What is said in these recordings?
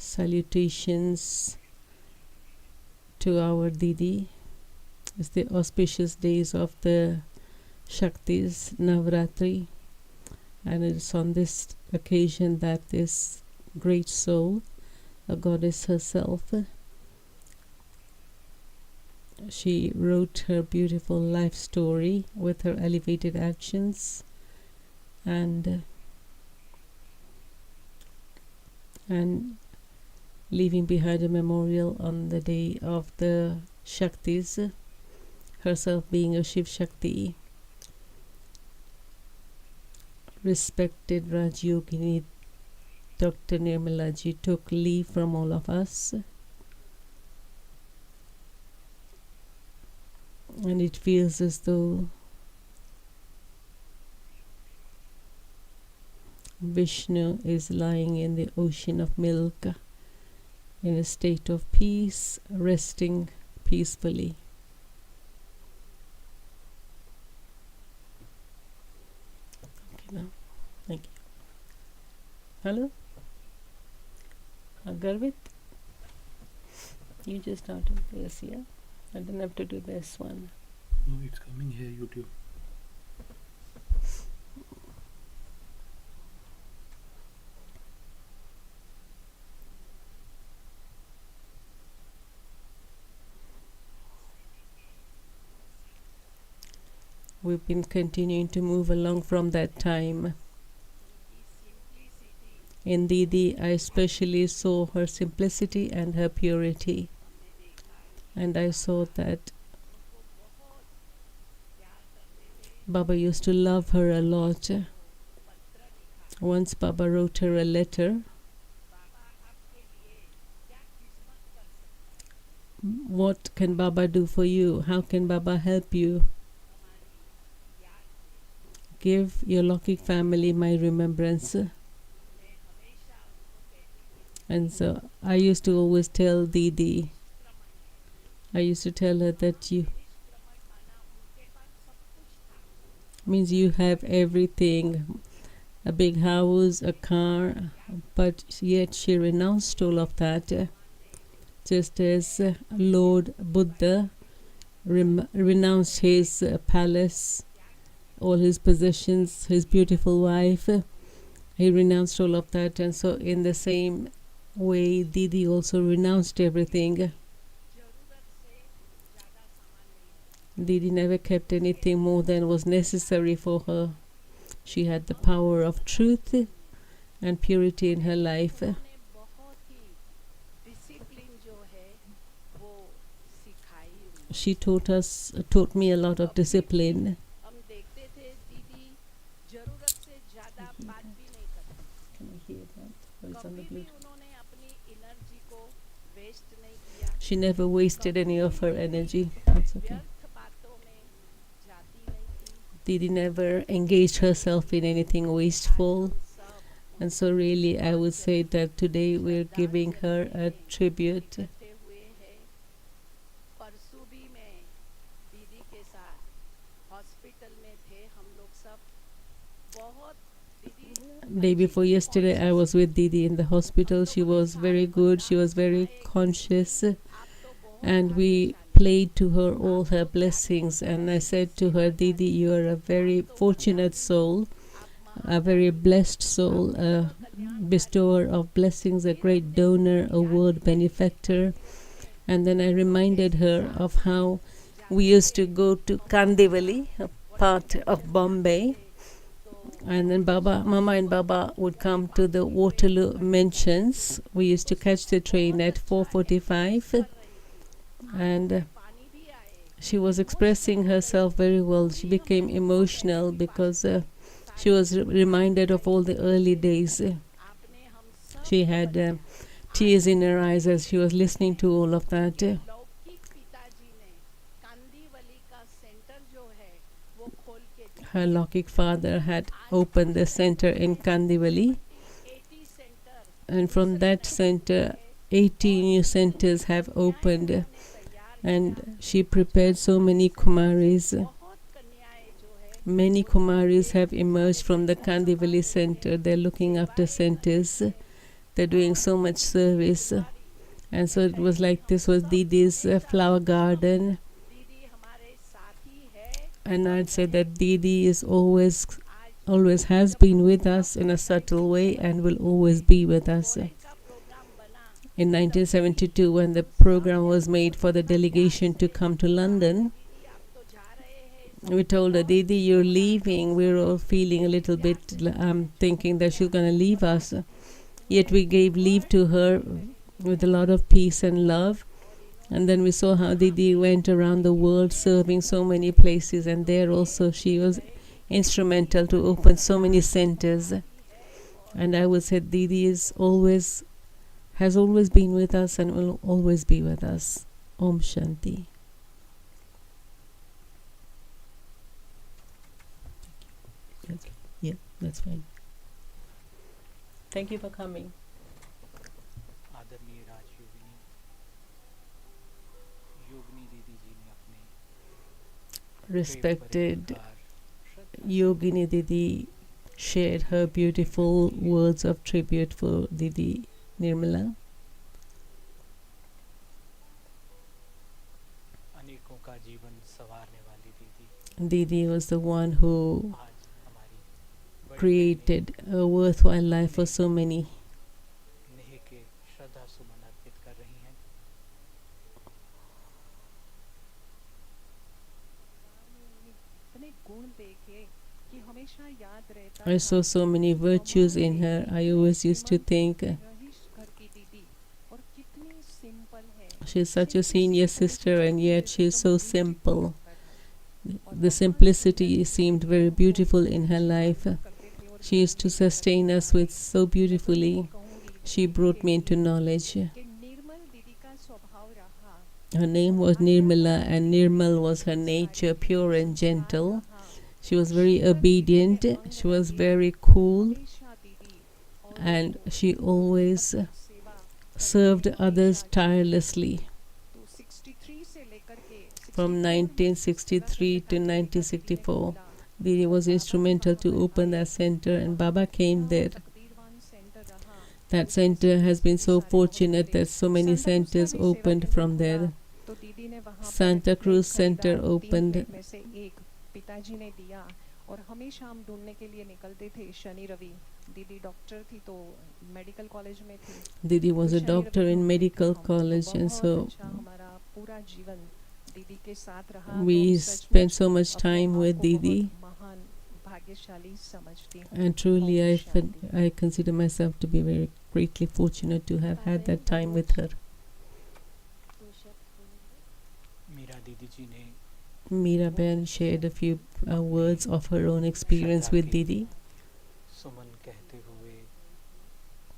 Salutations to our Didi. It's the auspicious days of the Shaktis Navratri, and it's on this occasion that this great soul, a goddess herself, she wrote her beautiful life story with her elevated actions and leaving behind a memorial on the day of the Shaktis, herself being a Shiv Shakti. Respected Rajyogini Dr. Nirmala ji took leave from all of us, and it feels as though Vishnu is lying in the ocean of milk in a state of peace, resting peacefully. Okay, now, thank you. Hello? Garvit? You just started this, yeah? I didn't have to do this one. No, it's coming here, YouTube. We've been continuing to move along from that time. In Didi, I especially saw her simplicity and her purity. And I saw that Baba used to love her a lot. Once Baba wrote her a letter. What can Baba do for you? How can Baba help you? Give your Lokik family my remembrance. And so I used to always tell Didi, I used to tell her that you means you have everything, a big house, a car, but yet she renounced all of that, just as Lord Buddha renounced his palace, all his possessions, his beautiful wife. He renounced all of that, and so in the same way Didi also renounced everything. Didi never kept anything more than was necessary for her. She had the power of truth and purity in her life. She taught me a lot of discipline. She never wasted any of her energy. That's okay. Didi never engaged herself in anything wasteful. And so really I would say that today we're giving her a tribute. Day before yesterday I was with Didi in the hospital. She was very good. She was very conscious. And we played to her all her blessings. And I said to her, Didi, you are a very fortunate soul, a very blessed soul, a bestower of blessings, a great donor, a world benefactor. And then I reminded her of how we used to go to Kandivali, a part of Bombay. And then Mama and Baba would come to the Waterloo Mansions. We used to catch the train at 4:45. And she was expressing herself very well. She became emotional because she was reminded of all the early days. She had tears in her eyes as she was listening to all of that. Her Lokik father had opened the center in Kandivali, and from that center 80 new centers have opened, and she prepared so many Kumaris. Many Kumaris have emerged from the Kandivali center. They're looking after centers, They're doing so much service. And so it was like this was Didi's flower garden. And I'd say that Didi is always has been with us in a subtle way and will always be with us. In 1972, when the program was made for the delegation to come to London, we told her, Didi, you're leaving. We were all feeling a little bit thinking that she's going to leave us. Yet we gave leave to her with a lot of peace and love. And then we saw how Didi went around the world serving so many places, and there also she was instrumental to open so many centers. And I would say Didi has always been with us and will always be with us. Om Shanti. Okay. Yeah, that's fine. Thank you for coming. Respected Yogini Didi shared her beautiful words of tribute for Didi Nirmala. Didi was the one who created a worthwhile life for so many. I saw so many virtues in her. I always used to think she's such a senior sister and yet she's so simple. The simplicity seemed very beautiful in her life. She used to sustain us with so beautifully. She brought me into knowledge. Her name was Nirmala and Nirmal was her nature, pure and gentle. She was very obedient, she was very cool, and she always served others tirelessly. From 1963 to 1964, Didi was instrumental to open that center, and Baba came there. That center has been so fortunate that so many centers opened from there. Santa Cruz Center opened. पिताजी ने दिया और हमेशा हम ढूंढने के लिए निकलते थे शनि रवि. दीदी डॉक्टर थी तो मेडिकल कॉलेज में थी. Didi was a doctor in medical college and so हमारा पूरा जीवन दीदी के साथ रहा. We spent so much time with Didi. महान भाग्यशाली समझती हूँ. And truly I consider myself to be very greatly fortunate to have had that time with her. Meera दीदी जी ने Meera Ben shared a few words of her own experience with Didi. सुमन कहते हुए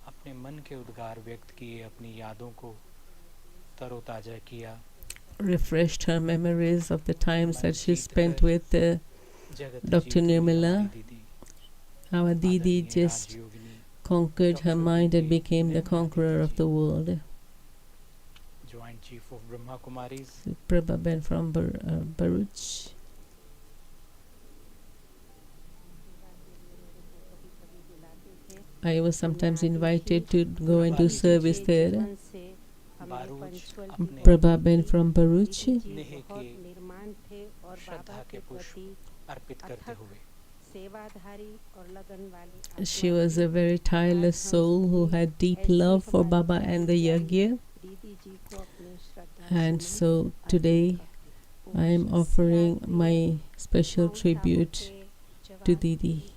अपने मन के उद्गार व्यक्त किए, अपनी यादों को तरोताजा किया. Refreshed her memories of the times that she spent with Dr. Nirmala. Our Didi just conquered her mind and became the conqueror of the world. Chief of brahmakumaris, Prabha Ben from Bharuch. I was sometimes invited to go and do service there. Prabha Ben from Bharuch. She was a very tireless soul who had deep love for Baba and the Yagya. And so today I am offering my special tribute to Didi.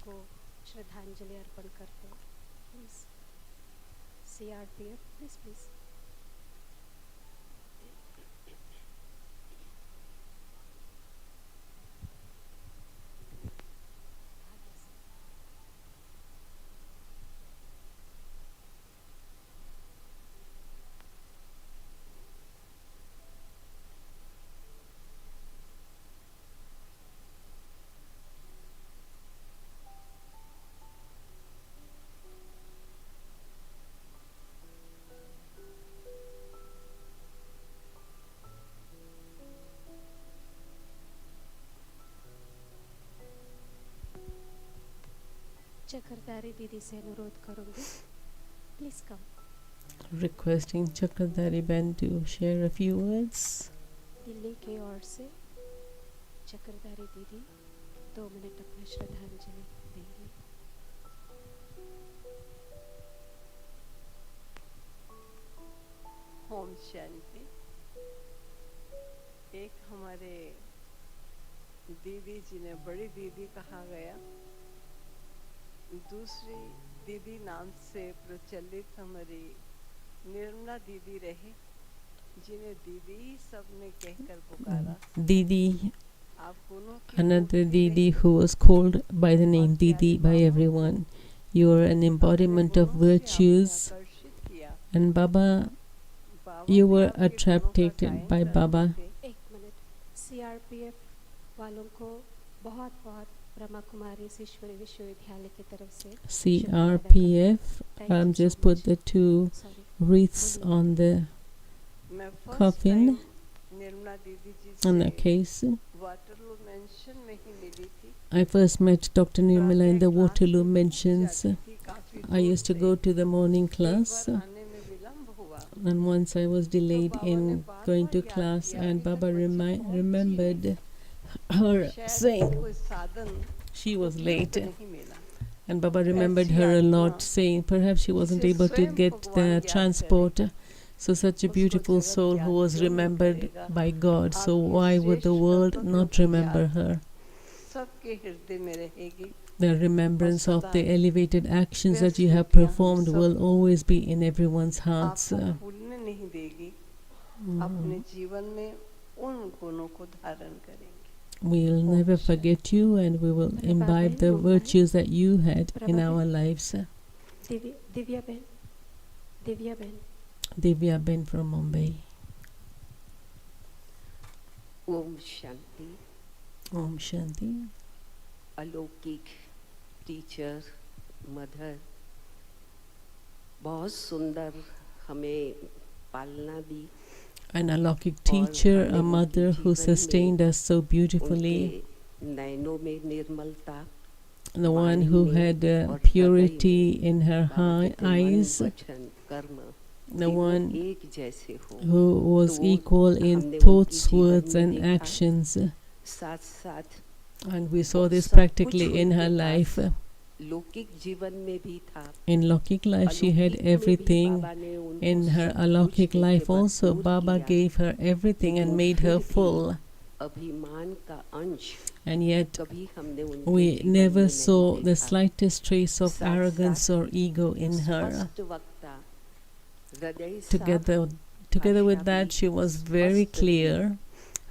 चक्रधारी दीदी से अनुरोध करूंगी, please come. Requesting Chakradhari Ben to share a few words. Delhi के ओर से चक्रधारी दीदी 2 minute अपना श्रद्धांजलि देंगी। ओम शांति। एक हमारे दीदी जिन्हें बड़ी दीदी कहा गया, दूसरी दीदी नाम से प्रचलित हमारी निर्मला दीदी रही, जिन्हें दीदी सबने कहकर पुकारा। Didi, आप दोनों की another मूर्ति Didi नहीं, who was called by the name Didi by everyone. You are an embodiment of अपने गुणों से virtues, आपने आकर्षित किया। and Baba, बाबा you भी were आपके गुणों का attracted गायन by करते Baba. थे। 1 मिनट। CRPF वालों को बहुत बहुत ब्रह्माकुमारीज ईश्वरी विश्वविद्यालय की तरफ से CRPF, Thank you just so put much. the two Sorry. wreaths on the मैं first coffin time Nirmala Didi ji on the से case. वाटरलू मेंशन में ही मिली थी। I first met Dr. Nirmala in the प्रातः Waterloo क्लास में Mentions. जाती थी, काफी I दूर used to से। go to the morning एक class, बार आने में विलंब हुआ, and once I was तो delayed बाबा ने in bar going bar to याद class, किया, and अभी तक Baba बच्ची पहुंची remembered नहीं। her शायद saying कोई साधन she was उपयुक्त late. नहीं मिला। And Baba remembered ऐसी her a आत्मा lot, saying perhaps she wasn't जिसे able to स्वयं get भगवान the याद transport. करेगा, So such a उसको beautiful जगत soul who याद was क्यों नहीं remembered करेगा। by God. So आपकी why would the श्रेष्ठ world कर्तव्यों not की remember याद her? सबके हृदय में रहेगी The और remembrance of सदा the elevated actions that you व्यस्त have स्मृतियां हम performed will सबको always be in everyone's hearts. आपको भूलने नहीं देगी। अपने जीवन में उन गुणों को धारण करेंगे। We'll never forget you, and we will imbibe the virtues that you had in our lives. Divya बहन Divya Ben from Mumbai. Om Shanti. Om Shanti. अलौकिक टीचर मदर, बहुत सुंदर हमें पालना दी। An alaukic teacher, a mother who sustained us so beautifully, उनके नैनों में निर्मलता, the one who had purity in her eyes, वचन कर्म, the one एक जैसे हो। who was तो equal in हमने thoughts, उनकी words, जीवन में and देखा, actions. साथ साथ And we saw this सब practically कुछ in her उनके life. पास लौकिक जीवन में भी था। In Laukik life, she had अलौकिक में भी everything. बाबा ने उनको In her सब alaukic कुछ life देके also, भरपूर Baba किया। gave her everything and लेकिन made फिर her भी full. अभिमान का अंश And yet, कभी हमने उनके we जीवन never में saw नहीं the देखा। slightest trace of साथ arrogance or ego in her. स्पष्ट वक्ता, हृदय साफ, Together with that, she was very clear.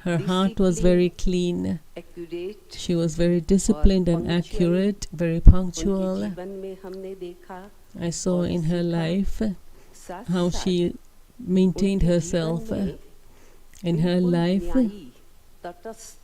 Her heart was very clean. accurate, She was very disciplined and punctual. accurate, very उनके punctual. जीवन में हमने देखा I saw और in her सीखा। life साथ how साथ she maintained उनके herself. जीवन में In her बिल्कुल life, न्यायी, तटस्थ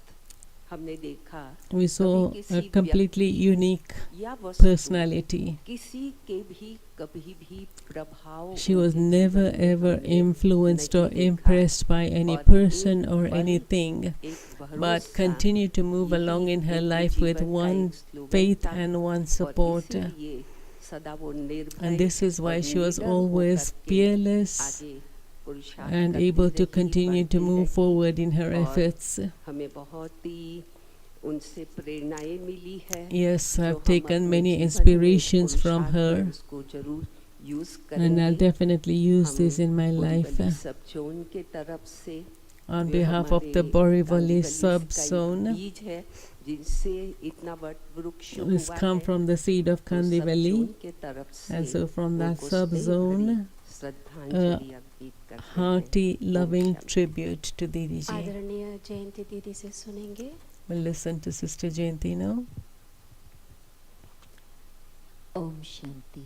हमने देखा। we saw कभी a किसी completely unique या वस्तु personality. किसी के भी कभी भी प्रभाव She was उनके never जीवन में ever हमने influenced or नहीं देखा। impressed by any और person एक or बल, anything, एक but भरोसा, continued to move along यही in her उनके life with जीवन का one एक स्लोगन faith था। and one और support. इसीलिए सदा वो निर्भय And this is why और she was निडर always होकर के fearless आगे पुरुषार्थ and करती able to रही, continue to बढ़ती move रही। forward in her और efforts. हमें बहुत ही उनसे प्रेरणाएं मिली है। Yes, जो I've हम taken अपने many जीवन में inspirations from पुरुषार्थ में her, उसको जरूर यूज and I'll करेंगे। definitely use this in my हम life. बोरीवली सब जोन के तरफ से On way behalf of the हमारे Borivali गांधी गली sub-zone, का बीज है, जिनसे इतना बड़ा वृक्ष it's हुआ come है। from the seed of तो सब Kandivali, जोन के तरफ से and so from that उनको स्नेह भरी sub-zone, श्रद्धांजलि अर्पित करते हैं। hearty, loving Shanti. tribute to Didi ji. आदरणीय जयंती दीदी से सुनेंगे। We'll listen to Sister Jayanti now. Om Shanti.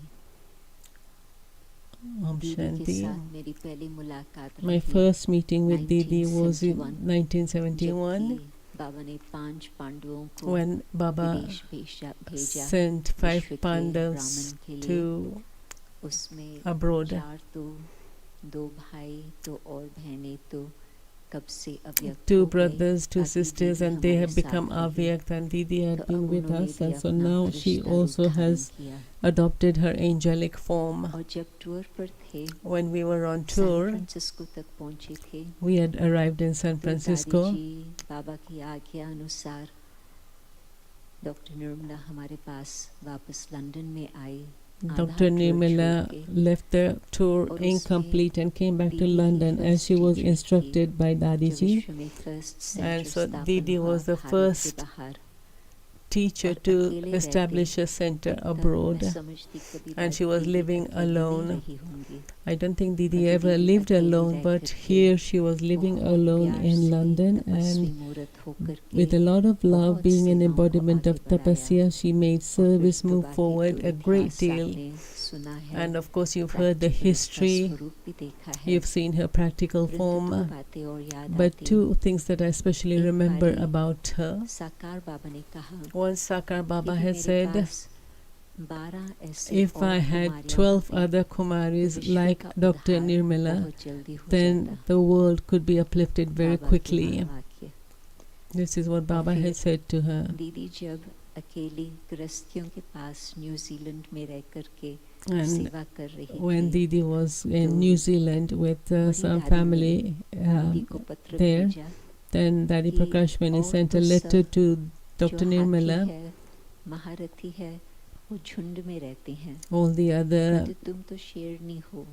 Om दीदी के Shanti. साथ मेरी पहली मुलाकात My रही first meeting with Didi was in 1971, 1971, जबकि बाबा ने 5 पांडवों को when Baba विदेश भेजा sent 5 विश्व के Pandavas ब्राह्मण के लिए। to उसमें abroad. 4 तो 2 भाई तो और बहनें तो कब से अव्यक्त two हो गए brothers, two ताकि sisters, दीदी and they हमारे have become साथ रहे। Avyakt, and Didi had तो been अब with उन्होंने us, भी and so अपना now she फरिश्ता रूप also धारण has किया। adopted her angelic form. और जब टूर पर थे When we were on San tour, Francisco तक पहुंचे थे we had arrived in San तो दादी Francisco. जी बाबा की आज्ञा अनुसार डॉक्टर निर्मला हमारे पास वापस लंदन में आई। Dr. Nirmala left the tour incomplete and came back to London as she was instructed by Dadi ji. And so Didi was the first teacher to establish a center abroad, and she was living alone. I don't think Didi ever lived alone, but here she was living alone in London, and with a lot of love, being an embodiment of tapasya, she made service move forward a great deal. And of course, you've heard the history, you've seen her practical form, but two things that I especially remember about her. Once Sakar Baba had said, if I had 12 other Kumaris like Dr. Nirmala, then the world could be uplifted very quickly. This is what Baba had said to her. अकेली गृहस्थियों के पास New Zealand में रह करके And सेवा कर रही when थी, Didi was in New Zealand with some family दीदी को पत्र there, भेजा then Daddy कि Prakash Mani और sent a तो letter सब to जो Dr. हाथी Nirmala. है, महारथी है, वो झुंड में रहते हैं, All the other तो तुम तो शेरनी हो।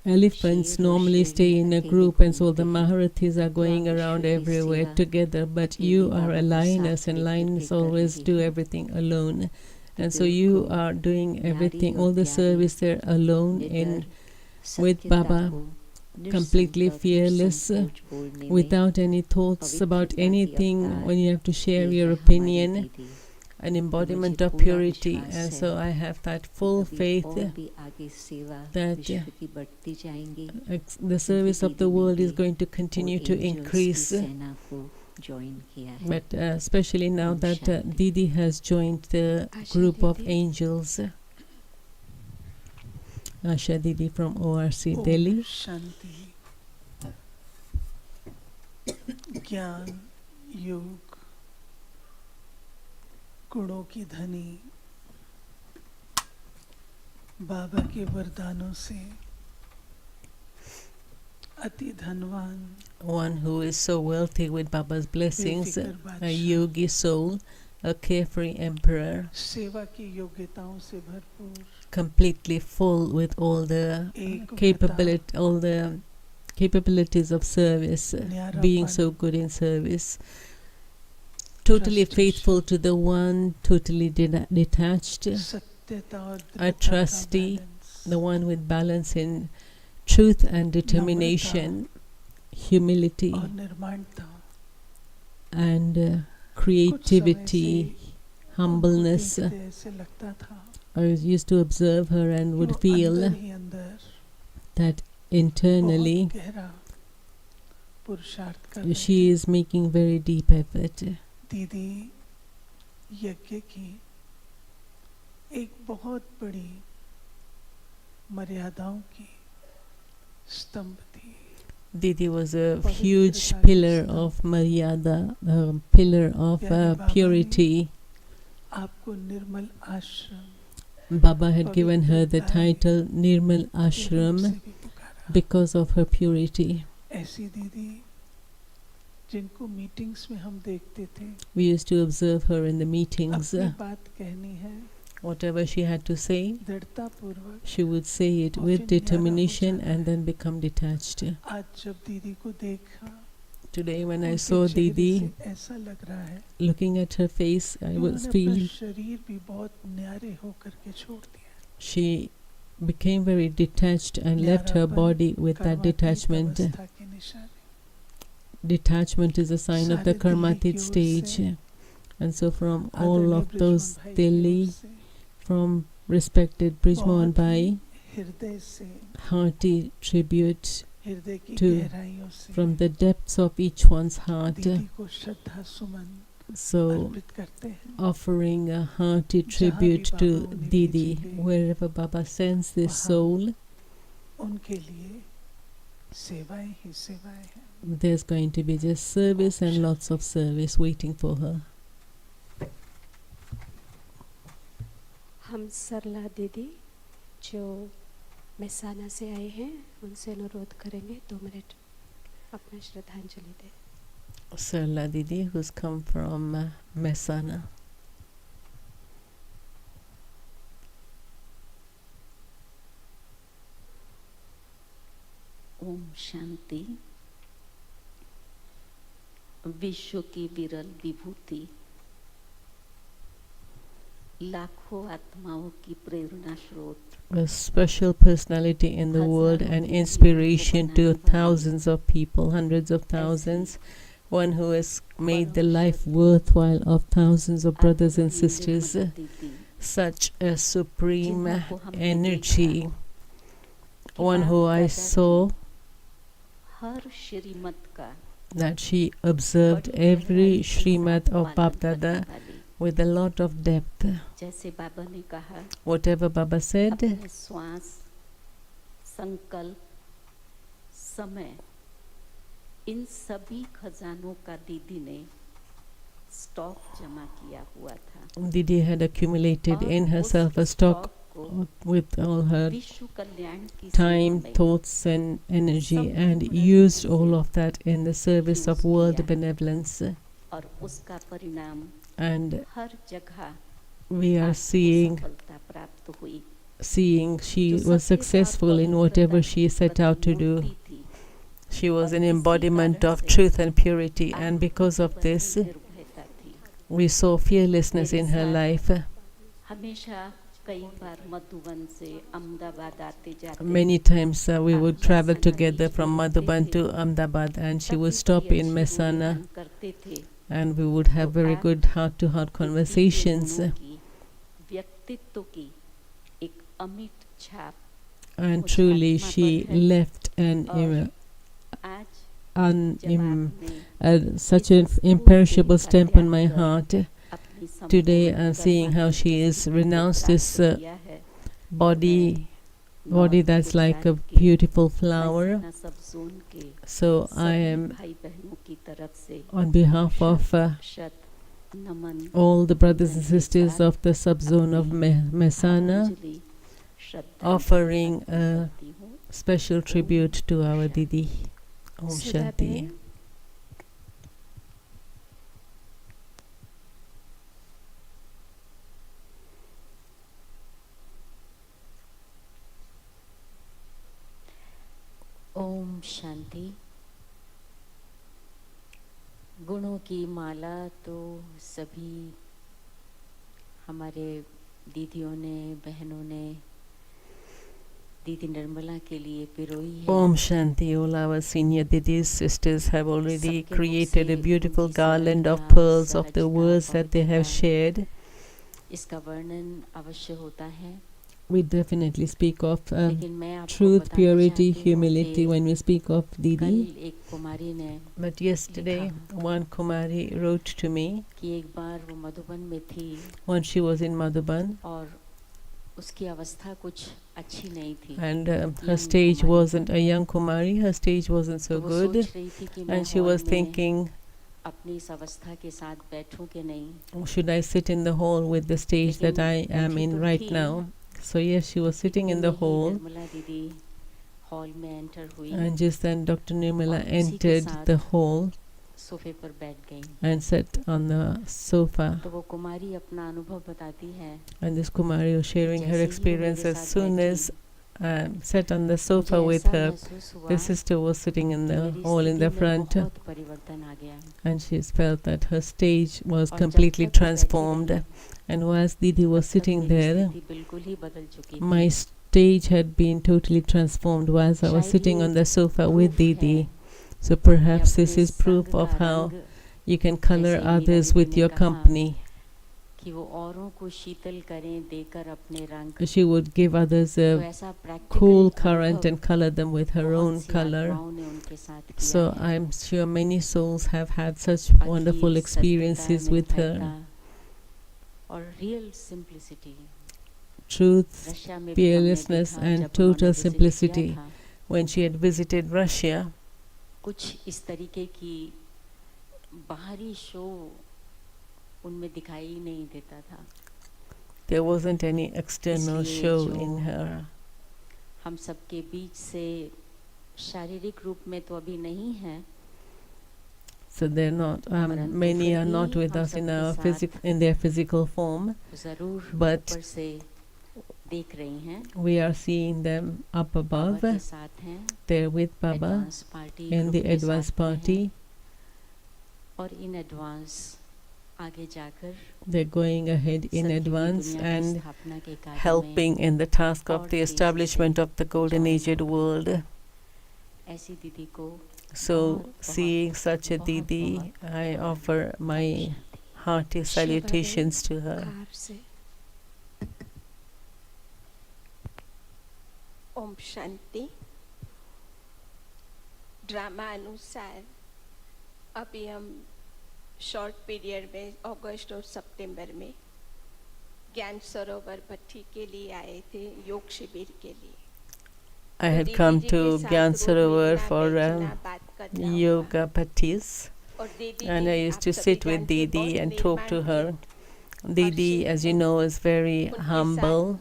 elephants normally stay in a group, and so the Maharathis are going around everywhere together, but you are a lioness, and lions always do everything alone. And so you are doing everything, all the service there alone in with Baba, completely fearless, without any thoughts about anything when you have to share your opinion, an embodiment of purity. And so I have that full faith that the service of the world is going to continue to increase. But especially now that Didi has joined the group of angels. Asha Didi from ORC Delhi. शांति ज्ञान योग गुणों की धनी बाबा के वरदानों से अति धनवान One who is so wealthy with Baba's blessings, a yogi soul, a carefree emperor, सेवा की योग्यताओं से भरपूर completely full with all the capabilities of service, being so good in service, totally faithful to the one, totally detached, सत्यता और a दृढ़ता का trustee, balance, the one with balance in truth and determination, humility और निर्माणता and creativity, humbleness. उनको देखते ऐसे लगता था I used to observe her and कि would वो feel अंदर ही अंदर that internally बहुत गहरा पुरुषार्थ कर रही she is making very deep effort. दीदी यज्ञ की एक बहुत बड़ी मर्यादाओं की स्तंभ थी Didi was a huge pillar of Maryada, a pillar of purity. आपको निर्मल आश्रम Baba had given her the title Nirmal Ashram से भी पुकारा because of her purity. ऐसी दीदी जिनको मीटिंग्स में हम देखते थे We used to observe her in the meetings. अपनी बात कहनी है Whatever she had to say, दृढ़ता पूर्वक she would say it with determination and then become detached. आज जब दीदी को देखा Today when I उनके saw चेहरे Didi, से ऐसा लग रहा है looking at her face, I कि was उन्होंने अपना feeling शरीर भी बहुत न्यारे होकर के छोड़ दिया she became very detached and left her body with that detachment. अवस्था के निशानी Detachment is a sign of the सारे दिल्ली karmatit की ओर stage. से And so from all आदरणीय of those बृजमोहन भाई की ओर Delhi, से from respected Brijmohan बहुत ही Bhai, हृदय से hearty tribute हृदय की to गहराइयों से from the depths of each one's heart. दीदी को श्रद्धा सुमन So अर्पित करते हैं offering a hearty tribute to Didi, wherever Baba sends this soul, उनके लिए सेवाएं ही सेवाएं हैं. There's going to be just service and lots of service waiting for her. हम सरला दीदी जो मेहसाना से आए हैं उनसे अनुरोध करेंगे 2 मिनट अपना श्रद्धांजलि दें. Sarla Didi, who's come from Mehsana. Om Shanti. विश्व की विरल विभूति, लाखों आत्माओं की प्रेरणा स्रोत, A special personality in the world and inspiration to thousands of people, hundreds of thousands, one who has made the life worthwhile of thousands of brothers and sisters, such a supreme energy, one who I saw हर श्रीमत का that she observed every Srimad of Bab Dada with a lot of depth. जैसे बाबा ने कहा, Whatever Baba said, अपने श्वास, संकल्प, समय, इन सभी खजानों का दीदी ने स्टॉक जमा किया हुआ था. Didi had accumulated in herself a stock with all her विश्व कल्याण की time, सेवा में thoughts and energy, and used all of that in the service of world benevolence. और उसका परिणाम And हर जगह we are आपको seeing सफलता प्राप्त हुई. she was successful in whatever she set out to do. She was an embodiment of truth and purity, and because of this, निर्भयता थी. we saw fearlessness in her life. हमेशा कई बार मधुबन से अहमदाबाद आते जाते. Many times we would travel together from Madhuban to Ahmedabad, and she would stop in Mehsana, करते थे. and we would have very good heart-to-heart conversations. व्यक्तित्व की एक अमिट छाप. And truly, she left such an imperishable stamp on my heart. Today, I'm seeing how she has renounced this body that's like a beautiful flower. So I am, on behalf of all the brothers and sisters of the sub-zone of Mehsana, offering a special tribute to our Didi. Om Shanti. Om Shanti. गुणों की माला तो सभी हमारे दीदियों ने, बहनों ने दीदी निर्मला के लिए पिरोई है. Om Shanti. All our senior Didis, sisters have already created a beautiful garland of pearls of the words that they have shared. इसका वर्णन अवश्य होता है. We definitely speak of लेकिन मैं आपको truth, बताना purity, चाहती हूँ humility कि when we speak of कल Didi. एक कुमारी ने But yesterday, one Kumari wrote to me कि एक बार वो मधुबन में थी when she was in Madhuban, और उसकी अवस्था कुछ अच्छी नहीं थी. and her stage wasn't a young Kumari, her stage wasn't so तो वो good, सोच रही थी कि मैं and she हॉल was में thinking, अपनी इस अवस्था के साथ बैठूं कि नहीं. should I sit in the hall with the stage that I am in right now? So yes, she was sitting in the hall, Nirmala दीदी हॉल में एंटर हुई and just then Dr. Nirmala और उसी के entered साथ the hall सोफे पर बैठ गई. and sat on the sofa. तो वो कुमारी अपना अनुभव बताती है. And this Kumari was sharing her जैसे ही वो experience. मेरे As साथ soon बैठी, as sat on the sofa मुझे with ऐसा her, महसूस हुआ the sister was sitting in कि the मेरी hall in स्थिति the में front, बहुत परिवर्तन आ गया. and she felt that her stage was और जब completely तक वो बैठी transformed. रही, And whilst Didi was तब तक sitting मेरी there, स्थिति बिल्कुल ही बदल चुकी थी. my stage had been totally transformed whilst I was शायद sitting ये on the sofa proof with है Didi. So कि perhaps this अपने is proof संग of का how रंग, you can color जैसे मीरा others दीदी with ने your कहा company. कि वो औरों को शीतल करें देकर अपने रंग. She would give others तो a ऐसा practical cool current अनुभव and color them with her बहुत own सी color. आत्माओं ने उनके साथ किया So है. I'm sure many souls have had such Akhil wonderful सत्यता, experiences with her. निर्भयता और real simplicity. Truth, रशिया में भी हमने fearlessness देखा and जब उन्होंने total visit किया simplicity. था, when she had visited Russia. कुछ इस तरीके की बाहरी शो उनमें दिखाई नहीं देता था. There wasn't any external इसलिए show जो in her. हम सबके बीच से शारीरिक रूप में तो अभी नहीं है. So they're not. Many are not with us in our in their physical form, जरूर but ऊपर से देख रही हैं. we are seeing them up above. बाबा के साथ हैं. They're with Baba advance party in the group के advance साथ में हैं. party. और इन एडवांस आगे जाकर They're going ahead in सत्य की advance दुनिया की and स्थापना के कार्य में helping in the task of the establishment of the golden aged world. ऐसी दीदी को So, seeing such a Didi, I offer my hearty salutations to her. Car से ओम शांति. ड्रामा अनुसार अभी हम शॉर्ट पीरियड में अगस्त और सितंबर में ज्ञान सरोवर भट्टी के लिए आए थे, योग शिविर के लिए. I had come to Gyan Sarovar for yoga pattis, and I used to sit with Didi and talk to her. Didi, as you know, is very humble,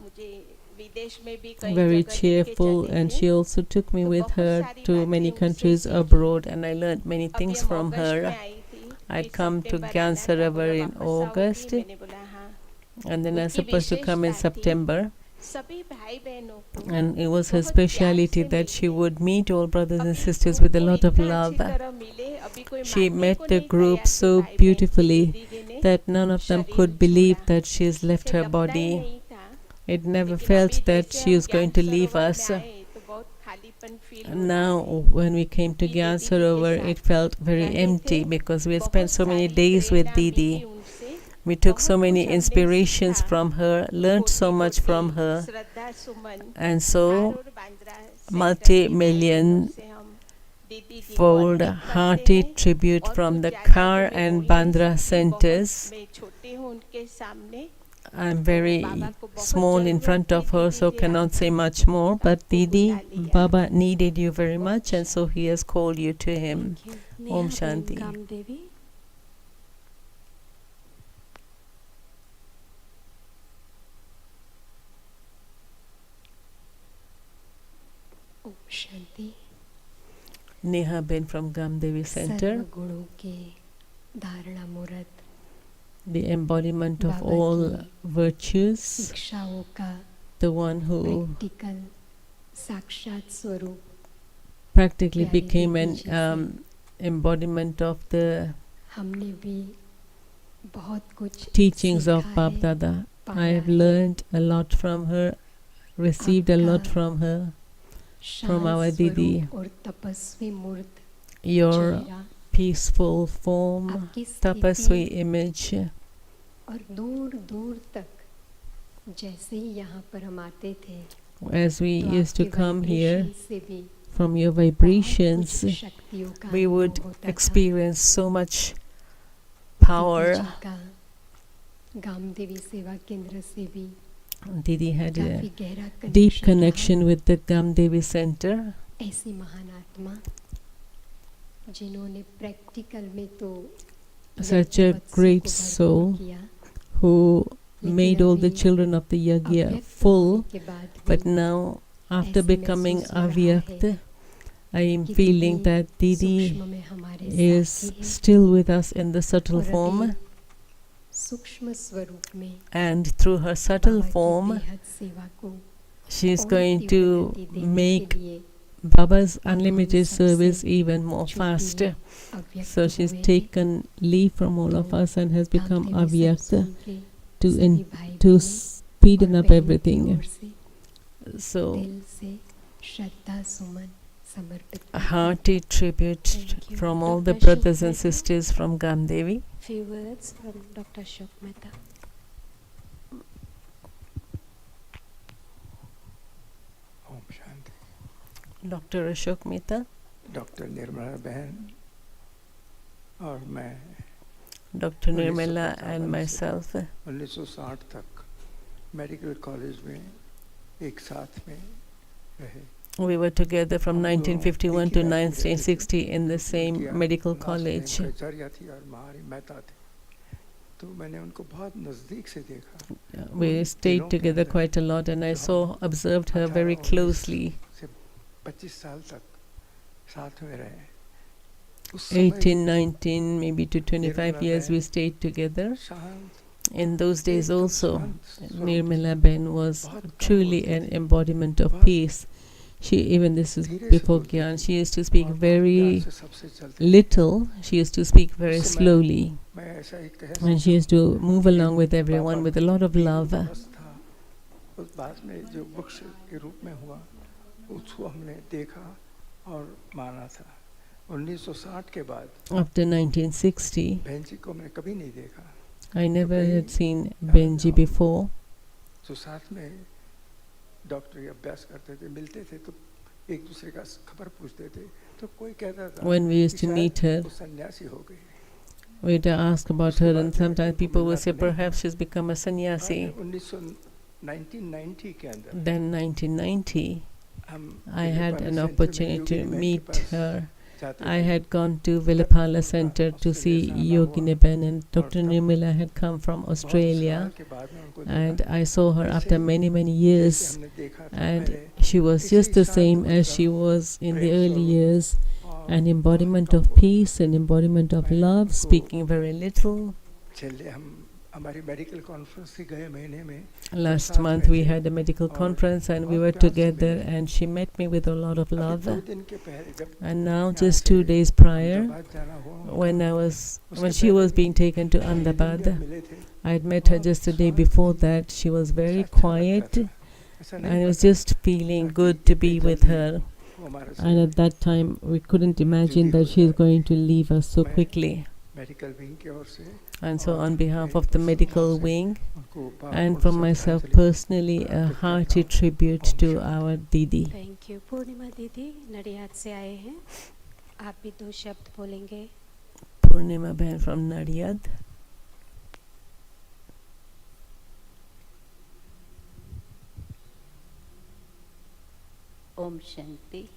very cheerful, and she also took me with her to many countries abroad, and I learned many things from her. I'd come to Gyan Sarovar in August, and then I was supposed to come in September. And it was her speciality that she would meet all brothers and sisters with a lot of love. She met the group so beautifully that none of them could believe that she has left her body. It never felt that she was going to leave us. Now, when we came to Gyan Sarovar, it felt very empty because we had spent so many days with Didi. We took so many inspirations from her, learned so much from her, and so multi-million fold hearty tribute from the Khar and Bandra centers. I'm very small in front of her, so cannot say much more, but Didi, Baba needed you very much, and so he has called you to him. Om Shanti. Shanti. Neha Ben from Gamdevi Center, सर्वगुणों के धारणा मूर्त, the embodiment of all virtues, शिक्षाओं का the one who practical साक्षात स्वरूप, practically became an embodiment of the हमने भी बहुत कुछ teachings of सीखा Bab है, Dada. I पाया have है. learned a lot from her, received a lot from her, from our शांत Didi. स्वरूप और तपस्वी मूर्त Your चेहरा, peaceful form, आपकी स्थिति tapasvi image, और दूर दूर तक जैसे ही यहाँ पर हम आते थे, as we तो used to आपके come here, vibration से भी from your बहुत vibrations, कुछ शक्तियों का we would अनुभव होता था. experience so much दीदी power. जी का गामदेवी सेवा केंद्र से भी Didi had a काफी गहरा deep connection connection रहा. with the Gamdevi Center. ऐसी महान आत्मा जिन्होंने प्रैक्टिकल में तो Such a वत्सों great को भरपूर soul किया, who लेकिन made all the अभी children of the Yagya अव्यक्त full, होने के बाद भी but now after ऐसे becoming महसूस हो रहा Avyakt, है I am कि feeling दीदी that Didi सूक्ष्म में हमारे is साथ ही है, still with us in the subtle और form, अभी सूक्ष्म स्वरूप में and through her subtle बाबा की form बेहद सेवा को she is और going तीव्र to गति देने make के लिए Baba's unlimited सबसे service even more जो fast. भी अव्यक्त So she's हुए हैं, taken leave from all of तो us and has become Gamdevi Avyakt सत्संग के to सभी भाई to बहनों speeden और up बहनों की everything. ओर से So दिल से श्रद्धा सुमन समर्पित a करते हैं. hearty tribute Thank you. from all the Dr. brothers and Shukmeta. sisters from Gamdevi. Few words from Dr. Ashok Mehta. Om Shanti. Dr. Ashok Mehta, doctor Nirmala बहन और मैं Dr. 1957 Nirmala and से myself 1960 तक मेडिकल कॉलेज में एक साथ में रहे. We were together from हम दोनों 1951 एक to ही बैच में रहते थे। 1960 in the same उनकी medical लास्ट college. नेम आचार्य थी और महारी मेहता थे। तो मैंने उनको बहुत नज़दीक से देखा। We stayed together quite a lot, and I observed her very 18-19 closely. से 25 साल तक साथ में रहे। उस 18, समय 19, maybe to 25 years we stayed together. शांत, In those days एकदम also, शांत स्वरूप Nirmala Ben was बहुत कम truly बोलती an थी। embodiment of बहुत peace. She, even this is धीरे से before बोलती Gyan, थी she used to speak और बहुत प्यार very से सबसे चलती थी। little. She used to speak very उस समय slowly. मैं ऐसा ही कह And she सकता used to move कि along with Baba everyone with a lot of love. बरस था, उस बाद में जो वृक्ष के रूप में हुआ, उसको हमने देखा और माना था। 1960 के बाद After 1960, बहन जी को मैंने कभी नहीं देखा। I never had seen Benji before. तो साथ में डॉक्टरी अभ्यास करते थे, मिलते थे तो एक दूसरे का खबर पूछते थे। तो कोई कहता था When we used कि to शायद meet her, वो सन्यासी हो गई। we'd ask about her, and sometimes people would say perhaps she's become a sannyasi. 1990 के अंदर Then 1990, हम I had an सेंटर में opportunity योगी to बहन के meet पास her. जाते I थे। had gone to Villapala Center to see Yogini Ben, and Dr. Nirmala had come from बहुत Australia, साल के बाद में उनको and देखा। I saw her ऐसे after ही many, many जैसे years, हमने देखा था and पहले, she was इसी just the शांत same as मतलब she was in the Prem early स्वरूप years, और an बहुत embodiment कम of बोलती। peace, an embodiment of मैं love, उनको speaking very little. चले हम हमारी मेडिकल कॉन्फ्रेंस के गए महीने में Last साथ month में we थे had a medical और conference, and we बहुत were प्यार से together, मिले। and she met me with a lot of अभी love. 2 दिन के पहले जब And now, यहाँ just से 2 days prior, अहमदाबाद जाना हुआ when उनका, when उसके she पहले was being taken to एक दिन जब Ahmedabad, मिले थे I had met her बहुत just the day शांत before थी, that. She was very ऐसा अच्छा लगता quiet, था, ऐसा नहीं and it was पता just feeling था कि good to इतनी be with जल्दी her. वो हमारे And से at that time, we couldn't imagine जुदी that हो she is जाए। going to leave us so मैं quickly. मेडिकल विंग की ओर से And so, और on behalf मेरी of the पर्सनल medical से wing, उनको and भावपूर्ण from myself श्रद्धांजलि personally, a अर्पित hearty करता हूँ। tribute ओम to शांति। our Didi. Thank you. Purnima Didi Nadiad से आए हैं, आप भी 2 शब्द बोलेंगे। Purnima Ben from Nadiad. Om Shanti.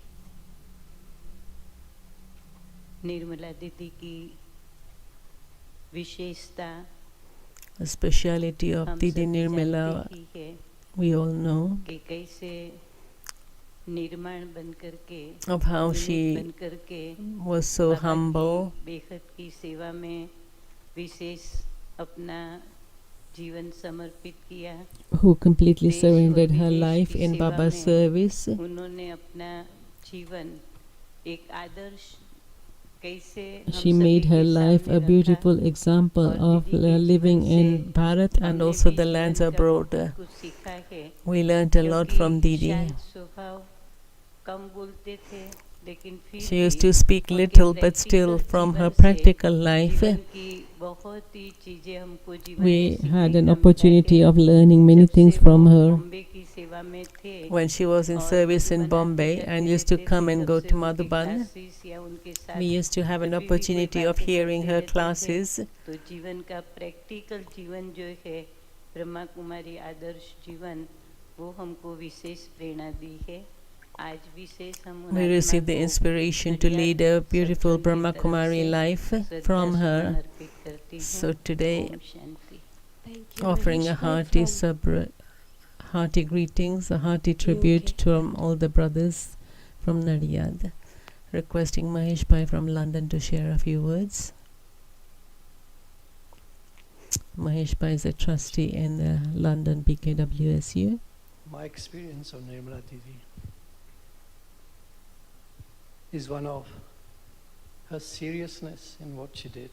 Nirmala दीदी की विशेषता The speciality of हम Didi सब Nirmala, जानते ही है we all know, कि कैसे निर्माण बन करके of how निमित्त she बन करके was so बाबा humble, की बेहद की सेवा में विशेष अपना जीवन समर्पित किया। who completely देश और surrendered her विदेश life की in सेवा Baba's में service. उन्होंने अपना जीवन एक आदर्श कैसे हम She made सभी her के life सामने a रखा beautiful example और of दीदी के living जीवन in से Bharat and हमने also भी the lands जीवन का abroad. बहुत कुछ सीखा है। We learnt a lot from क्योंकि Didi. शांत स्वभाव, कम बोलते थे, लेकिन फिर She used भी to speak उनके little, but still practical from her जीवन से practical life, जीवन की बहुत ही चीजें हमको जीवन we में had सीखने an का opportunity मिला है। of learning many जब things से from वो her. बॉम्बे की सेवा में थे When she was in और service in मधुबन आते Bombay जाते and used to रहते come थे, and तब go से to उनके Madhuban, क्लासेस या उनके साथ we used to have an जब भी कोई opportunity of बातें hearing करते her रहते थे, classes. तो जीवन का प्रैक्टिकल जीवन जो है ब्रह्मा कुमारी आदर्श जीवन, वो हमको विशेष प्रेरणा दी है। आज विशेष हम उन We आत्मा received the को inspiration to Nadiad lead a beautiful सत्संग की Brahma तरफ Kumari से life Shraddha from Suman her. अर्पित करती So हूँ। today, Om Shanti. Thank you. offering a hearty greetings, a hearty tribute from all the brothers from Nadiad. Requesting Mahesh Bhai from London to share a few words. Mahesh Bhai is a trustee in the London BKWSU. My experience of Nirmala Didi is one of her seriousness in what she did.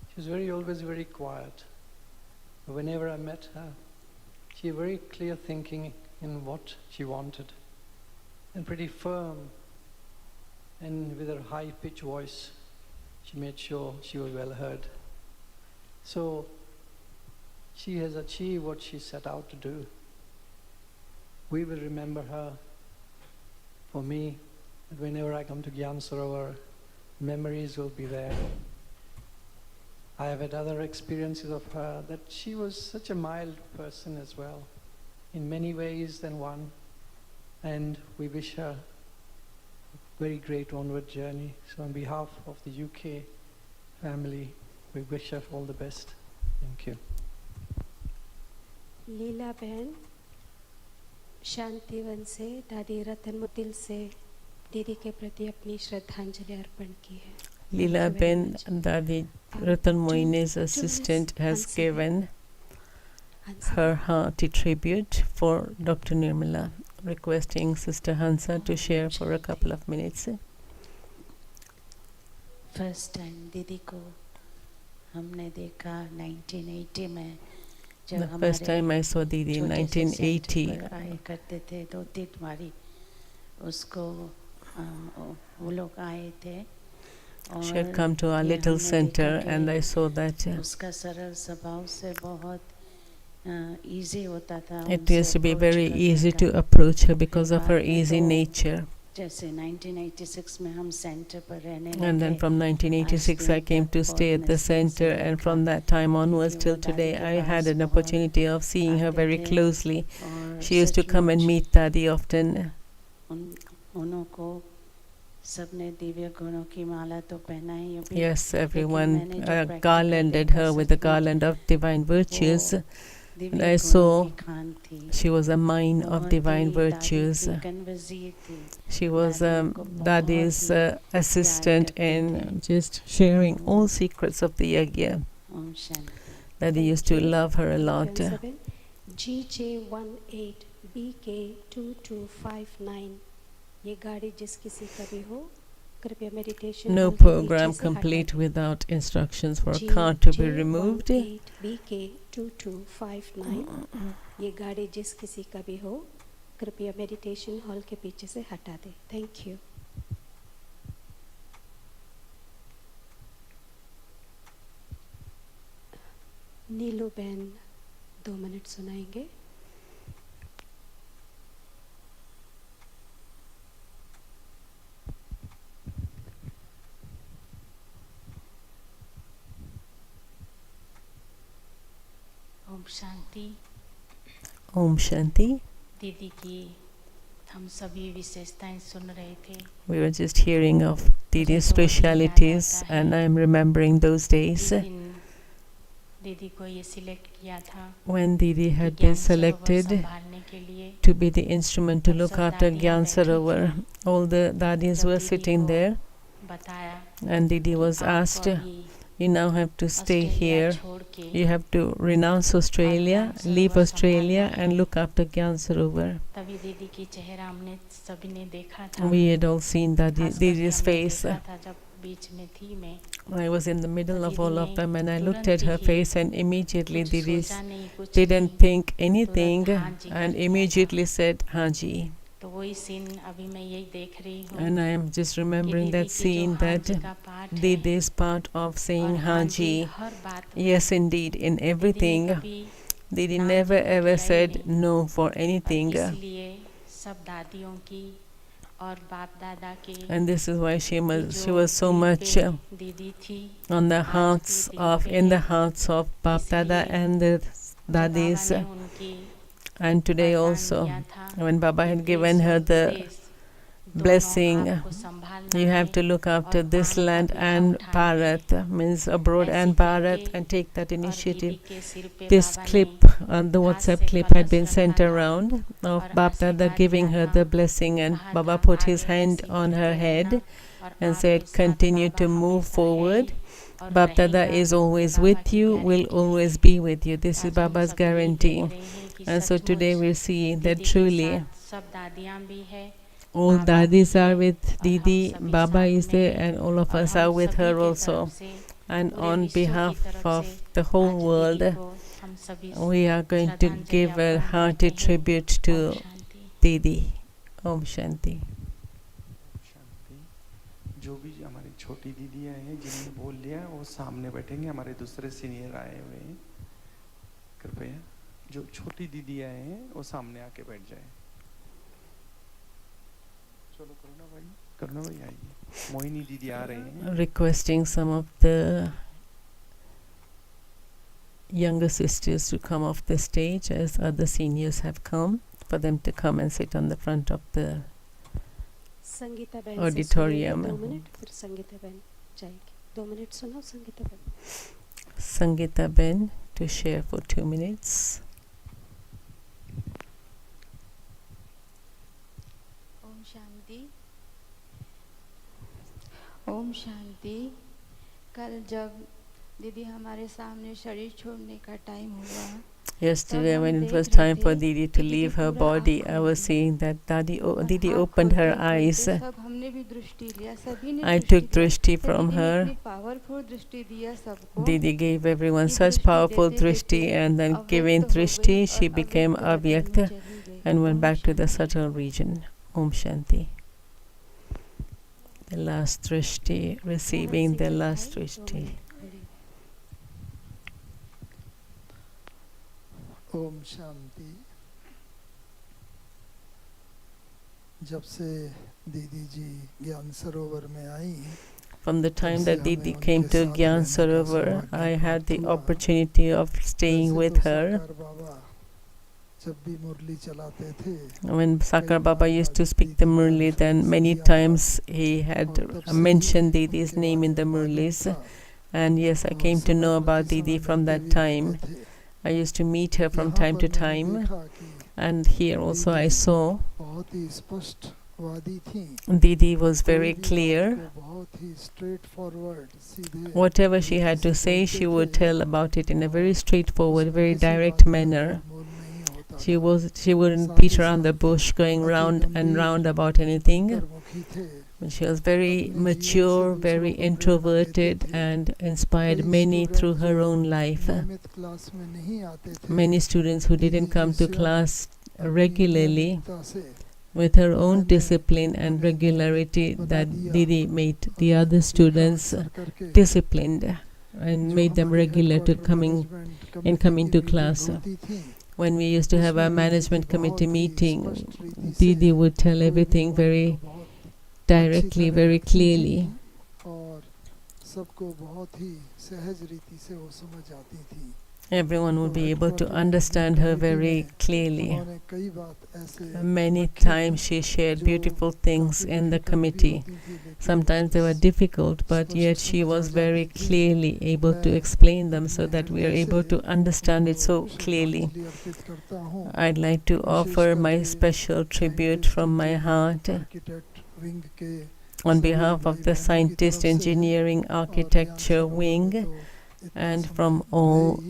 She was always very quiet. Whenever I met her, she had very clear thinking in what she wanted, and pretty firm, and with her high-pitched voice, she made sure she was well heard. So she has achieved what she set out to do. We will remember her. For me, whenever I come to Gyan Sarovar, memories will be there. I have had other experiences of her, that she was such a mild person as well, in many ways than one. and we wish her a very great onward journey. So on behalf of the UK family, we wish her all the best. Thank you. लीला बहन शांतिवन से दादी रतन मुतिल से दीदी के प्रति अपनी श्रद्धांजलि अर्पण की है. Leela Ben, Dadi Ratan Moine's assistant, has given her hearty tribute for Dr. Nirmala, requesting Sister Hansa to share for a couple of minutes. First time दीदी को हमने देखा 1980 में जब The first time I saw Didi in 1980. आए करते थे 2-3 बारी उसको वो लोग आए थे. She had come to our little center and I saw that उसका सरल स्वभाव से बहुत easy होता था. it used to be very easy to approach her because of her easy nature. जैसे 1986 में हम सेंटर पर रहने And then from 1986 I came to stay at the center, and from that time onwards till today I had an opportunity of seeing her very closely. She used to come and meet Dadi often. उनको सबने दिव्य गुणों की माला तो पहनाई होगी. Yes, everyone garlanded her with the garland of divine virtues. And I saw she was a mine of divine virtues. She was Dadi's assistant in just sharing all secrets of the yagya. Dadi used to love her a lot. GJ18BK2259 ये गाड़ी जिस किसी का भी हो कृपया meditation No program complete without instructions for a car to be removed. BK2259 ये गाड़ी जिस किसी का भी हो कृपया मेडिटेशन हॉल के पीछे से हटा दे. Thank you. नीलू बहन 2 मिनट सुनाएंगे. ओम शांति. Om Shanti. दीदी की हम सभी विशेषताएं सुन रहे थे. We were just hearing of Didi's specialities and I am remembering those days दीदी को ये सिलेक्ट किया था when Didi had been selected to be the instrument to look after Gyan Sarovar. All the Dadis were sitting there बताया and Didi was asked, you now have to stay here. You have to renounce Australia, leave Australia and look after Gyan Sarovar. तभी दीदी की चेहरा हमने सभी ने देखा था. We had all seen Didi's face. जब बीच में थी मैं I was in the middle of all of them and I looked at her face and immediately Didi didn't think anything and immediately said, Haji. तो वही scene अभी मैं यही देख रही हूँ. And I am just remembering that scene that Didi is part of saying Haji. Yes, indeed, in everything. Didi never ever said no for anything. इसलिए सब दादियों की और बाप दादा के And this is why she was so much दीदी थी. on the hearts of in the hearts of Bap Dada and the Dadis. And today also, when Baba had given her the blessing, you have to look after this land and Bharat, means abroad and Bharat, and take that initiative. This clip, the WhatsApp clip had been sent around of Bap Dada giving her the blessing, and Baba put his hand on her head and said, continue to move forward. Bap Dada is always with you, will always be with you. This is Baba's guarantee. And so today we see that truly all Dadis are with Didi, Baba is there, and all of us are with her also. And on behalf of the whole world, we are going to give a hearty tribute to Didi. Om Shanti. जो भी हमारी छोटी दीदी हैं जिन्होंने बोल लिया वो सामने बैठेंगे. हमारे दूसरे सीनियर आए हुए हैं. कृपया जो छोटी दीदी आए हैं वो सामने आके बैठ जाए. चलो करुणा भाई आइए. मोहिनी दीदी आ रहे हैं. Requesting some of the younger sisters to come off the stage as other seniors have come. for them to come and sit on the front of the Sangeeta बहन auditorium. 2 मिनट फिर संगीता बहन जाएगी 2 मिनट सुनो संगीता बहन Sangeeta Ben to share for 2 minutes. Om Shanti Om Shanti कल जब दीदी हमारे सामने शरीर छोड़ने का टाइम हुआ Yesterday, when it was time for Didi to leave her body, I was seeing that Didi opened her eyes. I took drishti from her. Didi gave everyone such powerful drishti, and then giving drishti, she became avyakta and went back to the subtle region. Om Shanti. The last drishti, receiving the last drishti. Om Shanti जब से दीदी जी ज्ञान सरोवर में आई From the time that Didi came to Gyan Sarovar, I had the opportunity of staying with her. When Sakar Baba used to speak the Murli, then many times he had mentioned Didi's name in the Murlis. And yes, I came to know about Didi from that time. I used to meet her from time to time, and here also I saw Didi was very clear. Whatever she had to say, she would tell about it in a very straightforward, very direct manner. She wouldn't beat around the bush, going round and round about anything. She was very mature, very introverted, and inspired many through her own life. Many students who didn't come to class regularly, with her own discipline and regularity, that Didi made the other students disciplined and made them regular to coming to class. When we used to have our management committee meeting, Didi would tell everything very directly, very clearly. Everyone would be able to understand her very clearly. Many times she shared beautiful things in the committee. Sometimes they were difficult, but yet she was very clearly able to explain them so that we are able to understand it so clearly. I'd like to offer my special tribute from my heart on behalf of the Scientist Engineering Architecture Wing and from all.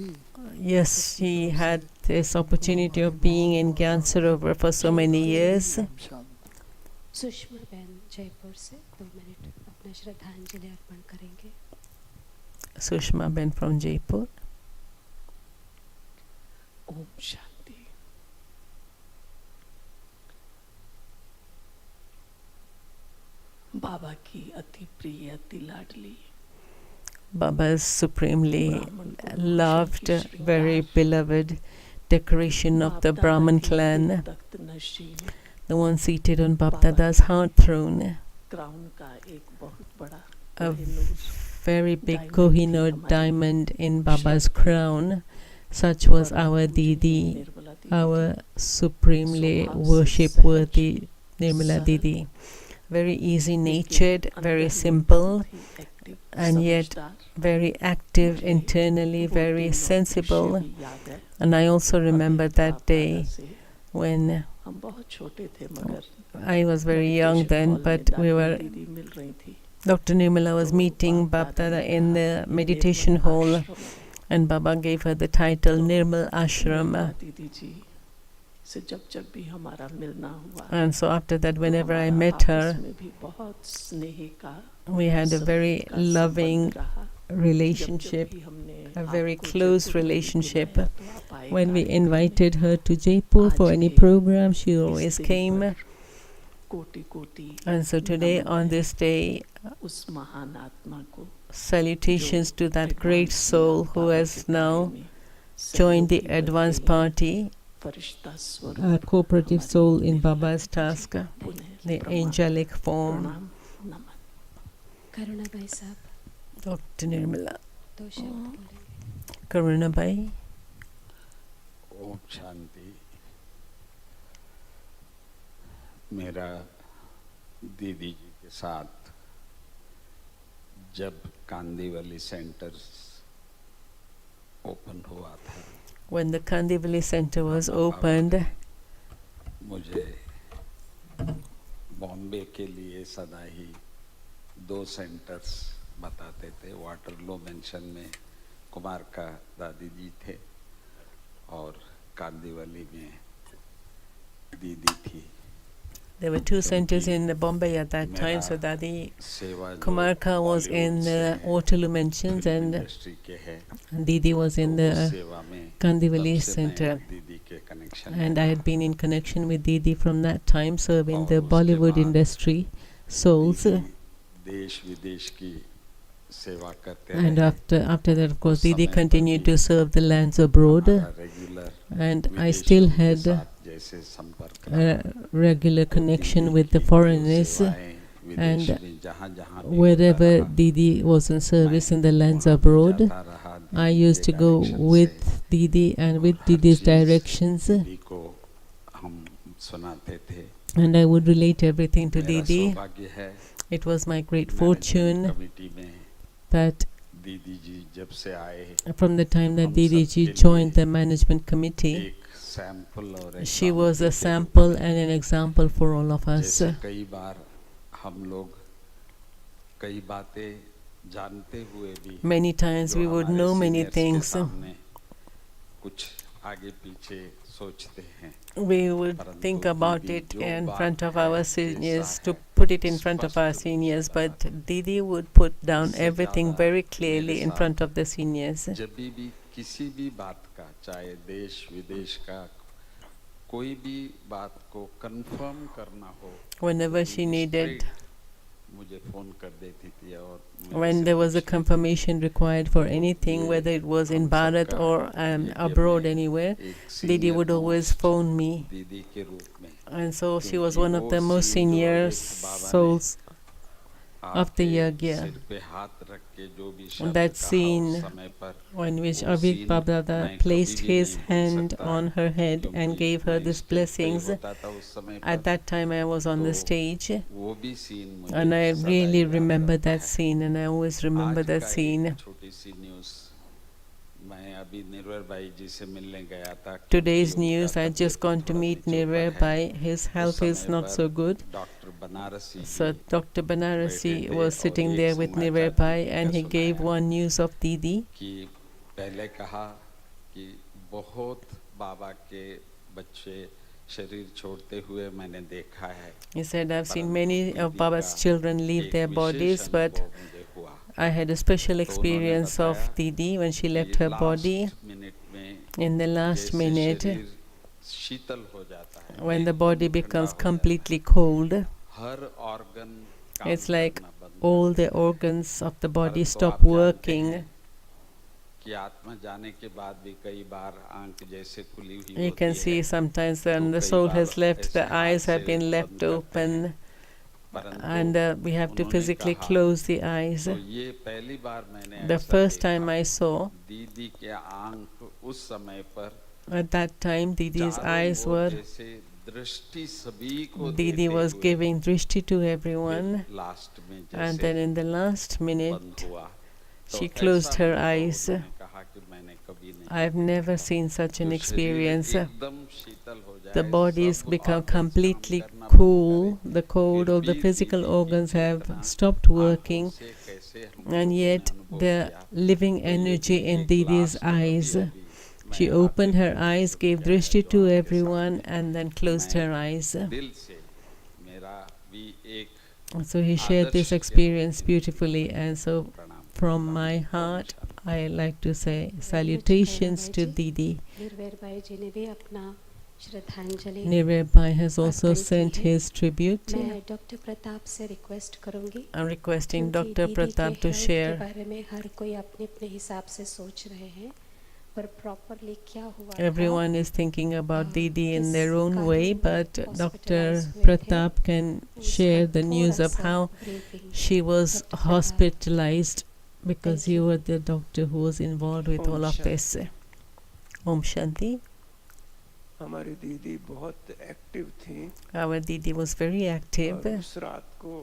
Yes, she had this opportunity of being in Gyan Sarovar for so many years. Sushma बहन जयपुर से 2 minute अपना श्रद्धांजलि अर्पण करेंगे. Sushma Ben from Jaipur. Om Shanti. बाबा की अति प्रिय अति लाडली Baba's supremely loved, very beloved decoration of the Brahman clan, the one seated on Bapdada's heart throne, a very big Kohinoor diamond in Baba's crown. Such was our Didi, our supremely worship-worthy Nirmala Didi. Very easy-natured, very simple, and yet very active internally, very sensible. And I also remember that day when I was very young then, but Dr. Nirmala was meeting Bapdada in the meditation hall, and Baba gave her the title Nirmal Ashram. And so after that, whenever I met her, we had a very loving relationship, a very close relationship. When we invited her to Jaipur for any program, she always came. And so today, on this day, salutations to that great soul who has now joined the advanced party, a cooperative soul in Baba's task, the angelic form. Karunabai Sahab. Dr. Nirmala. Karunabai. Om Shanti. मेरा दीदी जी के साथ जब Kandivali centre open हुआ था, when the Kandivali Center was opened, मुझे बॉम्बे के लिए सदा ही 2 सेंटर्स बताते थे। वाटरलू मेंशन में कुमार का दादी जी थे और कांदीवली में दीदी थी। there were 2 centers in Bombay at that time, so Dadi Kumarka was in the Waterloo Mansions and Didi was in the Kandivali Center. And I had been in connection with Didi from that time, serving the Bollywood industry, souls. And after that, of course, Didi continued to serve the lands abroad, and I still had a regular connection with the foreigners, and wherever Didi was in service in the lands abroad, I used to go with Didi and with Didi's directions, and I would relate everything to Didi. It was my great fortune that from the time that Didi ji joined the management committee, she was a sample and an example for all of us. Many times we would know many things. We would think about it in front of our seniors, to put it in front of our seniors, but Didi would put down everything very clearly in front of the seniors. किसी भी बात का, चाहे देश विदेश का, कोई भी बात को कंफर्म करना हो, whenever she needed, मुझे फोन कर देती थी। और when there was a confirmation required for anything, whether it was in Bharat or abroad anywhere, Didi would always phone me. And so she was one of the most senior souls of the yagya. That scene in which Avik Babdada placed his hand on her head and gave her these blessings, at that time I was on the stage, and I really remember that scene, and I always remember that scene. Today's news, I just gone to meet Nirvai Bhai. His health is not so good. So Dr. Banarasi was sitting there with Nirvai Bhai, and he gave one news of Didi. He said, I've seen many of Baba's children leave their bodies, but I had a special experience of Didi when she left her body. In the last minute, when the body becomes completely cold, it's like all the organs of the body stop working. You can see sometimes when the soul has left, the eyes have been left open, and we have to physically close the eyes. The first time I saw, at that time Didi's eyes were, Didi was giving drishti to everyone, and then in the last minute she closed her eyes. I've never seen such an experience. The bodies become completely cool, the cold of the physical organs have stopped working, and yet the living energy in Didi's eyes. She opened her eyes, gave drishti to everyone, and then closed her eyes. So he shared this experience beautifully, and so from my heart I like to say salutations to Didi. Nirvai Bhai has also sent his tribute. I'm requesting Dr. Pratap to share. Everyone is thinking about Didi in their own way, but Dr. Pratap can share the news of how she was hospitalized, because you were the doctor who was involved with all of this. Om Shanti. हमारी दीदी बहुत active थी Our Didi was very active. और उस रात को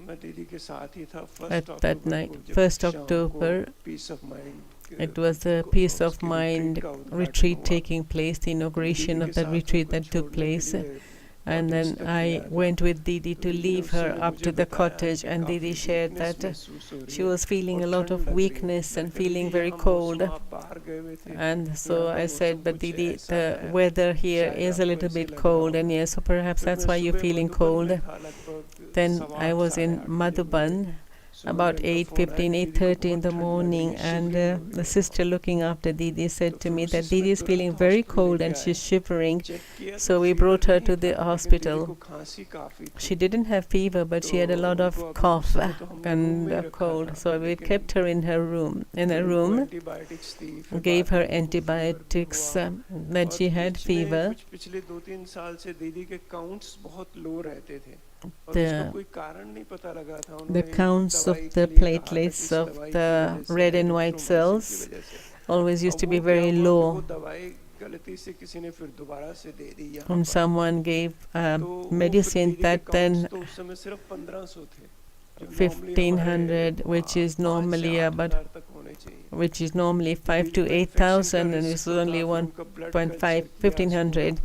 मैं दीदी के साथ ही था At 1 that अक्टूबर night, को जब 1st शाम को October, peace of mind it was the Peace of Mind retreat taking place, the inauguration of the retreat that took place. And then I went with Didi to leave her up to the cottage, and Didi shared that she was feeling a lot of weakness and feeling very cold. And so I said, but Didi, the weather here is a little bit cold, and yes, so perhaps that's why you're feeling cold. Then I was in Madhuban about 8:15, 8:30 in the morning, and the sister looking after Didi said to me that Didi is feeling very cold and she's shivering. So we brought her to the hospital. She didn't have fever, but she had a lot of cough and cold. So we kept her in her room. Gave her antibiotics. Then she had fever. The counts of the platelets of the red and white cells always used to be very low. And someone gave medicine that then 1500, which is normally 5 to 8,000, and this was only 1.5, 1500.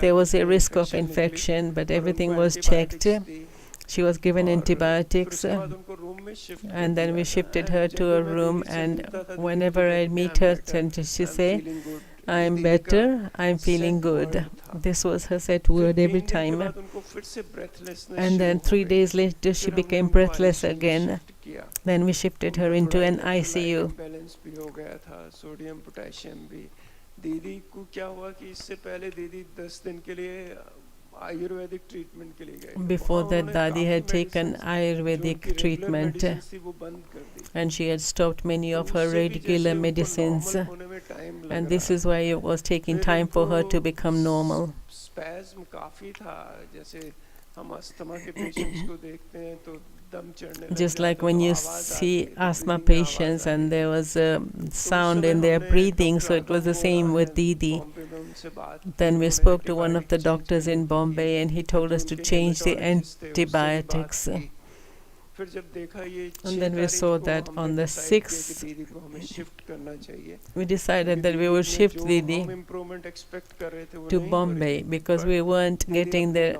There was a risk of infection, but everything was checked. She was given antibiotics, and then we shifted her to a room, and whenever I meet her, she say, I'm better, I'm feeling good. This was her set word every time. And then 3 days later, she became breathless again. Then we shifted her into an ICU. Before that, Dadi had taken Ayurvedic treatment, and she had stopped many of her regular medicines, and this is why it was taking time for her to become normal. Just like when you see asthma patients and there was a sound in their breathing, so it was the same with Didi. Then we spoke to one of the doctors in Bombay, and he told us to change the antibiotics. And then we saw that on the 6th, we decided that we would shift Didi to Bombay because we weren't getting the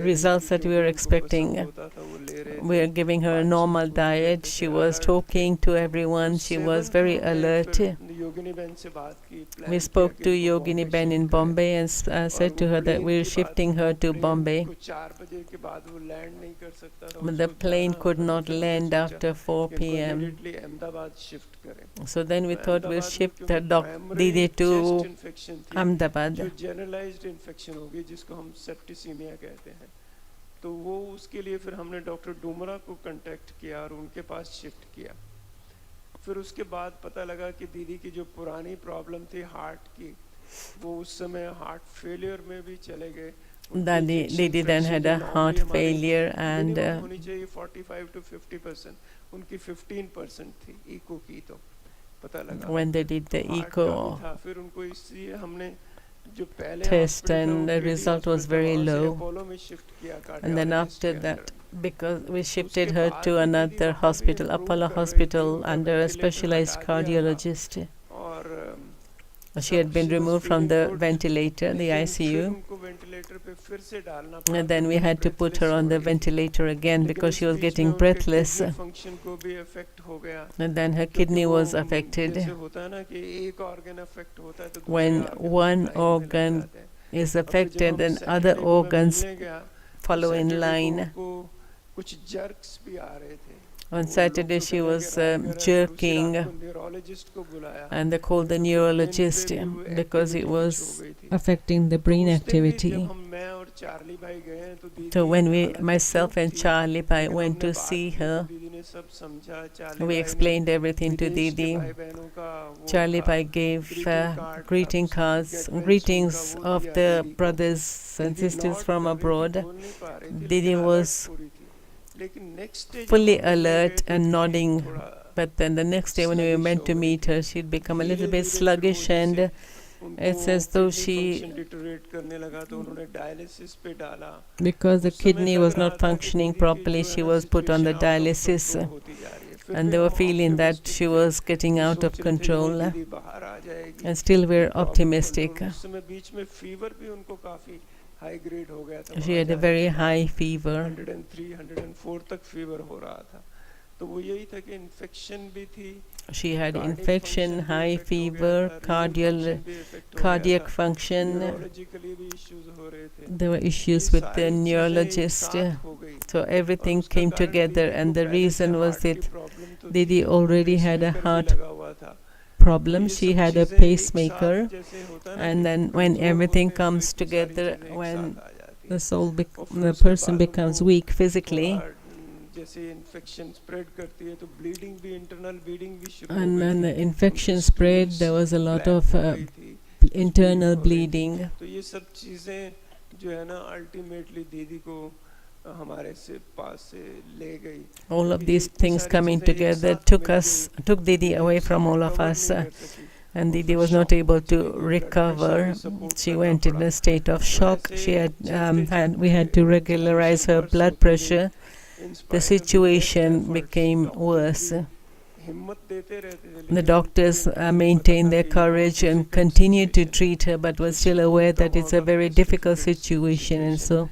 results that we were expecting. We were giving her a normal diet. She was talking to everyone. She was very alert. We spoke to Yogini Ben in Bombay and said to her that we were shifting her to Bombay. But the plane could not land after 4 p.m. So then we thought we'll shift the Didi to Ahmedabad. generalized infection होगी जिसको हम septicaemia कहते हैं, तो वो उसके लिए फिर हमने डॉक्टर डोमरा को कांटेक्ट किया और उनके पास शिफ्ट किया. फिर उसके बाद पता लगा कि दीदी की जो पुरानी प्रॉब्लम थी हार्ट की, वो उस समय हार्ट फेलियर में भी चले गए. Didi then had a heart failure, and 45 to 50%, उनकी 15% थी echo की, तो पता लगा when they did the echo फिर उनको इसलिए हमने जो पहले test, and the result was very low. And then after that, because we shifted her to another hospital, Apollo Hospital, under a specialized cardiologist. She had been removed from the ventilator, the ICU, and then we had to put her on the ventilator again because she was getting breathless. And then her kidney was affected. When one organ is affected, then other organs follow in line. On Saturday she was jerking, and they called the neurologist because it was affecting the brain activity. So when myself and Charlie Bhai went to see her, we explained everything to Didi. Charlie Bhai gave greeting cards, greetings of the brothers and sisters from abroad. Didi was fully alert and nodding, but then the next day when we went to meet her, she'd become a little bit sluggish and It's as though she, deteriorate करने लगा तो उन्होंने dialysis पे डाला. because the kidney was not functioning properly, she was put on the dialysis, and they were feeling that she was getting out of control, and still we're optimistic. उस समय बीच में fever भी उनको काफी हाई ग्रेड हो गया था. She had a very high fever. 103, 104 तक फीवर हो रहा था. तो वो यही था कि इन्फेक्शन भी थी. She had infection, high fever, cardiac function. There were issues with the neurologist. So everything came together, and the reason was that Didi already had a heart problem. She had a pacemaker, and then when everything comes together, when the person becomes weak physically, and then the infection spread, there was a lot of internal bleeding. All of these things coming together took Didi away from all of us, and Didi was not able to recover. She went in a state of shock. She we had to regularize her blood pressure. The situation became worse. The doctors maintained their courage and continued to treat her, but were still aware that it's a very difficult situation, and so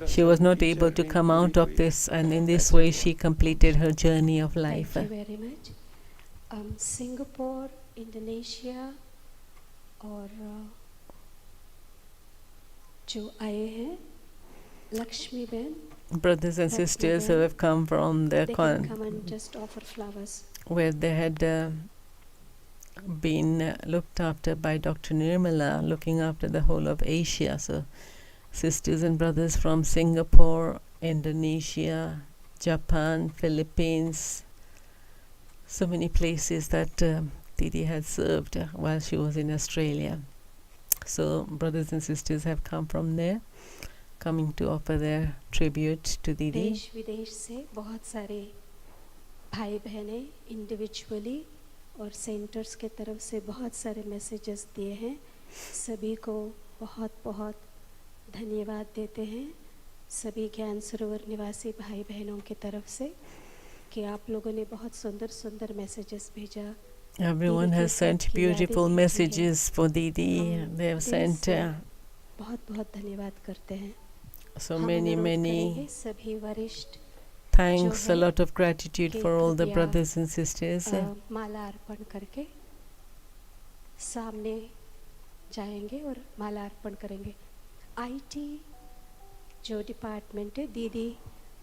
she was not able to come out of this, and in this way she completed her journey of life. Thank you very much. Singapore, Indonesia और जो आए हैं लक्ष्मी बहन, brothers and sisters who have come from the come and just offer flowers, where they had been looked after by Dr. Nirmala, looking after the whole of Asia. So sisters and brothers from Singapore, Indonesia, Japan, Philippines, so many places that Didi had served while she was in Australia. So brothers and sisters have come from there, coming to offer their tribute to Didi. देश विदेश से बहुत सारे भाई बहनें individually और centres के तरफ से बहुत सारे मैसेजेस दिए हैं. सभी को बहुत बहुत धन्यवाद देते हैं, सभी ज्ञान सरोवर निवासी भाई बहनों की तरफ से कि आप लोगों ने बहुत सुंदर सुंदर मैसेजेस भेजा. Everyone has sent beautiful messages for Didi. They have sent बहुत बहुत धन्यवाद करते हैं. so many सभी वरिष्ठ thanks, a lot of gratitude for all the brothers and sisters. माला अर्पण करके सामने जाएंगे और माला अर्पण करेंगे. आईटी जो डिपार्टमेंट है, दीदी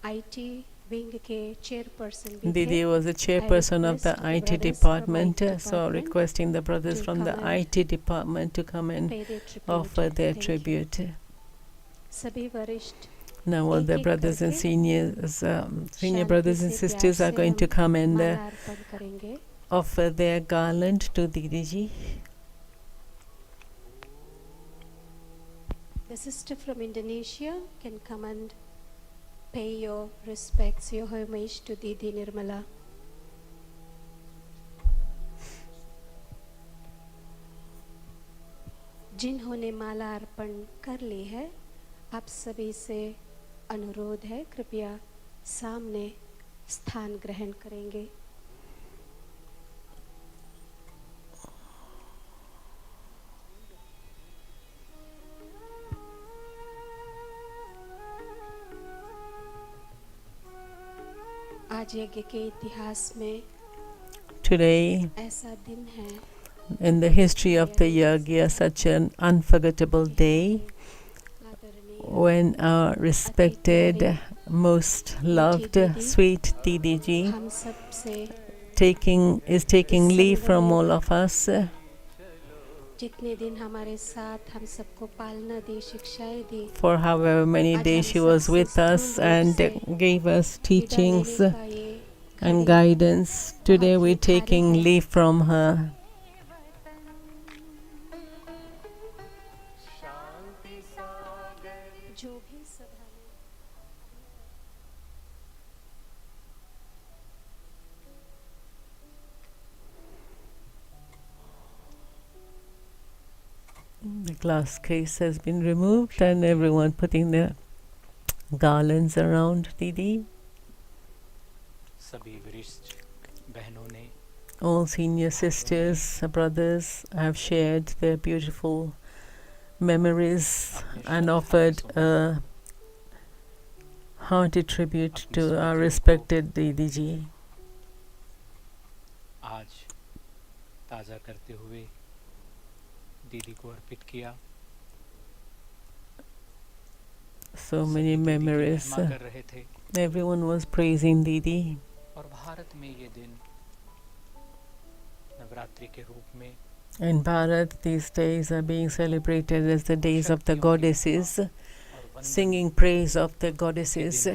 आईटी विंग के चेयरपर्सन भी थे. Didi was the chairperson of the IT department, so requesting the brothers from the IT department to come and offer their tribute. सभी वरिष्ठ Now all the brothers and senior brothers and sisters are going to come and offer their garland to Didi ji. The sister from Indonesia can come and pay your respects, your homage to Didi Nirmala. जिन्होंने माला अर्पण कर ली है, आप सभी से अनुरोध है, कृपया सामने स्थान ग्रहण करेंगे. आज यज्ञ के इतिहास में Today, ऐसा दिन है, in the history of the yagya, such an unforgettable day when our respected, most loved, sweet Didi ji हम सब से is taking leave from all of us. जितने दिन हमारे साथ हम सबको पालना दी, शिक्षाएं दी, For however many days she was with us and gave us teachings and guidance. Today we're taking leave from her. जो भी सभा में glass case has been removed and everyone putting their garlands around Didi. सभी वरिष्ठ बहनों ने All senior sisters, brothers have shared their beautiful memories and offered a hearty tribute to our respected Didi ji. आज ताज़ा करते हुए दीदी को अर्पित किया. So many memories. कर रहे थे. Everyone was praising Didi. और भारत में ये दिन नवरात्रि के रूप में In Bharat, these days are being celebrated as the days of the goddesses, singing praise of the goddesses.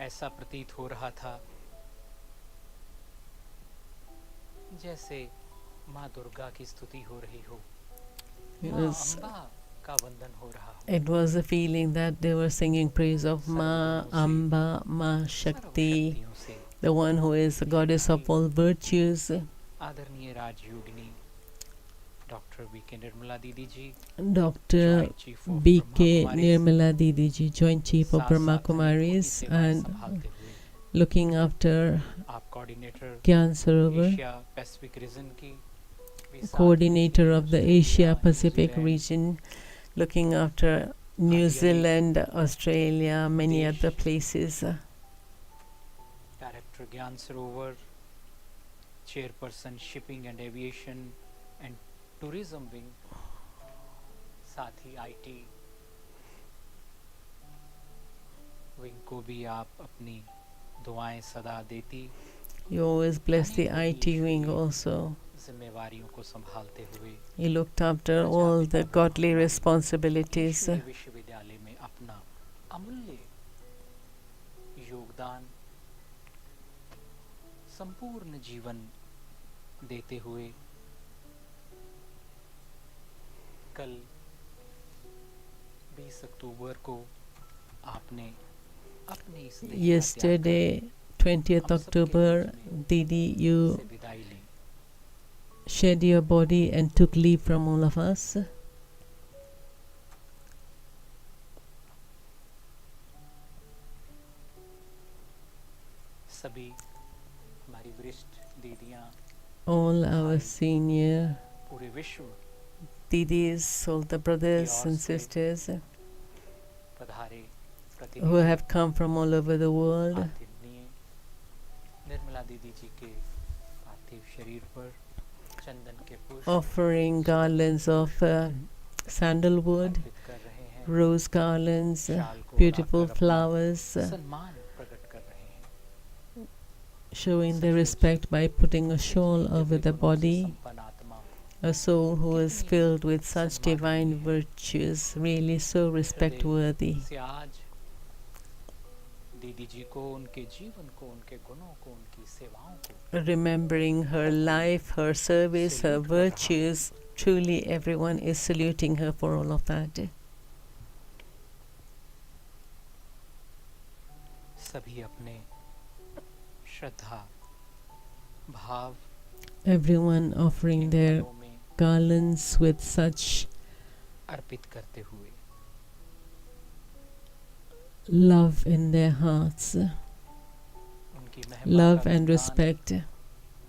ऐसा प्रतीत हो रहा था जैसे माँ दुर्गा की स्तुति हो रही हो. माँ अम्बा का वंदन हो रहा हो. It was a feeling that they were singing praise of Ma Amba, Ma Shakti, the one who is the goddess of all virtues. आदरणीय Rajyogini doctor BK Nirmala Didi ji, Dr. B.K. Nirmala Didi ji, Joint Chief of Brahmakumaris, and looking after Gyan Sarovar, coordinator of the Asia Pacific region, looking after New Zealand, Australia, many other places. Director Gyan Sarovar, Chairperson Shipping and Aviation and Tourism Wing, साथ ही IT wing को भी आप अपनी दुआएं सदा देती. You always bless the IT wing also. जिम्मेवारियों को संभालते हुए You looked after all the godly responsibilities. विश्वविद्यालय में अपना अमूल्य योगदान संपूर्ण जीवन देते हुए कल 20 अक्टूबर को आपने अपने इस Yesterday, 20th October, Didi, you shed your body and took leave from all of us. सभी हमारी वरिष्ठ दीदियां, all our senior पूरे विश्व Didis, all the brothers and sisters पधारे who have come from all over the world, Nirmala Didi जी के पार्थिव शरीर पर चंदन के पुष्प offering garlands of sandalwood, rose garlands, beautiful flowers, सम्मान प्रकट कर रहे हैं. showing their respect by putting a shawl over the body. A soul who is filled with such divine virtues, really so respect-worthy. से आज दीदी जी को, उनके जीवन को, उनके गुणों को, उनकी सेवाओं को, remembering her life, her service, her virtues, truly everyone is saluting her for all of that. सभी अपने श्रद्धा भाव, everyone offering their garlands with such अर्पित करते हुए love in their hearts, love and respect.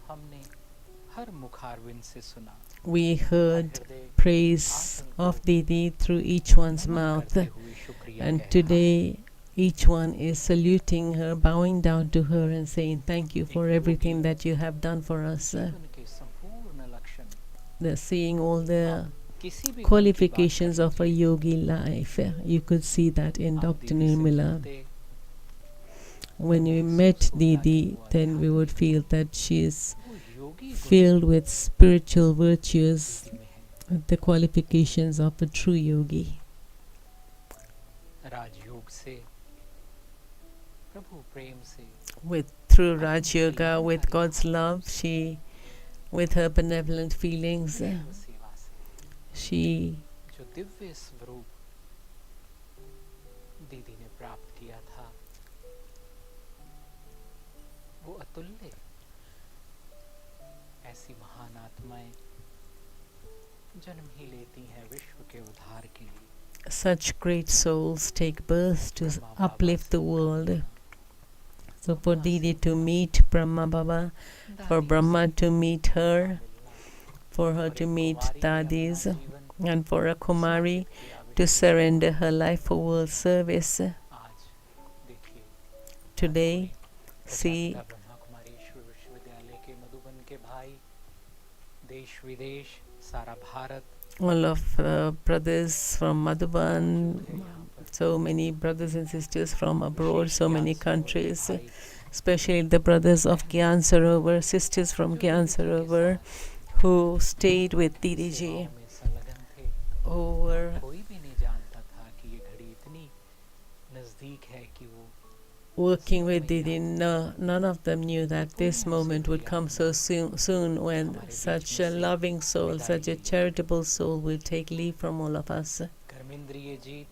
हमने हर मुखारविंद से सुना. We heard praise of Didi through each one's mouth, and today each one is saluting her, bowing down to her and saying thank you for everything that you have done for us. They're seeing all the qualifications of a yogi life. You could see that in Dr. Nirmala. When we met Didi, then we would feel that she is filled with spiritual virtues, the qualifications of a true yogi. Through Raj Yoga, with God's love, she, with her benevolent feelings, she जो दिव्य स्वरूप दीदी ने प्राप्त किया था, वो अतुल्य, ऐसी महान आत्माएं जन्म ही लेती हैं विश्व के उद्धार के लिए. Such great souls take birth to uplift the world. So for Didi to meet Brahma Baba, for Brahma to meet her, for her to meet Dadis, and for a Kumari to surrender her life for world service. Today, see Brahmakumari विश्वविद्यालय के मधुबन के भाई, देश विदेश, सारा Bharat, all of brothers from Madhuban, so many brothers and sisters from abroad, so many countries, especially the brothers of Gyan Sarovar, sisters from Gyan Sarovar, who stayed with Didi ji, who were कोई भी नहीं जानता था कि ये घड़ी इतनी नजदीक है कि वो working with Didi. No, none of them knew that this moment would come so soon when such a loving soul, such a charitable soul will take leave from all of us. कर्मेंद्रिय जीत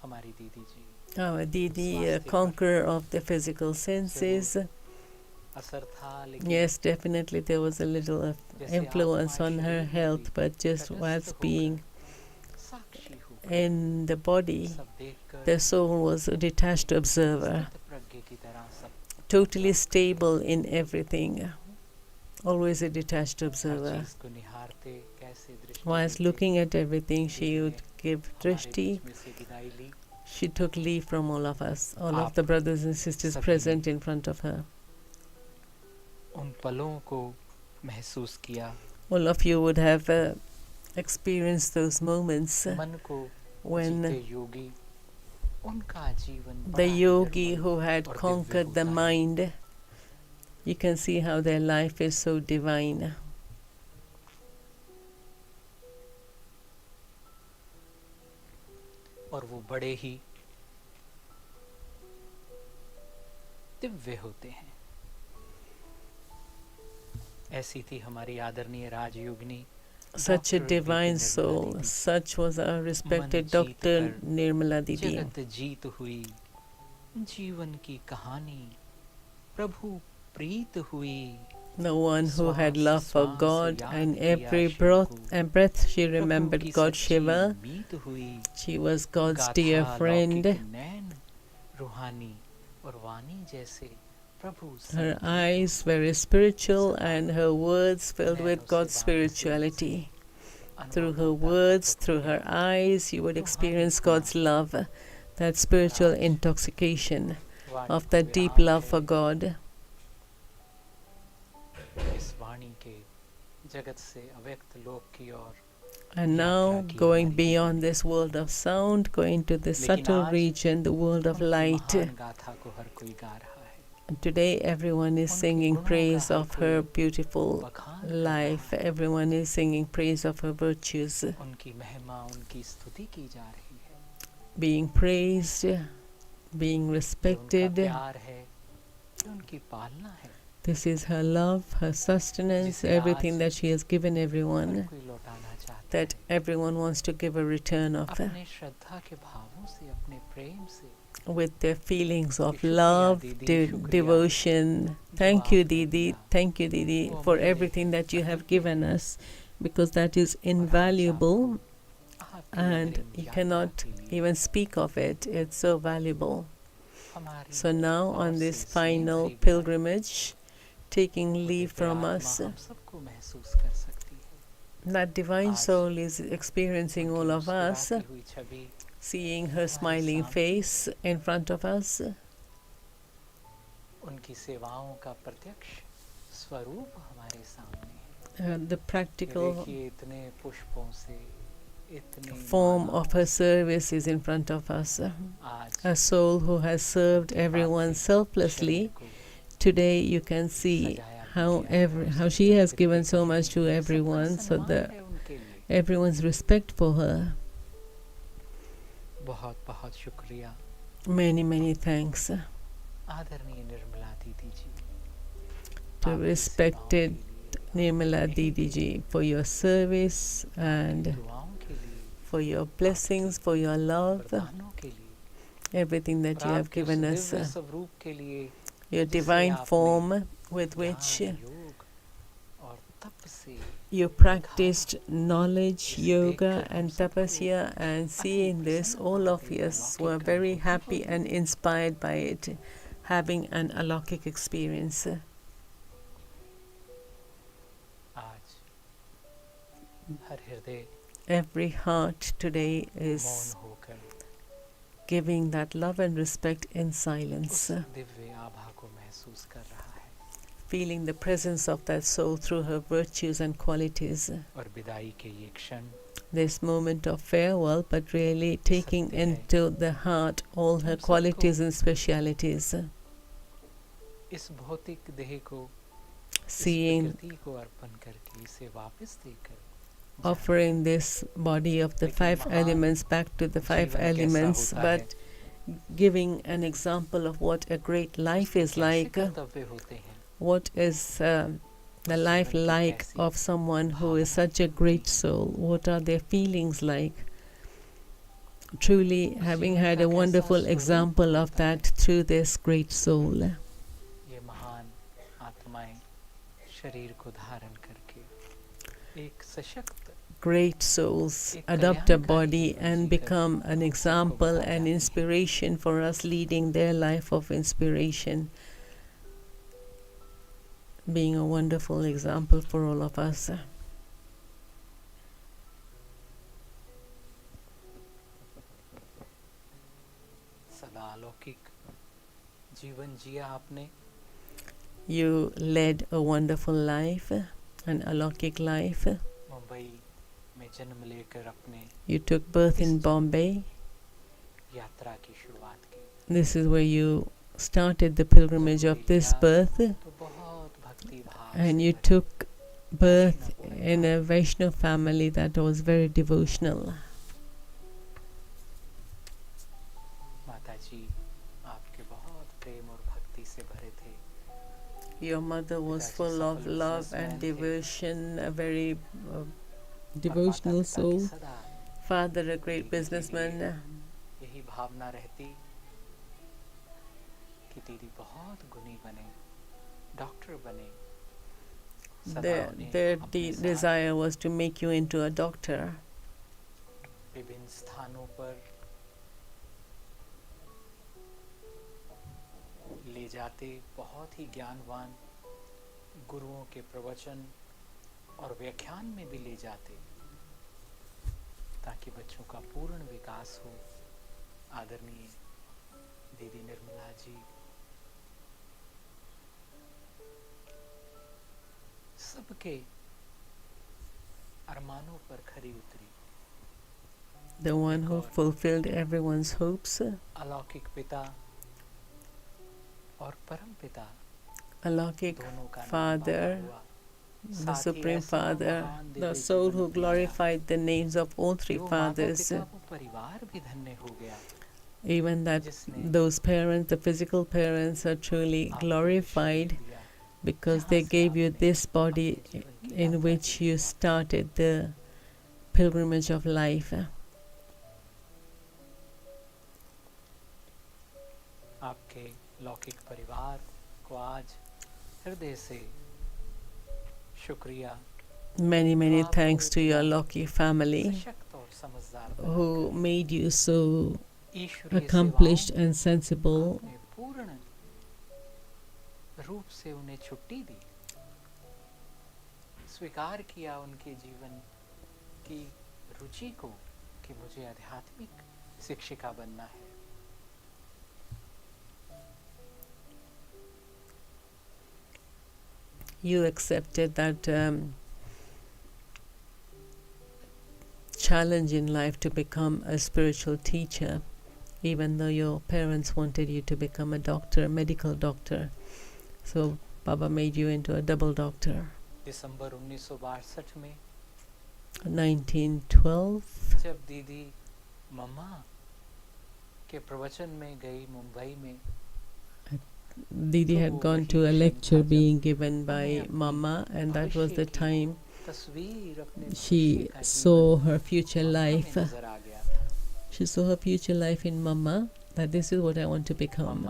हमारी दीदी जी. Our Didi, conqueror of the physical senses. Yes, definitely there was a little influence on her health, but just whilst being in the body, the soul was a detached observer, totally stable in everything, always a detached observer. Whilst looking at everything, she would give drishti. She took leave from all of us, all of the brothers and sisters present in front of her. उन पलों को महसूस किया. All of you would have experienced those moments when the yogi who had conquered the mind, you can see how their life is so divine. और वो बड़े ही दिव्य होते हैं. ऐसी थी हमारी आदरणीय राजयोगिनी. Such a divine soul, such was our respected Dr. Nirmala Didi. जगत जीत हुई, जीवन की कहानी प्रभु प्रीत हुई. The one who had love for God, and every breath she remembered God Shiva. She was God's dear friend. रूहानी और वाणी जैसे her eyes very spiritual and her words filled with God's spirituality. Through her words, through her eyes, you would experience God's love, that spiritual intoxication of that deep love for God. And now, going beyond this world of sound, going to the subtle region, the world of light. And today everyone is singing praise of her beautiful life. Everyone is singing praise of her virtues. Being praised, being respected. This is her love, her sustenance, everything that she has given everyone, that everyone wants to give a return of. With their feelings of love, devotion. Thank you, Didi. Thank you, Didi, for everything that you have given us, because that is invaluable and you cannot even speak of it. It's so valuable. So now, on this final pilgrimage, taking leave from us, that divine soul is experiencing all of us, seeing her smiling face in front of us. The practical form of her service is in front of us. A soul who has served everyone selflessly. Today you can see how she has given so much to everyone, so that everyone's respect for her. Many, many thanks to respected Nirmala Didi ji for your service and for your blessings, for your love, everything that you have given us. your divine form with which you practiced knowledge, yoga and tapasya, and seeing this, all of us were very happy and inspired by it, having an alaukic experience. Every heart today is giving that love and respect in silence, feeling the presence of that soul through her virtues and qualities. This moment of farewell, but really taking into the heart all her qualities and specialities. Seeing, offering this body of the five elements back to the five elements, but giving an example of what a great life is like. What is the life like of someone who is such a great soul? What are their feelings like? Truly having had a wonderful example of that through this great soul. Great souls adopt a body and become an example and inspiration for us, leading their life of inspiration, being a wonderful example for all of us. You led a wonderful life, an alaukic life. You took birth in Bombay. This is where you started the pilgrimage of this birth, and you took birth in a Vaishnav family that was very devotional. Your mother was full of love and devotion, a very devotional soul. Father, a great businessman. Their desire was to make you into a doctor. ले जाते बहुत ही ज्ञानवान गुरुओं के प्रवचन और व्याख्यान में भी ले जाते ताकि बच्चों का पूर्ण विकास हो। आदरणीय दीदी निर्मला जी सबके अरमानों पर खरी उतरी। The one who fulfilled everyone's hopes. अलौकिक पिता और परम पिता, alaukic Father, the Supreme Father, the soul who glorified the names of all three fathers. Even that those parents, the physical parents, are truly glorified because they gave you this body in which you started the pilgrimage of life. आपके लौकिक परिवार को आज हृदय से शुक्रिया। Many thanks to your lucky family who made you so accomplished and sensible. पूर्ण रूप से उन्हें छुट्टी दी, स्वीकार किया उनके जीवन की रुचि को कि मुझे आध्यात्मिक शिक्षिका बनना है। You accepted that challenge in life to become a spiritual teacher, even though your parents wanted you to become a doctor, a medical doctor. So Baba made you into a double doctor. दिसंबर 1962 में 1912 जब दीदी मम्मा के प्रवचन में गई मुंबई में, Didi had gone to a lecture being given by Mama, and that was the time she saw her future life. She saw her future life in Mama, that this is what I want to become.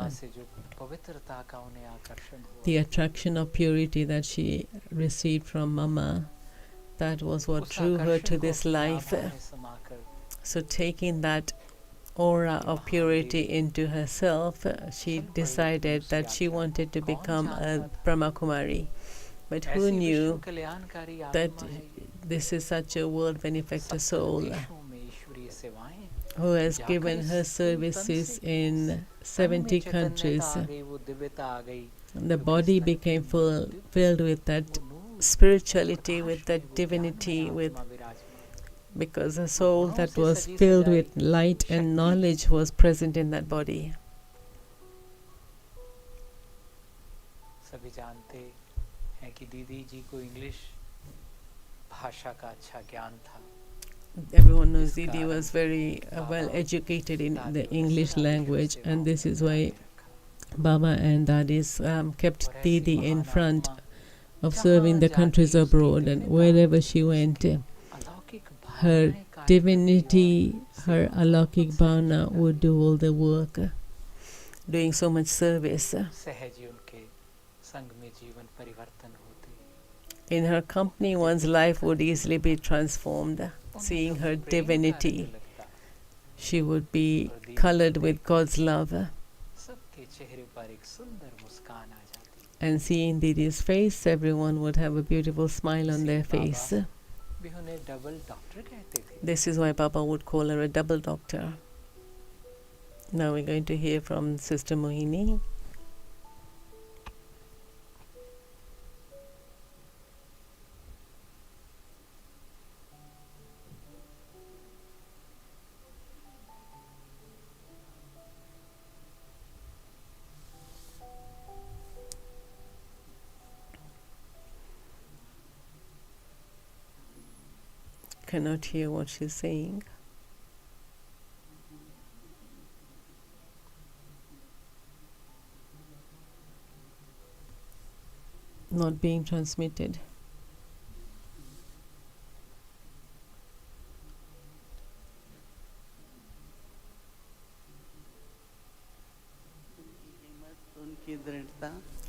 पवित्रता का उन्हें आकर्षण हुआ। The attraction of purity that she received from Mama, that was what drew her to this life. So taking that aura of purity into herself, she decided that she wanted to become a brahmakumari. But who knew that this is such a world benefactor soul who has given her services in 70 countries. The body became filled with that spirituality, with that divinity, because a soul that was filled with light and knowledge was present in that body. सभी जानते हैं कि दीदी जी को English भाषा का अच्छा ज्ञान था. Everyone knows Didi was very well educated in the English language, and this is why Baba and Dadis kept Didi in front of serving the countries abroad, and wherever she went, her divinity, her alaukik bhavna would do all the work, doing so much service. In her company, one's life would easily be transformed. Seeing her divinity, she would be colored with God's love. And seeing Didi's face, everyone would have a beautiful smile on their face. This is why Baba would call her a double doctor. Now we're going to hear from Sister Mohini. Cannot hear what she's saying. Not being transmitted.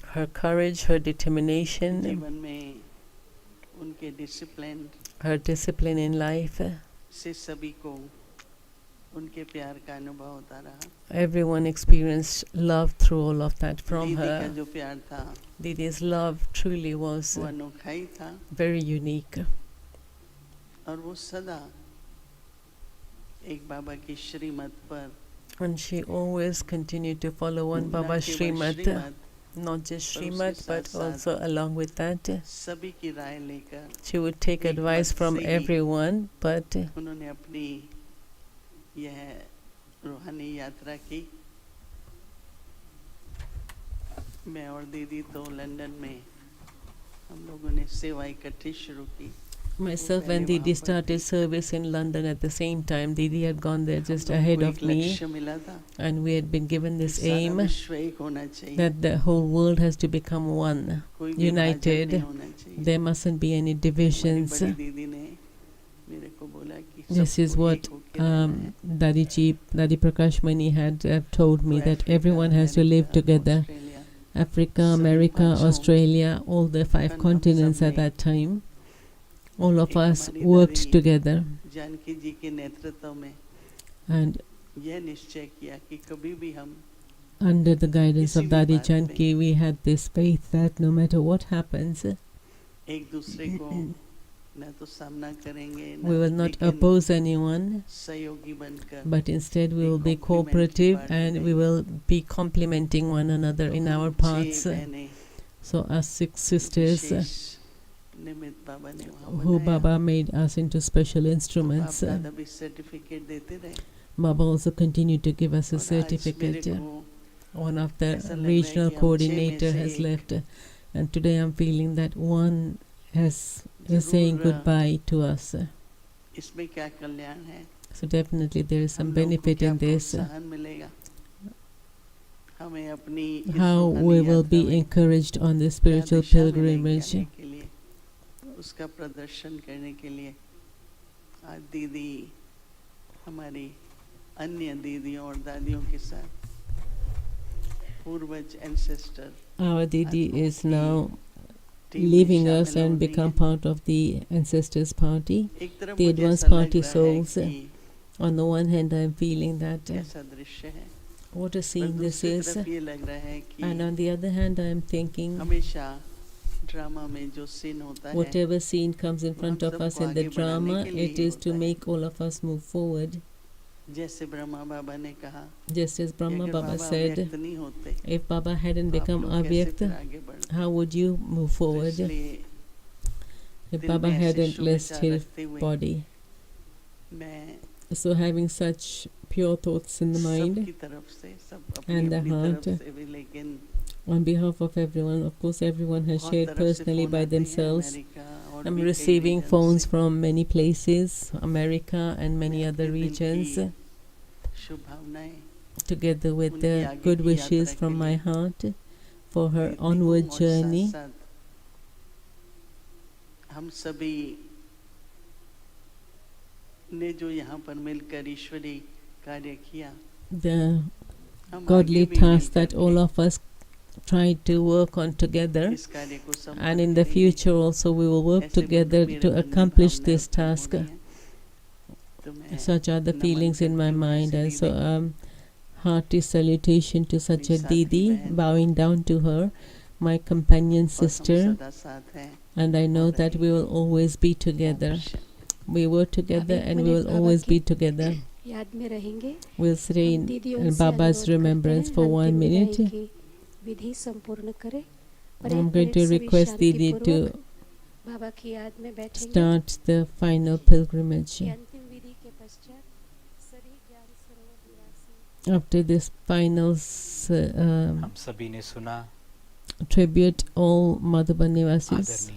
Her courage, her determination, her discipline in life. Everyone experienced love through all of that from her. Didi's love truly was very unique. And she always continued to follow one Baba Shrimat. Not just Shrimat, but also along with that, she would take advice from everyone, but myself and Didi started service in London at the same time. Didi had gone there just ahead of me, and we had been given this aim that the whole world has to become one, united. There mustn't be any divisions. This is what Dadi Prakash Mani had told me, that everyone has to live together. Africa, America, Australia, all the 5 continents at that time. All of us worked together, and under the guidance of Dadi Janki, we had this faith that no matter what happens, we will not oppose anyone, but instead we will be cooperative and we will be complementing one another in our paths. So as 6 sisters, who Baba made us into special instruments. Baba also continued to give us a certificate. One of the regional coordinator has left, and today I'm feeling that one is saying goodbye to us. So definitely there is some benefit in this. How we will be encouraged on this spiritual pilgrimage. उसका प्रदर्शन करने के लिए आज दीदी हमारी अन्य दीदियों और दादियों के साथ पूर्वज ancestor Our Didi is now leaving us and become part of the ancestors party, the advanced party souls. On the one hand, I am feeling that what a scene this is, and on the other hand, I am thinking whatever scene comes in front of us in the drama, it is to make all of us move forward. Just as Brahma Baba said, if Baba hadn't become Avyakta, how would you move forward? If Baba hadn't left his body. So having such pure thoughts in the mind and the heart, on behalf of everyone, of course everyone has shared personally by themselves. I'm receiving phones from many places, America and many other regions, together with the good wishes from my heart for her onward journey. हम सभी ने जो यहाँ पर मिलकर ईश्वरी कार्य किया, the godly task that all of us tried to work on together, and in the future also we will work together to accomplish this task. Such are the feelings in my mind, and so hearty salutation to such a Didi, bowing down to her, my companion sister, and I know that we will always be together. We were together and we will always be together. We'll stay in Baba's remembrance for 1 minute. I'm going to request Didi to start the final pilgrimage. After this final tribute, all Madhuban Nivasis,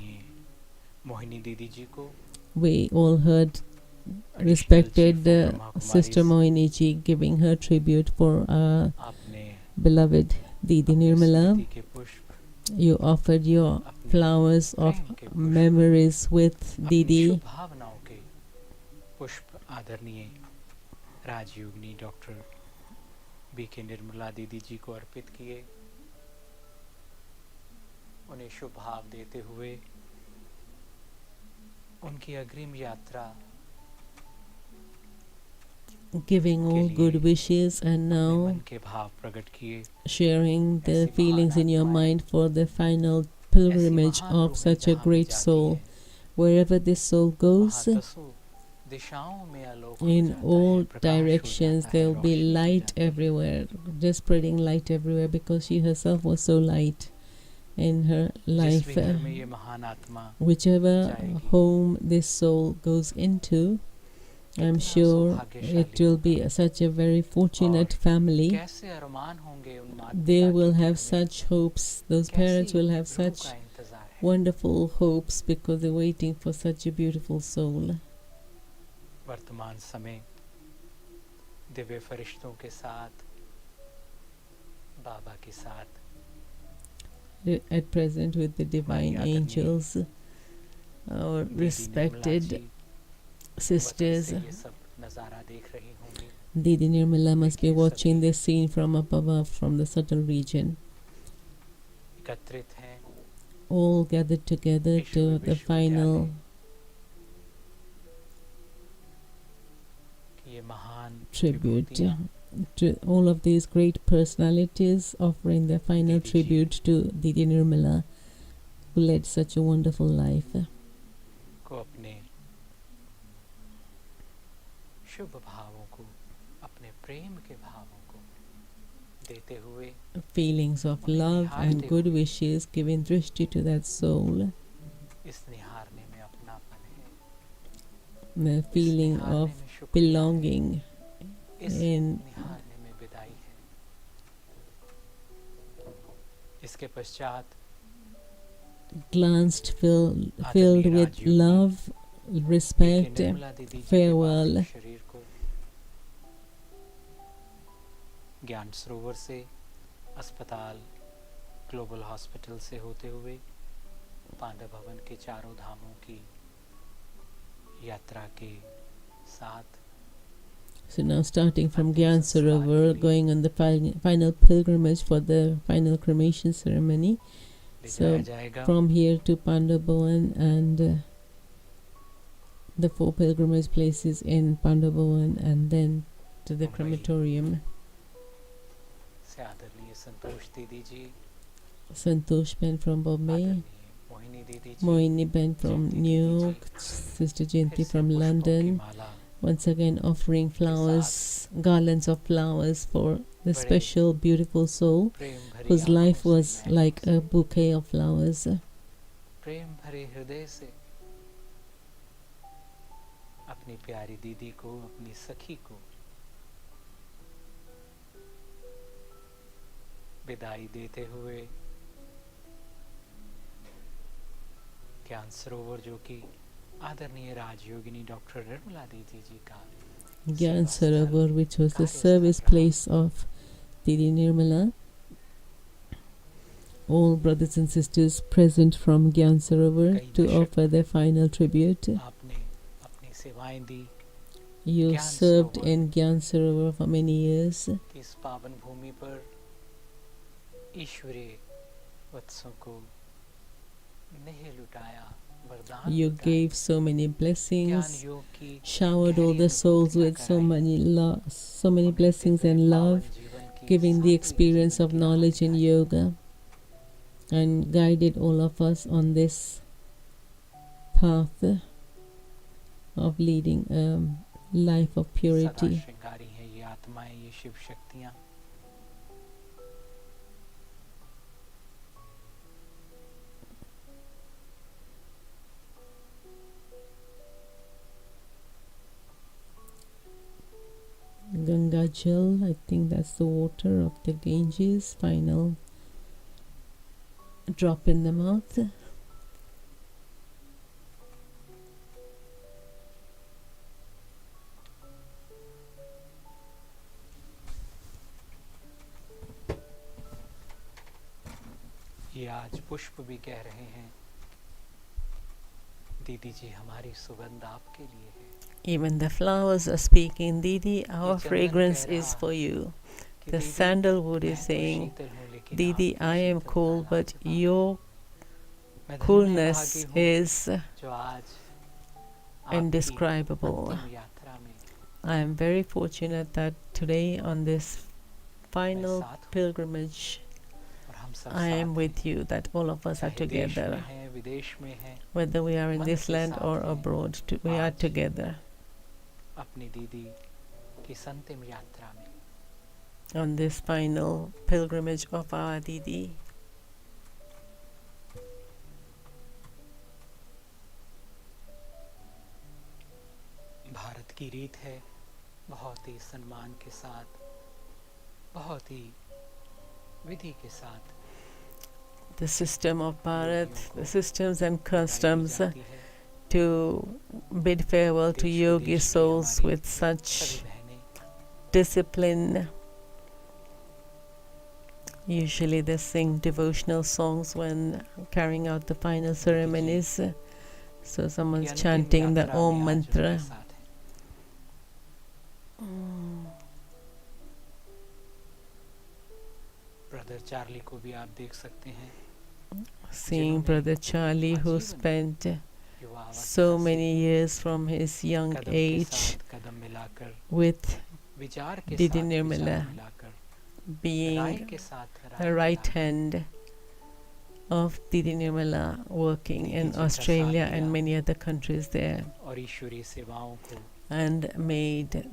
we all heard respected Sister Mohini ji giving her tribute for our beloved Didi Nirmala. You offered your flowers of memories with Didi. Rajyogini doctor BK Nirmala Didi ji को अर्पित किए। उन्हें शुभ भाव देते हुए उनकी अग्रिम यात्रा, giving all good wishes, and now sharing the feelings in your mind for the final pilgrimage of such a great soul. Wherever this soul goes, in all directions there will be light everywhere, just spreading light everywhere, because she herself was so light in her life. Whichever home this soul goes into, I'm sure it will be such a very fortunate family. They will have such hopes, those parents will have such wonderful hopes, because they're waiting for such a beautiful soul. वर्तमान समय दिव्य फरिश्तों के साथ, बाबा के साथ, at present with the divine angels, our respected sisters. Didi Nirmala must be watching this scene from above, from the subtle region. All gathered together to the final tribute to all of these great personalities, offering their final tribute to Didi Nirmala, who led such a wonderful life. को अपने शुभ भावों को, अपने प्रेम के भावों को देते हुए, feelings of love and good wishes, giving drishti to that soul. इस निहारने में अपनापन है, the feeling of belonging in इसके पश्चात glanced filled with love, respect, farewell. ज्ञान सरोवर से, अस्पताल, ग्लोबल हॉस्पिटल से होते हुए पांडव भवन के चारों धामों की यात्रा के साथ So now starting from Gyan Sarovar, going on the final pilgrimage for the final cremation ceremony. So from here to Pandav Bhavan and the 4 pilgrimage places in Pandav Bhavan and then to the crematorium. Santosh Ben from Bombay, Moini Ben from New York, Sister Jayanti from London. Once again offering flowers, garlands of flowers for the special beautiful soul whose life was like a bouquet of flowers. प्रेम भरे हृदय से अपनी प्यारी दीदी को, अपनी सखी को विदाई देते हुए ज्ञान सरोवर जो कि आदरणीय राजयोगिनी डॉक्टर निर्मला दीदी जी का Gyan Sarovar, which was the service place of Didi Nirmala. All brothers and sisters present from Gyan Sarovar to offer their final tribute. You served in Gyan Sarovar for many years. इस पावन भूमि पर ईश्वरीय वत्सों को नहीं लुटाया, वरदान You gave so many blessings, showered all the souls with so many blessings and love, giving the experience of knowledge in yoga, and guided all of us on this path of leading a life of purity. Ganga Jal, I think that's the water of the Ganges, final drop in the mouth. ये आज पुष्प भी कह रहे हैं, दीदी जी हमारी सुगंध आपके लिए है. Even the flowers are speaking, Didi, our fragrance is for you. The sandalwood is saying, Didi, I am cool, but your coolness is indescribable. I am very fortunate that today on this final pilgrimage, I am with you, that all of us are together. Whether we are in this land or abroad, we are together. On this final pilgrimage of our Didi. Bharat की रीत है, बहुत ही सम्मान के साथ, बहुत ही विधि के साथ. The system of Bharat, the systems and customs to bid farewell to yogi souls with such discipline. Usually they sing devotional songs when carrying out the final ceremonies. So someone's chanting the Om mantra. Brother Charlie को भी आप देख सकते हैं. Seeing Brother Charlie, who spent so many years from his young age with Didi Nirmala, being the right hand of Didi Nirmala, working in Australia and many other countries there, and made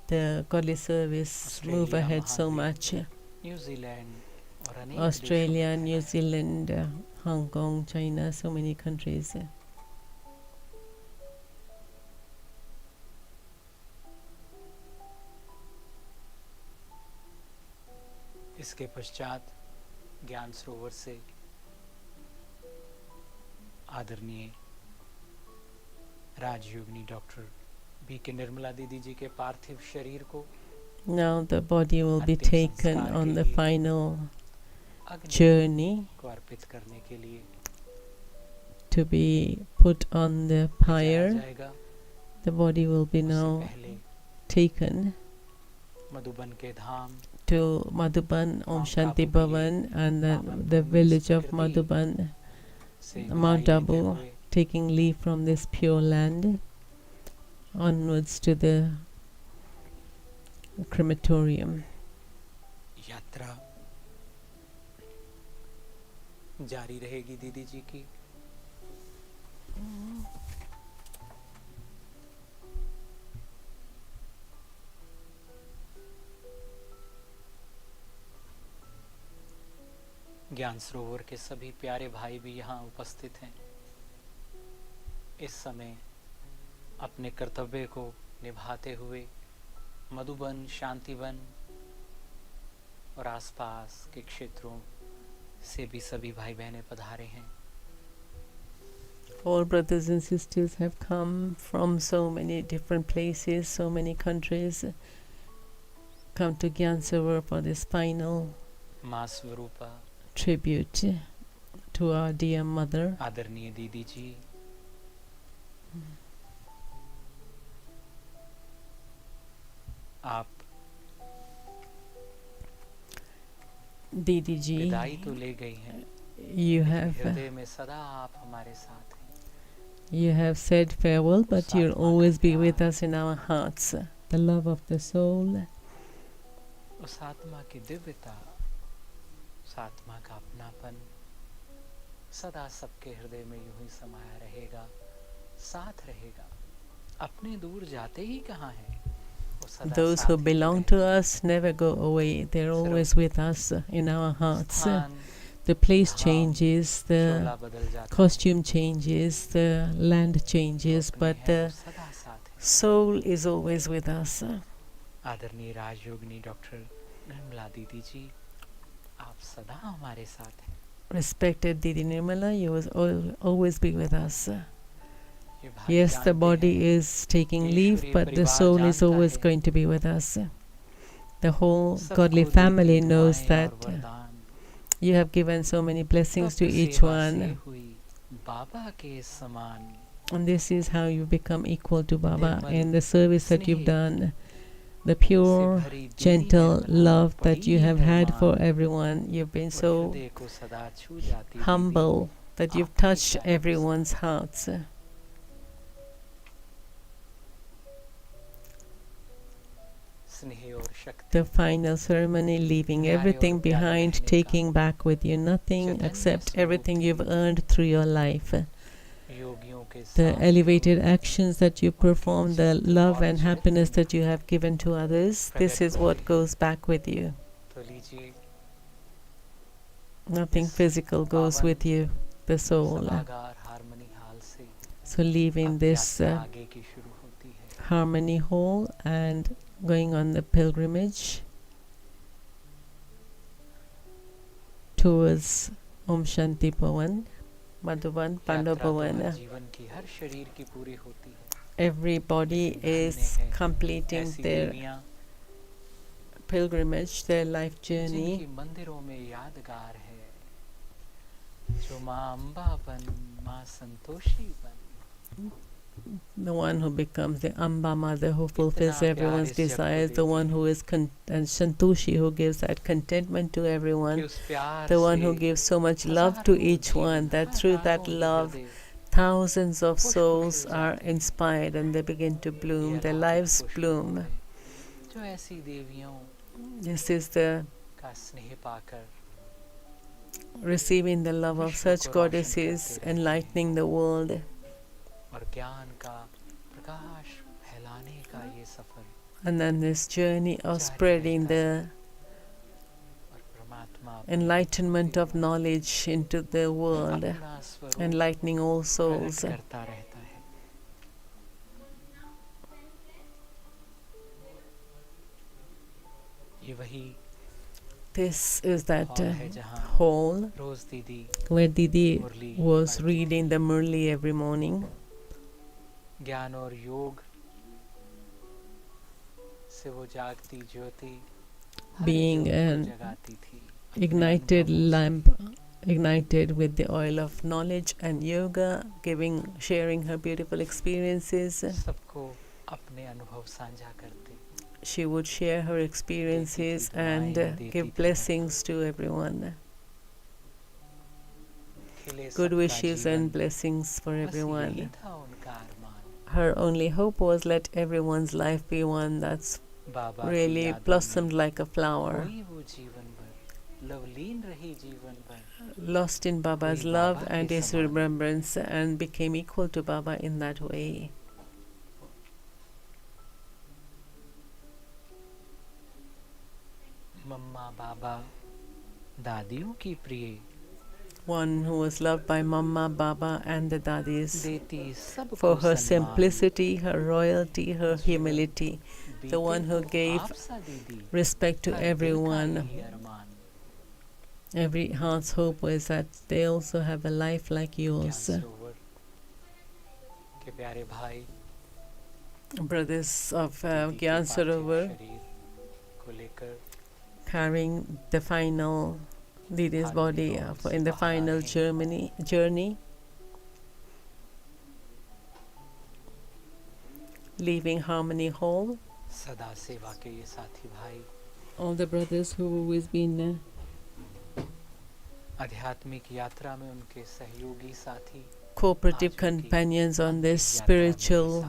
the godly service move ahead so much. Australia, New Zealand, Hong Kong, China, so many countries. इसके पश्चात ज्ञान सरोवर से आदरणीय Rajyogini doctor BK Nirmala Didi जी के पार्थिव शरीर को Now the body will be taken on the final journey to be put on the pyre. The body will be now taken Madhuban के धाम to Madhuban, Om Mount Shanti Abu के Bhavan, and पावन the Bhumi village of प्रकृति Madhuban, से Mount विदाई लेते Abu, हुए taking leave from this pure land onwards to the crematorium. यात्रा जारी रहेगी दीदी जी की। ज्ञान सरोवर के सभी प्यारे भाई भी यहाँ उपस्थित हैं। इस समय अपने कर्तव्य को निभाते हुए मधुबन, शांतिवन और आसपास के क्षेत्रों से भी सभी भाई बहनें पधारे हैं। All brothers and sisters have come from so many different places, so many countries, come to Gyan Sarovar for this final माँ स्वरूपा tribute to our dear mother. आदरणीय दीदी जी, आप Didi ji, विदाई तो ले गई हैं, you लेकिन have हृदय में सदा आप हमारे साथ हैं। you have said farewell, but you'll always be with us in our hearts. The love of the soul, उस आत्मा की दिव्यता, उस आत्मा का अपनापन सदा सबके हृदय में यूं ही समाया रहेगा, साथ रहेगा। अपने दूर जाते ही कहाँ हैं, वो सदा those साथ who he belong to us never go away. They're always with us in our hearts. स्थान, The place Dham, changes, the शोला बदल जाता है, costume changes, the land changes, अपने but हैं, the वो सदा साथ हैं। soul is always with us. आदरणीय राजयोगिनी डॉक्टर निर्मला दीदी जी, आप सदा हमारे साथ हैं। Respected Didi Nirmala, you will always be with us. ये भाई Yes, the जानते body हैं, is taking ईश्वरीय leave, but the परिवार soul is जानता always है, going to be with us. The whole सबको godly दी family हुई knows दुआएं that और वरदान you have given so many blessings to भक्त each सेवा one. से हुई बाबा के समान And this is how you become equal to Baba Nirmal in the service that you've स्नेह done. The pure, से भरी दीदी gentle निर्मला love that बड़ी you have had मेहरबान for everyone. You've been और so हृदय को सदा छू जाती दीदी, humble that you've आपकी touched क्या है everyone's hearts. स्नेह और शक्ति The final ceremony, leaving न्याय और everything त्याग behind, रहने का taking back with you nothing Chaitanya except स्वरूप everything की you've earned through your life. योगियों के The साथ elevated actions that you perform, the love and और happiness चरित्र that you have given to others, this प्रकट is हो what गई। goes back with you. तो लीजिए Nothing इस physical goes पावन with you, the soul. सभागार हारमोनी हाल से So leaving अब this यात्रा आगे की शुरू होती है। harmony hall and going on the pilgrimage towards Om Shanti Bhavan, Madhuban, Pandav यात्रा तो हर Bhavan. जीवन की हर शरीर की पूरी होती है। Everybody लेकिन धन्य is है completing ऐसी their देवियां pilgrimage, their life जिनकी journey, मंदिरों में यादगार है, जो माँ अम्बावन, माँ संतोषी बन, the one who becomes the Amba mother who fulfills इतना प्यार everyone's इस जग को desires, the देती one है who is and Santoshi who gives that contentment to कि everyone, उस प्यार the one से who gives so much love to हजारों each one, जीवन, that through that हजारों love हृदय thousands of पुष्प souls खिल are जाते हैं। inspired and they begin to ये bloom, their अलौकिक lives पुष्प bloom. है, जो ऐसी देवियों This is the का स्नेह पाकर receiving the love of विश्व such को रोशन goddesses, करते रहते हैं enlightening the world. और ज्ञान का प्रकाश फैलाने का ये सफर And then this journey of जारी spreading रहता the है और परमात्मा अपनी enlightenment भक्ति of knowledge into the world, अपना स्वरूप enlightening all प्रकट souls. करता रहता है। ये वही This is that हॉल है जहाँ hall रोज दीदी where Didi मुरली was पढ़ती reading the Murli every morning. ज्ञान और योग से वो जागती ज्योति हर Being जीव को an जगाती थी अपने ignited अनुभवों से। lamp, ignited with the oil of knowledge and yoga, sharing her beautiful experiences. सबको अपने अनुभव साझा करते she would share her experiences and give blessings to everyone. Good wishes and blessings for everyone. Her only hope was let everyone's life be one that's really blossomed like a flower. Lost in Baba's love and his remembrance, and became equal to Baba in that way. मम्मा बाबा दादियों की प्रिय, one who was loved by Mama, Baba and the Dadis देती सबको for her सम्मान, simplicity, her royalty, her humility, the one who gave आपसा दीदी, respect to हर दिल का everyone. यही अरमान, Every heart's hope was that they also have a life like yours. सरोवर के प्यारे भाई, Brothers of दीदी के Gyan पार्थिव Sarovar, शरीर को लेकर carrying the final Didi's body in the final journey, leaving Harmony Hall. सदा सेवा के ये साथी भाई, All the brothers who have always been आध्यात्मिक यात्रा में उनके सहयोगी साथी, cooperative companions on this spiritual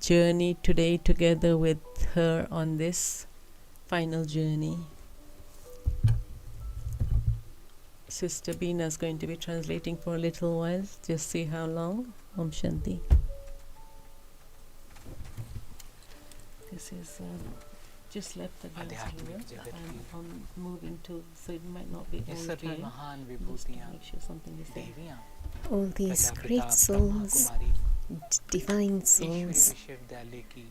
journey today, together with her on this final journey. Sister Beena is going to be translating for a little while, just see how long. Om Shanti. This is just left the dance here, and I'm moving to, so it might not be ये all the सभी time. महान Just to विभूतियाँ, make sure something is there. देवियाँ, All these great souls, divine Ishwari souls, विश्वविद्यालय की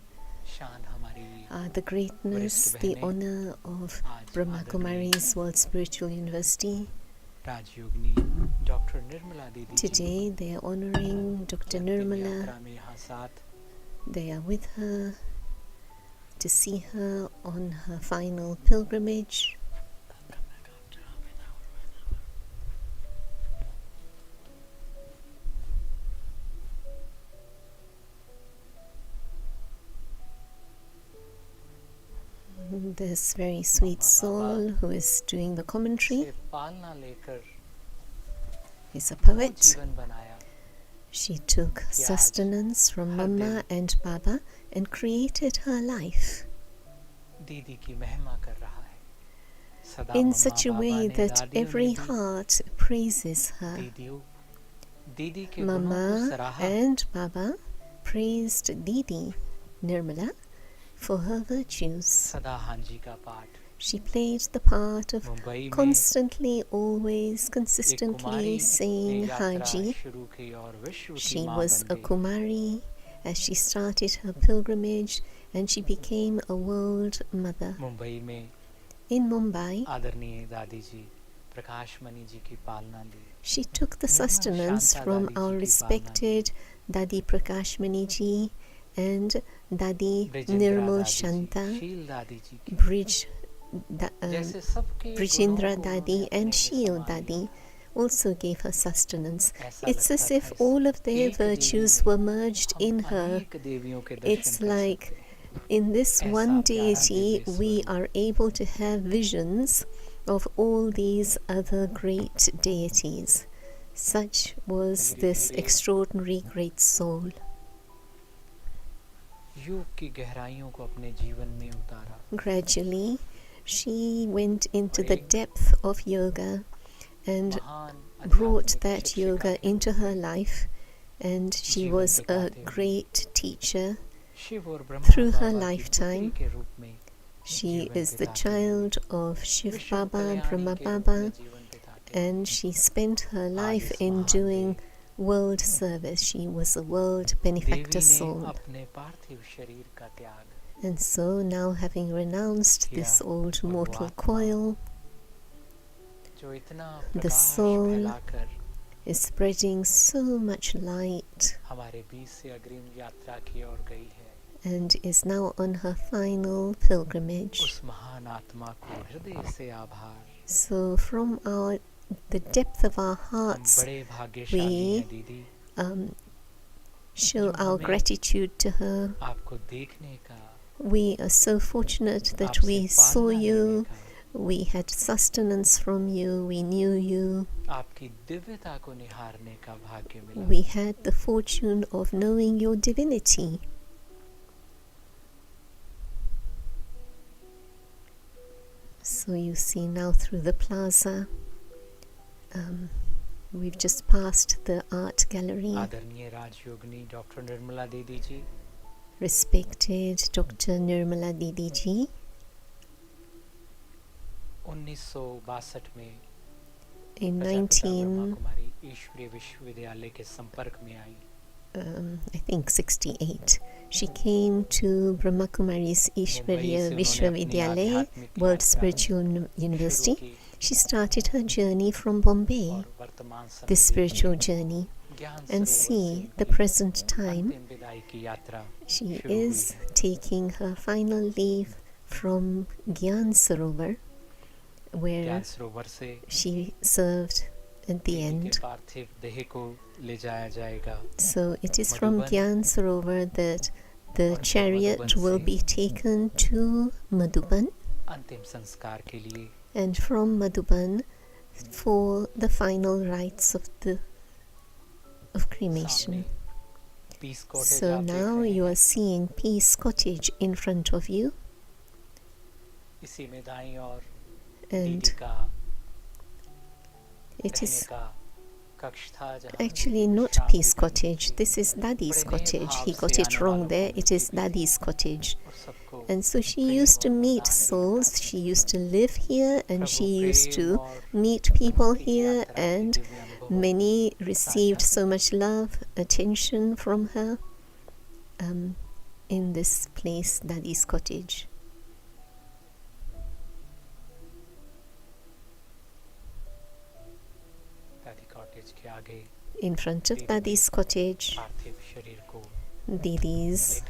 शान हमारी are the greatness, the honor of Brahmakumaris World Spiritual University. Rajyogini doctor Nirmala Didi ji Today they are honoring Dr. Nirmala. यात्रा में यहाँ साथ They are with her to see her on her final pilgrimage. This very sweet soul who is doing the commentary से पालना लेकर is a वो poet. जीवन बनाया, She took sustenance from Mama and Baba and created her life दीदी की महिमा कर रहा है, सदा in mamma such a Baba way ने that दादियों ने every भी heart praises her. दीदियों दीदी के गुणों को Mama सराहा, and Baba praised Didi, Nirmala, for her virtues. सदा हांजी का पाठ, She played the part of Mumbai में constantly, always, एक consistently कुमारी ने saying यात्रा Haji. शुरू की और विश्व की She माँ was बन a गई, Kumari as she started her pilgrimage, and she became a world mother. Mumbai में In Mumbai, आदरणीय दादी जी प्रकाश मणि जी की पालना ली, she took the sustenance from our respected Dadi Prakashmani ji and Dadi Nirmal Shanta, शील दादी जी की, Jaise जैसे सबके Brijendra गुणों को Dadi and Sheel Dadi also gave her sustenance. ऐसा It's as लगता if था all of their एक virtues देवी were merged हम in her. अनेक देवियों के दर्शन It's कर like सकते हैं, in this ऐसा one प्यारा deity दिव्य we स्वरूप, are able to have visions of all these other great deities. Such was this extraordinary great soul. योग की गहराइयों को अपने जीवन में उतारा, Gradually, she went into the depth of yoga and महान brought आध्यात्मिक that शिक्षिका yoga के into her life, and she जीवन was a बिताते हुए great teacher. शिव और ब्रह्मा Through her बाबा की lifetime, पुत्री के रूप में she जीवन is the बिताते हुए child of Shiv विश्व Baba, कल्याणी Brahma के रूप में Baba, जीवन बिताते हुए and she spent her life इस in महान doing world service. She was a world benefactor देवी ने soul. अपने पार्थिव शरीर का त्याग And so now, having renounced this old mortal coil, जो इतना the प्रकाश soul फैलाकर is spreading so much light हमारे बीच से अग्रिम यात्रा की ओर गई है, and is now on her final pilgrimage. उस महान आत्मा को हृदय से आभार, So from the depth of our हम hearts, बड़े भाग्यशाली हैं we दीदी, show our gratitude to her. आपको देखने का, We are so fortunate that आपसे we saw पालना you, लेने का, we had sustenance from you, we knew you. आपकी दिव्यता को निहारने का भाग्य मिला. We had the fortune of knowing your divinity. So you see now through the plaza, we've just passed the art gallery. आदरणीय राजयोगिनी डॉक्टर निर्मला दीदी जी, Respected Dr. Nirmala Didi ji, 1962 में in Prajapita Brahma Kumari ईश्वरीय विश्वविद्यालय के संपर्क में आई. I think 68, she came to Brahmakumaris Ishwariya Vishwavidyalaya, World Spiritual University. She started her journey from Bombay, this spiritual journey, and see the present time. She is taking her final leave from Gyan Sarovar, where she served at the end. So it is from Gyan Sarovar that the chariot will be taken to Madhuban, and from Madhuban for the final rites of cremation. So now you are seeing Peace Cottage in front of you, and it is actually not Peace Cottage, this is Dadi's cottage. He got it wrong there, it is Dadi's cottage. And so she used to meet souls, she used to live here, and she used to meet people here, and many received so much love, attention from her in this place, Dadi's cottage. In front of Dadi's cottage, Didi's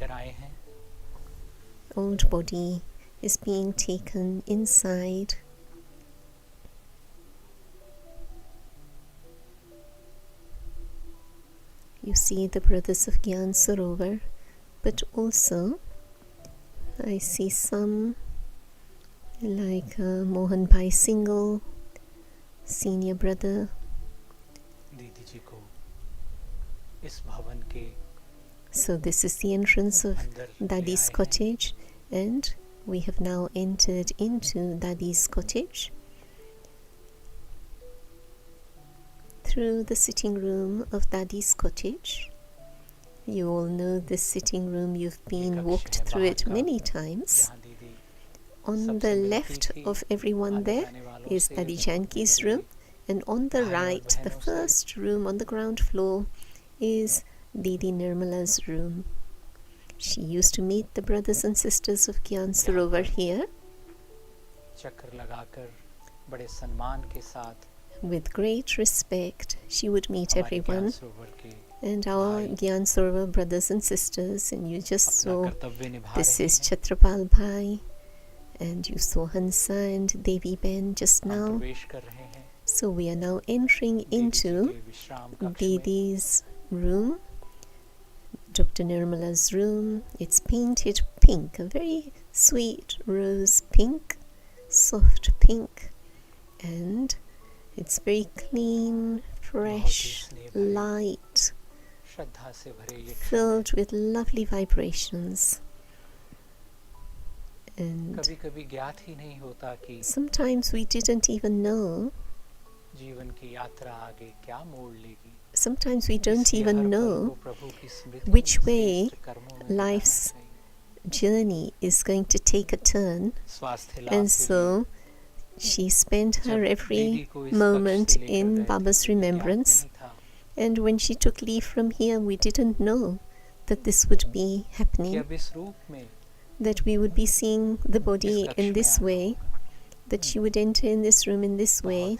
old body is being taken inside. You see the brothers of Gyan Sarovar, but also I see some like Mohan Bhai Singhal, senior brother. So this is the entrance of Dadi's cottage, and we have now entered into Dadi's cottage through the sitting room of Dadi's cottage. You all know this sitting room, you've been walked through it many times. On the left of everyone there is Dadi Janki's room, and on the right, the first room on the ground floor, is Didi Nirmala's room. She used to meet the brothers and sisters of Gyan Sarovar here. With great respect, she would meet everyone, and our Gyan Sarovar brothers and sisters, and you just saw this is Chhatrapal Bhai, and you saw Hansa and Devi Ben just now. So we are now entering into Didi's room, Dr. Nirmala's room. It's painted pink, a very sweet rose pink, soft pink, and it's very clean, fresh, light, filled with lovely vibrations. And sometimes we didn't even know, sometimes we don't even know which way life's journey is going to take a turn. And so she spent her every moment in Baba's remembrance, and when she took leave from here, we didn't know that this would be happening, that we would be seeing the body in this way, that she would enter in this room in this way,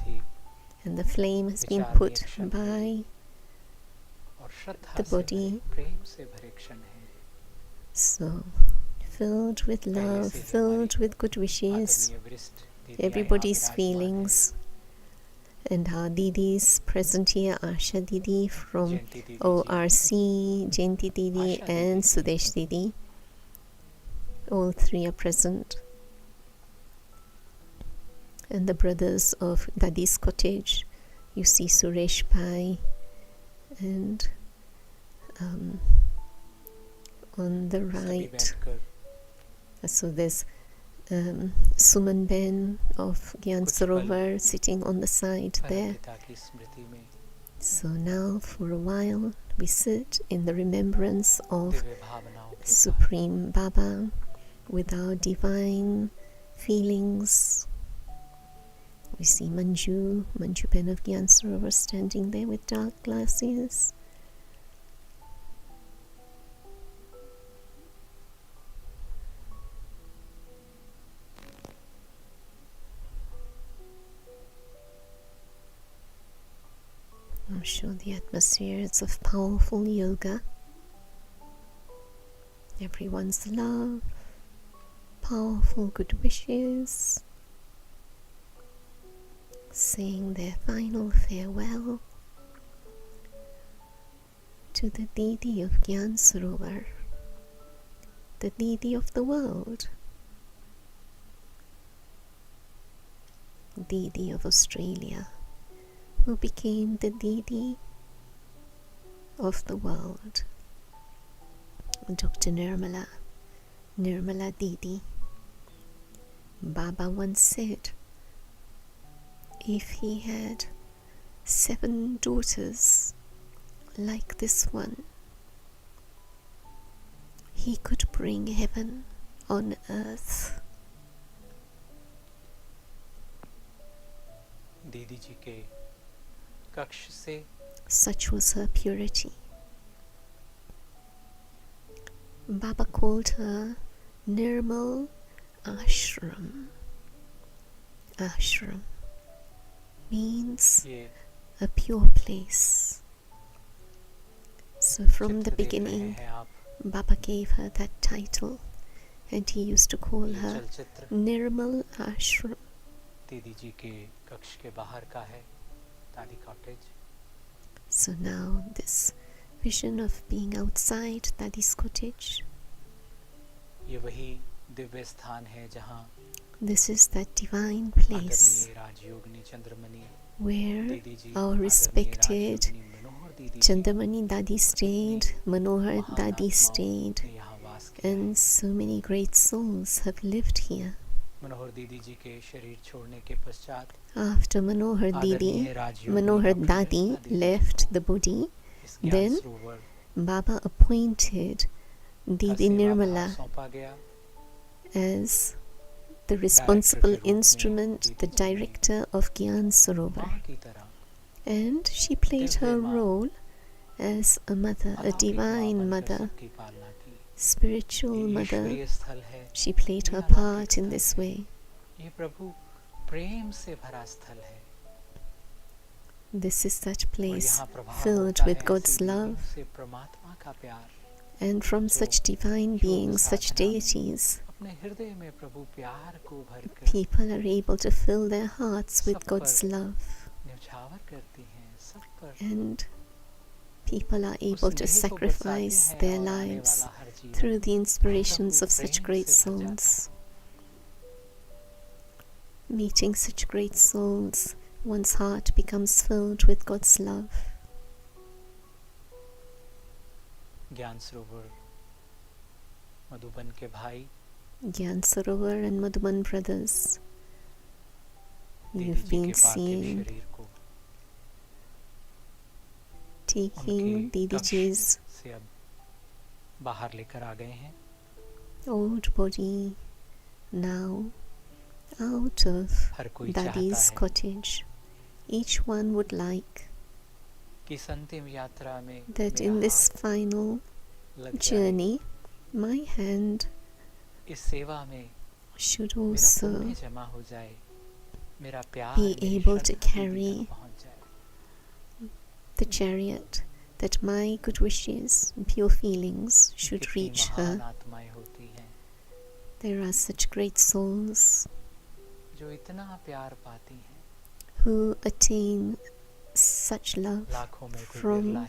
and the flame has been put by the body. So, filled with love, filled with good wishes, everybody's feelings. And our Didis present here, Asha Didi from ORC, Jayanti Didi and Sudesh Didi. All three are present. And the brothers of Dadi's cottage, you see Suresh Pai, and on the right, so there's Suman Ben of Gyan Sarovar sitting on the side there. So now for a while we sit in the remembrance of Supreme Baba with our divine feelings. We see Manju Ben of Gyan Sarovar standing there with dark glasses. I'm sure the atmosphere is of powerful yoga. Everyone's love, powerful good wishes, saying their final farewell to the Didi of Gyan Sarovar, the Didi of the world, Didi of Australia, who became the Didi of the world. Dr. Nirmala Didi. Baba once said, if he had 7 daughters like this one, he could bring heaven on earth. दीदी जी के कक्ष से Such was her purity. Baba called her Nirmal Ashram. Ashram means a pure place. So from the beginning, Baba gave her that title, and he used to call her Nirmal Ashram. दीदी जी के कक्ष के बाहर का है, दादी cottage. So now this vision of being outside Dadi's cottage. ये वही दिव्य स्थान है जहाँ This is that divine place where our respected Chandramani Dadi stayed, Manohar Dadi stayed, and so many great souls have lived here. After Manohar Dadi left the body, then Baba appointed Didi Nirmala as the responsible instrument, the director of Gyan Sarovar. And she played her role as a mother, a divine mother, spiritual mother. She played her part in this way. This is that place filled with God's love. And from such divine beings, such deities, people are able to fill their hearts with God's love. And people are able to sacrifice their lives through the inspirations of such great souls. Meeting such great souls, one's heart becomes filled with God's love. ज्ञान सरोवर मधुबन के भाई Gyan Sarovar and Madhuban brothers, you've been seen taking Didi Ji's बाहर लेकर आ गए हैं. old body now out of Dadi's cottage. Each one would like that in this final journey, my hand should also be able to carry the chariot, that my good wishes and pure feelings should reach her. There are such great souls who attain such love from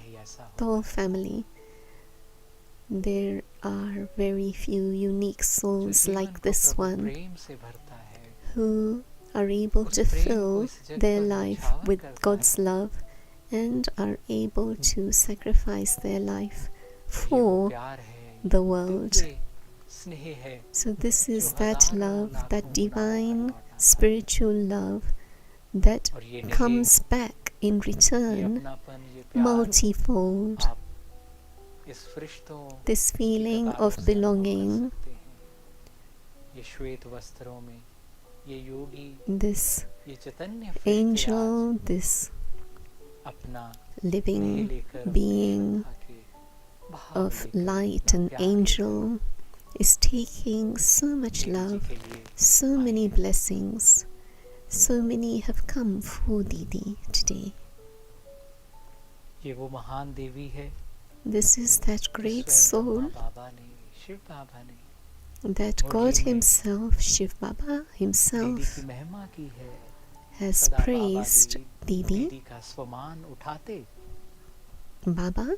the whole family. There are very few unique souls like this one who are able to fill their life with God's love and are able to sacrifice their life for the world. So this is that love, that divine spiritual love that comes back in return multifold. This feeling of belonging, this angel, this living being of light and angel is taking so much love, so many blessings. So many have come for Didi today. This is that great soul that God Himself, Shiv Baba Himself, has praised Didi. Baba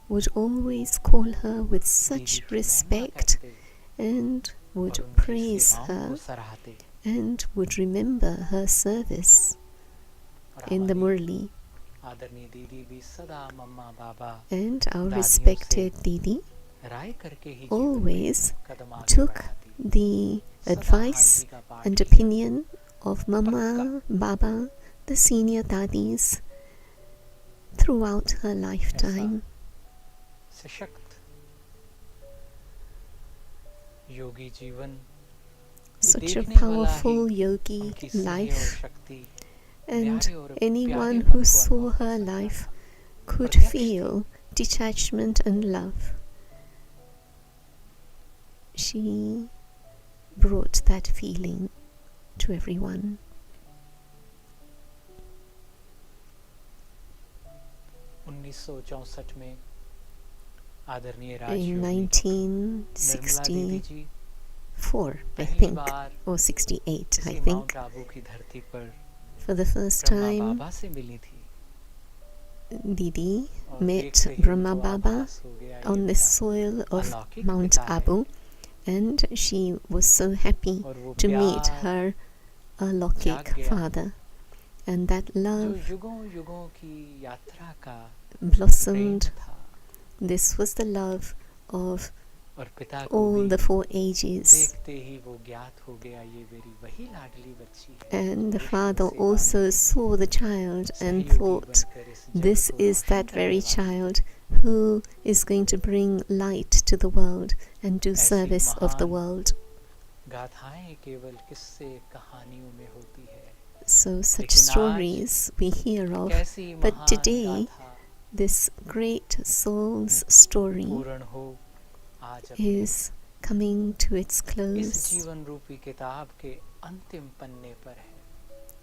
would always call her with such respect and would praise her and would remember her service in the Murli. And our respected Didi always took the advice and opinion of Mama, Baba, the senior dadis throughout her lifetime. Such a powerful yogi life, and anyone who saw her life could feel detachment and love. She brought that feeling to everyone. In 1964, I think, or 68, I think, for the first time, Didi met Brahma Baba on the soil of Mount Abu, and she was so happy to meet her Alokik father. And that love blossomed. This was the love of all the 4 ages. And the father also saw the child and thought, this is that very child who is going to bring light to the world and do service of the world. So such stories we hear of, but today this great soul's story is coming to its close.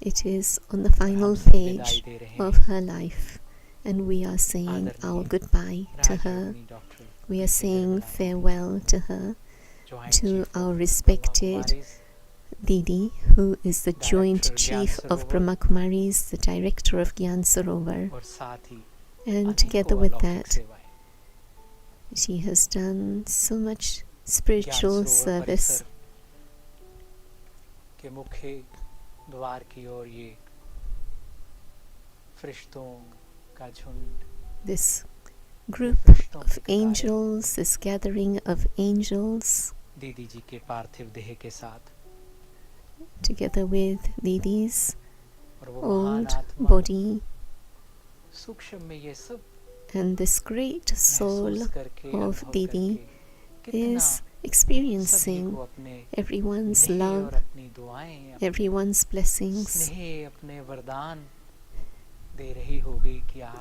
It is on the final page of her life, and we are saying our goodbye to her. We are saying farewell to her, to our respected Didi, who is the Joint Chief of Brahmakumaris, the Director of Gyan Sarovar. And together with that, she has done so much spiritual service. This group of angels, this gathering of angels, together with Didi's old body, and this great soul of Didi is experiencing everyone's love, everyone's blessings,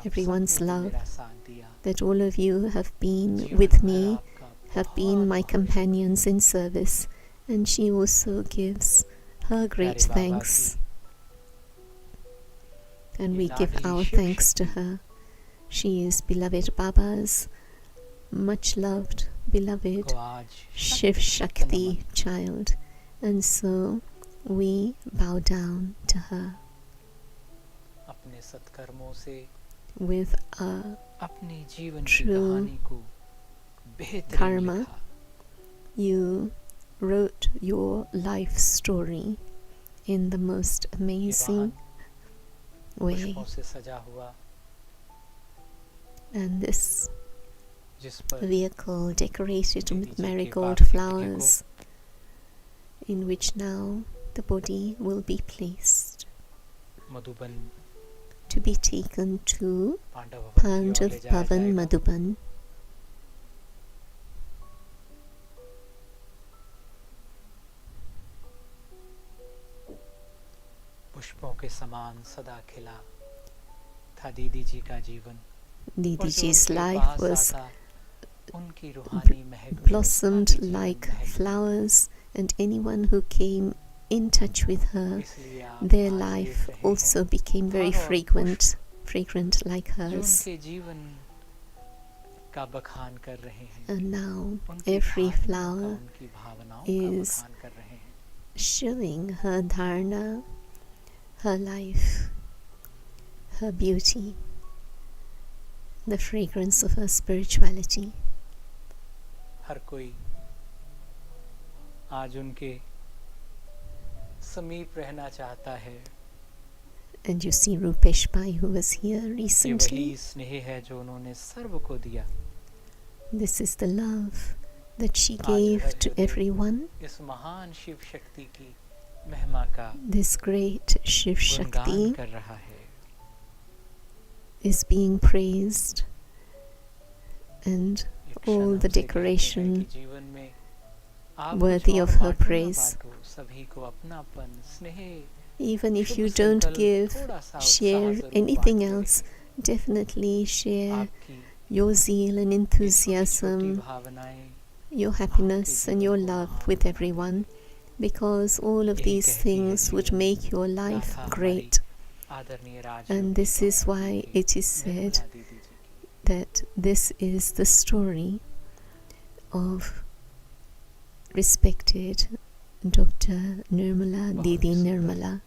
everyone's love, that all of you have been with me, have been my companions in service, and she also gives her great thanks. And we give our thanks to her. She is beloved Baba's much loved, beloved Shiv Shakti child, and so we bow down to her. with a true karma, you wrote your life story in the most amazing way. And this vehicle decorated with marigold flowers, in which now the body will be placed to be taken to Pandav Bhavan Madhuban. पुष्पों के समान सदा खिला था दीदी जी का जीवन. Didi Ji's life was blossomed like flowers, and anyone who came in touch with her, their life also became very fragrant like hers. And now every flower is showing her dharana, her life, her beauty, the fragrance of her spirituality. हर कोई आज उनके समीप रहना चाहता है. And you see Rupesh Pai, who was here recently. ये वही स्नेह है जो उन्होंने सर्व को दिया. This is the love that she gave to everyone. इस महान शिव शक्ति की महिमा का this great Shiv Shakti कर रहा है. is being praised, and all the decoration worthy of her praise. Even if you don't give, share anything else, definitely share your zeal and enthusiasm, your happiness and your love with everyone, because all of these things would make your life great. And this is why it is said that this is the story of respected Dr. Nirmala, Didi Nirmala.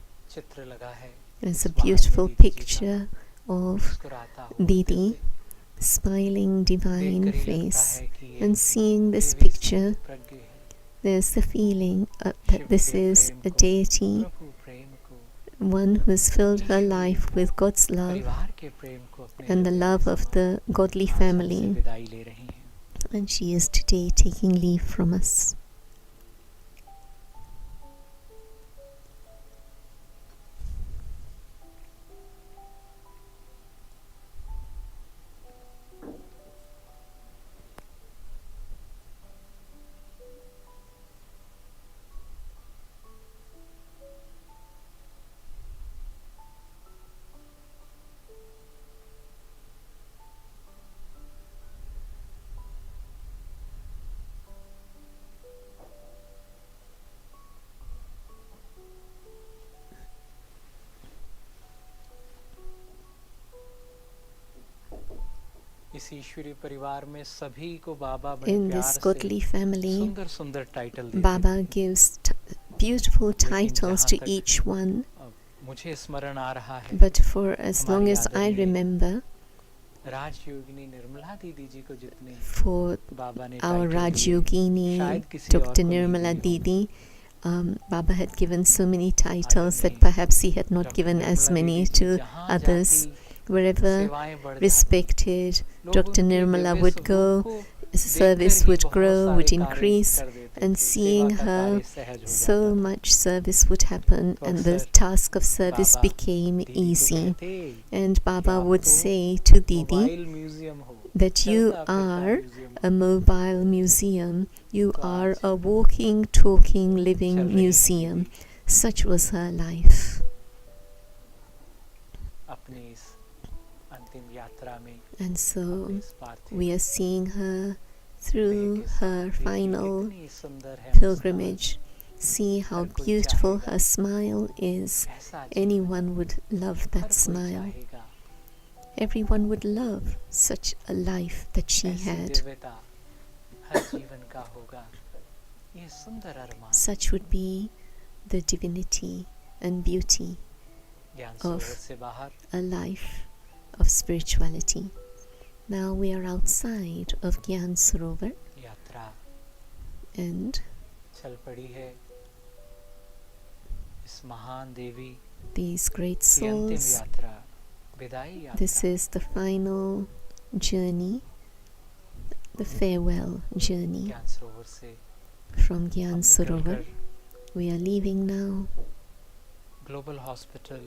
There's a beautiful picture of Didi, smiling divine face, and seeing this picture, there's the feeling that this is a deity, one who has filled her life with God's love and the love of the godly family, and she is today taking leave from us. इस ईश्वरीय परिवार में सभी को बाबा In this godly family, Baba gives beautiful titles to each one. मुझे स्मरण आ रहा है. But for as long as I remember, राजयोगिनी निर्मला दीदी जी को जितने for our Rajyogini, Dr. Nirmala Didi, Baba had given so many titles that perhaps he had not given as many to others. Wherever respected Dr. Nirmala would go, service would grow, would increase, and seeing her, so much service would happen, and the task of service became easy. And Baba would say to Didi that you are a mobile museum, you are a walking, talking, living museum. Such was her life. And so we are seeing her through her final pilgrimage. See how beautiful her smile is. Anyone would love that smile. Everyone would love such a life that she had. Such would be the divinity and beauty of a life of spirituality. Now we are outside of Gyan Sarovar and these great souls, this is the final journey, the farewell journey from Gyan Sarovar. We are leaving now. Global Hospital.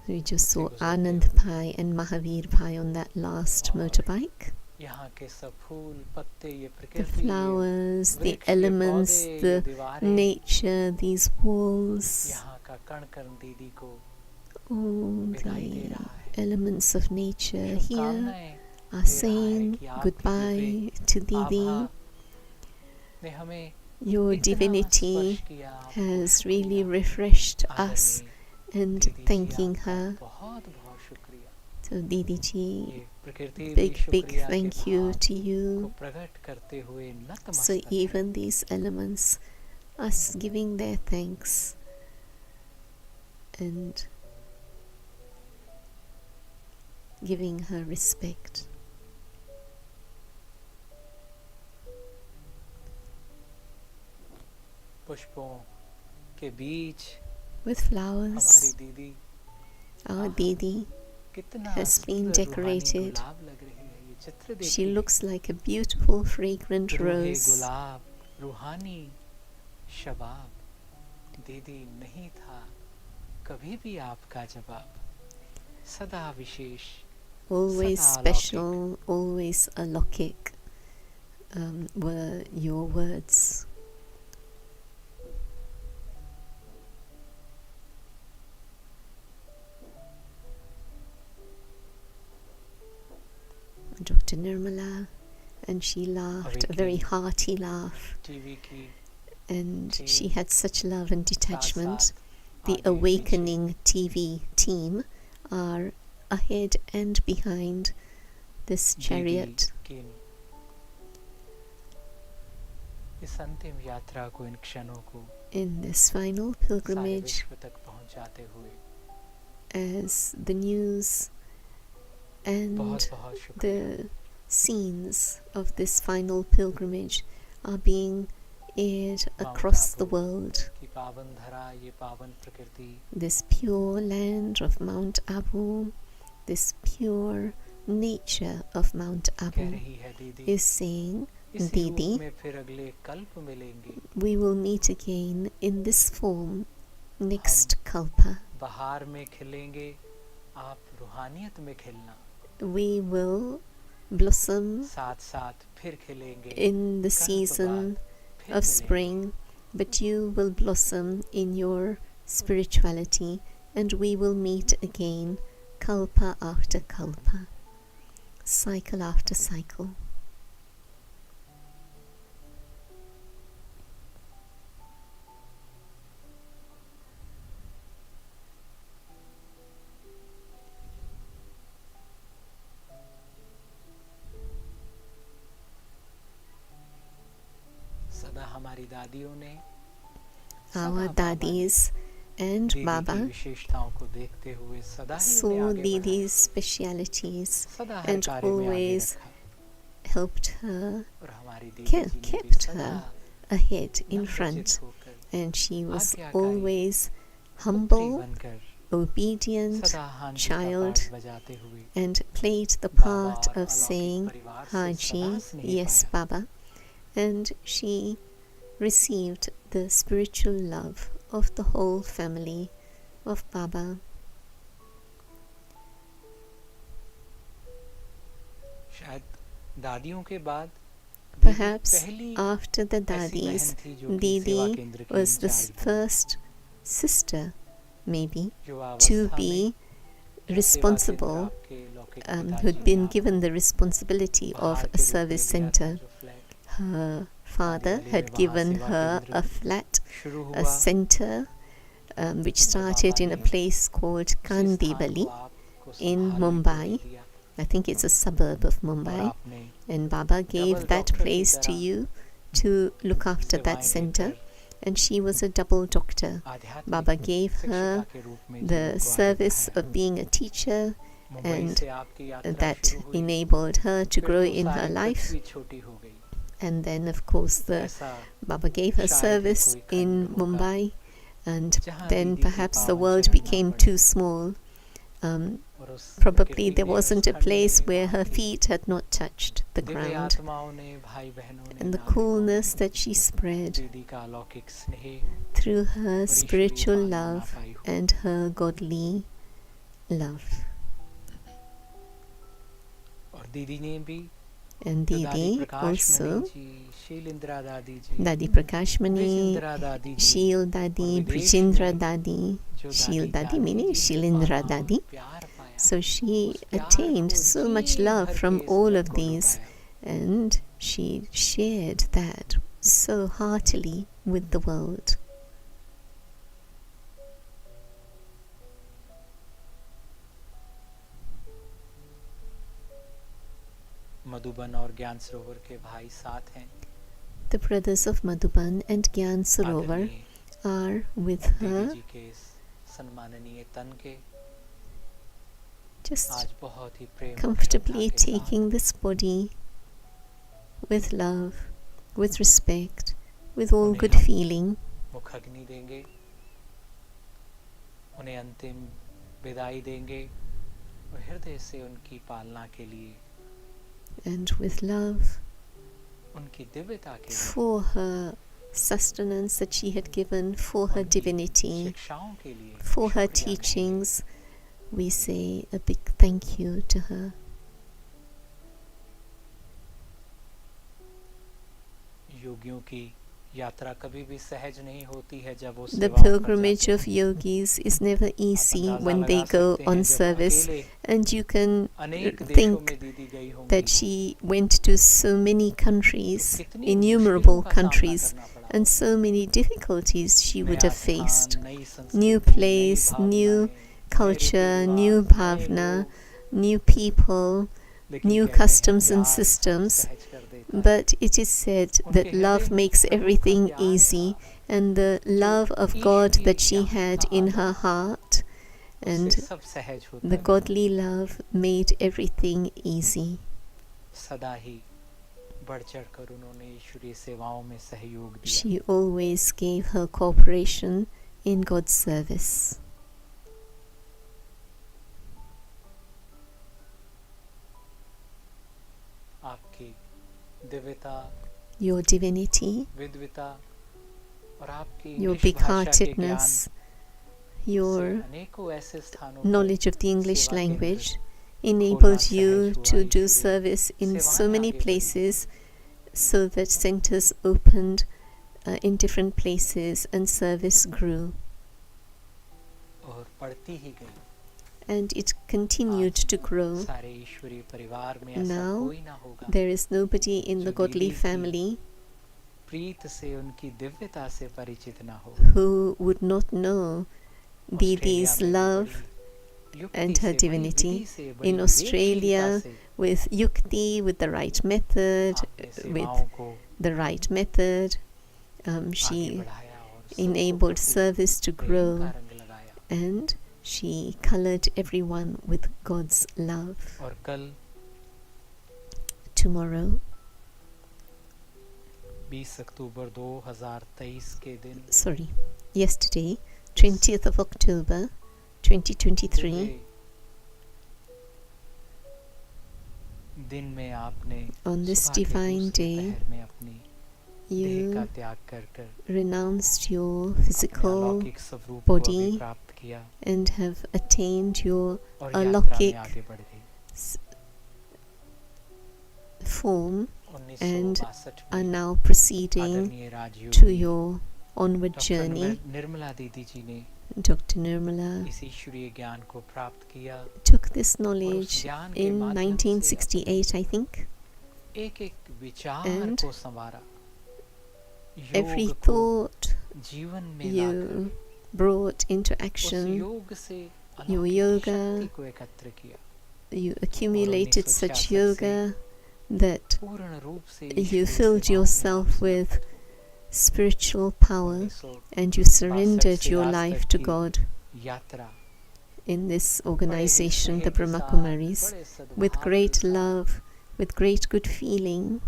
We just saw Anand Bhai and Mahavir Bhai on that last motorbike. The flowers, the elements, the nature, these walls, all the elements of nature here are saying goodbye to Didi. Your divinity has really refreshed us, and thanking her. So Didi ji, big thank you to you. So even these elements are giving their thanks and giving her respect. With flowers, our Didi has been decorated. She looks like a beautiful fragrant rose. Always special, always alokik were your words. Dr. Nirmala, and she laughed a very hearty laugh, and she had such love and detachment. The Awakening TV team are ahead and behind this chariot. In this final pilgrimage, as the news and the scenes of this final pilgrimage are being aired across the world. This pure land of Mount Abu, this pure nature of Mount Abu is saying, Didi, we will meet again in this form next Kalpa. We will blossom in the season of spring, but you will blossom in your spirituality, and we will meet again kalpa after kalpa, cycle after cycle. Our dadis and Baba saw Didi's specialities and always helped her, kept her ahead in front, and she was always humble, obedient child, and played the part of saying Haji, yes Baba, and she received the spiritual love of the whole family of Baba. Perhaps after the dadis, Didi was the first sister, maybe, to be responsible, who'd been given the responsibility of a service center. Her father had given her a flat, a center, which started in a place called Kandivali in Mumbai. I think it's a suburb of Mumbai. And Baba gave that place to you to look after that center. and she was a double doctor. Baba gave her the service of being a teacher, and that enabled her to grow in her life. And then, of course, Baba gave her service in Mumbai, and then perhaps the world became too small. Probably there wasn't a place where her feet had not touched the ground. And the coolness that she spread through her spiritual love and her godly love. And Didi also, Dadi Prakashmani, Shil Dadi, Brajendra Dadi, Shil Dadi meaning Shilindra Dadi. So she attained so much love from all of these, and she shared that so heartily with the world. Madhuban और ज्ञान सरोवर के भाई साथ हैं. The brothers of Madhuban and Gyan Sarovar are with her, just comfortably taking this body with love, with respect, with all good feeling. मुखाग्नि देंगे, उन्हें अंतिम विदाई देंगे और हृदय से उनकी पालना के लिए, and with love उनकी दिव्यता के लिए, for her sustenance that she had given, for her divinity, for her teachings, we say a big thank you to her. योगियों की यात्रा कभी भी सहज नहीं होती है जब वो The pilgrimage of yogis is never easy when they go on service, and you can think that she went to so many countries, innumerable countries, and so many difficulties she would have faced. New place, new culture, new bhavna, new people, new customs and systems. But it is said that love makes everything easy, and the love of God that she had in her heart and the godly love made everything easy. She always gave her cooperation in God's service. Your divinity, your big-heartedness, your knowledge of the English language enabled you to do service in so many places, so that centers opened in different places and service grew. And it continued to grow. Now, there is nobody in the godly family who would not know Didi's love and her divinity. In Australia, with yukti, with the right method, she enabled service to grow, and she colored everyone with God's love. Tomorrow, yesterday, 20th of October, 2023, on this divine day, you renounced your physical body and have attained your alaukic form and are now proceeding to your onward journey. Dr. Nirmala took this knowledge in 1968, I think, and every thought you brought into action, your yoga, you accumulated such yoga that you filled yourself with spiritual power and you surrendered your life to God in this organization, the Brahmakumaris, with great love, with great good feeling.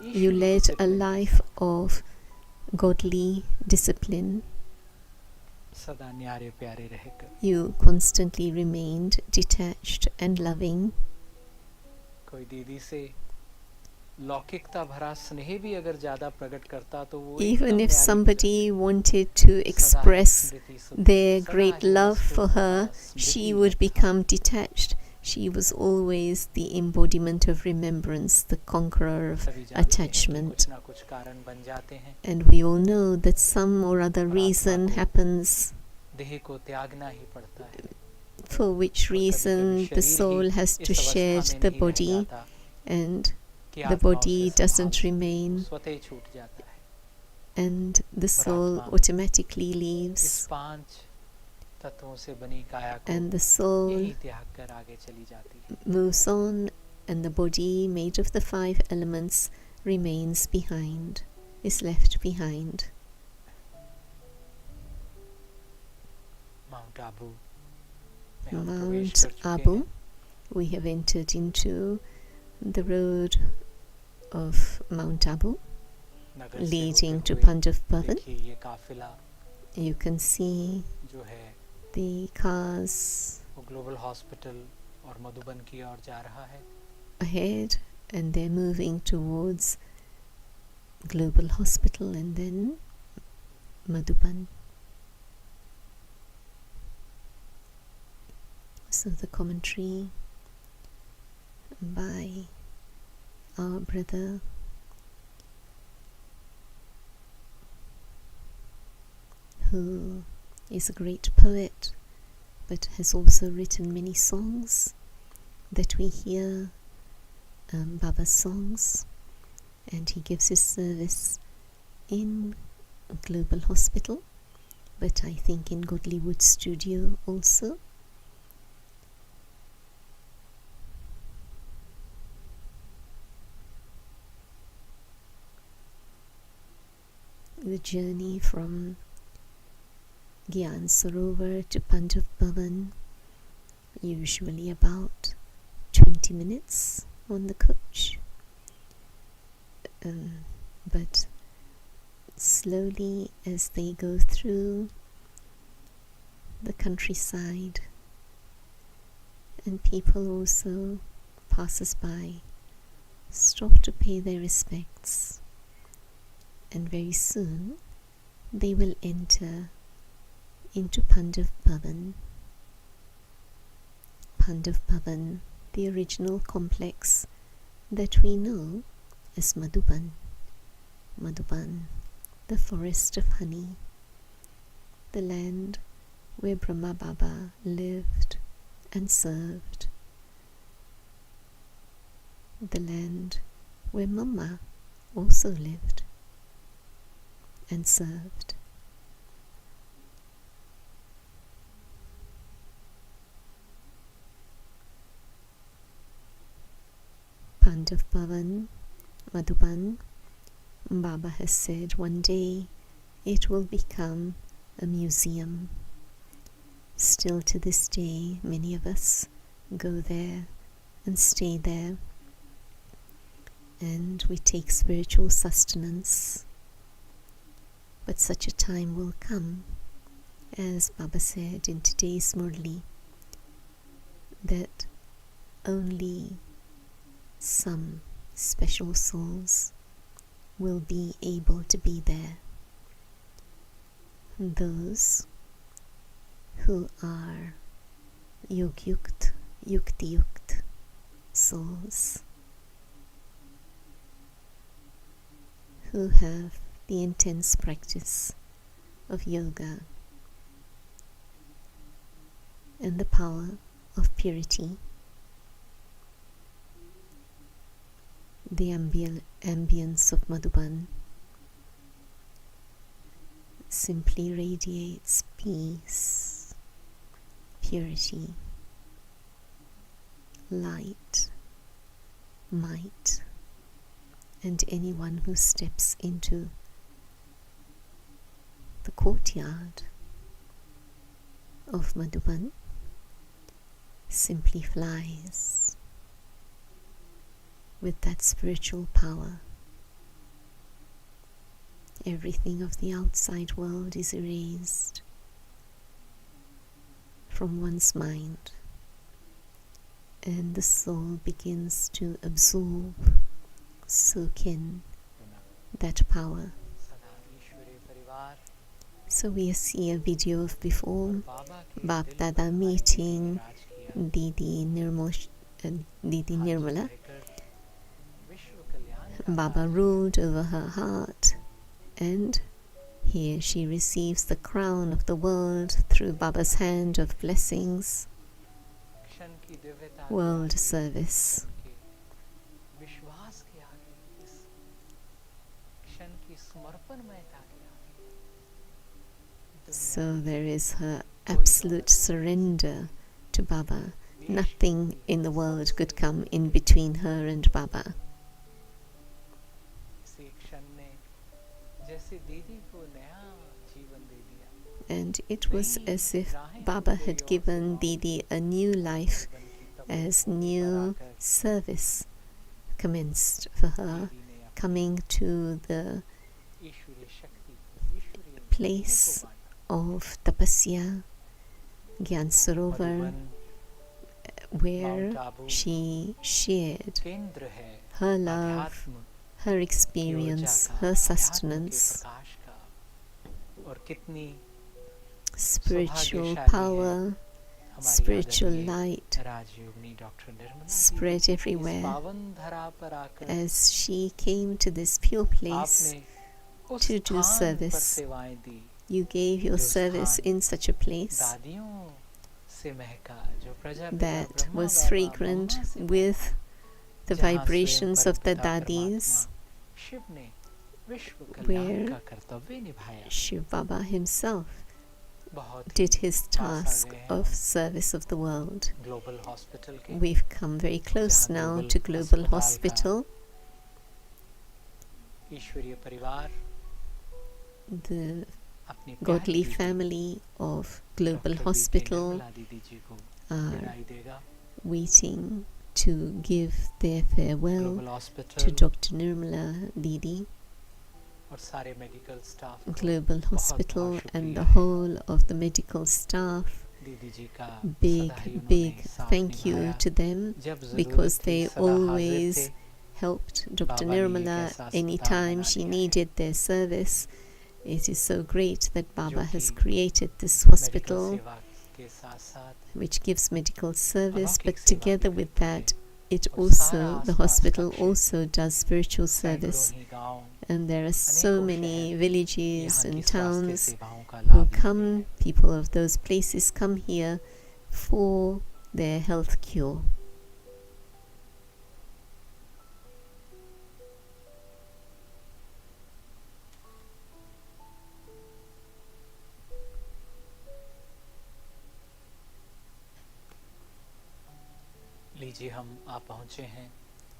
You led a life of godly discipline. You constantly remained detached and loving. Even if somebody wanted to express their great love for her, she would become detached. She was always the embodiment of remembrance, the conqueror of attachment. And we all know that some or other reason happens, for which reason the soul has to shed the body, and the body doesn't remain, and the soul automatically leaves, and the soul moves on, and the body made of the 5 elements remains behind, is left behind. Mount Abu, we have entered into the road of Mount Abu leading to Pandav Bhavan. You can see the cars ahead, and they're moving towards Global Hospital and then Madhuban. So the commentary by our brother who is a great poet but has also written many songs that we hear, Baba's songs, and he gives his service in Global Hospital, but I think in Godlywood Studio also. The journey from Gyan Sarovar to Pandav Bhavan, usually about 20 minutes on the coach, but slowly as they go through the countryside, and people also, passers-by, stop to pay their respects, and very soon they will enter into Pandav Bhavan. Pandav Bhavan, the original complex that we know as Madhuban. Madhuban, the forest of honey, the land where Brahma Baba lived and served, the land where Mama also lived and served. Pandav Bhavan, Madhuban, Baba has said one day it will become a museum. Still to this day, many of us go there and stay there, and we take spiritual sustenance. But such a time will come, as Baba said in today's Murli, that only some special souls will be able to be there. Those who are Yogyukt, Yuktiyukt souls, who have the intense practice of yoga and the power of purity. The ambience of Madhuban simply radiates peace, purity, light, might, And anyone who steps into the courtyard of Madhuban simply flies with that spiritual power. Everything of the outside world is erased from one's mind, and the soul begins to absorb, soak in that power. So we see a video of before Bap Dada meeting Didi Nirmala. Baba ruled over her heart, and here she receives the crown of the world through Baba's hand of blessings, world service. So there is her absolute surrender to Baba. Nothing in the world could come in between her and Baba. And it was as if Baba had given Didi a new life, as new service commenced for her, coming to the place of Tapasya, Gyan Sarovar, where she shared her love, her experience, her sustenance, spiritual power, spiritual light spread everywhere as she came to this pure place to do service. You gave your service in such a place that was fragrant with the vibrations of the Dadis, where Shiv Baba himself did his task of service of the world. We've come very close now to Global Hospital. The godly family of Global Hospital are waiting to give their farewell to Dr. Nirmala Didi. Global Hospital and the whole of the medical staff, big thank you to them, because they always helped Dr. Nirmala anytime she needed their service. It is so great that Baba has created this hospital which gives medical service, but together with that, the hospital also does spiritual service. And there are so many villages and towns who come, people of those places come here for their health cure.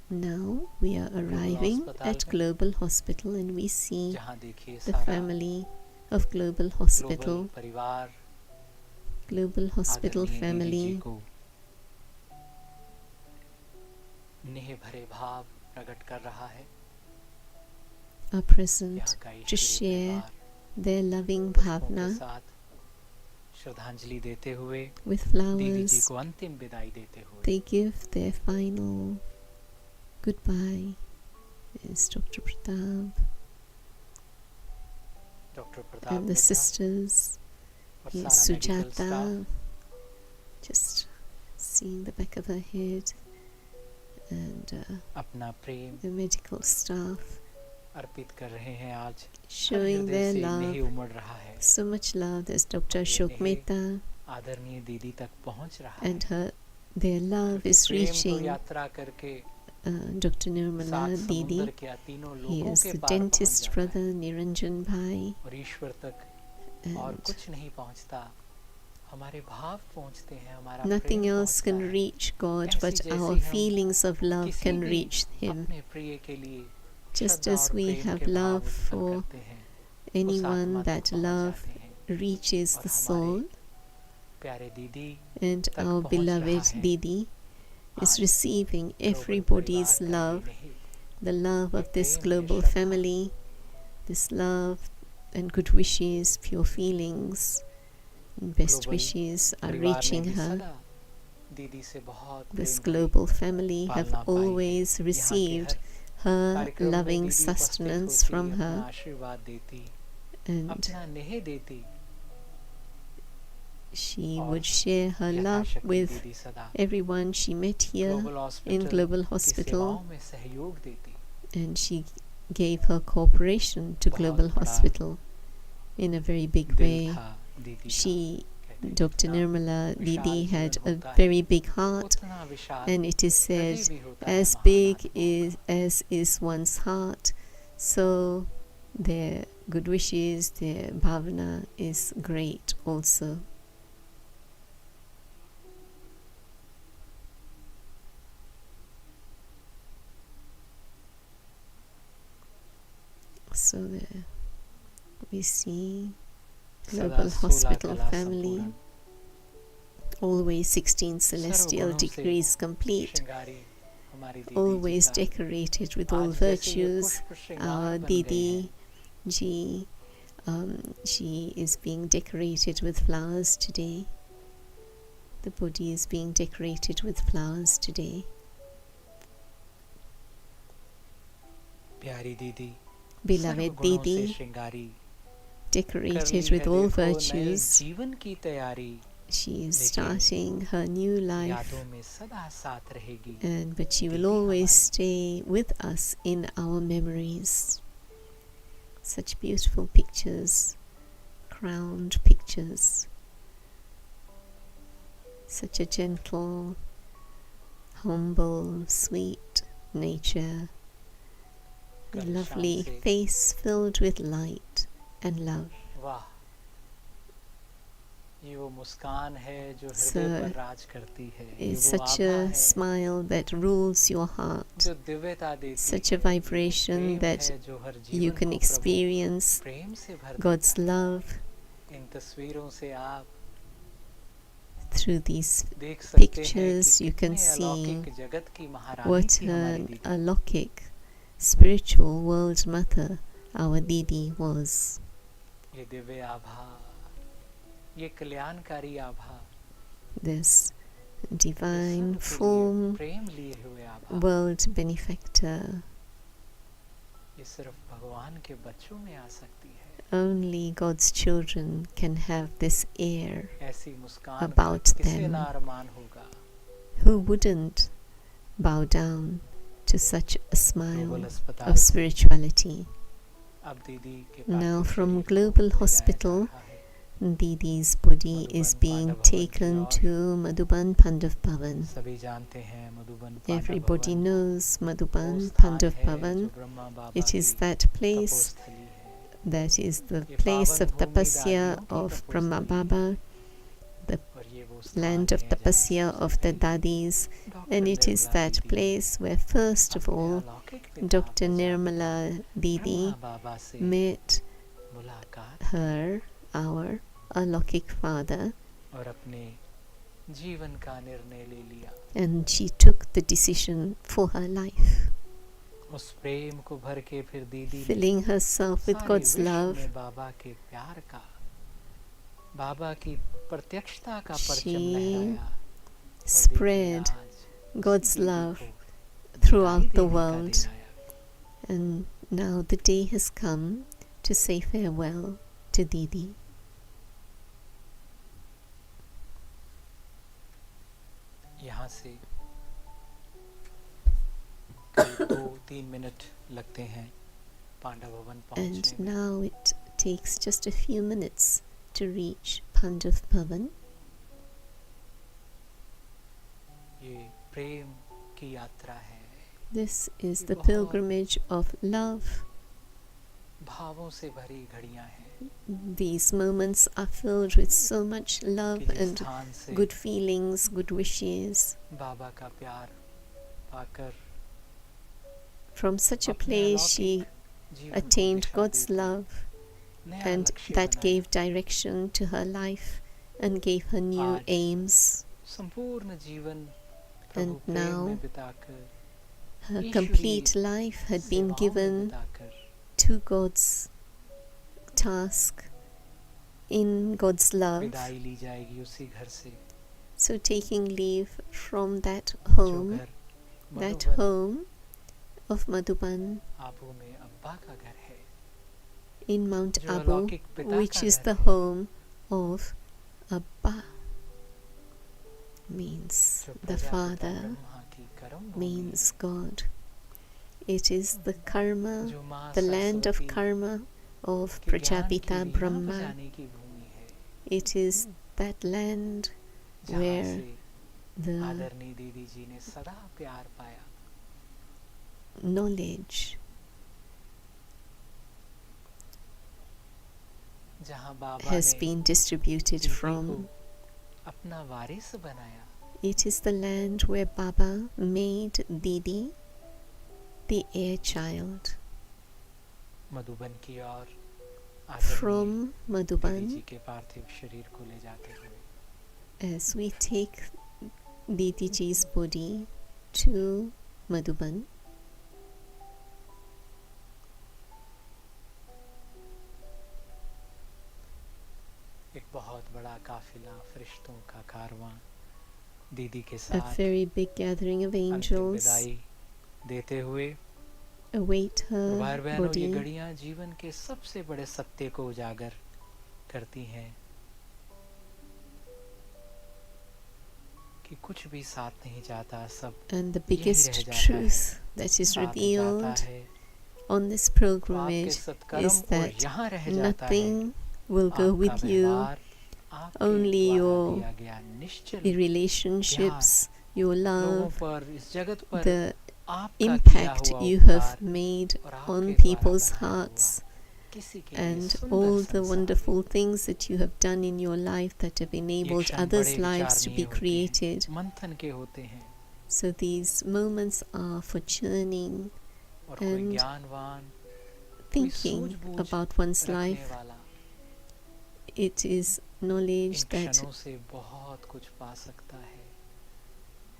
Now we are arriving at Global Hospital, and we see the family of Global Hospital. Global Hospital family are present to share their loving bhavna with flowers. They give their final goodbye. There's Dr. Pratap and the sisters. Here's Sujata, just seeing the back of her head, and the medical staff showing their love, so much love. There's Dr. Ashok Mehta, and their love is reaching Dr. Nirmala Didi. He is the dentist brother, Niranjan Bhai, and nothing else can reach God, but our feelings of love can reach Him. Just as we have love for anyone, that love reaches the soul, and our beloved Didi is receiving everybody's love, the love of this global family, this love and good wishes, pure feelings, and best wishes are reaching her. This global family have always received her loving sustenance from her, and she would share her love with everyone she met here in Global Hospital, and she gave her cooperation to Global Hospital in a very big way. She, Dr. Nirmala Didi, had a very big heart, and it is said, as big as is one's heart, so their good wishes, their bhavana is great also. So there we see Global Hospital family, always 16 celestial degrees complete, always decorated with all virtues. Our Didi Ji, she is being decorated with flowers today. The body is being decorated with flowers today. Beloved Didi, decorated with all virtues, she is starting her new life, but she will always stay with us in our memories. Such beautiful pictures, crowned pictures, such a gentle, humble, sweet nature, a lovely face filled with light and love. So it's such a smile that rules your heart, such a vibration that you can experience God's love. Through these pictures you can see what an alokik spiritual world mother our Didi was. This divine form, world benefactor. Only God's children can have this air about them. Who wouldn't bow down to such a smile of spirituality? Now from Global Hospital, Didi's body is being taken to Madhuban Pandav Bhavan. Everybody knows Madhuban Pandav Bhavan. It is that place that is the place of tapasya of Brahma Baba, the land of tapasya of the Dadis, and it is that place where first of all Dr. Nirmala Didi met her, our alokik father, and she took the decision for her life, filling herself with God's love. She spread God's love throughout the world, and now the day has come to say farewell to Didi. यहाँ से 2-3 minute लगते हैं पांडव भवन पहुंचने में. And now it takes just a few minutes to reach Pandav Bhavan. ये प्रेम की यात्रा है. This is the pilgrimage of love. भावों से भरी घड़ियां हैं. These moments are filled with so much love and good feelings, good wishes. बाबा का प्यार पाकर From such a place, she attained God's love, and that gave direction to her life and gave her new aims. And now, her complete life had been given to God's task in God's love. So taking leave from that home of Madhuban in Mount Abu, which is the home of Abba, means the Father, means God. It is the karma, the land of karma of Prajapita Brahma. It is that land where the knowledge has been distributed from. It is the land where Baba made Didi the heir child. From Madhuban, as we take Didi ji's body to Madhuban, a very big gathering of angels await her body. जीवन के सबसे बड़े सत्य को उजागर करती हैं कि कुछ भी साथ नहीं जाता, सब and the biggest truth that is revealed on this pilgrimage is that nothing will go with you, only your relationships, your love, the impact you have made on people's hearts, and all the wonderful things that you have done in your life that have enabled others' lives to be created. So these moments are for churning and thinking about one's life. It is knowledge that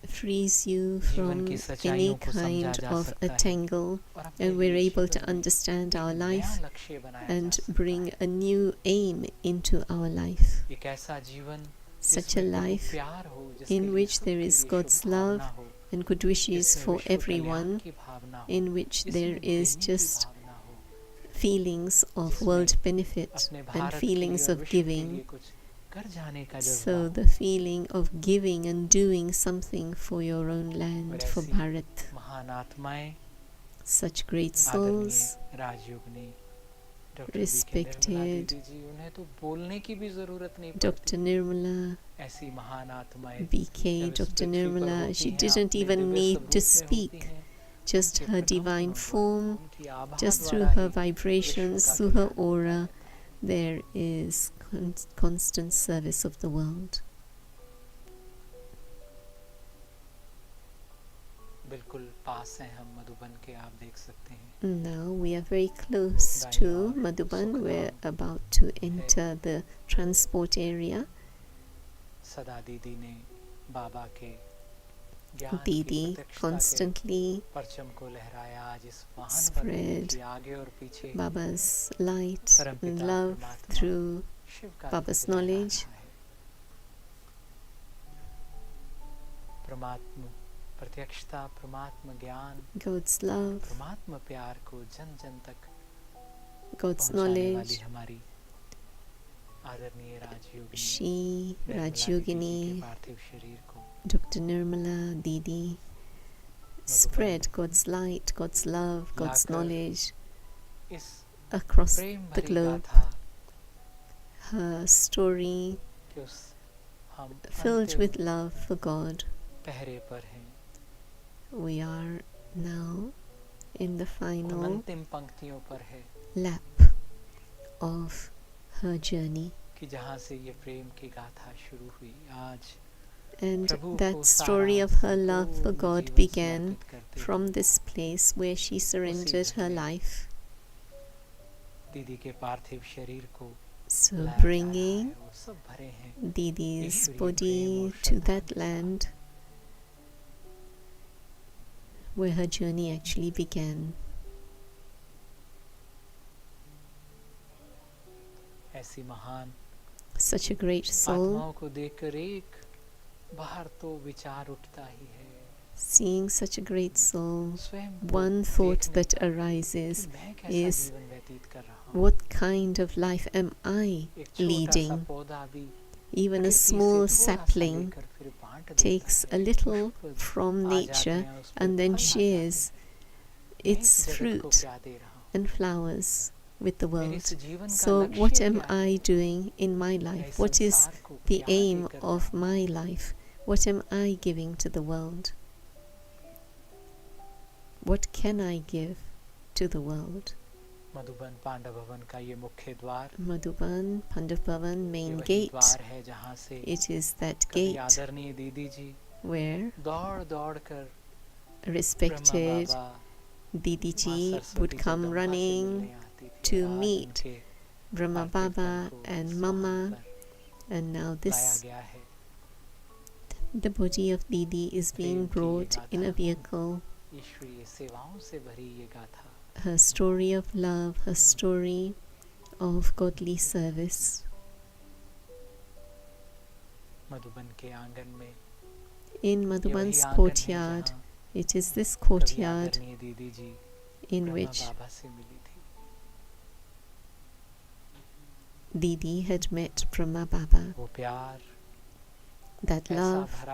frees you from any kind of a tangle, and we're able to understand our life and bring a new aim into our life. Such a life in which there is God's love and good wishes for everyone, in which there is just feelings of world benefit and feelings of giving. So the feeling of giving and doing something for your own land, for Bharat. Such great souls, respected Dr. Nirmala, BK, Dr. Nirmala, she didn't even need to speak. Just her divine form, just through her vibrations, through her aura, there is constant service of the world. Now we are very close to Madhuban. We're about to enter the transport area. Didi constantly spread Baba's light and love through Baba's knowledge. God's love, God's knowledge. She, Rajyogini, Dr. Nirmala, Didi, spread God's light, God's love, God's knowledge across the globe. Her story filled with love for God. We are now in the final lap of her journey. And that story of her love for God began from this place where she surrendered her life. So bringing Didi's body to that land where her journey actually began. Such a great soul. Seeing such a great soul, one thought that arises is, what kind of life am I leading? Even a small sapling takes a little from nature and then shares its fruit and flowers with the world. So what am I doing in my life? What is the aim of my life? What am I giving to the world? What can I give to the world? Madhuban Pandav Bhavan main gate. It is that gate where respected Didi ji would come running to meet Brahma Baba and Mama, and now the body of Didi is being brought in a vehicle. Her story of love, her story of godly service. In Madhuban's courtyard, it is this courtyard in which Didi had met Brahma Baba. That love,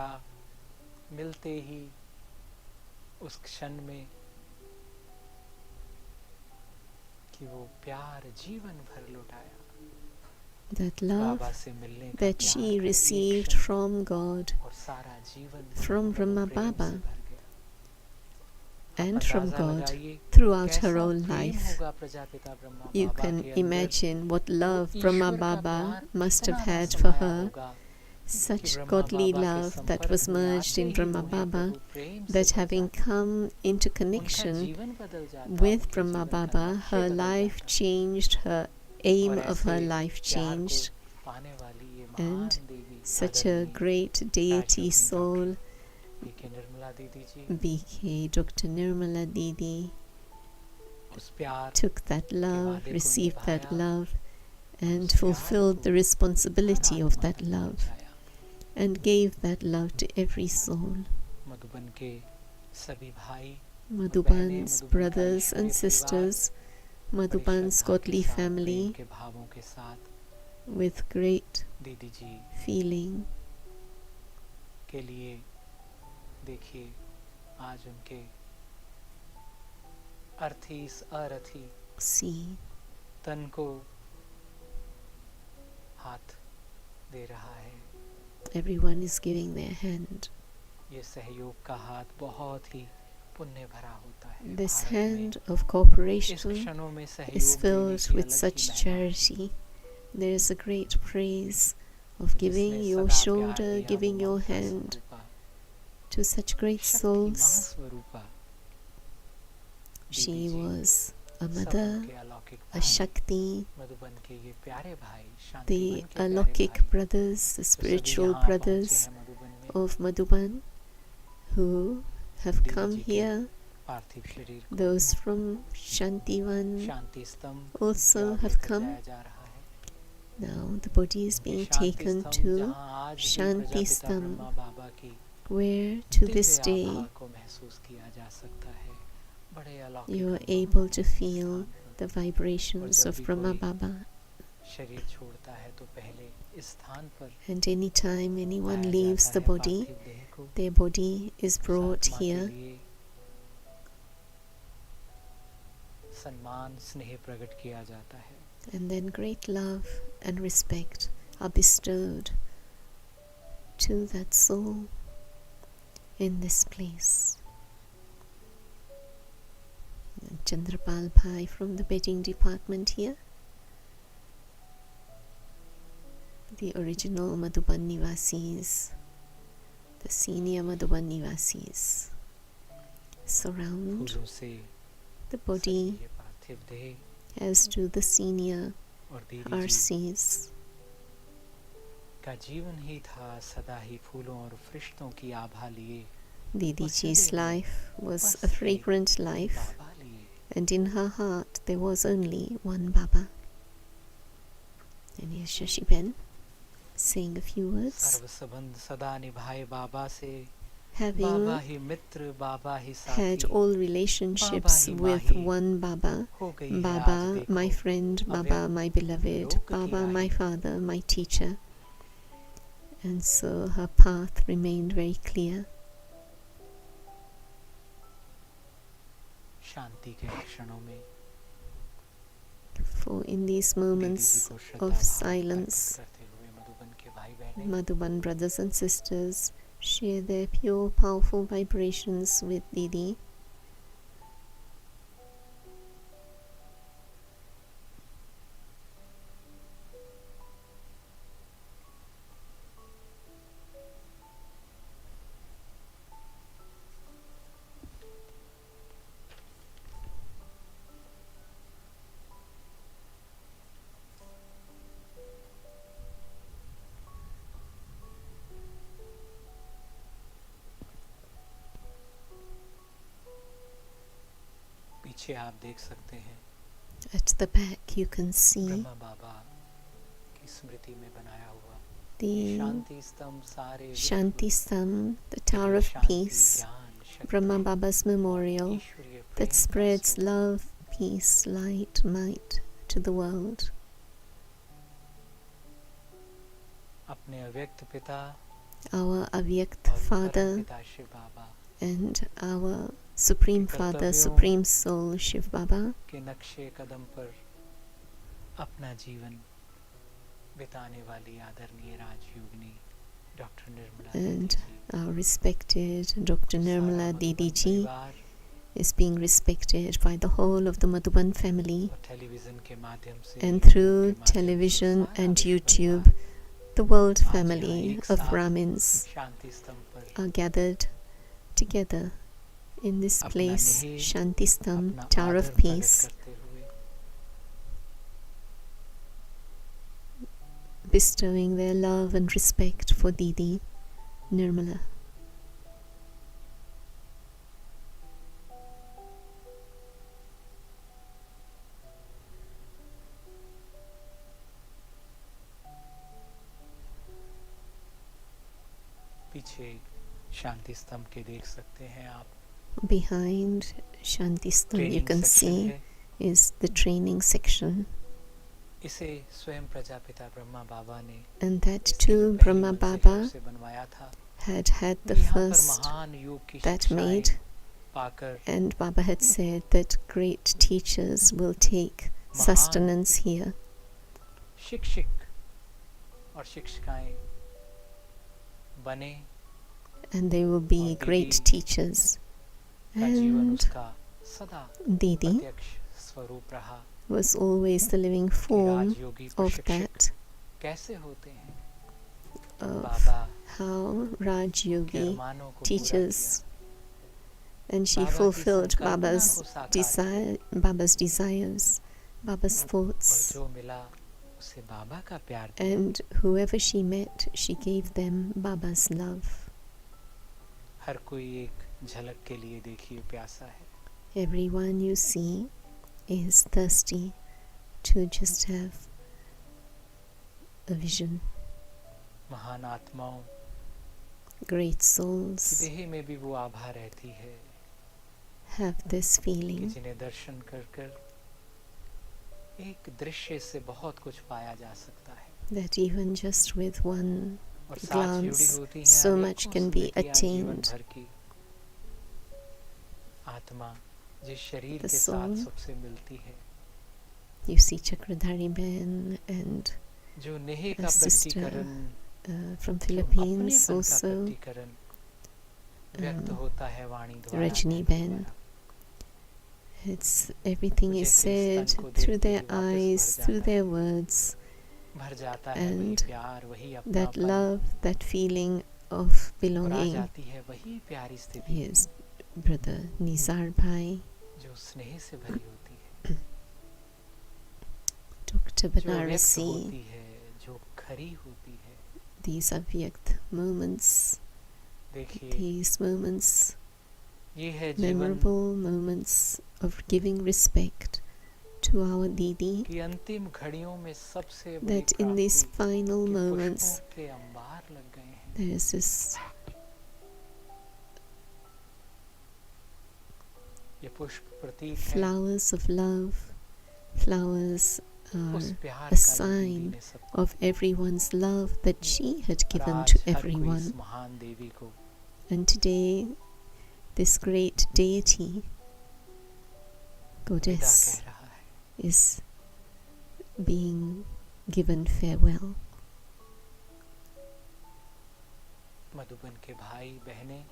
that love that she received from God, from Brahma Baba, and from God throughout her own life. You can imagine what love Brahma Baba must have had for her. Such godly love that was merged in Brahma Baba, that having come into connection with Brahma Baba, her life changed, her aim of her life changed. And such a great deity soul, BK Dr. Nirmala Didi, took that love, received that love, and fulfilled the responsibility of that love, and gave that love to every soul. Madhuban's brothers and sisters, Madhuban's godly family, with great feeling. See, everyone is giving their hand. This hand of cooperation is filled with such charity. There is a great praise of giving your shoulder, giving your hand to such great souls. She was a mother, a Shakti, the Alokik brothers, the spiritual brothers of Madhuban, who have come here. Those from Shantivan also have come. Now the body is being taken to Shantistam, where to this day you are able to feel the vibrations of Brahma Baba. And any time anyone leaves the body, their body is brought here. And then great love and respect are bestowed to that soul in this place. Chandrapal Bhai from the bedding department here, the original Madhuban Nivasis, the senior Madhuban Nivasis surround फूलों से the body, ये पार्थिव देह as do the senior और दीदी जी RCs. का जीवन ही था सदा ही फूलों और फरिश्तों की आभा लिए Didi Ji's life was a fragrant life, and in her heart there was only one Baba. And here's Shashiben saying a few words. सर्व संबंध सदा निभाए बाबा से Having Baba he Mitra Baba he had साथी all relationships with one Baba, Baba my friend, Baba my beloved, Baba my father, my teacher. And so her path remained very clear. शांति के क्षणों में For in these moments of silence, Madhuban brothers and sisters share their pure, powerful vibrations with Didi. पीछे आप देख सकते हैं At the back you can see Brahma बाबा की स्मृति में बनाया हुआ the शांति स्तंभ सारे Shanti Stham, the Tower of Peace, Brahma Baba's memorial that spreads love, peace, light, might to the world. अपने अव्यक्त पिता Our Avyakt Father पिता शिव बाबा and our Supreme Father, Supreme Soul, Shiv Baba, के नक्शे कदम पर अपना जीवन बिताने वाली आदरणीय Rajyogini doctor Nirmala and our respected Dr. Nirmala Didi Ji is being respected by the whole of the Madhuban family, television के माध्यम से and through television and YouTube, the world family of Brahmins शांति स्तंभ पर are gathered together in this place, Shanti Stham, Tower of Peace, bestowing their love and respect for Didi, Nirmala. पीछे शांति स्तंभ के देख सकते हैं आप Behind Shanti Stham you can see is the training section, इसे स्वयं प्रजापिता ब्रह्मा बाबा ने and that too Brahma Baba से बनवाया था had the first that made, and Baba had said that great teachers will take sustenance here. शिक्षक और शिक्षिकाएं बने And they will be great teachers. And Didi was always the living form of that, of how Raj Yogi teaches, and she fulfilled Baba's desires, Baba's thoughts, and whoever she met, she gave them Baba's love. हर कोई एक झलक के लिए देखिए प्यासा है. Everyone you see is thirsty to just have a vision. महान आत्माओं, great souls देह में भी वो आभा रहती है. Have this feeling. जिन्हें दर्शन कर कर एक दृश्य से बहुत कुछ पाया जा सकता है. That even just with one glance, so much can be attained. The soul, you see Chakradhari Ben and a sister from Philippines also, Rajni Ben. Everything is said through their eyes, through their words. And that love, that feeling of और आ belonging. जाती है वही प्यारी स्थिति His brother Nizar Bhai, जो स्नेह से भरी होती है, Dr. जो व्यक्त Banarasi, होती है, जो खरी होती है. these avyakt moments, देखिए, these moments, ये है जीवन memorable moments of giving respect to our Didi, की अंतिम घड़ियों में सबसे बड़ी that in these प्राप्ति final कि moments पुष्पों के अंबार लग गए हैं. there's this ये पुष्प प्रतीक है flowers of love. Flowers उस are प्यार a का जो दीदी sign ने सबको of everyone's love that she had और given आज to हर कोई इस everyone. महान देवी को And today, this great deity, विदा goddess, कह रहा है. is being given farewell. Madhuban के भाई बहनें,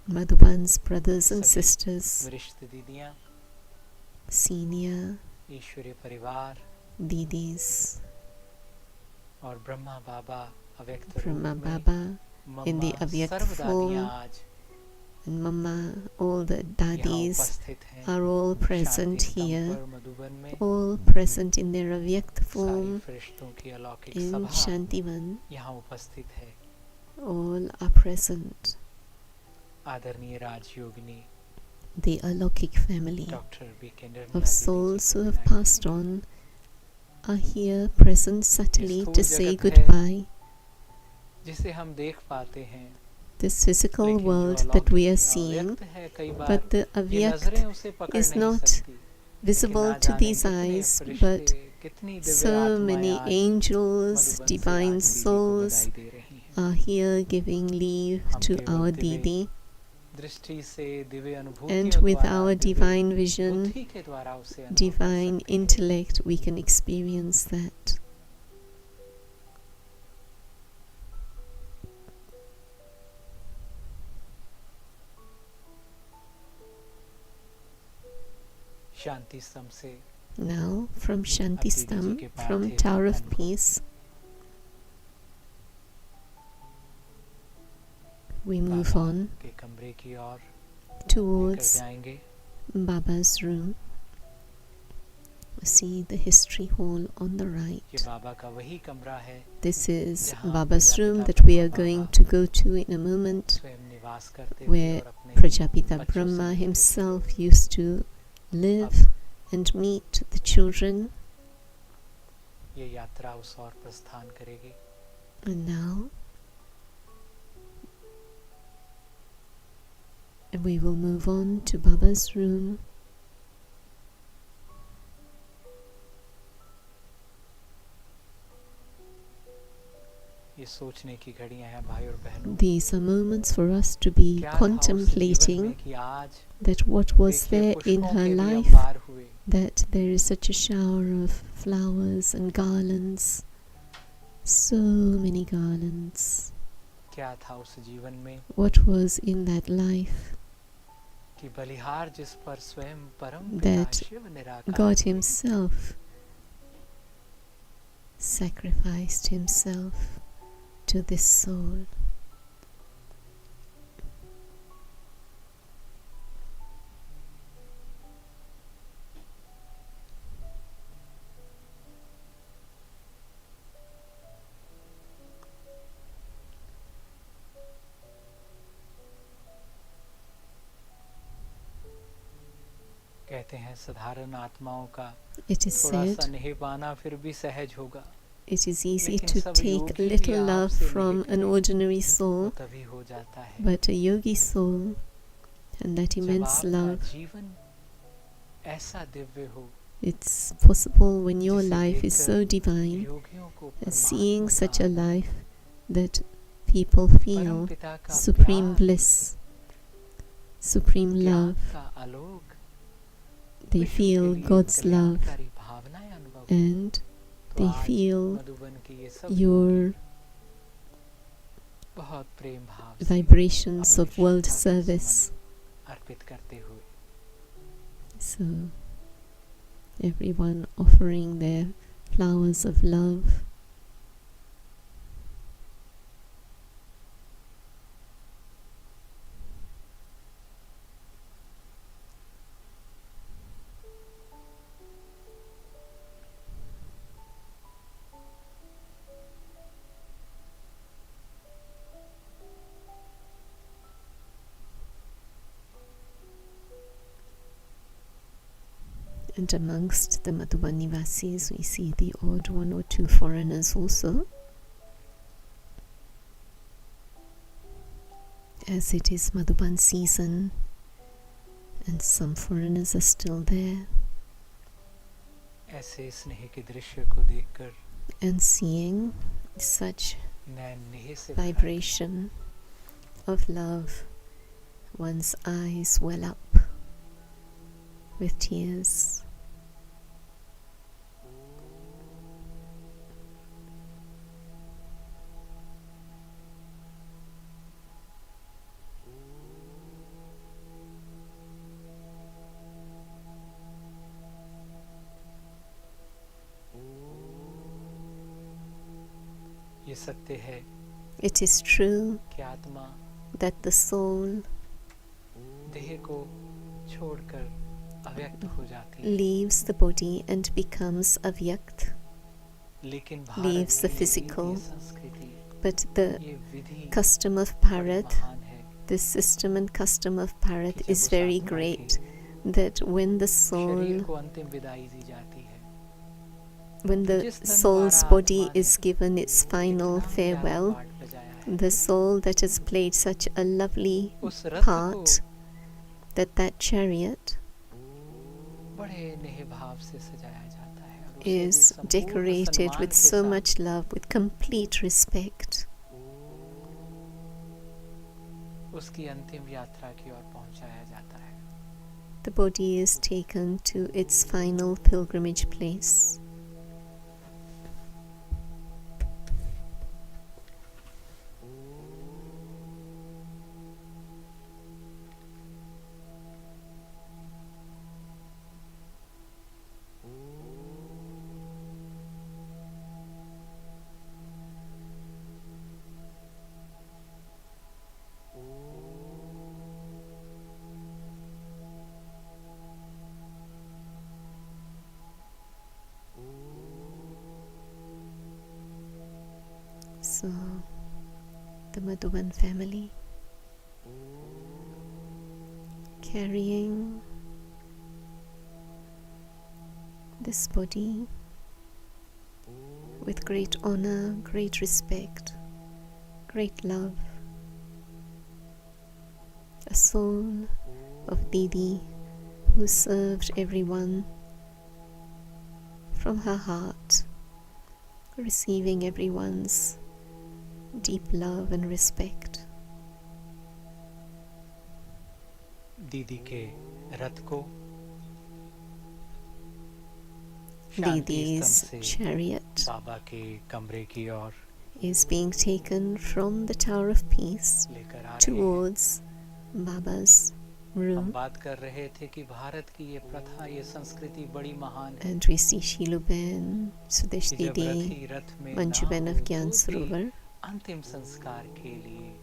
Madhuban's brothers and सभी sisters, वरिष्ठ दीदियां, senior ईश्वरीय परिवार Didis, और ब्रह्मा बाबा अव्यक्त Brahma रूप में Baba in the mamma Avyakt सर्वदादियां form, आज and Mama, all the यहाँ daddies उपस्थित हैं. are all present Shanti here, स्तंभ पर मधुबन में all present in their Avyakt सारी form फरिश्तों की अलौकिक in सभा Shantivan. यहाँ उपस्थित है. All are present. आदरणीय Rajyogini The Alokik family doctor BK Nirmala of दीदी souls जी who को have विदाई passed देंगे. on are here present subtly स्थूल to say जगत है goodbye. जिसे हम देख पाते हैं, This physical लेकिन जो world that we अलौकिक are या seeing, अव्यक्त है, कई बार but the ये नजरें Avyakt उसे पकड़ is नहीं not सकती. लेकिन visible ना to जाने these कितने eyes, फरिश्ते, but कितनी दिव्य so आत्माएं many आज angels, मधुबन से divine आज दीदी को souls बधाई दे रही हैं. are here giving leave हम to केवल our दिव्य Didi, दृष्टि से, दिव्य and अनुभूतियों with द्वारा, our दिव्य divine vision, बुद्धि के द्वारा उसे अनुभव कर divine सकते हैं. intellect, we can experience that. शांति स्तंभ से Now, from Shanti अब दीदी जी Stam, के from पार्थिव Tower of तन को Peace, we move Baba on के कमरे की ओर लेकर towards जाएंगे. Baba's room. See the history hall on the ये right. बाबा का वही कमरा है This is जहाँ Baba's room Prajapita that we are Brahma going Baba to go to in a moment, स्वयं निवास करते थे where और अपने Prajapita बच्चों से Brahma मिलते थे. himself used to live and meet the children. ये यात्रा उस ओर प्रस्थान करेगी. And now we will move on to Baba's room. ये सोचने की घड़ियां हैं भाई और बहनों. These are moments for us to be क्या था उस जीवन contemplating में कि आज that what was देखिए there in पुष्पों her के भी life, अंबार हुए. that there is such a shower of flowers and garlands, so many garlands. क्या था उस जीवन में What was in that life कि बलिहार जिस पर स्वयं परम पिता that शिव निराकार God थे, himself sacrificed himself to this soul. कहते हैं साधारण आत्माओं का It is थोड़ा said सा निह पाना फिर भी सहज होगा. it is easy लेकिन to सब take a योगी भी little love आपसे from निह an करें, ordinary वो soul, तभी हो जाता है but a yogi soul and that जब immense आपका love, जीवन ऐसा दिव्य हो, it's possible when your जिसे life is so देखकर divine, योगियों को seeing परमात्मा such a का, life that people परम feel पिता का supreme प्यार, bliss, supreme ज्ञान love. का आलोक, They विश्व के feel लिए God's love कल्याणकारी भावनाएं अनुभव करें. and तो they आज feel मधुबन के ये सब your बहुत प्रेम भाव से vibrations अपनी of world श्रद्धा के service. सुमन अर्पित करते हुए So, everyone offering their flowers of love. And amongst the Madhuban Nivasis, we see the odd one or two foreigners also, as it is Madhuban season, and some foreigners are still there. ऐसे स्नेह के दृश्य को देखकर And seeing such नैन नेह से vibration of love, one's eyes well up with tears. ये सत्य है It is true कि आत्मा that the soul देह को छोड़कर अव्यक्त हो जाती है, leaves the body and becomes avyakt, लेकिन leaves the भारत physical. की संस्कृति But the ये विधि custom of Bharat, महान है this system and custom of Bharat कि जब is उस very आत्मा great, that when the शरीर soul, को अंतिम विदाई दी जाती है, when the जिस तन soul's द्वारा body आत्मा ने is given its final इतना प्यारा farewell, पाठ बजाया है, the soul that has played such a lovely उस रथ part, that chariot को बड़े नेह भाव से सजाया जाता है और उसे भी is संपूर्ण decorated सम्मान with के so साथ much love, with complete respect. उसकी अंतिम यात्रा की ओर पहुंचाया जाता है। The body is taken to its final pilgrimage place. So, the Madhuban family carrying this body with great honor, great respect, great love. A soul of Didi who served everyone from her heart, receiving everyone's deep love and respect. दीदी के रथ को Didi's chariot बाबा के कमरे की ओर is being taken from the Tower of Peace लेकर आ रहे हैं। towards Baba's हम room. बात कर रहे थे कि भारत की ये प्रथा, ये संस्कृति बड़ी महान है। And we see Shiluben, Sudesh कि जब Didi, रथी रथ में Manjuben ना of हो, Gyan तो भी Sarovar. अंतिम संस्कार के लिए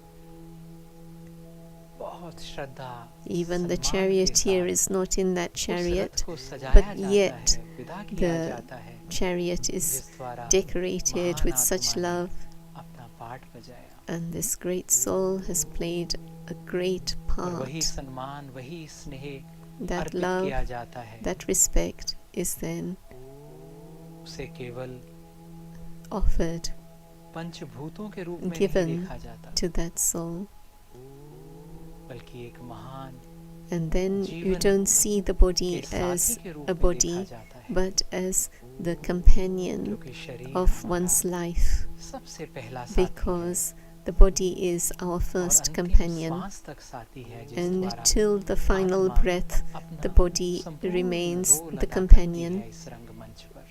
बहुत श्रद्धा, Even the सम्मान के charioteer साथ is not in that उस chariot, रथ को सजाया but जाता yet है, विदा किया the जाता है, chariot is जिस द्वारा decorated महान with such आत्मा ने love, अपना पाठ बजाया। and this great soul has played a great और वही part. सम्मान, वही स्नेह That अर्पित love, किया जाता है। that respect is then उसे केवल offered, पंचभूतों के रूप में नहीं given देखा जाता, to that soul. बल्कि एक महान And then you जीवन don't see the body के साथी as के रूप a में body, देखा जाता है, but as the companion क्योंकि शरीर of हमारा one's life, सबसे पहला साथी है because the body is our और first अंतिम companion, श्वास तक साथी है, जिस and द्वारा till the final आत्मा breath, अपना the body संपूर्ण remains रोल the अदा करती companion है इस रंगमंच पर।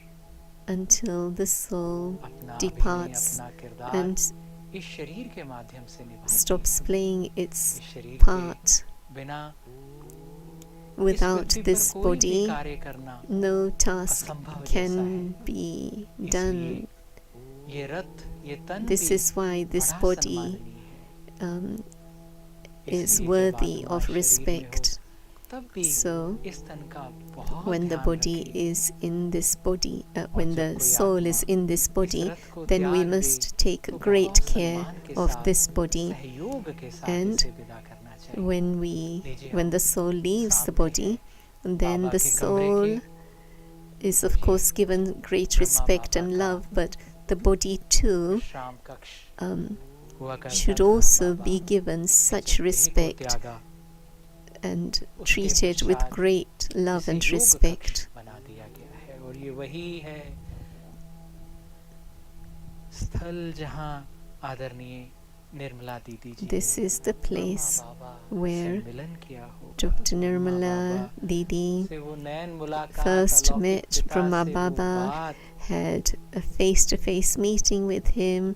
until the soul अपना departs अभिनय, अपना किरदार and इस शरीर के माध्यम से निभाती stops playing its इस शरीर के part. बिना Without पृथ्वी पर this कोई भी body, कार्य करना no task असंभव जैसा can है। be इसलिए done. ये रथ, ये तन This भी is why this बड़ा body सम्माननीय है। is इसलिए जब worthy आत्मा of शरीर में हो, respect. तब भी So, इस तन का बहुत when the ध्यान body रखें। is in this body, when जब the कोई soul is आत्मा in this इस body, रथ को then we त्याग दे, must take तो great बहुत care सम्मान के of साथ, this body. सहयोग के साथ And इसे विदा करना चाहिए। when लीजिए when हम the soul leaves the सामने body, then बाबा the के कमरे soul के is of course given great respect and love, but the body too should also be given such respect and treated with great love and respect. This is the place where Dr. Nirmala Didi first met Brahma Baba, had a face-to-face meeting with him,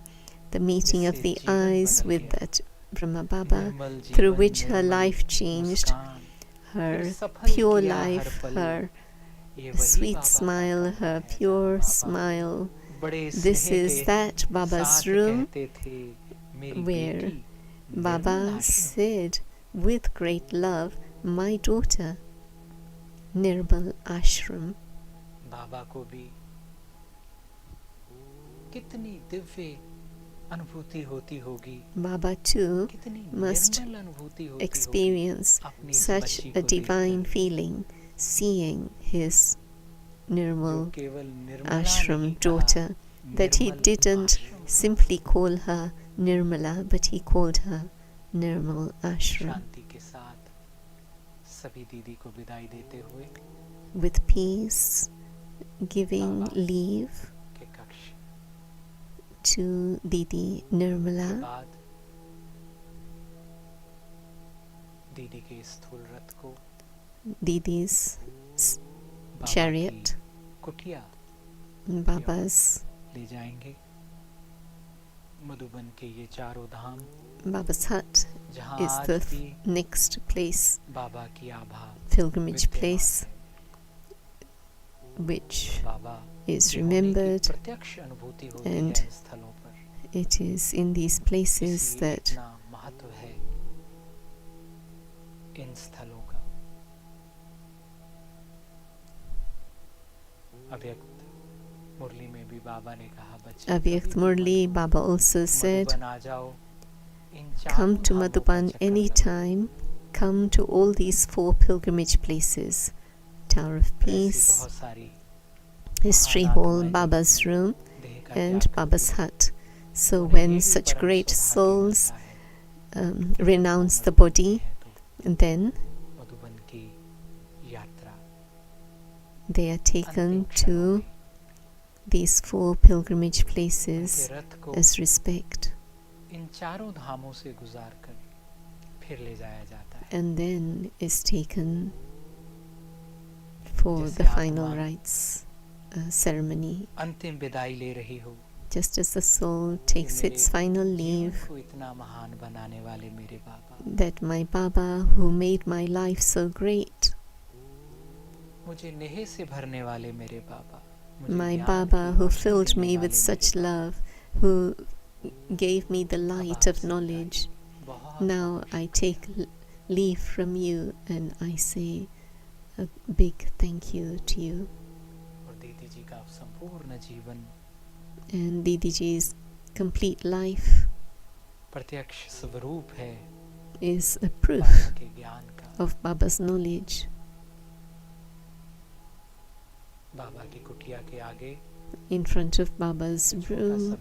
the meeting of the eyes with that Brahma Baba, through which her life changed, her pure life, her sweet smile, her pure smile. This is that Baba's room where Baba said with great love, my daughter, Nirbal Ashram. बाबा को भी कितनी दिव्य अनुभूति होती होगी. Baba too must experience such a divine feeling seeing his Nirmal Ashram daughter, that he didn't simply call her Nirmala, but he called her Nirmal Ashram. With peace, giving leave to Didi Nirmala, Didi's chariot, Baba's Baba's hut is the next place, pilgrimage place, which is remembered, and it is in these places that Avyakt Murli Baba also said, come to Madhuban anytime, come to all these 4 pilgrimage places, Tower of Peace, History Hall, Baba's room, and Baba's hut. So when such great souls renounce the body, then they are taken to these 4 pilgrimage places as respect, and then is taken for the final rites ceremony. Just as the soul takes its final leave, that my Baba who made my life so great, my Baba who filled me with such love, who gave me the light of knowledge, now I take leave from you and I say a big thank you to you. And Didi Ji's complete life is a proof of Baba's knowledge. In front of Baba's room,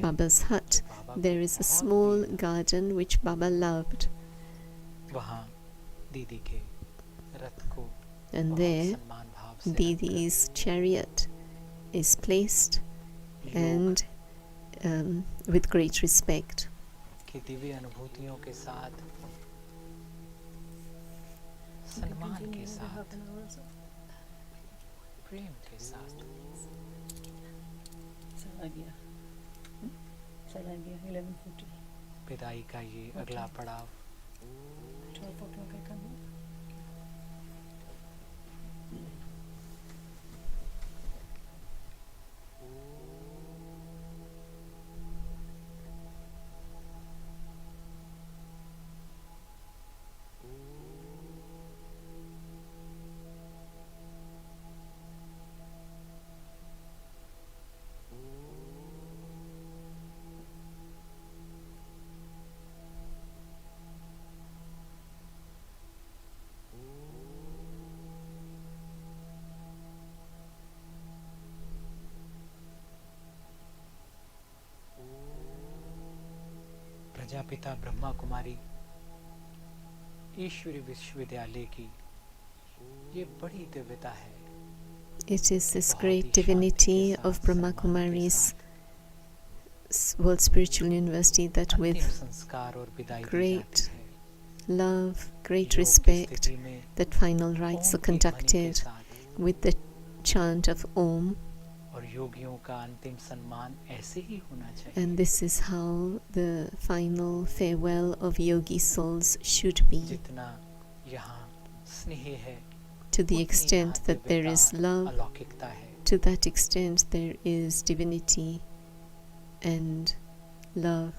Baba's hut, there is a small garden which Baba loved. And there, Didi's chariot is placed, and with great respect. चला गया 11:40. विदाई का ये अगला पड़ाव. प्रजापिता ब्रह्मा कुमारी ईश्वरी विश्वविद्यालय की ये बड़ी दिव्यता है। It is this great divinity of Brahma Kumaris World Spiritual University that with great love, great respect, that final rites are conducted with the chant of Om. And this is how the final farewell of yogi souls should be. To the extent that there is love, to that extent there is divinity and love.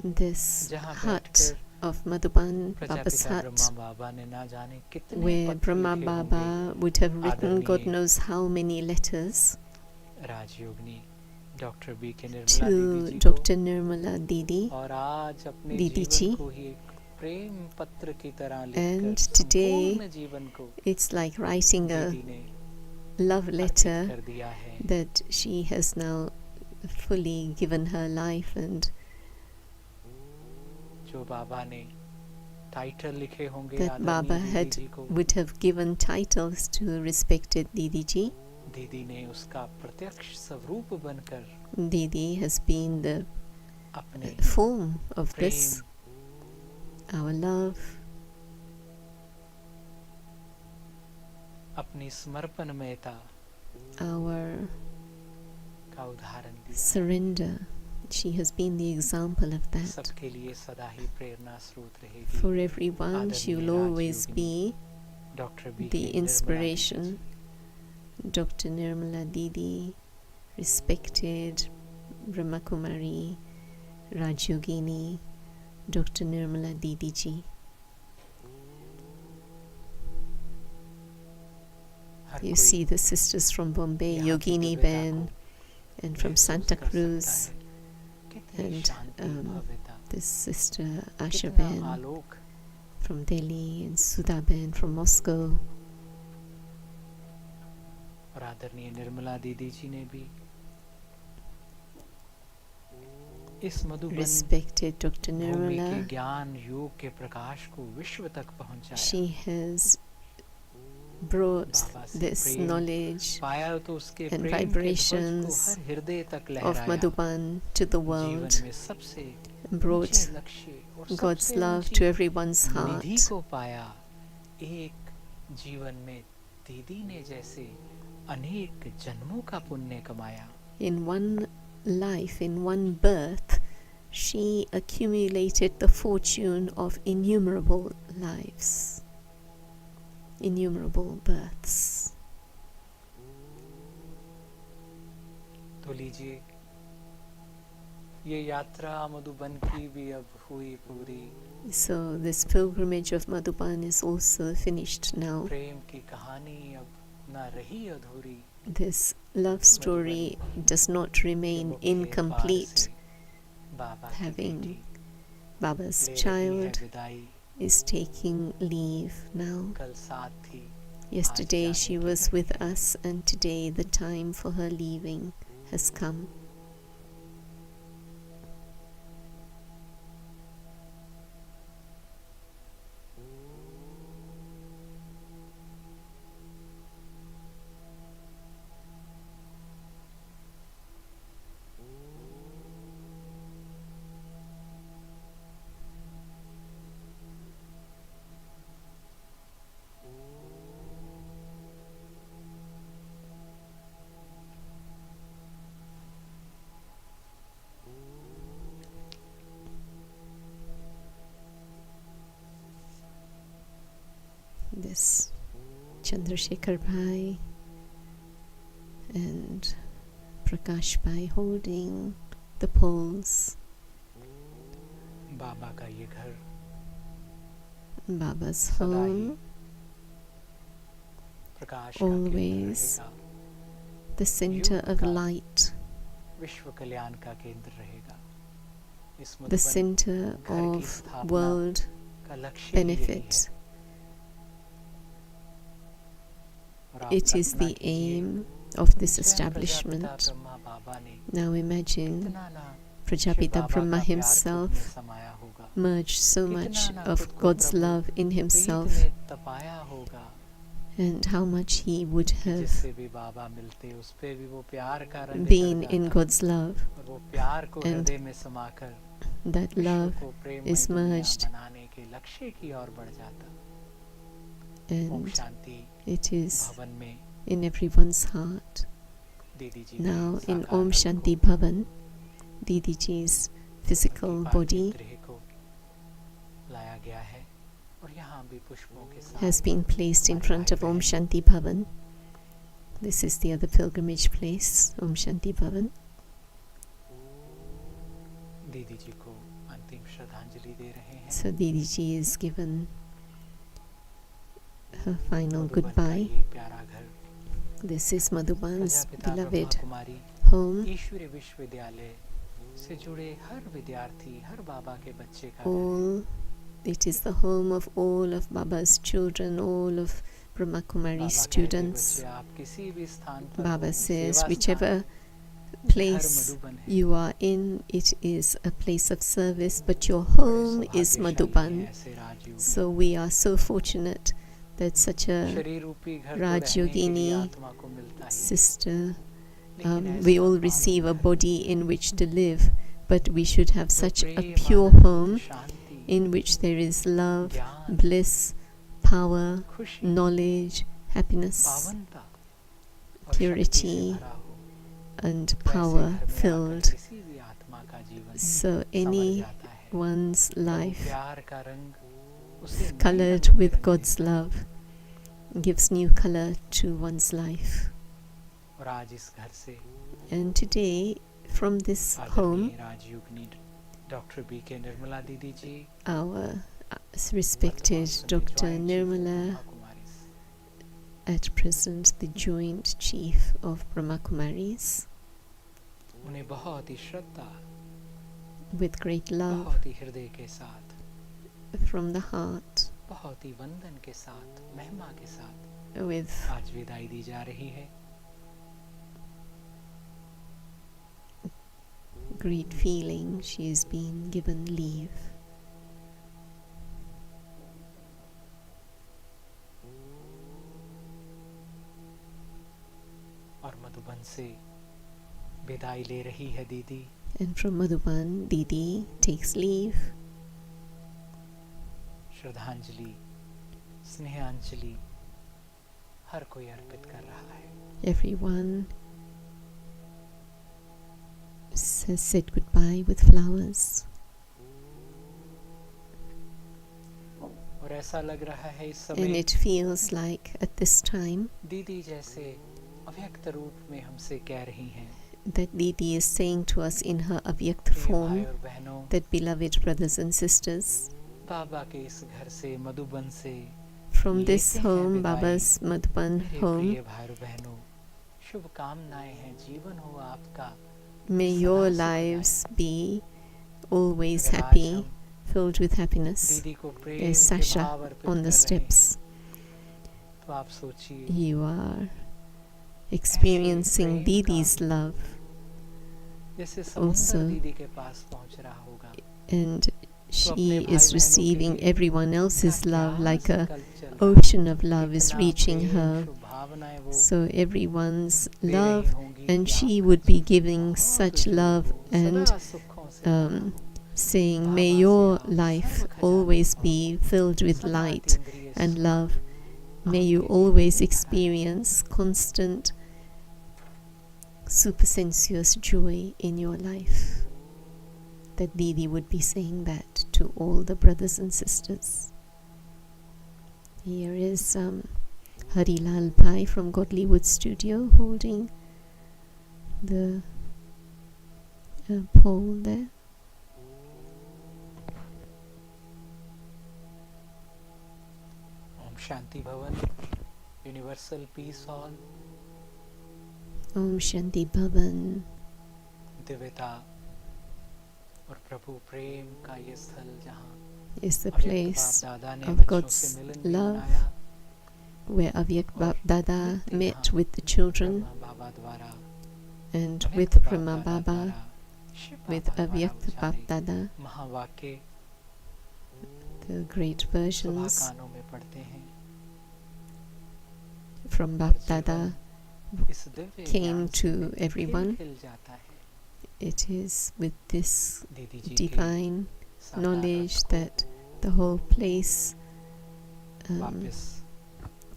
This hut of Madhuban, Baba's hut, where Brahma Baba would have written God knows how many letters to Dr. Nirmala Didi, Didi Ji, and today it's like writing a love letter that she has now fully given her life, and that Baba would have given titles to respected Didi Ji. Didi has been the form of this, our love, our surrender. She has been the example of that. For everyone, she will always be the inspiration. Dr. Nirmala Didi, respected Brahmakumari, Rajyogini, Dr. Nirmala Didi Ji. You see the sisters from Bombay, Yogini Ben, and from Santa Cruz, and this sister Asha Ben from Delhi, and Sudha Ben from Moscow. और आदरणीय निर्मला दीदी जी ने भी इस respected Dr. Nirmala, के ज्ञान योग के प्रकाश को विश्व तक पहुंचाया. She has brought this knowledge and vibrations of Madhuban to the world, and brought God's love to everyone's heart. एक जीवन में दीदी ने जैसे अनेक जन्मों का पुण्य कमाया. In one life, in one birth, she accumulated the fortune of innumerable lives, innumerable births. तो लीजिए, ये यात्रा मधुबन की भी अब हुई पूरी. So this pilgrimage of Madhuban is also finished now. प्रेम की कहानी अब ना रही अधूरी. This love story does not remain incomplete. Having Baba's child is taking leave now. Yesterday she was with us, and today the time for her leaving has come. This Chandrasekhar Bhai and Prakash Bhai holding the poles. बाबा का ये घर, Baba's home, always the center of light, विश्व कल्याण का केंद्र रहेगा. the center of world benefit. It is the aim of this establishment. Now imagine Prajapita Brahma himself merged so much of God's love in himself, and how much he would have been in God's love, and that love is merged, and it is in everyone's heart. Now in Om Shanti Bhavan, Didi Ji's physical body has been placed in front of Om Shanti Bhavan. This is the other pilgrimage place, Om Shanti Bhavan. So Didi Ji is given her final goodbye. This is Madhuban's beloved home. All, it is the home of all of Baba's children, all of brahmakumaris students. Baba says, whichever place you are in, it is a place of service, but your home is Madhuban. So we are so fortunate that such a Rajyogini sister, we all receive a body in which to live, but we should have such a pure home in which there is love, bliss, power, knowledge, happiness, purity, and power filled. So anyone's life colored with God's love gives new color to one's life. And today, from this home, our respected Dr. Nirmala, at present the joint chief of brahmakumaris, with great love from the heart, with great feeling, she is being given leave. And from Madhuban, Didi takes leave. Everyone has said goodbye with flowers. And it feels like at this time that Didi is saying to us in her avyakt form that, beloved brothers and sisters, from this home, Baba's Madhuban home, may your lives be always happy, filled with happiness. There's Sasha on the steps. You are experiencing Didi's love also, and she is receiving everyone else's love, like a ocean of love is reaching her. So everyone's love, and she would be giving such love and saying, may your life always be filled with light and love. May you always experience constant supersensuous joy in your life. That Didi would be saying that to all the brothers and sisters. Here is Harilal Bhai from Godlywood Studio holding the pole there. Om Shanti Bhavan, Universal Peace Hall. Om Shanti Bhavan. दिव्यता और प्रभु प्रेम का ये स्थल जहाँ is the place of God's love, where Avyak Bap Dada met with the children, and with Brahma Baba, with Avyak Bap Dada, the great versions from Bap Dada came to everyone. It is with this divine knowledge that the whole place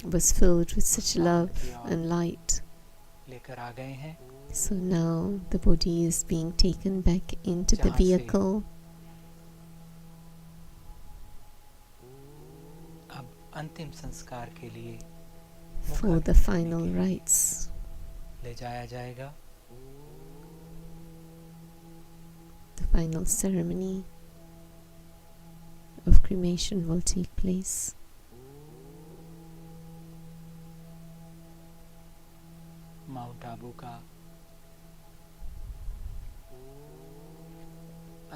was filled with such love and light. So now the body is being taken back into the vehicle. For the final rites. The final ceremony of cremation will take place. Mount Abu का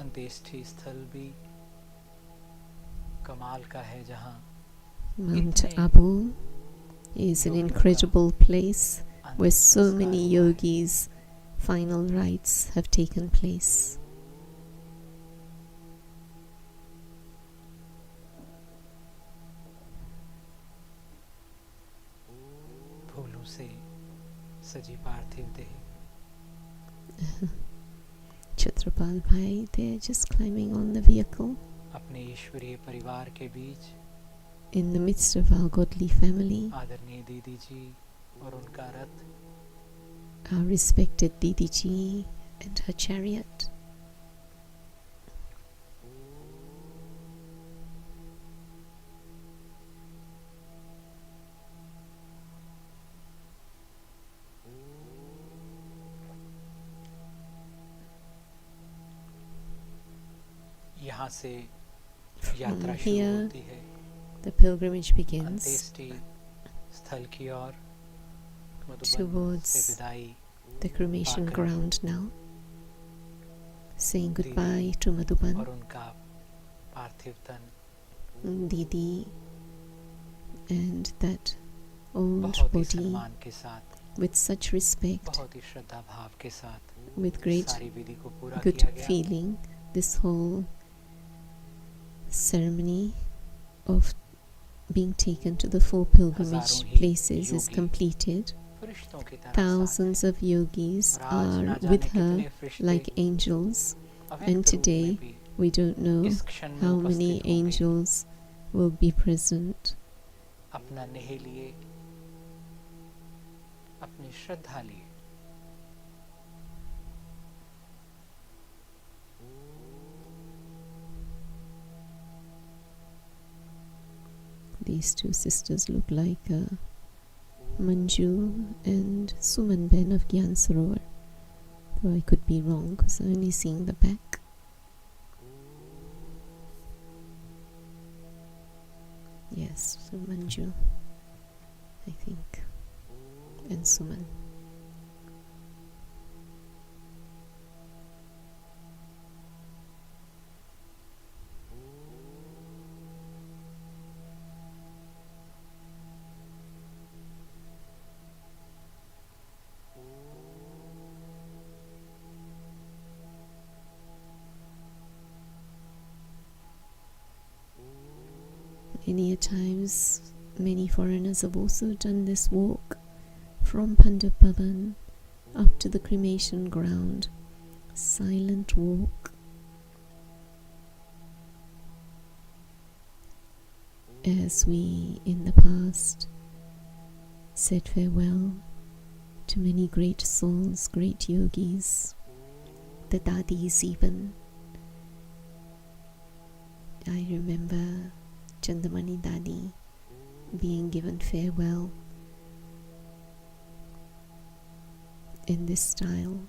अंत्येष्टि स्थल भी कमाल का है, जहाँ Mount Abu is an incredible place where so many yogis' final rites have taken place. फूलों से सजी पार्थिव देह Chhatrapal Bhai, they're just climbing on the vehicle. अपने ईश्वरीय परिवार के बीच in the midst of our godly family, आदरणीय दीदी जी और उनका रथ, our respected Didi ji and her chariot. यहाँ से यात्रा From शुरू here, होती है the pilgrimage begins अंत्येष्टि स्थल की ओर, मधुबन से towards विदाई the cremation पाकर ground now, saying goodbye to Madhuban, और उनका पार्थिव तन Didi, and that old बहुत ही body सम्मान के साथ, with such respect, बहुत ही श्रद्धा भाव के साथ with great सारी विधि को पूरा good किया गया। feeling. This whole ceremony of being taken to the four pilgrimage places is completed. फरिश्तों की तरह Thousands of yogis are with her like angels, and today we don't know how many angels will be present. अपना नेह लिए, अपनी श्रद्धा लिए, These two sisters look like Manju and Suman Ben of Gyan Sarovar. Though I could be wrong because I'm only seeing the back. Yes, so Manju, I think, and Suman. Many a times, many foreigners have also done this walk from Pandit Bhavan up to the cremation ground. Silent walk. As we in the past said farewell to many great souls, great yogis, the Dadis even. I remember Chandamani Dadi being given farewell in this style,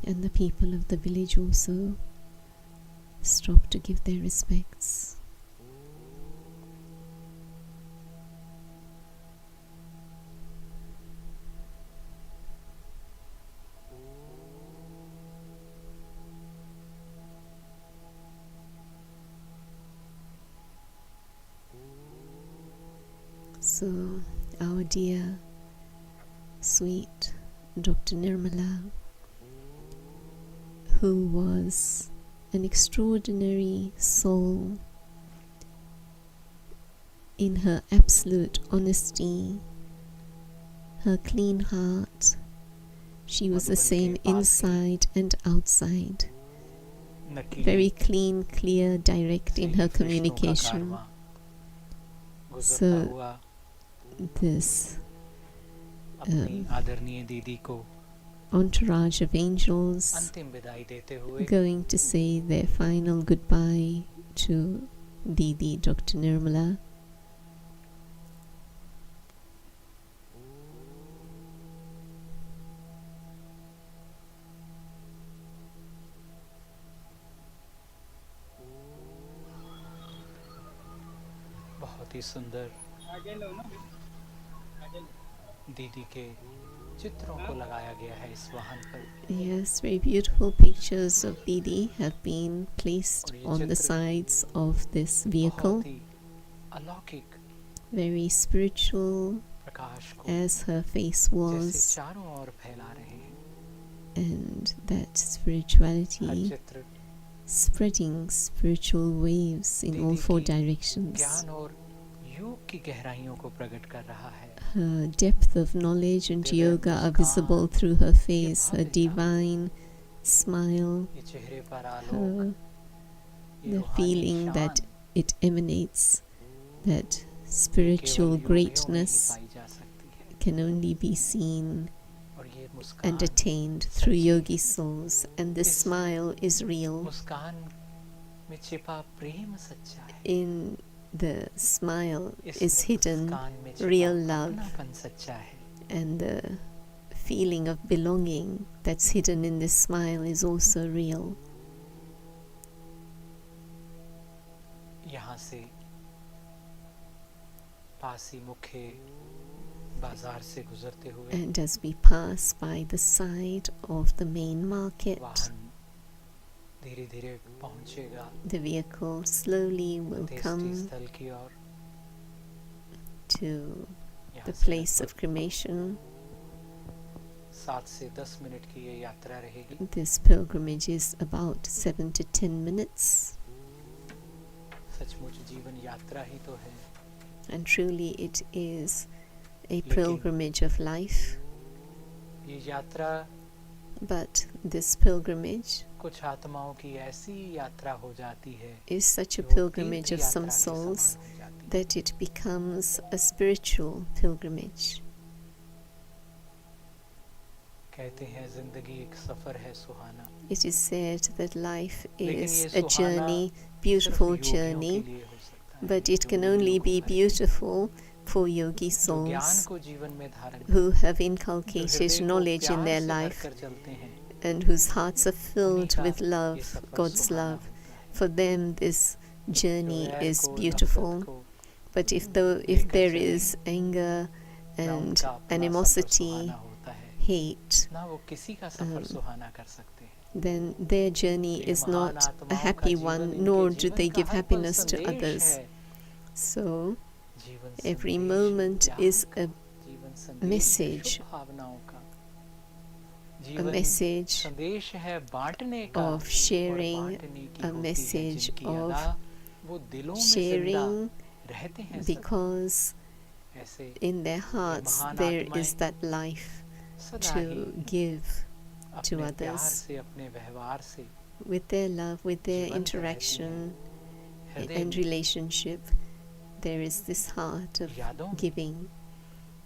and the people of the village also stopped to give their respects. So, our dear, sweet Dr. Nirmala, who was an extraordinary soul in her absolute honesty, her clean heart. She was the same inside and outside. Very clean, clear, direct in her communication. So this entourage of angels going to say their final goodbye to Didi, Dr. Nirmala. बहुत ही सुंदर दीदी के चित्रों को लगाया गया है इस वाहन पर. Yes, very beautiful pictures of Didi have been placed on the sides of this vehicle. Very spiritual as her face was, and that spirituality spreading spiritual waves in all four directions. Her depth of knowledge and yoga are visible through her face, her divine smile, the feeling that it emanates, that spiritual greatness can only be seen and attained through yogi souls, and this smile is real. In the smile is hidden real love, and the feeling of belonging that's hidden in this smile is also real. And as we pass by the side of the main market, the vehicle slowly will come to the place of cremation. This pilgrimage is about 7 to 10 minutes. And truly it is a pilgrimage of life. But this pilgrimage is such a pilgrimage of some souls that it becomes a spiritual pilgrimage. It is said that life is a journey, beautiful journey, but it can only be beautiful for yogi souls who have inculcated knowledge in their life and whose hearts are filled with love, God's love. For them this journey is beautiful. But if there is anger and animosity, hate, then their journey is not a happy one, nor do they give happiness to others. So every moment is a message of sharing, a message of sharing, because in their hearts there is that life to give to others. With their love, with their interaction and relationship, there is this heart of giving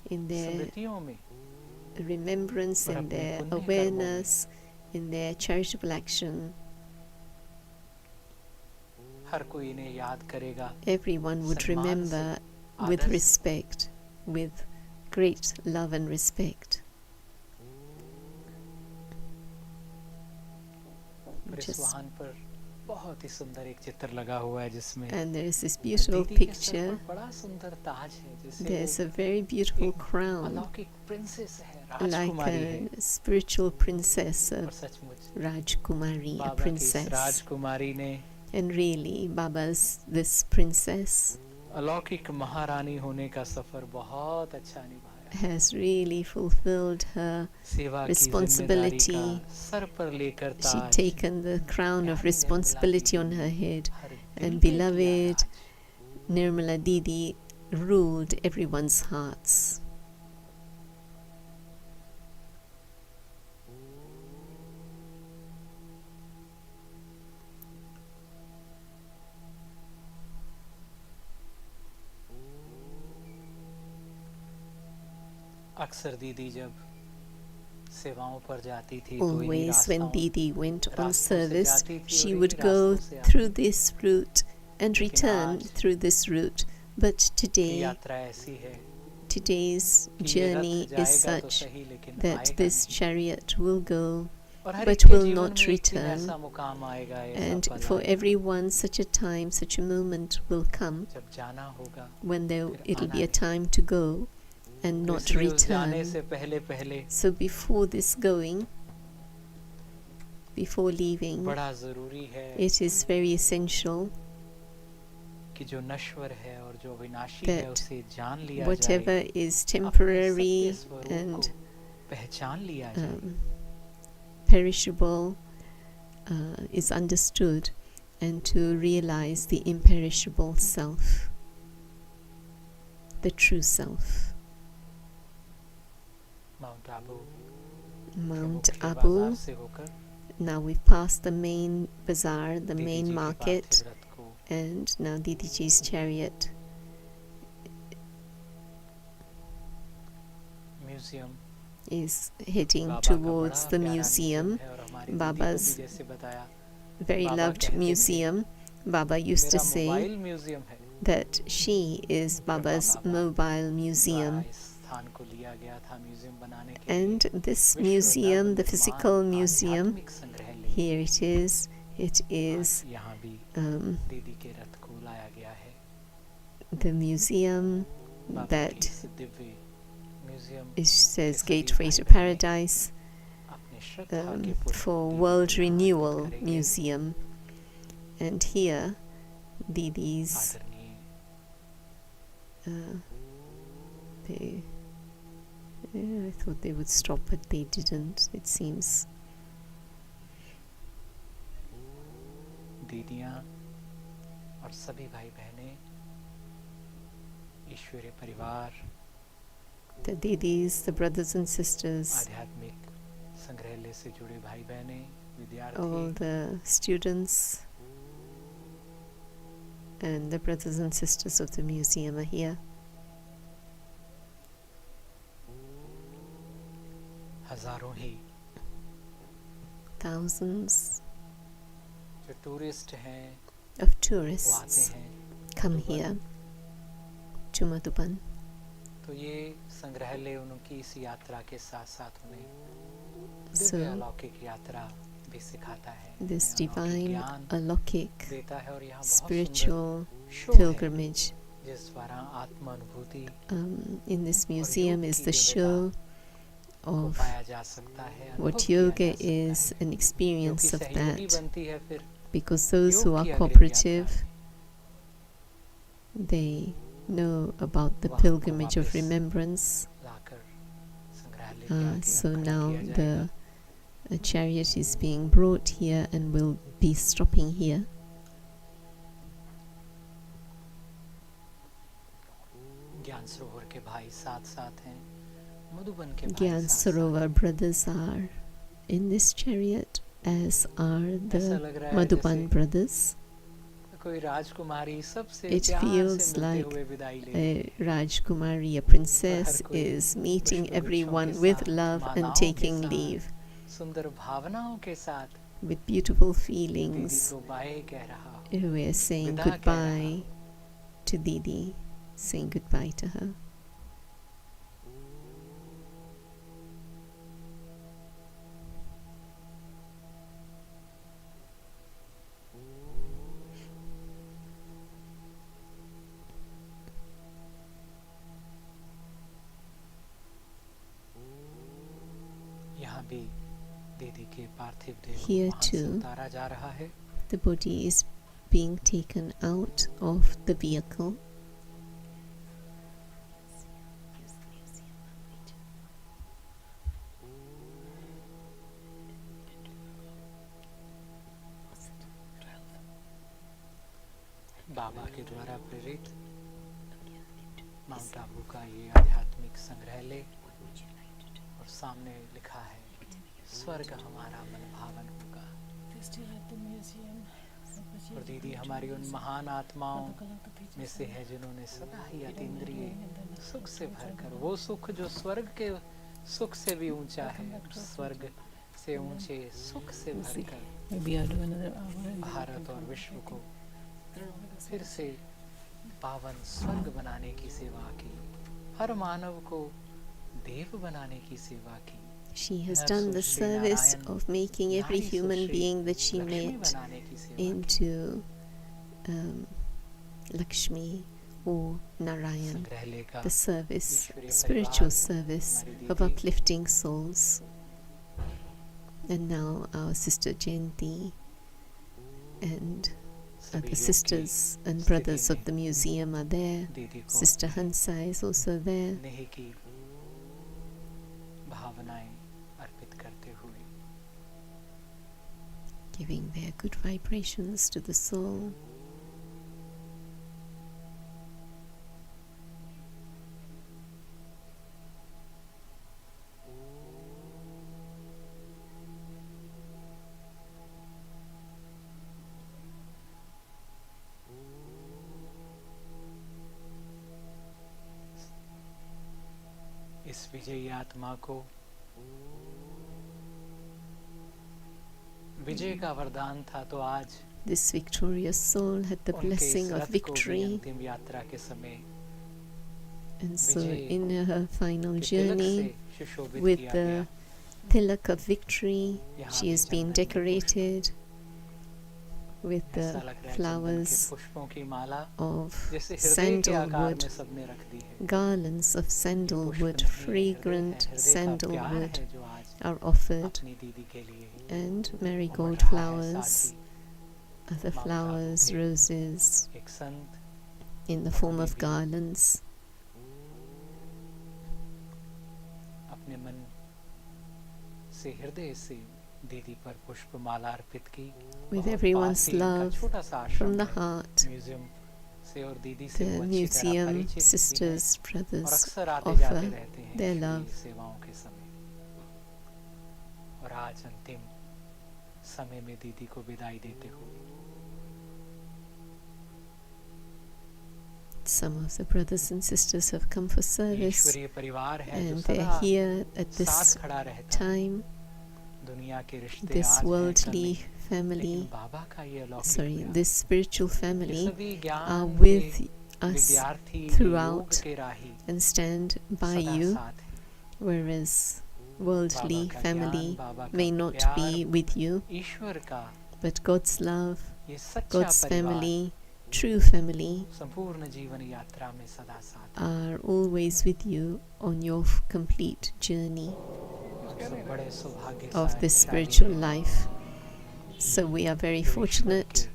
in their remembrance, in their awareness, in their charitable action. Everyone would remember with respect, with great love and respect. And there is this beautiful picture. There's a very beautiful crown, like a spiritual princess, a Rajkumari, a princess. And really, Baba's this princess अलौकिक महारानी होने का सफर बहुत अच्छा निभाया, has really fulfilled her सेवा की responsibility. जिम्मेदारी का सर पर लेकर She'd Taj taken the crown of responsibility on her head, and दिल पे किया beloved राज। Nirmala Didi ruled everyone's hearts. अक्सर दीदी जब सेवाओं पर जाती थी तो इन्हीं Always when रास्ताओं Didi went on रास्तों से service, जाती थी she और would इन्हीं go रास्तों से आती through this route and लेकिन return आज through this route. But की today, यात्रा ऐसी है today's कि ये journey रथ is जाएगा तो such सही लेकिन that आएगा this नहीं। chariot will go और हर but एक के will जीवन not में एक दिन return. ऐसा मुकाम आएगा, ऐसा And पल for आएगा everyone, such a time, such a moment will come जब जाना होगा when फिर it'll आना be a नहीं। time to go and तो not इसलिए उस जाने return. से पहले So before this going, before leaving, बड़ा जरूरी है it is very essential कि जो नश्वर है और जो विनाशी है that उसे जान लिया whatever जाए, is अपने temporary सत्य स्वरूप and को पहचान लिया जाए perishable is understood, and to realize the imperishable self, the true self. Mount Abu Mount मुख्य Abu. बाजार से होकर Now we've passed the main bazaar, the दीदी main जी के market, पार्थिव रथ को and now Didi Ji's chariot museum is heading बाबा का towards बड़ा the प्यारा museum. म्यूजियम है और हमारी दीदी को Baba's भी जैसे बताया very बाबा loved कहते थे, museum. Baba used to मेरा say मोबाइल म्यूजियम है that she is Baba's mobile museum. द्वारा इस स्थान को लिया गया था म्यूजियम बनाने के And लिए। this विश्व museum, the Navnirman physical museum, आध्यात्मिक संग्रहालय here it is. It is आज यहाँ भी दीदी के रथ को लाया गया है। the museum बाबा that की इस दिव्य म्यूजियम it says के सभी Gateway भाई to बहनें Paradise अपने श्रद्धा के पूर्वक for दीदी World को यहाँ Renewal करेंगे। Museum. And here, Didi's आदरणीय I thought they would stop, but they didn't. It seems. दीदियाँ और सभी भाई बहनें, ईश्वरीय परिवार, The Didis, the brothers and sisters, आध्यात्मिक संग्रहालय से जुड़े भाई बहनें, all विद्यार्थी, the students and the brothers and sisters of the museum are here. हजारों ही Thousands जो टूरिस्ट हैं of वो आते tourists हैं come Madhuban. here to Madhuban. तो ये संग्रहालय उनकी इस यात्रा के साथ साथ उन्हें So, दिव्य अलौकिक यात्रा भी सिखाता है, this उन्हें अलौकिक divine, ज्ञान alaukic, देता है और यहाँ बहुत spiritual सुंदर शो है pilgrimage. जिस द्वारा आत्मानुभूति In this और museum योग is की the दिव्यता show को of पाया जा सकता है, अनुभव what किया yoga जा सकता is, है, an experience क्योंकि of सहयोगी that. बनती है फिर Because those योग who are की अग्रणी cooperative, यात्रा they know about the वहाँ को pilgrimage of वापस remembrance. लाकर संग्रहालय के आगे So अर्पण now किया जाएगा। the chariot is being brought here and will be stopping here. ज्ञान सरोवर के भाई साथ साथ हैं, मधुबन के भाई Gyan साथ Sarovar brothers are in this chariot, as are ऐसा the लग रहा है Madhuban जैसे brothers. कोई राजकुमारी सबसे It प्यार feels से मिलते like हुए विदाई ले रही है। a Rajkumari, a princess, कोई is meeting पुष्प everyone वृक्षों के with साथ, love and मालाओं के taking साथ, leave सुंदर भावनाओं के साथ with beautiful दीदी feelings. को बाय कह रहा, We are saying विदा कह goodbye to Didi, saying goodbye to her. यहाँ भी दीदी के पार्थिव देह को Here वहाँ से too, उतारा जा रहा है। the body is being taken out of the vehicle. बाबा के द्वारा प्रेरित माउंट आबू का ये आध्यात्मिक संग्रहालय, और सामने लिखा है स्वर्ग हमारा मन भावन होगा। और दीदी हमारी उन महान आत्माओं में से है जिन्होंने सदा ही अतीन्द्रिय सुख से भरकर, वो सुख जो स्वर्ग के सुख से भी ऊंचा है, स्वर्ग से ऊंचे सुख से भरकर भारत और विश्व को फिर से पावन स्वर्ग बनाने की सेवा की, हर मानव को देव बनाने की सेवा की। She has done the service of making every human being that she met into Lakshmi or Narayan, the service, spiritual service of uplifting souls. And now our sister Jayanti and the sisters and brothers of the museum are there. Sister Hansa is also there. Giving their good vibrations to the soul. इस विजयी आत्मा को विजय का वरदान था, तो आज this victorious soul had the blessing of victory. अंतिम यात्रा के समय And so in her final journey with the tilak of victory, she has been decorated with the flowers of sandalwood, garlands of sandalwood, fragrant sandalwood are offered, and marigold flowers, other flowers, roses in the form of garlands. With everyone's love from the heart, the museum sisters, brothers offer their love. और आज अंतिम समय में दीदी को विदाई देते हुए some of the brothers and sisters have come for service and they're here at this time. This worldly family, this spiritual family are with us throughout and stand by you, whereas worldly family may not be with you, but God's love, God's family, true family are always with you on your complete journey of this spiritual life. So we are very fortunate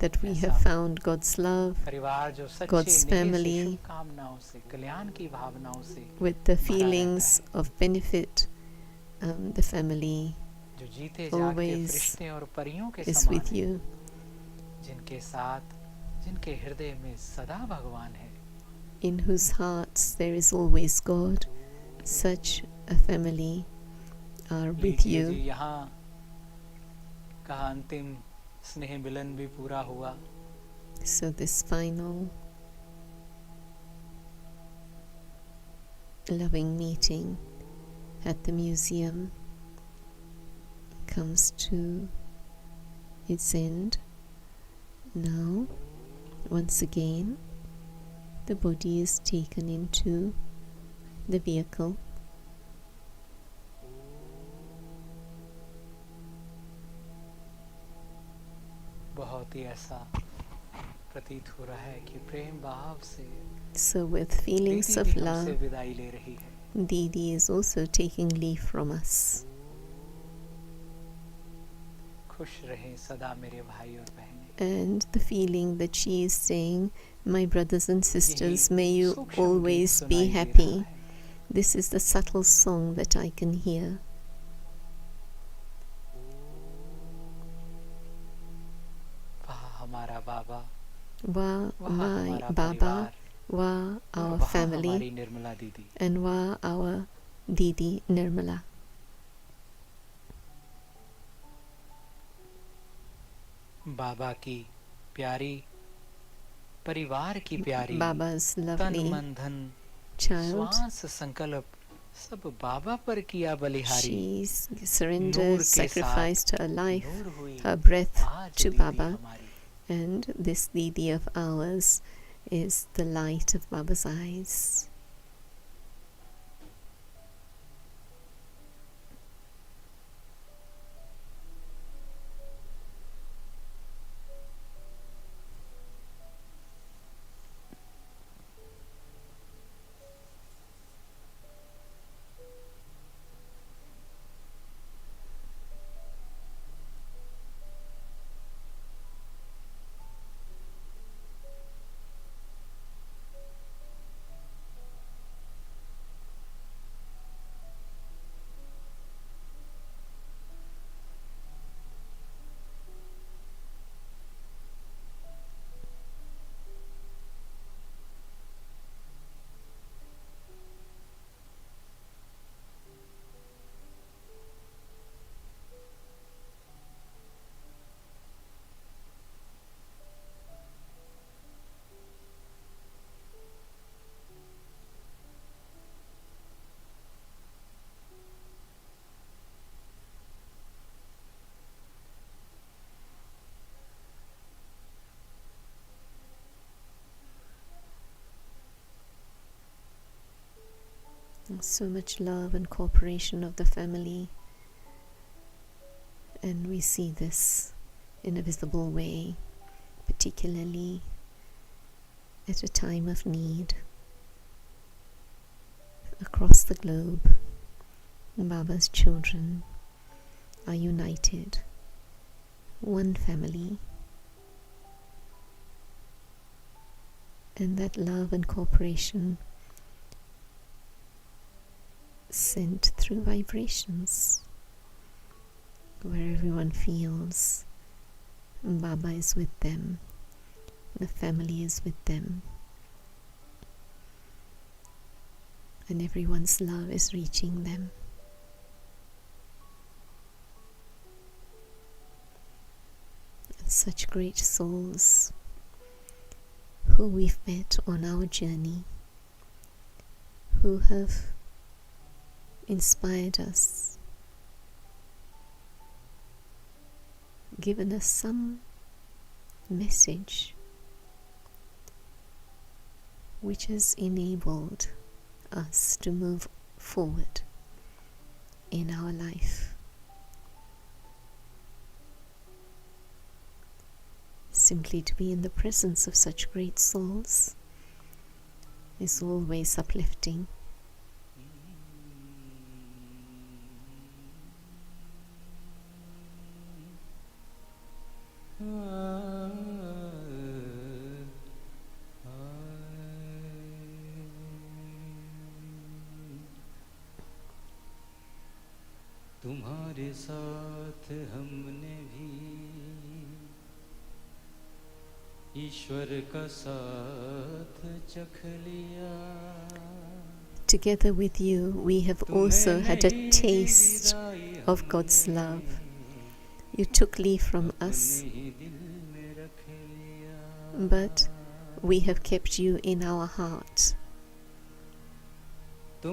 that we have found God's love, God's family, with the feelings of benefit. The family always is with you. In whose hearts there is always God, such a family are with you. So this final loving meeting at the museum comes to its end. Now, once again, the body is taken into the vehicle. So with feelings of love, Didi is also taking leave from us. And the feeling that she is saying, my brothers and sisters, may you always be happy. This is the subtle song that I can hear. हमारा बाबा, Wa वह my हमारा Baba, परिवार, Wa और our वह family, हमारी निर्मला दीदी। and Wa our Didi Nirmala. बाबा की प्यारी, परिवार की प्यारी, Baba's तन lovely मन धन child. श्वास संकल्प सब बाबा पर किया बलिहारी। She surrendered, नूर के sacrificed साथ her life, नूर हुई her breath आज to दीदी Baba. हमारी। And this Didi of ours is the light of Baba's eyes. So much love and cooperation of the family, and we see this in a visible way, particularly at a time of need. Across the globe, Baba's children are united, one family, and that love and cooperation sent through vibrations, where everyone feels Baba is with them, the family is with them, and everyone's love is reaching them. Such great souls who we've met on our journey, who have inspired us, given us some message which has enabled us to move forward in our life. Simply to be in the presence of such great souls is always uplifting. तुम्हारे साथ हमने भी ईश्वर का साथ चख लिया. Together with you, we have also had a taste of God's love. You took leave from us, but we have kept you in our heart. We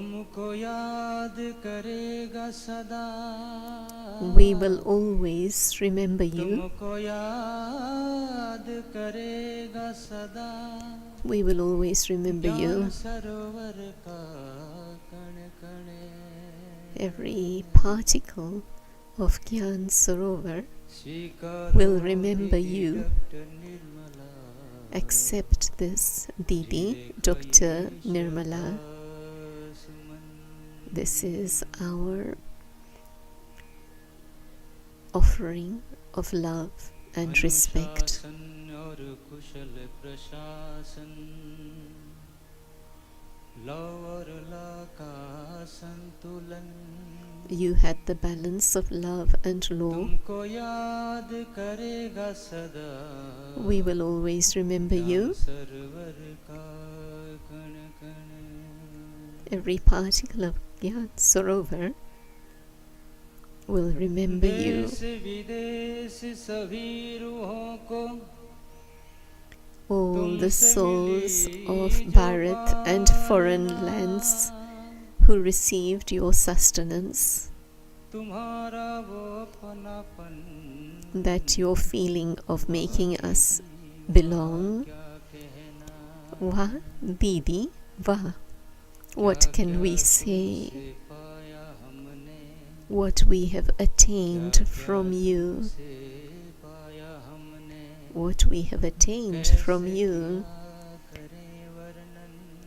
will always remember you. We will always remember you. Every particle of Gyan Sarovar will remember you. Accept this, Didi, Dr. Nirmala. This is our offering of love and respect. You had the balance of love and law. We will always remember you. Every particle of Gyan Sarovar will remember you. All the souls of Bharat and foreign lands who received your sustenance, that your feeling of making us belong, Wah Didi, Wah, what can we say? What we have attained from you, what we have attained from you,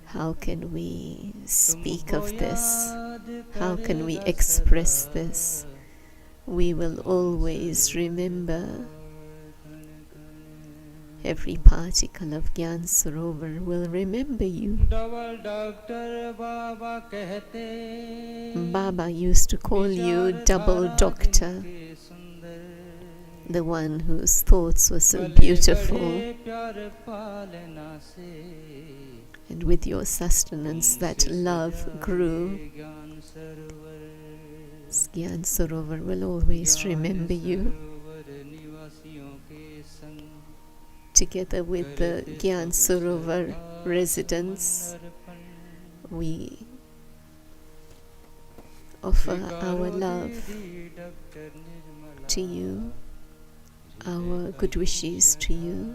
how can we speak of this? How can we express this? We will always remember. Every particle of Gyan Sarovar will remember you. Baba used to call you double doctor, the one whose thoughts were so beautiful. And with your sustenance, that love grew. Gyan Sarovar will always remember you. Together with the Gyan Sarovar residents, we offer our love to you, our good wishes to you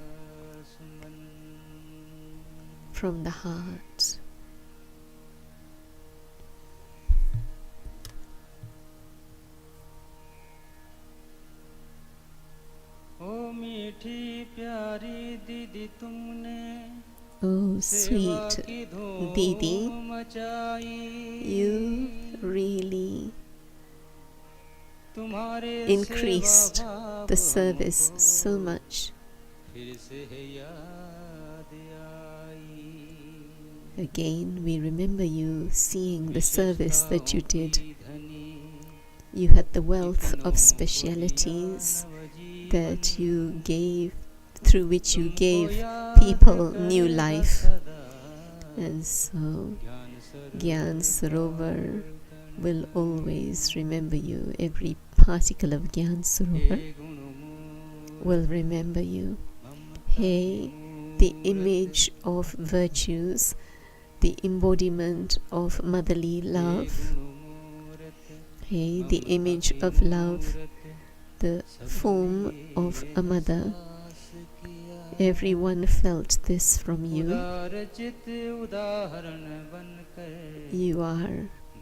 from the heart. Oh, sweet Didi, you really increased the service so much. Again, we remember you seeing the service that you did. You had the wealth of specialities that you gave, through which you gave people new life. And so Gyan Sarovar will always remember you. Every particle of Gyan Sarovar will remember you. Hey, the image of virtues, the embodiment of motherly love. Hey, the image of love, the form of a mother. Everyone felt this from you.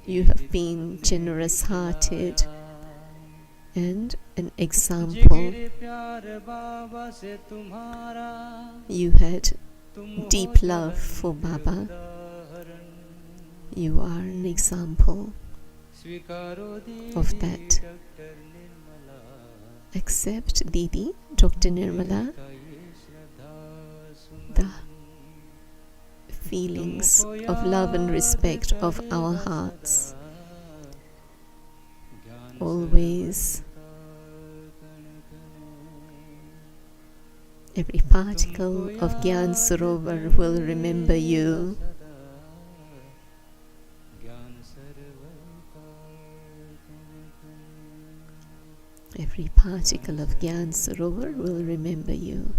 You have been generous-hearted and an example. You had deep love for Baba. You are an example of that. Accept, Didi, Dr. Nirmala, the feelings of love and respect of our hearts. Always, every particle of Gyan Sarovar will remember you. Every particle of Gyan Sarovar will remember you.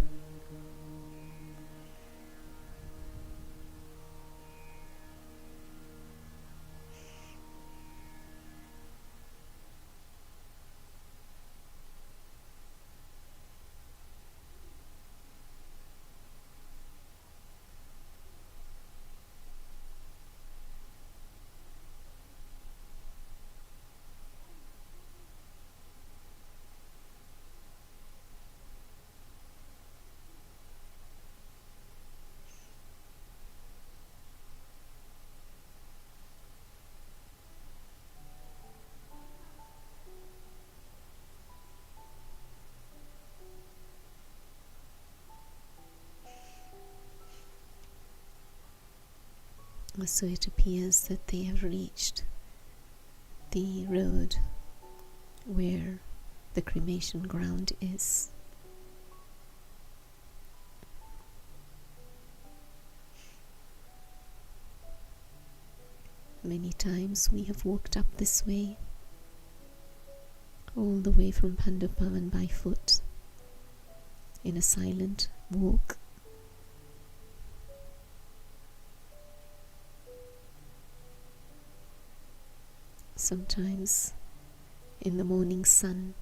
So it appears that they have reached the road where the cremation ground is. Many times we have walked up this way, all the way from Pandapavan by foot, in a silent walk. Sometimes in the morning sun,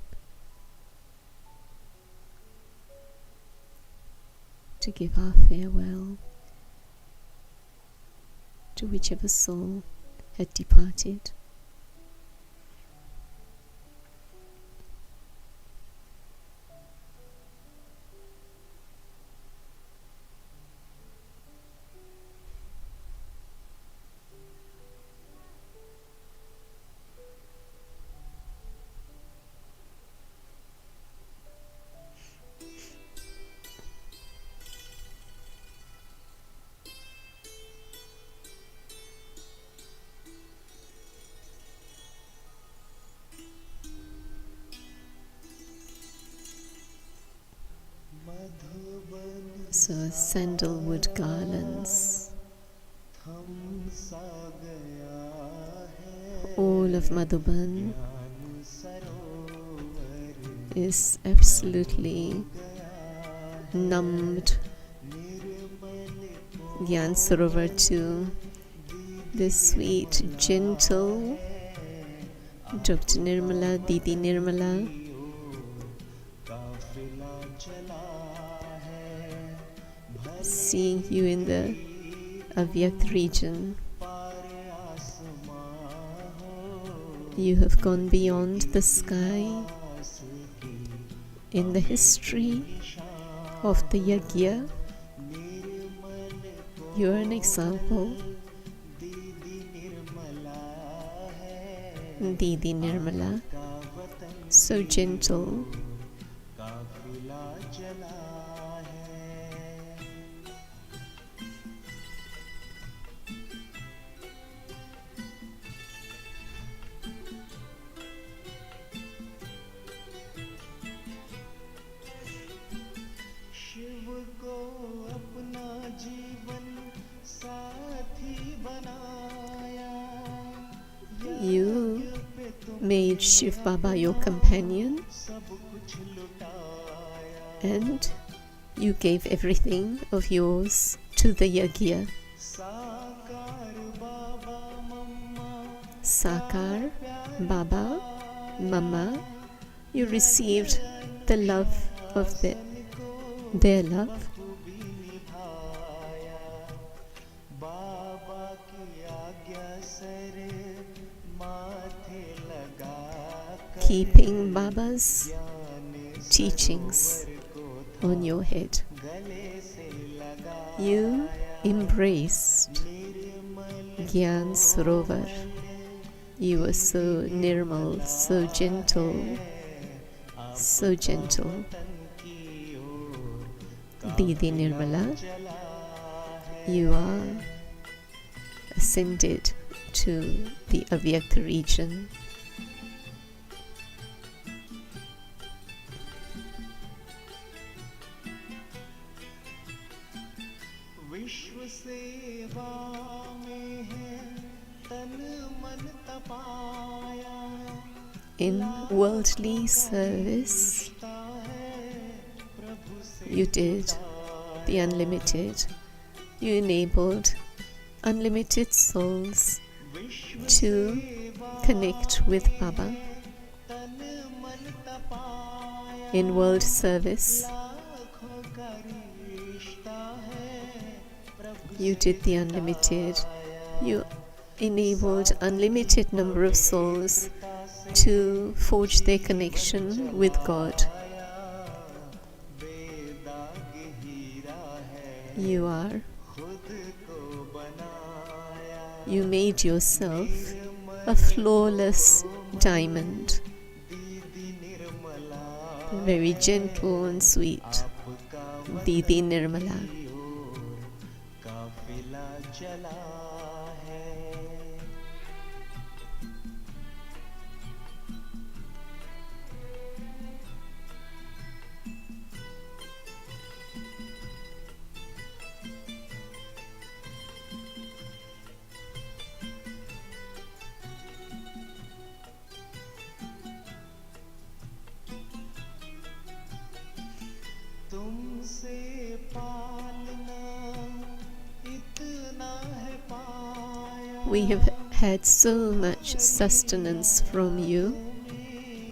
to give our farewell to whichever soul had departed. So sandalwood garlands, all of Madhuban is absolutely numbed. Gyan Sarovar to the sweet, gentle Dr. Nirmala, Didi Nirmala, seeing you in the Avyakt region. You have gone beyond the sky in the history of the Yajna. You are an example. Didi Nirmala, so gentle. You made Shiv Baba your companion, and you gave everything of yours to the Yajna. Sakar, Baba, Mama, you received the love of their love. Keeping Baba's teachings on your head. You embraced Gyan Sarovar. You were so Nirmal, so gentle, so gentle. Didi Nirmala, you are ascended to the Avyakt region. In worldly service, you did the unlimited. You enabled unlimited souls to connect with Baba. In world service, you did the unlimited. You enabled unlimited number of souls to forge their connection with God. You made yourself a flawless diamond, very gentle and sweet. Didi Nirmala. We have had so much sustenance from you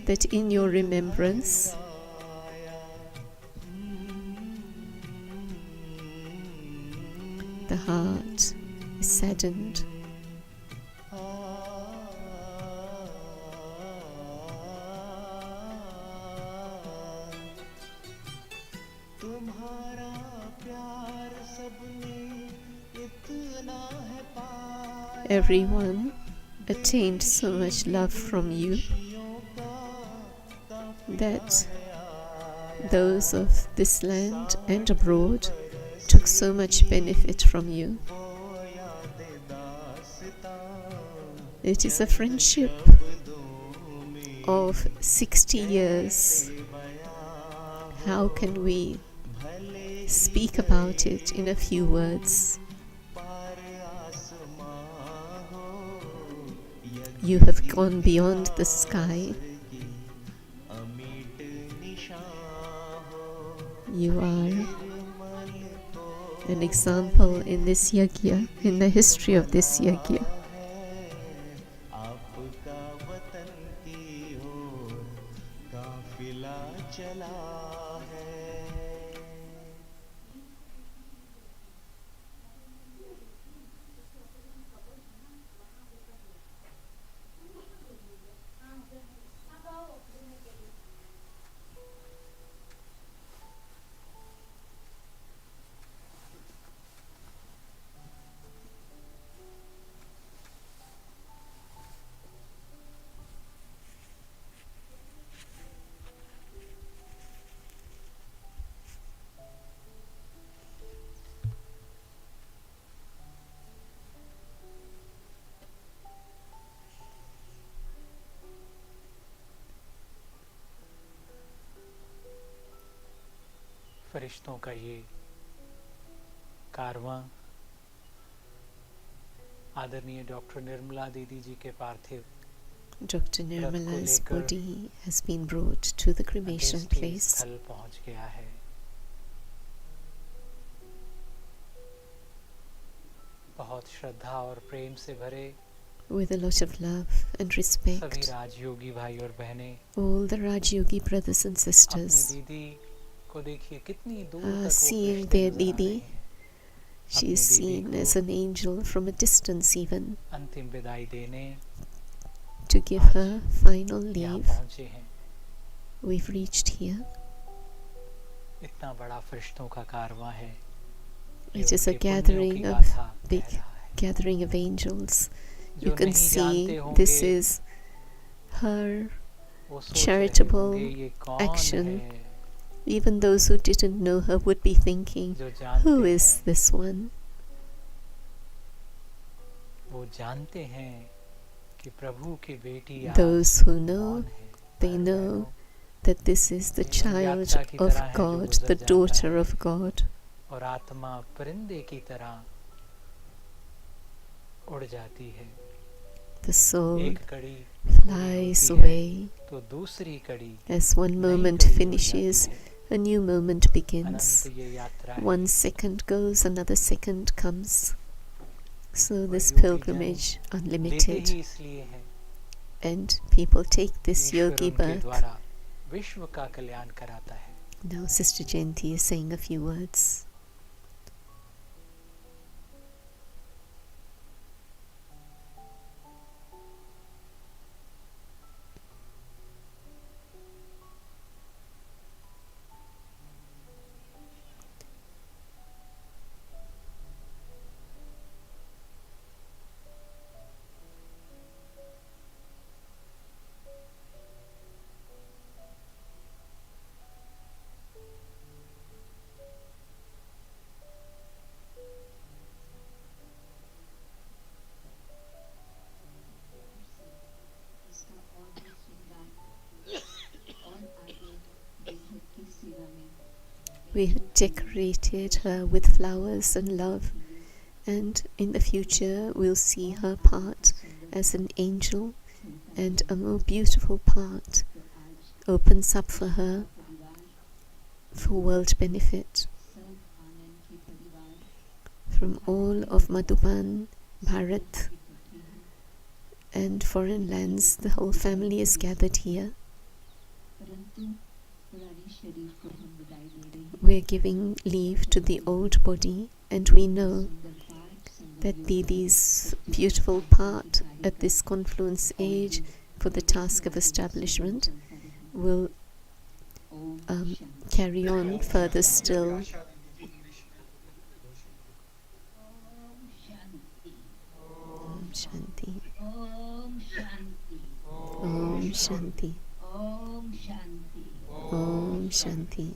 that in your remembrance the heart is saddened. Everyone attained so much love from you that those of this land and abroad took so much benefit from you. It is a friendship of 60 years. How can we speak about it in a few words? You have gone beyond the sky. You are an example in this yajna, in the history of this yajna. फरिश्तों का ये कारवां आदरणीय doctor Nirmala Didi जी के पार्थिव Dr. Nirmala's body has been brought to the cremation place. स्थल पहुंच गया है। बहुत श्रद्धा और प्रेम से भरे with a lot of love and respect, सभी राजयोगी भाई और बहनें, all the Rajyogi brothers and sisters अपनी दीदी को देखिए कितनी दूर तक वो seeing their Didi. She is seen as an angel from a distance even. अंतिम विदाई देने to give her final leave. पहुंचे हैं। We've reached here. इतना बड़ा फरिश्तों का कारवां है। It is a gathering of big gathering of angels. You can see this is her charitable action. Even those who didn't know her would be thinking, who is this one? वो जानते हैं कि प्रभु की बेटी Those who know, they know that this is the child of God, the daughter of God. और आत्मा परिंदे की तरह उड़ जाती है। The soul एक कड़ी flies away. तो दूसरी कड़ी As one moment finishes, a new moment begins. 1 second goes, another second comes. So this pilgrimage unlimited, and people take this yogi birth. विश्व का कल्याण कराता है। Now Sister Jayanti is saying a few words. We have decorated her with flowers and love, and in the future we'll see her part as an angel, and a more beautiful part opens up for her for world benefit. From all of Madhuban, Bharat, and foreign lands. The whole family is gathered here. We're giving leave to the old body, and we know that Didi's beautiful part at this confluence age for the task of establishment will carry on further still. Om Shanti. Om Shanti. Om Shanti. Om Shanti.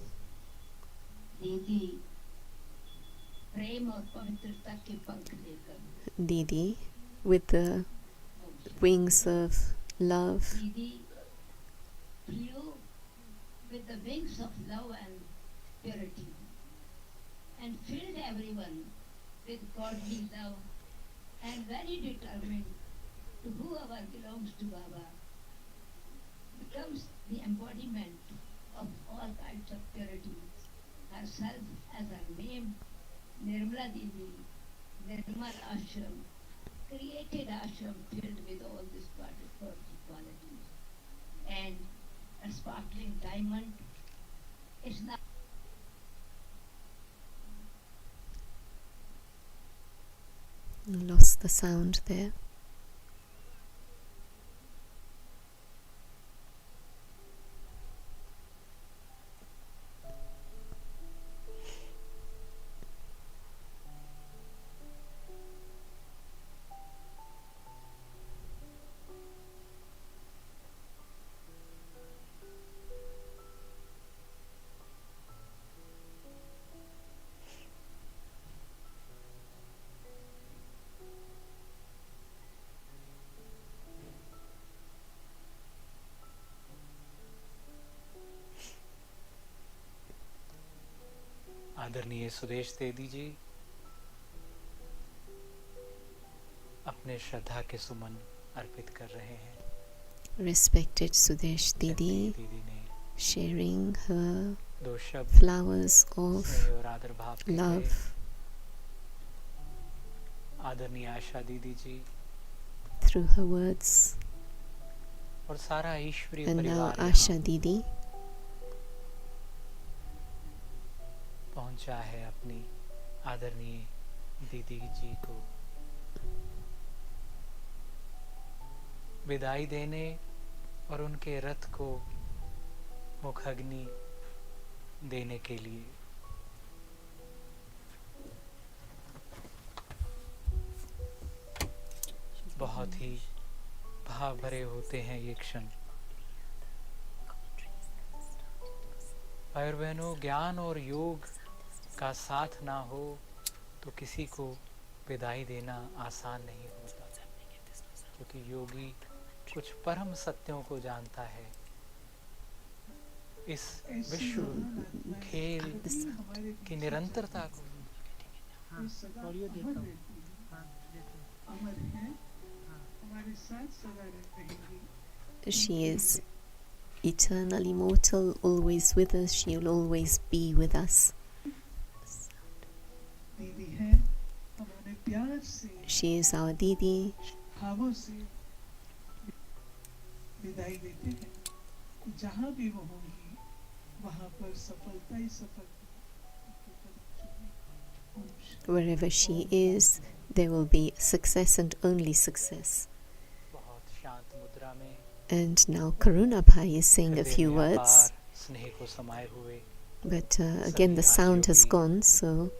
Didi, with the wings of love, flew with the wings of love and purity and filled everyone with godly love and very determined to whoever belongs to Baba becomes the embodiment of all kinds of purity. Herself as her name, Nirmala Didi, Nirmal Ashram, created ashram filled with all these qualities and a sparkling diamond is now lost the sound there. आदरणीय सुदेश दीदी जी अपने श्रद्धा के सुमन अर्पित कर रहे हैं. Respected Sudesh Didi, sharing her flowers of love. आदरणीय आशा दीदी जी through her words. और सारा ईश्वरीय And now परिवार Asha Didi पहुंचा है अपनी आदरणीय दीदी जी को विदाई देने और उनके रथ को मुखाग्नि देने के लिए. बहुत ही भाव भरे होते हैं ये क्षण. भाई और बहनों, ज्ञान और योग का साथ ना हो तो किसी को विदाई देना आसान नहीं होता, क्योंकि योगी कुछ परम सत्यों को जानता है. इस विश्व खेल की निरंतरता को She is eternal, immortal, always with us. She will always be with us. She is our Didi. Wherever she is, there will be success and only success. And now Karuna Bhai is saying a few words, but again the sound has gone, so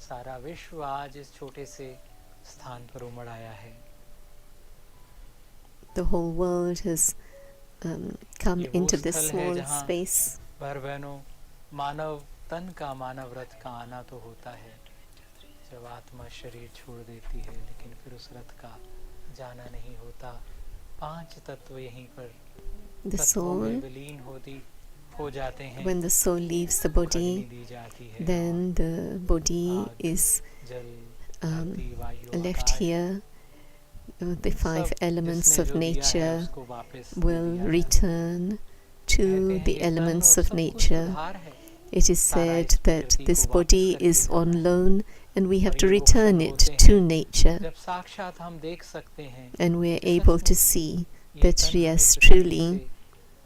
सारा विश्व आज इस छोटे से स्थान पर उमड़ आया है. The whole world has come into this small space. भाई बहनों, मानव तन का मानव रथ का आना तो होता है जब आत्मा शरीर छोड़ देती है, लेकिन फिर उस रथ का जाना नहीं होता. 5 तत्व यहीं पर तत्वों में विलीन हो जाते हैं. When the soul leaves the body, then the body is left here. The 5 elements of nature will return to the elements of nature. It is said that this body is on loan and we have और to ये return वृक्ष it होते to हैं nature, जब साक्षात हम देख सकते हैं and we're कि able to सचमुच see ये that तन हमें yes, प्रकृति truly से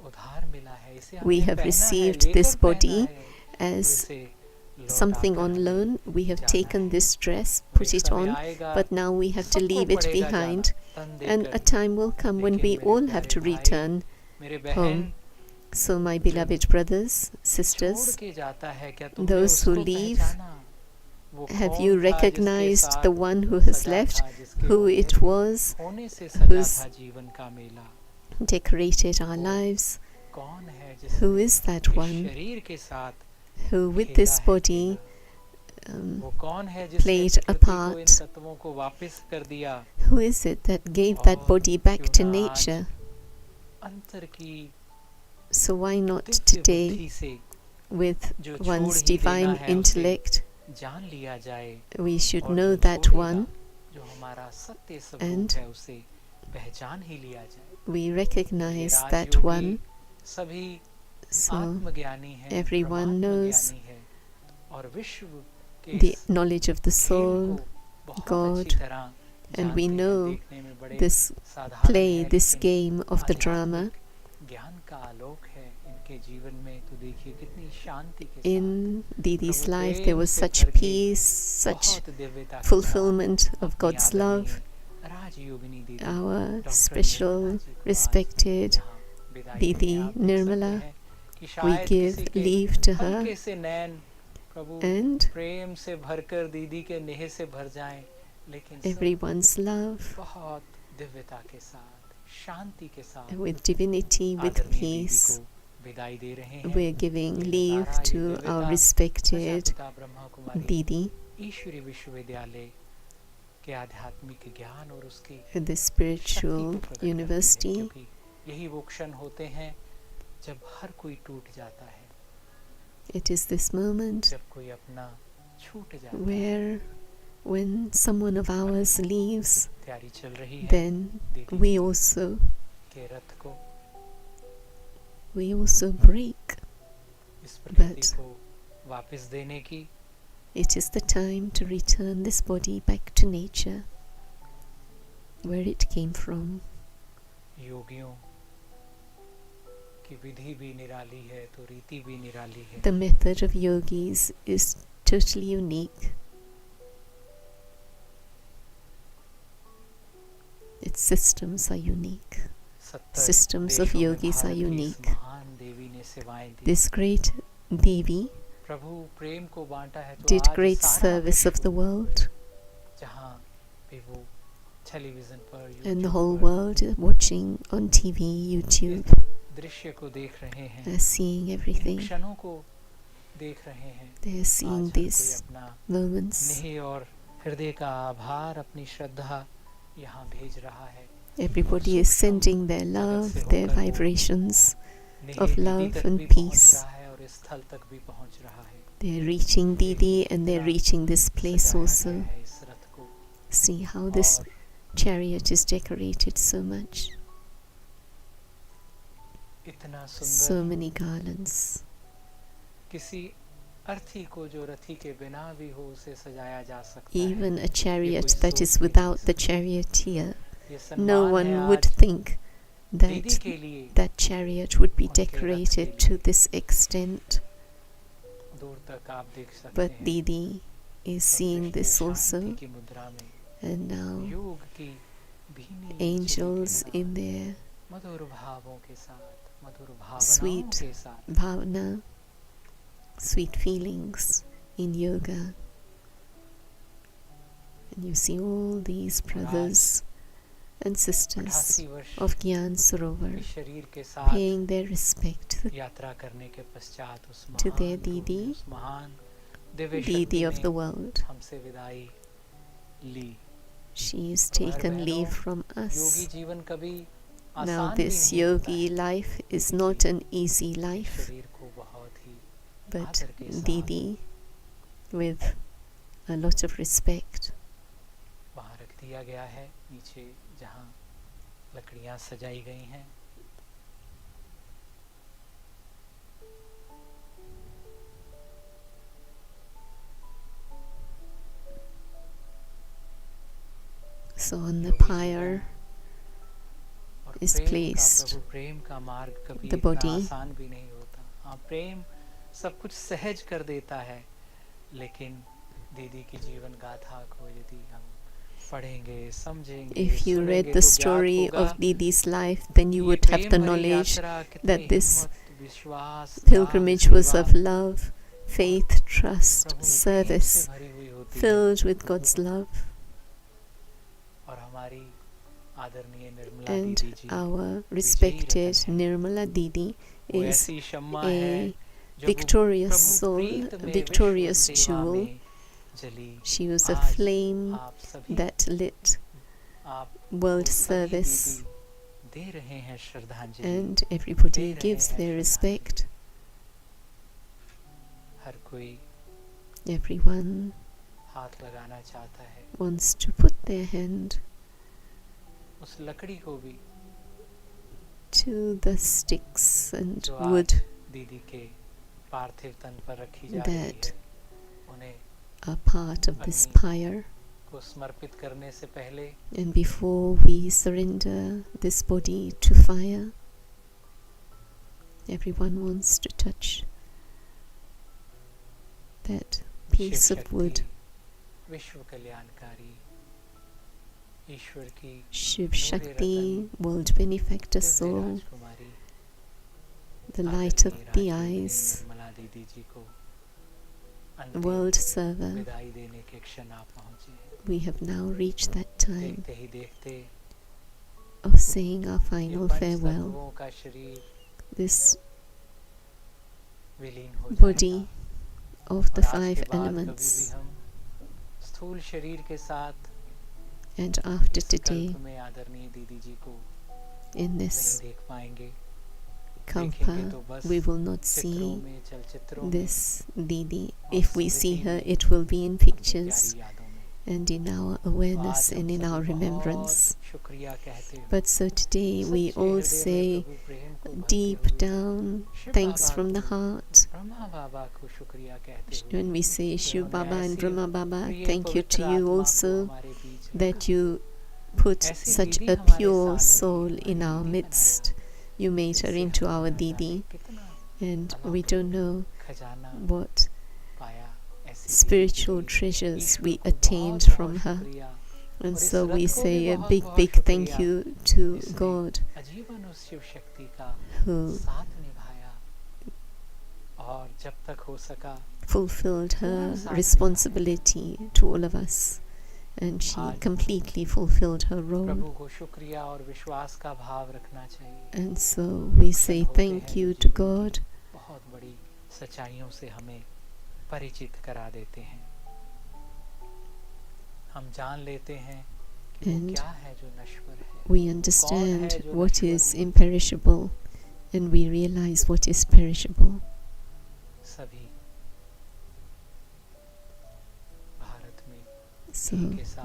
उधार मिला है, इसे we हमने have पहना है, received this लेकर पहना body है और as इसे something लौटाकर on हमें loan. We have जाना taken है। this dress, वो put एक it समय on, आएगा but now we have to सबको leave it पड़ेगा जाना behind, तन and a देकर, time will come when लेकिन we मेरे all have प्यारे to भाई, return मेरे home. बहन So my जो beloved brothers, छोड़ sisters, के जाता है, क्या तुमने those who उसको leave, पहचाना? वो have कौन you था जिसके recognized साथ the one who has सजा left, था, जिसके who होने it was, होने से सजा who's था जीवन का मेला? decorated our lives? कौन है Who जिसने is that इस one शरीर के साथ who with खेला this है body वो कौन है जिसने played a प्रकृति को इन part? तत्वों को वापस कर दिया? Who is it that gave that और body back क्यों to ना आज nature? अंतर की So why not Divya today, बुद्धि से with जो छोड़ one's ही देना divine है उसे intellect, जान लिया जाए we should और know जो that छोड़ेगा, one, जो हमारा सत्य स्वरूप and है उसे पहचान ही लिया जाए। we ये recognize that राजयोगी one. सभी So आत्मज्ञानी हैं, everyone knows ब्रह्मात्मज्ञानी हैं और विश्व के the इस knowledge of the खेल soul, को बहुत God, अच्छी तरह and we जानते हैं, know देखने में बड़े this साधारण play, हैं, this लेकिन game of the drama. आध्यात्मिक ज्ञान का आलोक है इनके जीवन में। तो देखिए कितनी शांति के In साथ Didi's Prabhu life, there Prem was से such भर के peace, such बहुत दिव्यता के fulfillment साथ of अपनी God's love. आदरणीय राजयोगिनी दीदी Our doctor special, Nirmala ji को आज respected यहाँ विदाई देते Didi हैं। आप देख Nirmala, सकते हैं कि we शायद give किसी के leave to her, हल्के से नैन प्रभु and प्रेम से भरकर दीदी के नेह से भर जाएं, लेकिन सब everyone's love बहुत दिव्यता के साथ, शांति के साथ with divinity, with आदरणीय दीदी peace. को विदाई दे रहे हैं। We're giving ये leave नजारा, ये to दिव्यता our respected Prajapita Brahma Kumari Didi ईश्वरी विश्वविद्यालय के आध्यात्मिक ज्ञान और उसकी at the शक्ति spiritual को प्रकट करती है, university. क्योंकि यही वो क्षण होते हैं जब हर कोई टूट जाता है, It is this moment जब कोई अपना छूट जाता है। where when someone of ours leaves, तैयारी चल रही है then दीदी we also के रथ को break. इस प्रकृति But को वापस देने की। it is the time to return this body back to nature, where it came from. योगियों की विधि भी निराली है तो रीति भी निराली है। The method of yogis is totally unique. Its systems are unique. Systems of yogis are unique. This great Devi प्रभु प्रेम को बांटा है तो did आज great सारा service of the world, जहाँ भी वो टेलीविजन पर and the YouTube whole पर world watching on TV, YouTube, दृश्य को देख रहे हैं, are seeing इन everything. क्षणों को देख रहे हैं। They are seeing आज हर कोई these अपना moments. नेह और हृदय का आभार, अपनी श्रद्धा यहाँ भेज रहा है। Everybody is sending their love, their vibrations of love and peace. स्थल तक भी पहुंच रहा है। They are reaching Didi and they are reaching this place also. See how this chariot is decorated so much. इतना So सुंदर many garlands. किसी अर्थी को जो रथी के बिना भी हो उसे सजाया जा सकता है। Even a ये chariot कोई that सोच is भी नहीं without the charioteer, ये no सम्मान है one would आज think दीदी that के लिए that chariot would be decorated to this extent. दूर तक आप देख सकते But हैं। Didi is seeing this also, शांति की मुद्रा में and now योग की भीनी angels in their मधुर भावों के साथ, मधुर भावनाओं sweet के साथ bhavana, sweet feelings in yoga. And you see all these brothers and sisters 88 वर्ष of Gyan Sarovar इस शरीर के साथ paying their respect यात्रा करने के पश्चात उस to their महान Didi, उस महान दिव्य Didi शक्ति of ने the world. हमसे विदाई ली। She has तो हर taken बहनों, leave from योगी us. जीवन कभी Now आसान भी this नहीं होता yogi है। life is not an easy life, शरीर को बहुत ही but आदर के साथ Didi, with a lot of respect, वहाँ रख दिया गया है, नीचे जहाँ लकड़ियाँ सजाई गई हैं। So on the pyre is placed प्रेम का मार्ग कभी the इतना body. आसान भी नहीं होता. हाँ, प्रेम सब कुछ सहज कर देता है, लेकिन दीदी की जीवन गाथा को यदि हम पढ़ेंगे, समझेंगे, If you read सुनेंगे the तो ज्ञात story होगा of Didi's life, then you ये would have प्रेम the भरी knowledge यात्रा कितनी that this हिम्मत, विश्वास, pilgrimage was of love, faith, trust, service, भरी हुई होती है. filled with God's love. और हमारी आदरणीय निर्मला And दीदी जी our respected Nirmala Didi वो is ऐसी शम्मा है a जो victorious प्रभु soul, प्रीत में victorious विश्व सेवा jewel. में जली. She was a आज flame आप सभी that lit आप world सभी service, दीदी दे रहे हैं श्रद्धांजलि. and everybody दे रहे gives हैं their respect. हर कोई Everyone हाथ लगाना चाहता है wants to put their hand उस लकड़ी को भी to the sticks and जो wood आज दीदी के पार्थिव तन पर रखी जा रही that है. उन्हें are part of this pyre. को समर्पित करने से पहले And before we surrender this body to fire, everyone wants to touch that piece of wood. विश्व कल्याणकारी ईश्वर की Shiv Noore Shakti, Ratan world benefactor Divya soul, Rajkumari the light of आदरणीय the Rajkumari eyes, Nirmala Didi ji को अंतिम world server. विदाई देने के क्षण आप पहुंचे हैं. We have now reached that time देखते ही देखते of saying our ये final पंच farewell. तत्वों का शरीर This विलीन हो body जाएगा. of the और आज five के बाद कभी elements. भी हम स्थूल शरीर के साथ And after इस today, कल्प में आदरणीय दीदी जी को in नहीं this देख पाएंगे. Kalpa, we will not see this Didi. If we see her, it will be in pictures and in our awareness and in our remembrance. But so today we all say deep down thanks from the heart. When we say Shiv Baba and Brahma Baba, thank you to you also that you put such a pure soul in our midst. You made her into our Didi, and we don't know what spiritual treasures we attained from her. And so we say a big, big thank you to God who fulfilled her responsibility to all of us. And she completely fulfilled her role. And so we say thank you to God. बहुत बड़ी सच्चाइयों से हमें परिचित करा देते हैं. हम जान लेते हैं कि वो क्या है जो नश्वर है. We understand what is imperishable, and we realize what is perishable. सभी So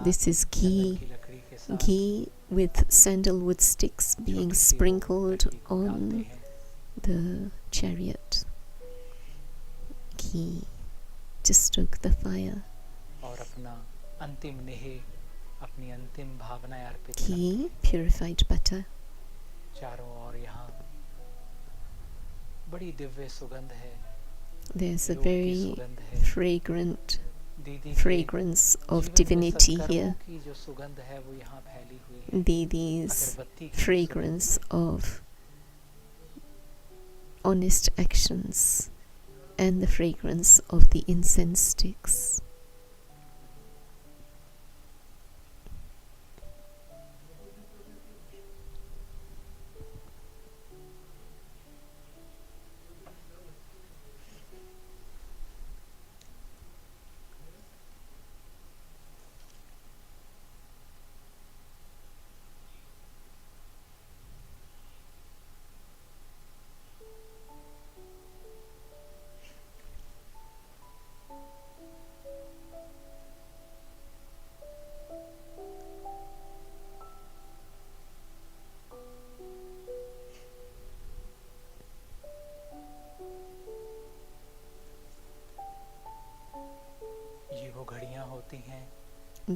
this is ghee with sandalwood sticks being sprinkled on the chariot. Ghee to stoke the fire. Ghee, purified butter. There's a very fragrant fragrance of divinity here. Didi's fragrance of honest actions and the fragrance of the incense sticks.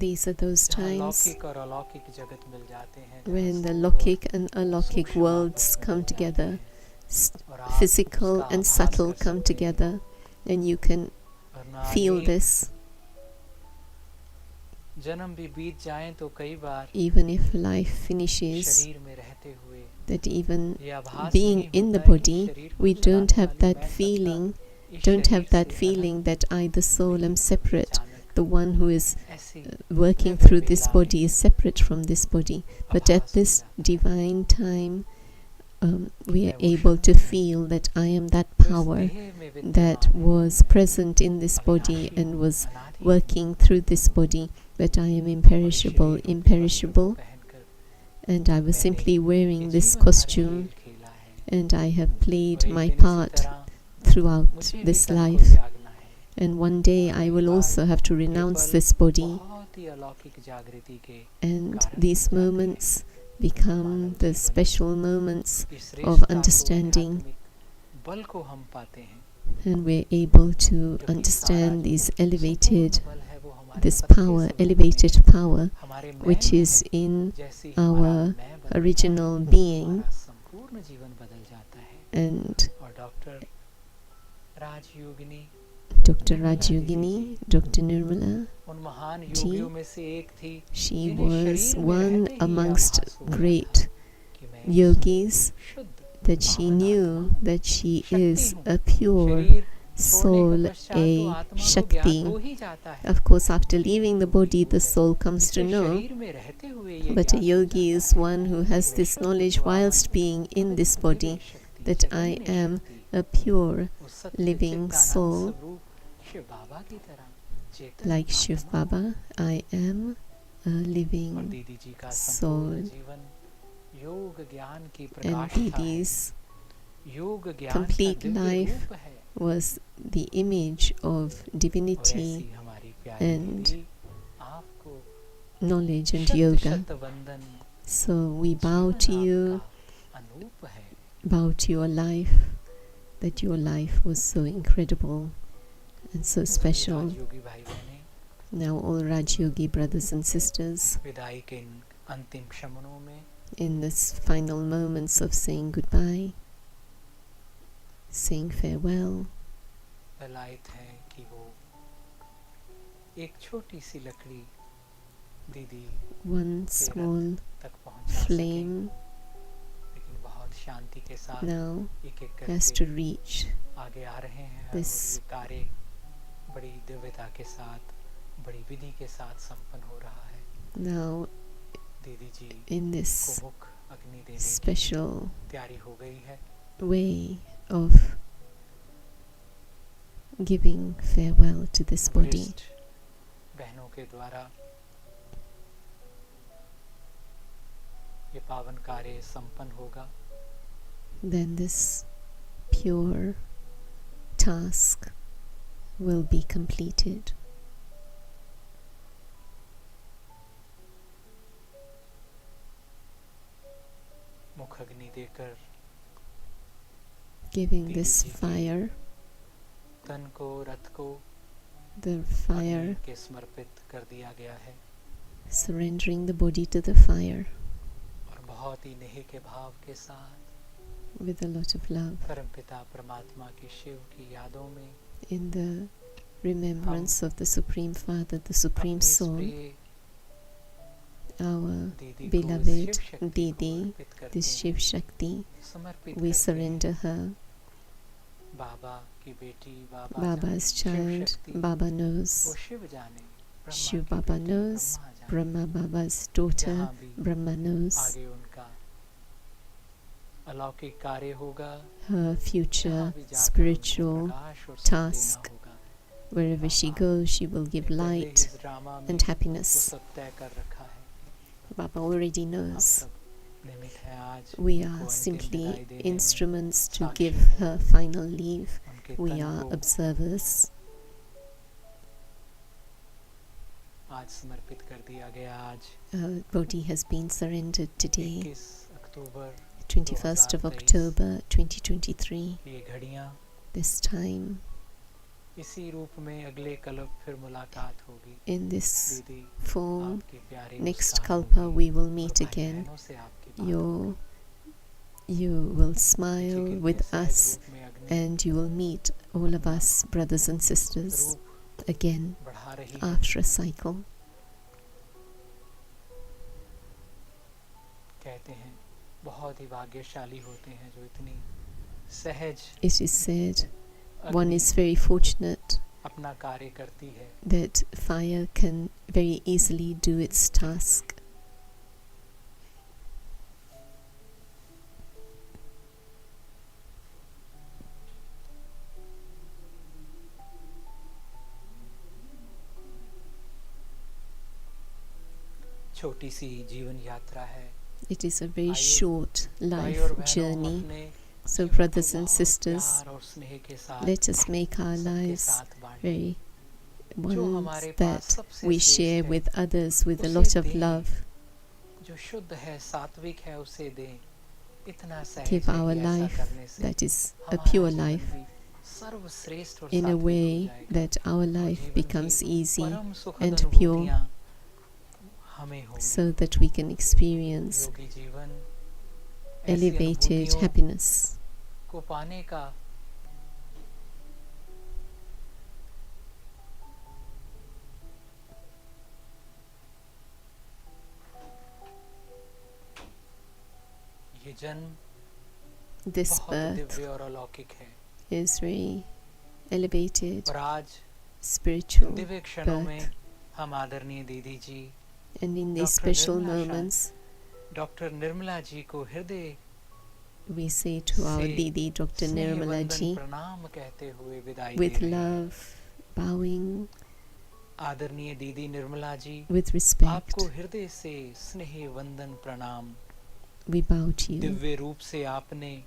These are those times लौकिक और अलौकिक जगत मिल जाते हैं, when the Lokik and Alokik worlds come together, physical and subtle come together, and you can feel this. जन्म भी बीत जाएं तो कई बार Even if life finishes, शरीर में रहते हुए that even ये आभास being नहीं in the होता है कि body, शरीर को we चलाने don't have वाली that मैं feeling, सत्ता इस don't have शरीर that से feeling that I, the soul, am separate. अचानक The one who is ऐसी working हृदय through this Bela body is separate from this body. But at आभास this हो जाता है। divine time, we are मैं वो able to शक्ति feel that I am that जो इस power देह में that विद्यमान है, was present in this body अविनाशी and was अनादि working through this body, but I am imperishable, imperishable, पहनकर and I was मैंने simply wearing ये this जीवन भर costume, खेल खेला है and I have played और एक my दिन इसी part तरह throughout मुझे भी this तन को life. त्यागना है। And one day I will also have to renounce पल this body, बहुत ही अलौकिक जागृति के and कारण these बन जाते हैं। moments become the special moments इस of श्रेष्ठता को, understanding, आध्यात्मिक बल को हम पाते हैं, and we're able to क्योंकि सारा understand जो these संपूर्ण elevated, बल है वो हमारे this सत्य power, स्वरूप में elevated है, power, हमारे मैं which में is है। in जैसे ही हमारा our मैं बदलता है, original being, हमारा संपूर्ण जीवन बदल जाता है। and और डॉक्टर राजयोगिनी Dr. Rajyogini, Dr. Nirmala, उन महान जी, योगियों में से एक थी she जिन्हें was शरीर में one रहते ही amongst आभास हो गया great था कि मैं yogis, शुद्ध that she पावन knew आत्मा that she शक्ति is हूँ। a pure शरीर छोड़ने के soul, पश्चात तो a आत्मा को Shakti. ज्ञान हो ही जाता है, Of course, after leaving the body, the soul comes to जिसे know, शरीर में रहते हुए ये but a ज्ञान हो yogi जाता is है one who कि has मैं this शुद्ध knowledge पावन whilst being in this body, Divya शक्ति, that I जगन्य am शक्ति, a pure उस सत्य living चित्तानंद soul. स्वरूप शिव बाबा की तरह चेतन Like Shiv आत्मा। Baba, I am a और living दीदी जी का soul. संपूर्ण जीवन योग ज्ञान की And प्रकाशता है, Didi's योग ज्ञान का complete दिव्य life रूप है। was the image of और divinity ऐसी हमारी प्यारी and दीदी आपको knowledge and शत yoga. शत वंदन So we bow जीवन to you, आपका अनूप है। bow to your life, that your life was so incredible and so special. राजयोगी भाई बहनें, Now all Raj Yogi brothers and sisters, विदाई के इन अंतिम क्षणों में in this final moments of saying goodbye, saying farewell, लायक है कि वो एक छोटी सी लकड़ी दीदी one के small रथ तक पहुंचा सके, flame लेकिन बहुत शांति के साथ now एक एक has to करके reach आगे आ रहे हैं और this ये कार्य बड़ी दिव्यता के साथ, बड़ी विधि के साथ संपन्न हो रहा है। now दीदी जी in को this मुख अग्नि देने की special तैयारी हो गई है। way of giving farewell to this body. वरिष्ठ बहनों के द्वारा ये पावन कार्य संपन्न होगा। Then this pure task will be completed. मुख अग्नि देकर Giving दीदी this जी के fire, तन को, रथ को the अग्नि fire, के समर्पित कर दिया गया है surrendering the body to the fire और बहुत ही नेह के भाव के साथ with a lot of love, परमपिता परमात्मा की शिव की यादों में in the remembrance of the Supreme Father, the Supreme अपनी Soul, प्रिय our दीदी को beloved शिव शक्ति को Didi, अर्पित करते this हैं, Shiv Shakti, समर्पित we करते surrender हैं। her. बाबा की बेटी, बाबा Baba's जाने, शिव child, शक्ति, Baba वो knows, शिव जाने, ब्रह्मा Shiv की Baba बेटी, knows, ब्रह्मा जाने। Brahma Baba's daughter, जहाँ भी Brahma knows आगे उनका अलौकिक कार्य होगा, her future जहाँ भी जाकर उनको spiritual प्रकाश और सुख देना task. होगा। Wherever she goes, she will give पहले ही light इस ड्रामा में and वो happiness. सब तय कर रखा है। Baba already हम knows. सब निमित्त हैं आज We उनको are अंतिम simply विदाई देने में, instruments to साक्षी give हैं। her final leave. उनके We तन are को observers. आज समर्पित कर दिया गया। आज Her body has been surrendered today, 21 October 21st of 2023, October 2023. ये घड़ियाँ This time इसी रूप में अगले कल्प फिर मुलाकात होगी। In this दीदी, form, आपके प्यारे next मुस्कान kalpa होगी we will और meet भाई again. बहनों से आपकी बात You will smile with us, and you will meet all of us, brothers and sisters, again after a cycle. कहते हैं बहुत ही भाग्यशाली होते हैं जो इतनी सहज It is said one is very fortunate अपना कार्य करती है that fire can very easily do its task. छोटी सी जीवन यात्रा है। It is a very short life journey. So brothers and sisters, let us make our lives very ones that we share with others with a lot of love. जो शुद्ध है सात्विक है उसे दें। इतना सहज Give है our कि ऐसा life करने से that is a हमारा pure जीवन life भी सर्वश्रेष्ठ और in a सात्विक हो way जाएगा। that our life जीवन becomes की easy परम सुखद and pure, अनुभूतियाँ हमें होंगी। so that we can experience योगी जीवन ऐसी elevated अनुभूतियों happiness. को पाने का ये जन्म This बहुत birth दिव्य और अलौकिक है is very elevated, और आज spiritual दिव्य क्षणों में birth. हम आदरणीय Didi ji And in these doctor special Nirmala moments, doctor Nirmala ji को हृदय we say to our से Didi, Dr. स्नेह Nirmala वंदन ji, प्रणाम कहते हुए विदाई with दे रहे हैं। love, bowing, आदरणीय दीदी निर्मला जी with respect, आपको हृदय से स्नेह वंदन प्रणाम। we bow to you. Divya रूप से आपने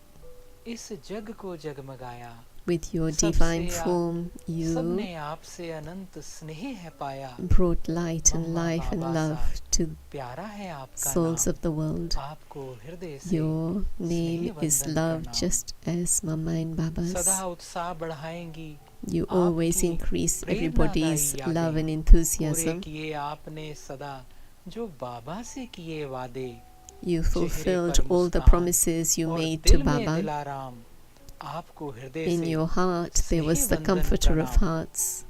इस जग को जगमगाया। With your सबसे divine आप- form, सबने you आपसे अनंत स्नेह है पाया। brought light and mamma life and Baba love सा to प्यारा है आपका souls नाम। of the world. आपको हृदय से Your name स्नेह is वंदन love, प्रणाम। just as Mama and Baba's. सदा उत्साह बढ़ाएंगी You always आपकी increase प्रेरणादायी everybody's यादें। love and पूरे enthusiasm. किए आपने सदा जो बाबा से किए वादे। You चेहरे fulfilled पर all the Muskan promises you और made to दिल में Baba. दिलाराम। आपको हृदय In से your heart, there was the स्नेह वंदन comforter of प्रणाम। hearts.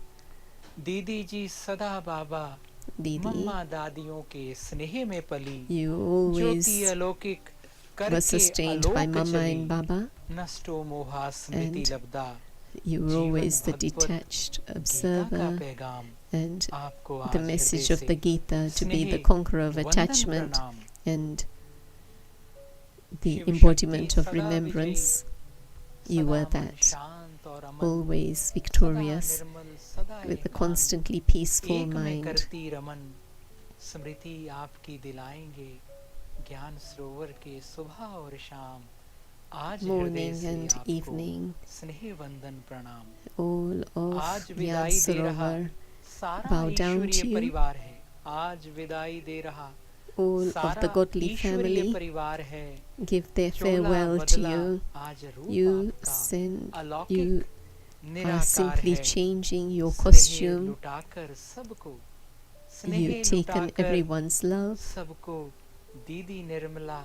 दीदी जी सदा बाबा Didi, मम्मा दादियों के स्नेह में पली। you always ज्योति अलौकिक were करके sustained by आलोक Mama चली। and Baba, नष्टो मोहा स्मृति and लब्धा। you were जीवन always the Bhagavad detached Gita का observer, पैगाम and आपको आज the message हृदय of the से Gita to be the स्नेह conqueror of वंदन attachment प्रणाम। and the शिव embodiment शक्ति of सदा remembrance. You सदा were मन that, शांत और अमन। always सदा victorious, निर्मल सदा with a एकांत। constantly peaceful एक में mind. करती रमन। स्मृति आपकी दिलाएंगे ज्ञान सरोवर के सुबह और शाम। आज हृदय Morning से and आपको evening, स्नेह वंदन प्रणाम। all of आज Gyan विदाई दे रहा Sarovar सारा bow down ईश्वरीय to you. परिवार है। आज विदाई दे रहा All of सारा the godly ईश्वरीय family परिवार है। give their Chola farewell to बदला you. आज रूप You आपका send, अलौकिक you are निराकार simply है। changing your स्नेह costume. लुटाकर सबको स्नेह You've taken लुटाकर everyone's love, सबको दीदी निर्मला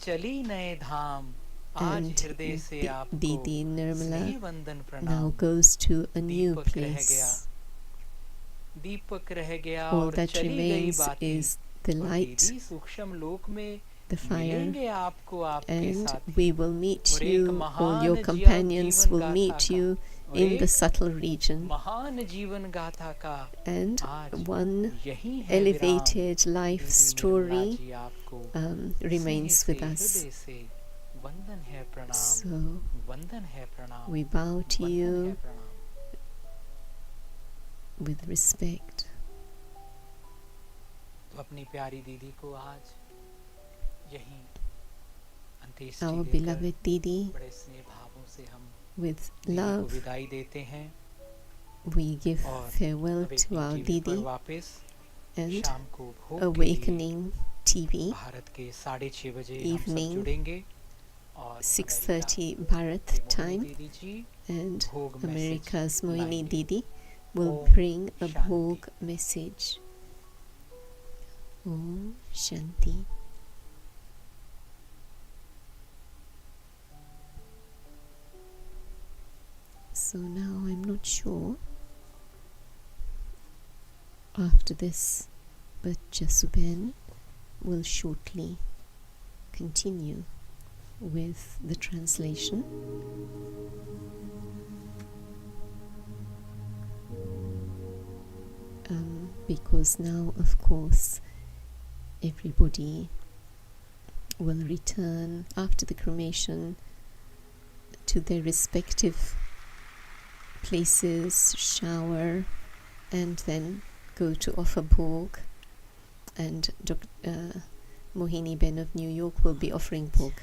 चली नए धाम। आज and हृदय से आपको Didi Nirmala स्नेह वंदन now प्रणाम। goes to a new दीपक रह गया place. दीपक रह गया All और that चली गई remains बाती। is the और light, दीदी सूक्ष्म लोक में the fire, मिलेंगे आपको आपके and साथी। we will meet और एक you, all महान your जीवन companions will गाथा meet का you और in the एक subtle region. महान जीवन गाथा का And आज one यही है विराम। elevated life दीदी निर्मला story जी आपको remains स्नेह with से, us. हृदय से वंदन है प्रणाम। So वंदन है प्रणाम। we bow to वंदन you है प्रणाम। with respect. तो अपनी प्यारी दीदी को आज यहीं अंत्येष्टि Our देकर beloved Didi, बड़े स्नेह भावों से हम with दीदी को love, विदाई देते हैं। we give और farewell अब to our अपनी टीवी पर Didi वापस and शाम को भोग के लिए Awakening TV भारत के 6:30 बजे हम सब evening जुड़ेंगे 6:30 Bharat time, and America's Mohini Didi will bring a Bhog message. Om Shanti. So now I'm not sure after this, but Jasuben will shortly continue with the translation. Because now, of course, everybody will return after the cremation to their respective places, shower, and then go to offer Bhog. And Mohini Ben of New York will be offering Bhog.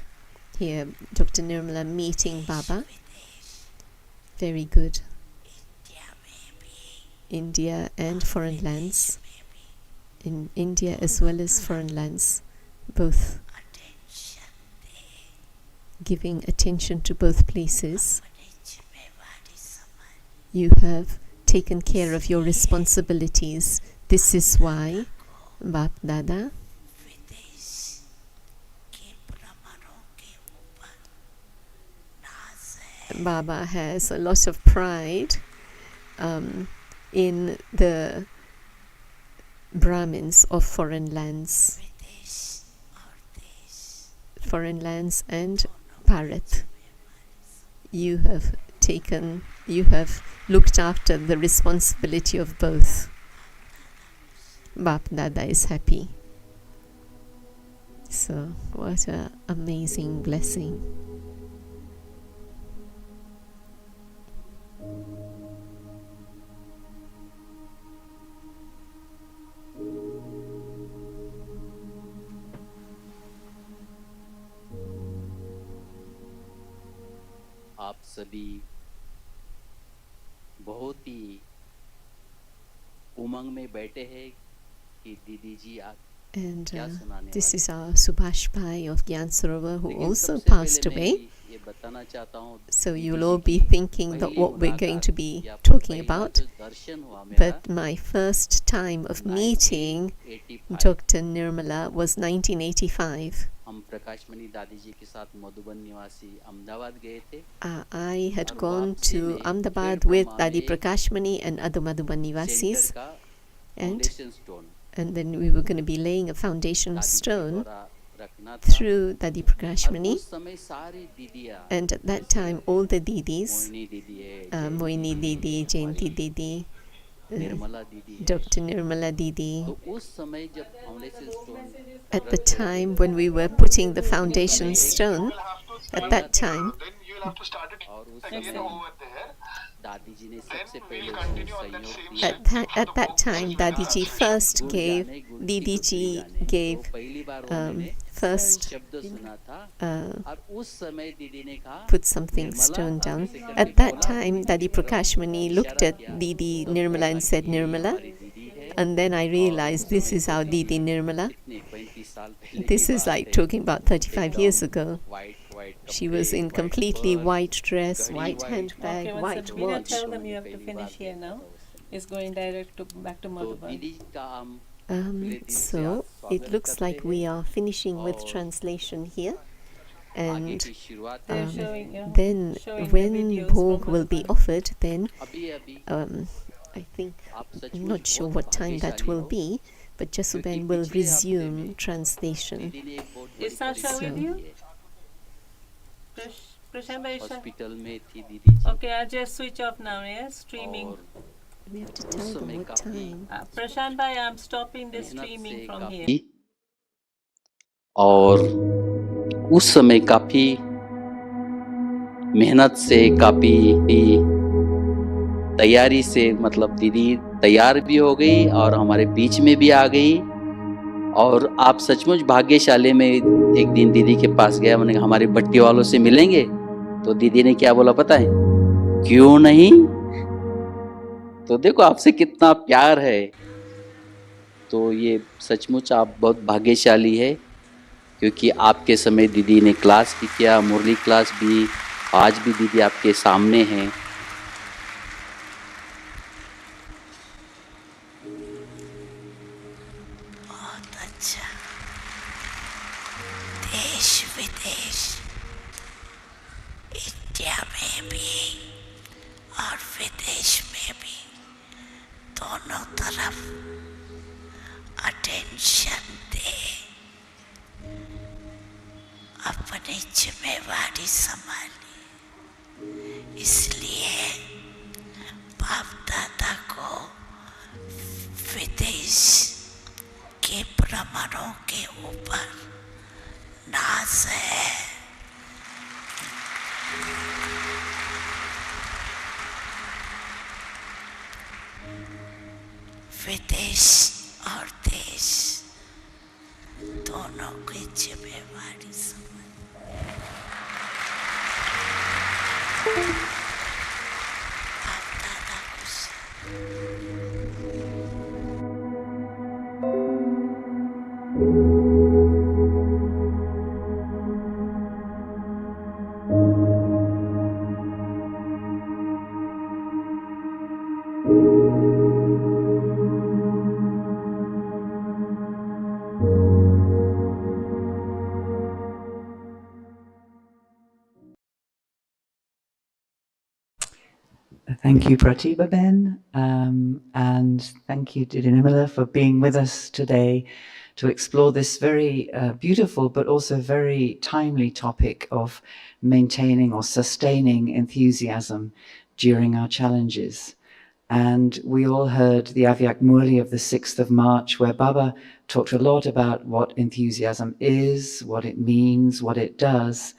Here, Dr. Nirmala meeting Baba. Very good. India and foreign lands. In India as well as foreign lands, both giving attention to both places. You have taken care of your responsibilities. This is why Bap Dada Baba has a lot of pride in the Brahmins of foreign lands and Bharat. You have looked after the responsibility of both. Bap Dada is happy. So what an amazing blessing. आप सभी बहुत ही उमंग में बैठे हैं कि दीदी जी आप And this is our Subhash Bhai of Gyan Sarovar, who also passed away. So you'll all be thinking that what we're going to be talking about. But my first time of meeting Dr. Nirmala was 1985. I had gone to Ahmedabad with Dadi Prakashmani and other Madhuban Nivasis, and then we were going to be laying a foundation stone through Dadi Prakashmani. And at that time, all the Didis, Moini Didi, Jayanti Didi, Dr. Nirmala Didi, at the time when we were putting the foundation stone, at that time, at that time, Dadiji first gave, Didiji gave first put something stone down. At that time, Dadi Prakashmani looked at Didi Nirmala and said, Nirmala. And then I realized this is our Didi Nirmala. This is like talking about 35 years ago. She was in completely white dress, white handbag, white watch. Tell them you have to finish here now. It's going back to Madhuban. So it looks like we are finishing with translation here. And then when Bhog will be offered, then I think, I'm not sure what time that will be, but Jasuben will resume translation. Is Sasha with you? Okay, I'll just switch off now, yes? Streaming. We have to tell them what time. Prashant Bhai, I'm stopping the streaming from here. और उस समय काफी मेहनत से, काफी तैयारी से, मतलब दीदी तैयार भी हो गई और हमारे बीच में भी आ गई। और आप सचमुच भाग्यशाली। में एक दिन दीदी के पास गया, मैंने कहा हमारे भट्टी वालों से मिलेंगे? तो दीदी ने क्या बोला पता है? क्यों नहीं। तो देखो आपसे कितना प्यार है। तो ये सचमुच आप बहुत भाग्यशाली है क्योंकि आपके समय दीदी ने क्लास भी किया, मुरली क्लास भी, आज भी दीदी आपके सामने हैं। बहुत अच्छा। देश विदेश, इंडिया में भी और विदेश में भी, दोनों तरफ अटेंशन दे, अपनी जिम्मेवारी संभाली। इसलिए बाप दादा को विदेश के भ्रमणों के ऊपर नाज है। विदेश और देश दोनों की जिम्मेवारी आप दादा Thank you, Pratibha Ben, and thank you, Didi Nirmala, for being with us today to explore this very beautiful but also very timely topic of maintaining or sustaining enthusiasm during our challenges. And we all heard the Avyak Murli of the 6th of March, where Baba talked a lot about what enthusiasm is, what it means, what it does.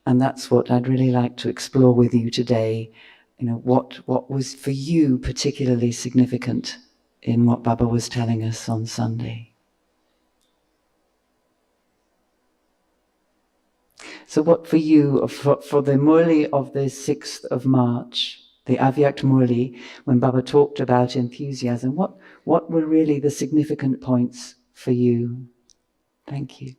And that's what I'd really like to explore with you today. You know, what was for you particularly significant in what Baba was telling us on Sunday? So what for you, for the Murli of the 6th of March, the Avyakt Murli, when Baba talked about enthusiasm, what were really the significant points for you? Thank you.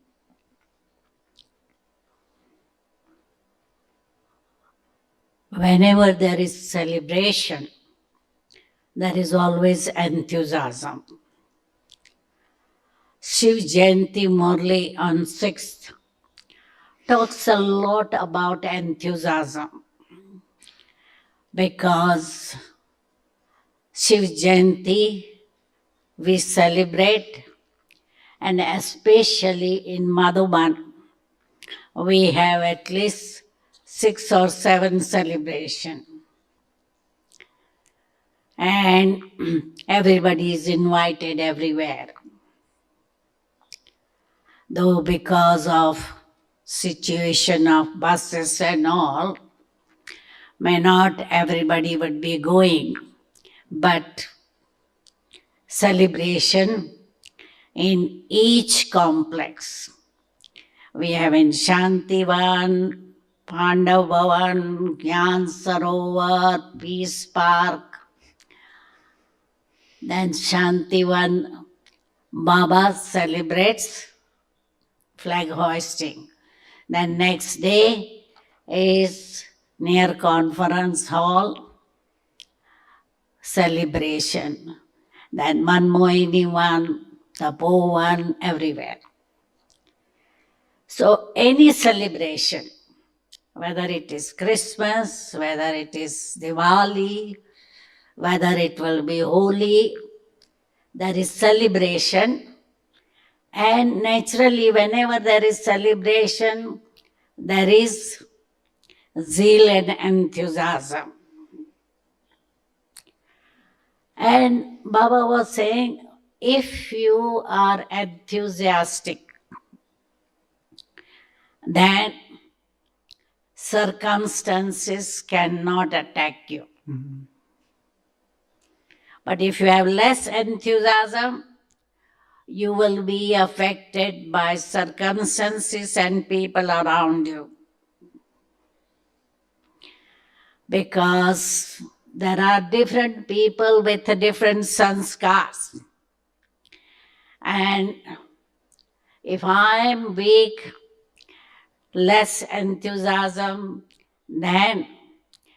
Whenever there is celebration, there is always enthusiasm. Shiv Jayanti Murli on 6th talks a lot about enthusiasm because Shiv Jayanti we celebrate, and especially in Madhuban we have at least 6 or 7 celebrations. And everybody is invited everywhere. Though because of situation of buses and all, may not everybody would be going, but celebration in each complex. We have in Shantivan, Pandav Bhavan, Gyan Sarovar, Peace Park. Then Shantivan, Baba celebrates flag hoisting. Then next day is near conference hall celebration. Then Manmohini one, Tapo one, everywhere. So any celebration, whether it is Christmas, whether it is Diwali, whether it will be Holi, there is celebration. And naturally, whenever there is celebration, there is zeal and enthusiasm. And Baba was saying, if you are enthusiastic, then circumstances cannot attack you. Mm-hmm. But if you have less enthusiasm, you will be affected by circumstances and people around you. Because there are different people with different sanskars. And If I am weak, less enthusiasm, then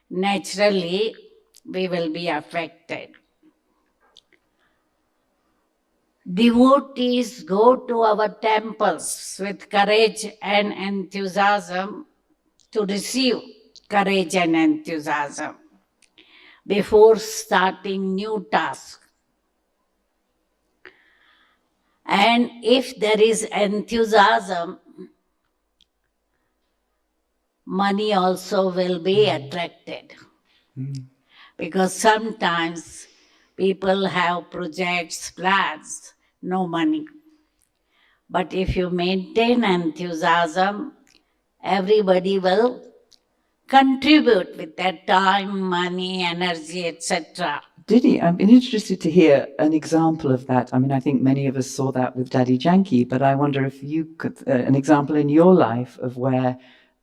naturally we will be affected. Devotees go to our temples with courage and enthusiasm to receive courage and enthusiasm before starting new tasks. And if there is enthusiasm, money also will be attracted. Because sometimes people have projects, plans, no money. But if you maintain enthusiasm, everybody will contribute with their time, money, energy, etc. Didi, I'm interested to hear an example of that. I mean, I think many of us saw that with Daddy Janki, but I wonder if you could, an example in your life of where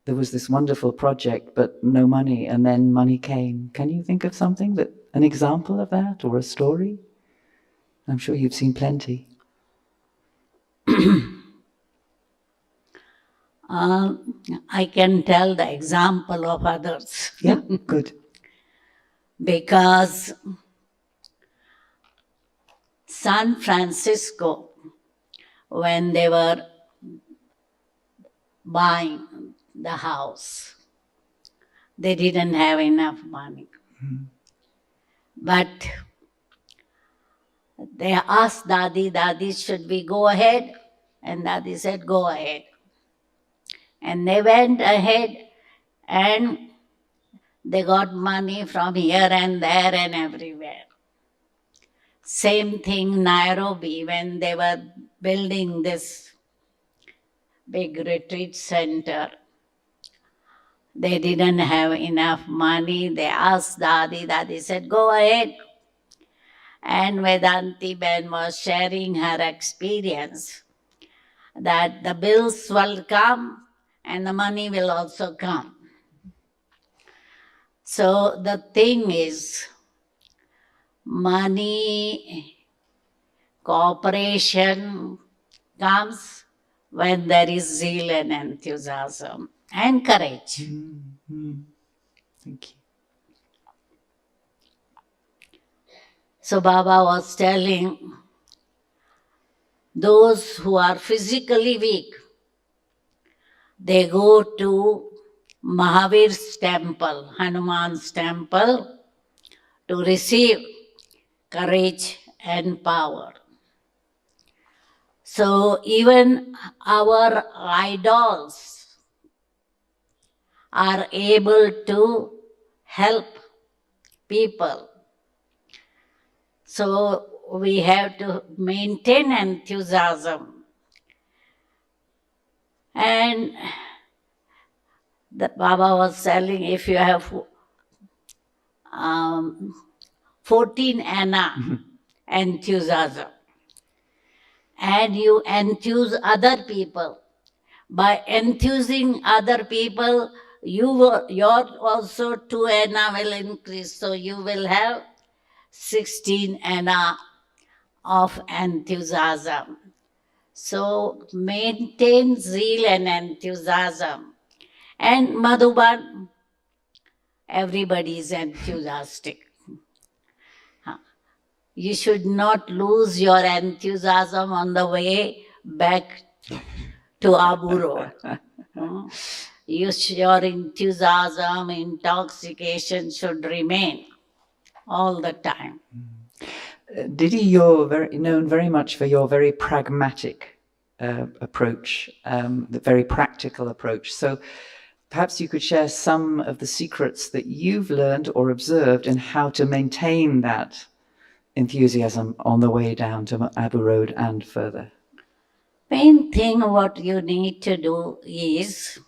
there was this wonderful project, but no money, and then money came. Can you think of something, an example of that, or a story? I'm sure you've seen plenty. I can tell the example of others. Yeah, good. Because San Francisco, when they were buying the house, they didn't have enough money. But they asked Dadi, should we go ahead? And Dadi said, go ahead. And they went ahead and they got money from here and there and everywhere. Same thing Nairobi, when they were building this big retreat center. They didn't have enough money. They asked Dadi said, go ahead. And Vedanti Ben was sharing her experience that the bills will come and the money will also come. So the thing is, money, cooperation comes when there is zeal and enthusiasm and courage. Thank you. So Baba was telling those who are physically weak, they go to Mahavir's temple, Hanuman's temple, to receive courage and power. So even our idols are able to help people. So we have to maintain enthusiasm. And the Baba was telling, if you have 14 anna enthusiasm, and you enthuse other people, by enthusing other people, your also 2 anna will increase. So you will have 16 anna of enthusiasm. So maintain zeal and enthusiasm. And Madhuban, everybody is enthusiastic. You should not lose your enthusiasm on the way back to Abu Road. Your enthusiasm, intoxication should remain all the time. Didi, you're known very much for your very pragmatic approach, the very practical approach. So perhaps you could share some of the secrets that you've learned or observed in how to maintain that enthusiasm on the way down to Abu Road and further. Main thing what you need to do is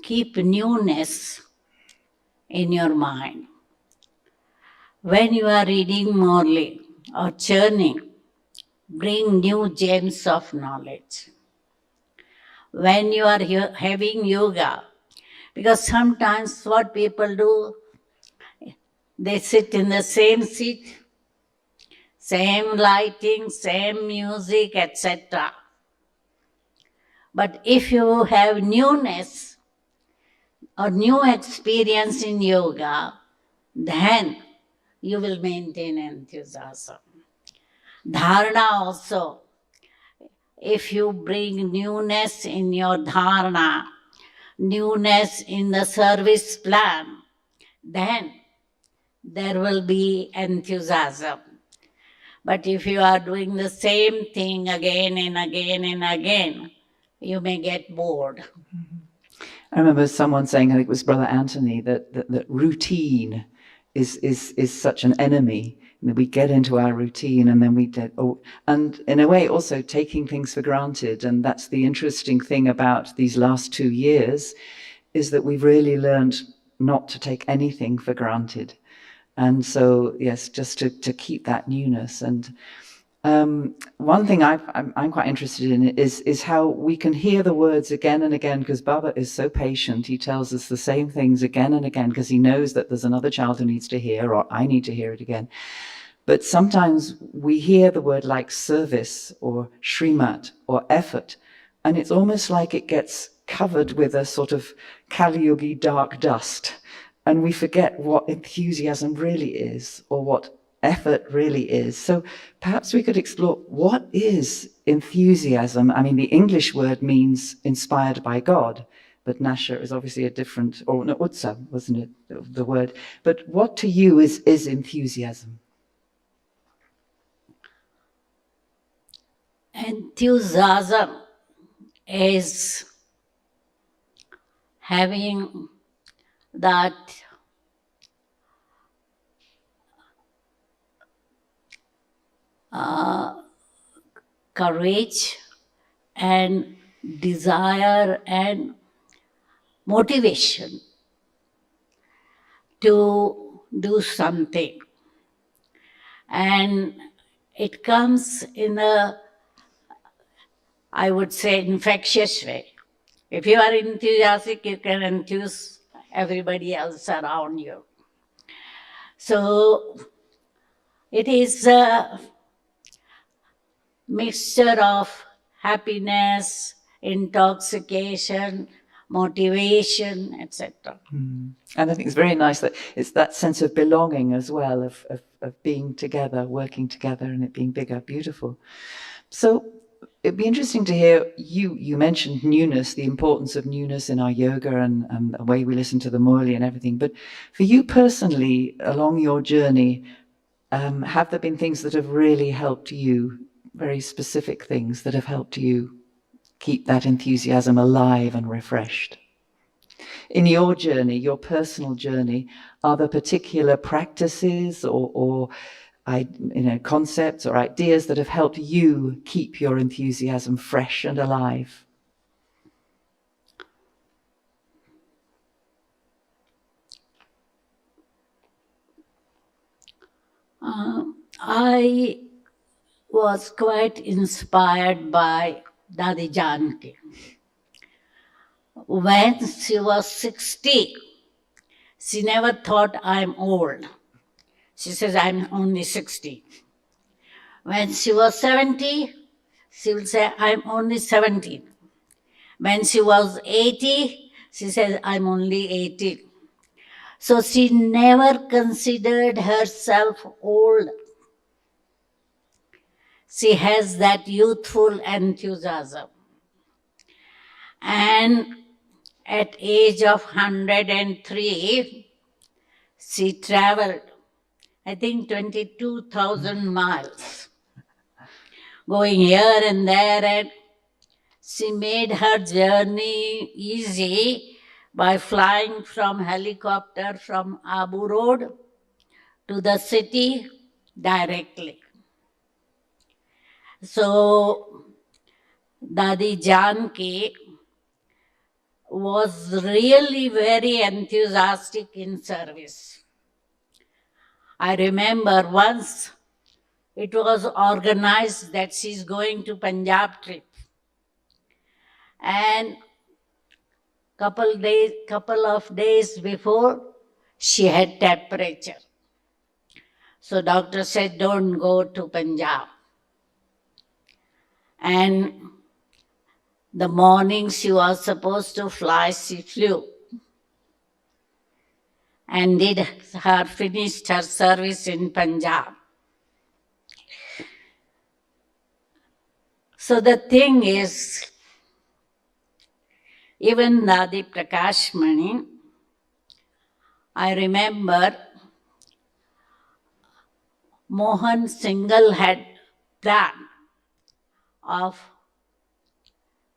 keep newness in your mind. When you are reading Morley or churning, bring new gems of knowledge. When you are having yoga, because sometimes what people do, they sit in the same seat, same lighting, same music, etc. But if you have newness or new experience in yoga, then you will maintain enthusiasm. Dharana also. If you bring newness in your dharana, newness in the service plan, then there will be enthusiasm. But if you are doing the same thing again and again and again, you may get bored. I remember someone saying, I think it was Brother Anthony, that routine is such an enemy. We get into our routine and then and in a way also taking things for granted. And that's the interesting thing about these last 2 years, is that we've really learned not to take anything for granted. And so, yes, just to keep that newness. And one thing I'm quite interested in is how we can hear the words again and again, because Baba is so patient. He tells us the same things again and again because he knows that there's another child who needs to hear, or I need to hear it again. But sometimes we hear the word like service or shrimat or effort, and it's almost like it gets covered with a sort of Kali Yugi dark dust, and we forget what enthusiasm really is or what effort really is. So perhaps we could explore, what is enthusiasm? I mean, the English word means inspired by God, but Nasha is obviously a different, or no, Utsa, wasn't it, the word? But what to you is enthusiasm? Enthusiasm is having that courage and desire and motivation to do something. And it comes in a, I would say, infectious way. If you are enthusiastic, you can enthuse everybody else around you. So it is a mixture of happiness, intoxication, motivation, etc. And I think it's very nice that it's that sense of belonging as well, of being together, working together, and it being bigger. Beautiful. So it'd be interesting to hear, you mentioned newness, the importance of newness in our yoga and the way we listen to the Murli and everything. But for you personally, along your journey, have there been things that have really helped you, very specific things that have helped you keep that enthusiasm alive and refreshed? In your journey, your personal journey, are there particular practices or concepts or ideas that have helped you keep your enthusiasm fresh and alive? I was quite inspired by Dadi Janki. When she was 60, she never thought I'm old. She says, I'm only 60. When she was 70, she will say, I'm only 70. When she was 80, she says, I'm only 80. So she never considered herself old. She has that youthful enthusiasm. And at age of 103, she traveled, I think, 22,000 miles, going here and there, and she made her journey easy by flying from helicopter from Abu Road to the city directly. So Dadi Janki was really very enthusiastic in service. I remember once it was organized that she's going to Punjab trip. And couple of days before, she had temperature. So doctor said, don't go to Punjab. And the morning she was supposed to fly, she flew. And finished her service in Punjab. So the thing is, even Dadi Prakashmani, I remember Mohan Singhal had plan of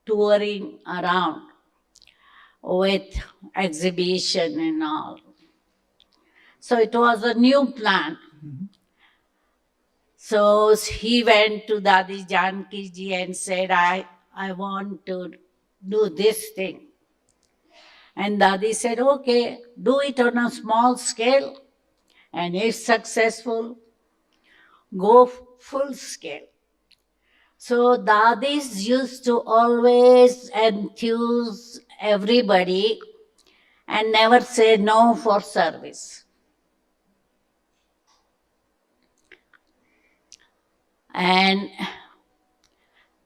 touring around with exhibition and all. So it was a new plan. So he went to Dadi Janki ji and said, I want to do this thing. And Dadi said, okay, do it on a small scale. And if successful, go full scale. So Dadis used to always enthuse everybody and never say no for service. And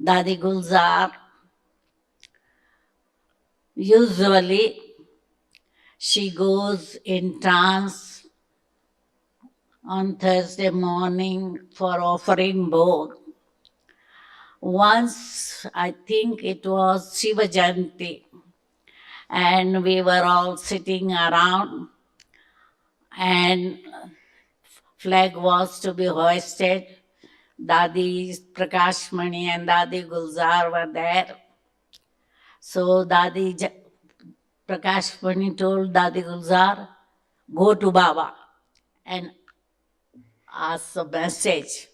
Dadi Gulzar, usually she goes in trance on Thursday morning for offering Bhog. Once, I think it was Shiva Jayanti, and we were all sitting around and flag was to be hoisted. Dadi Prakashmani and Dadi Gulzar were there. So Dadi Prakashmani told Dadi Gulzar, go to Baba and ask the message.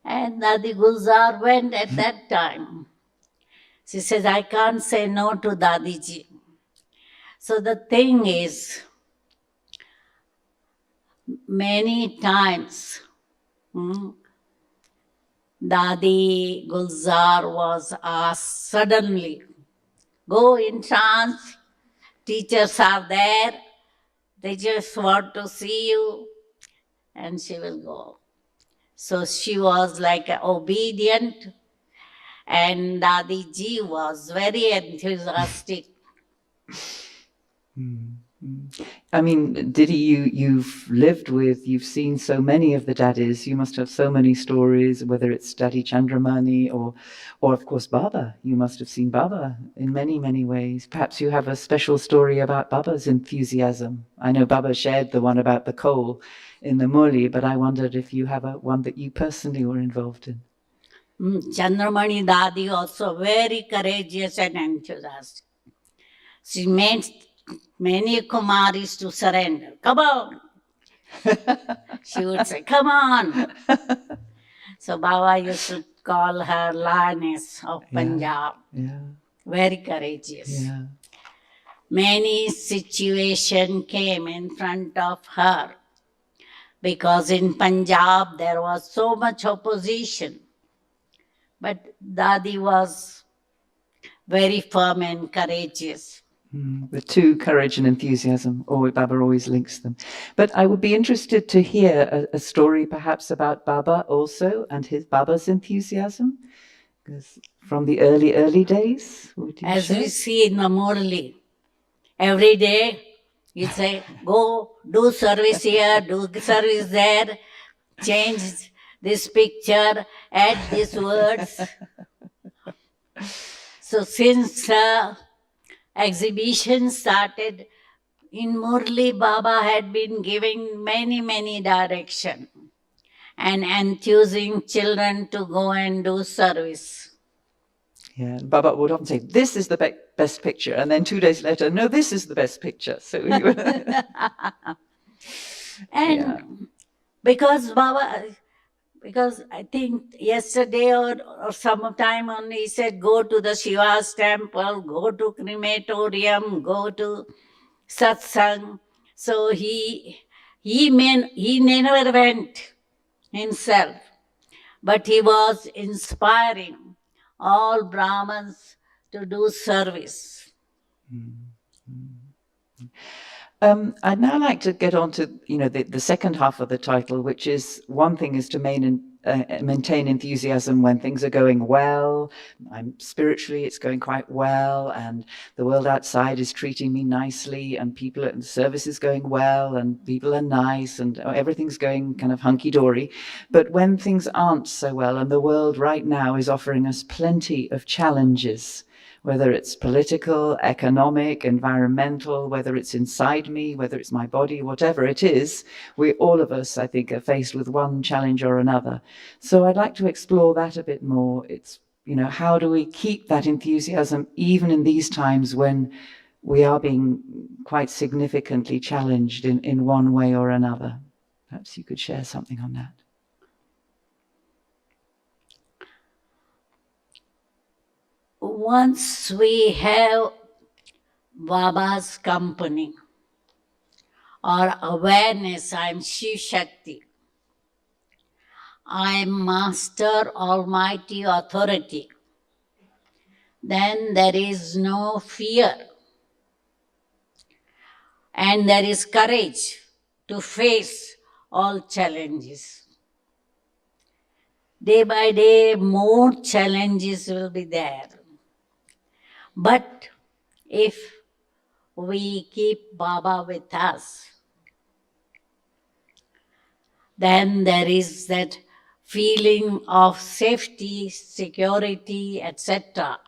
And Dadi Gulzar went at that time. She says, I can't say no to Dadiji. So the thing is, many times, Dadi Gulzar was asked suddenly, go in trance, teachers are there, they just want to see you, and she will go. So she was like obedient, and Dadi Ji was very enthusiastic. I mean, Didi, you've lived with, you've seen so many of the daddies. You must have so many stories, whether it's Daddy Chandramani or of course Baba. You must have seen Baba in many, many ways. Perhaps you have a special story about Baba's enthusiasm. I know Baba shared the one about the coal in the Murli, but I wondered if you have one that you personally were involved in. Chandramani Dadi also very courageous and enthusiastic. She made many Kumaris to surrender. Come on. She would say, come on. So Baba used to call her Lioness of Punjab. Yeah. Very courageous. Yeah. Many situations came in front of her because in Punjab there was so much opposition. But Dadi was very firm and courageous. The two, courage and enthusiasm, Baba always links them. But I would be interested to hear a story perhaps about Baba also and his Baba's enthusiasm from the early days. As we see in the Murli, every day he'd say, go do service here, do service there, change this picture, add these words. So since exhibition started, in Murli, Baba had been giving many directions and enthusing children to go and do service. Yeah, Baba would often say, this is the best picture. And then 2 days later, no, this is the best picture. So And because I think yesterday or sometime only he said, go to the Shiva's temple, go to crematorium, go to satsang. So he never went himself, but he was inspiring all Brahmins to do service. I'd now like to get on to the second half of the title, which is one thing is to maintain enthusiasm when things are going well. Spiritually, it's going quite well, and the world outside is treating me nicely, and the service is going well, and people are nice, and everything's going kind of hunky-dory. But when things aren't so well, and the world right now is offering us plenty of challenges, whether it's political, economic, environmental, whether it's inside me, whether it's my body, whatever it is, all of us, I think, are faced with one challenge or another. So I'd like to explore that a bit more. It's, how do we keep that enthusiasm even in these times when we are being quite significantly challenged in one way or another? Perhaps you could share something on that. Once we have Baba's company or awareness, I'm Shiv Shakti, I'm Master Almighty Authority, then there is no fear and there is courage to face all challenges. Day by day, more challenges will be there. But if we keep Baba with us, then there is that feeling of safety, security, etc.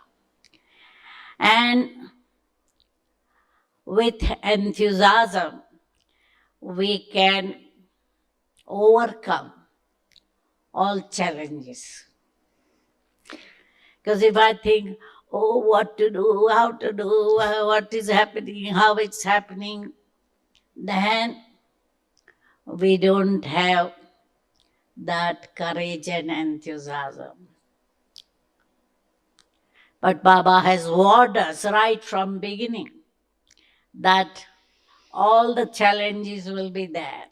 And with enthusiasm, we can overcome all challenges. Because if I think, what to do, how to do, what is happening, how it's happening, then we don't have that courage and enthusiasm. But Baba has warned us right from beginning that all the challenges will be there.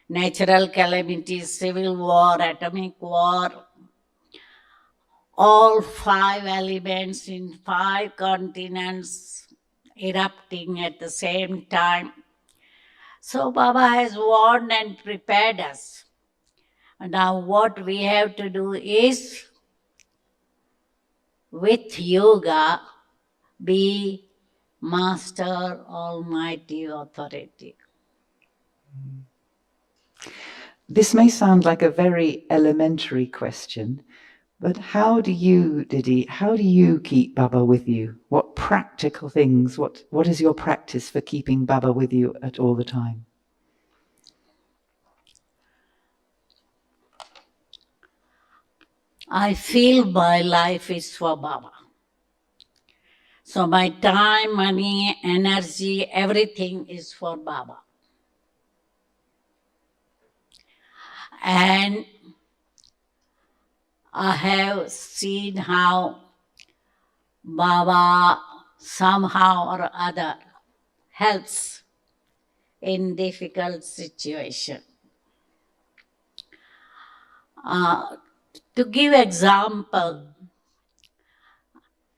Natural calamities, civil war, atomic war, all 5 elements in 5 continents erupting at the same time. So Baba has warned and prepared us. Now what we have to do is, with yoga, be Master Almighty Authority. This may sound like a very elementary question, but how do you, Didi, how do you keep Baba with you? What practical things, what is your practice for keeping Baba with you at all the time? I feel my life is for Baba. So my time, money, energy, everything is for Baba. And I have seen how Baba somehow or other helps in difficult situation. To give example,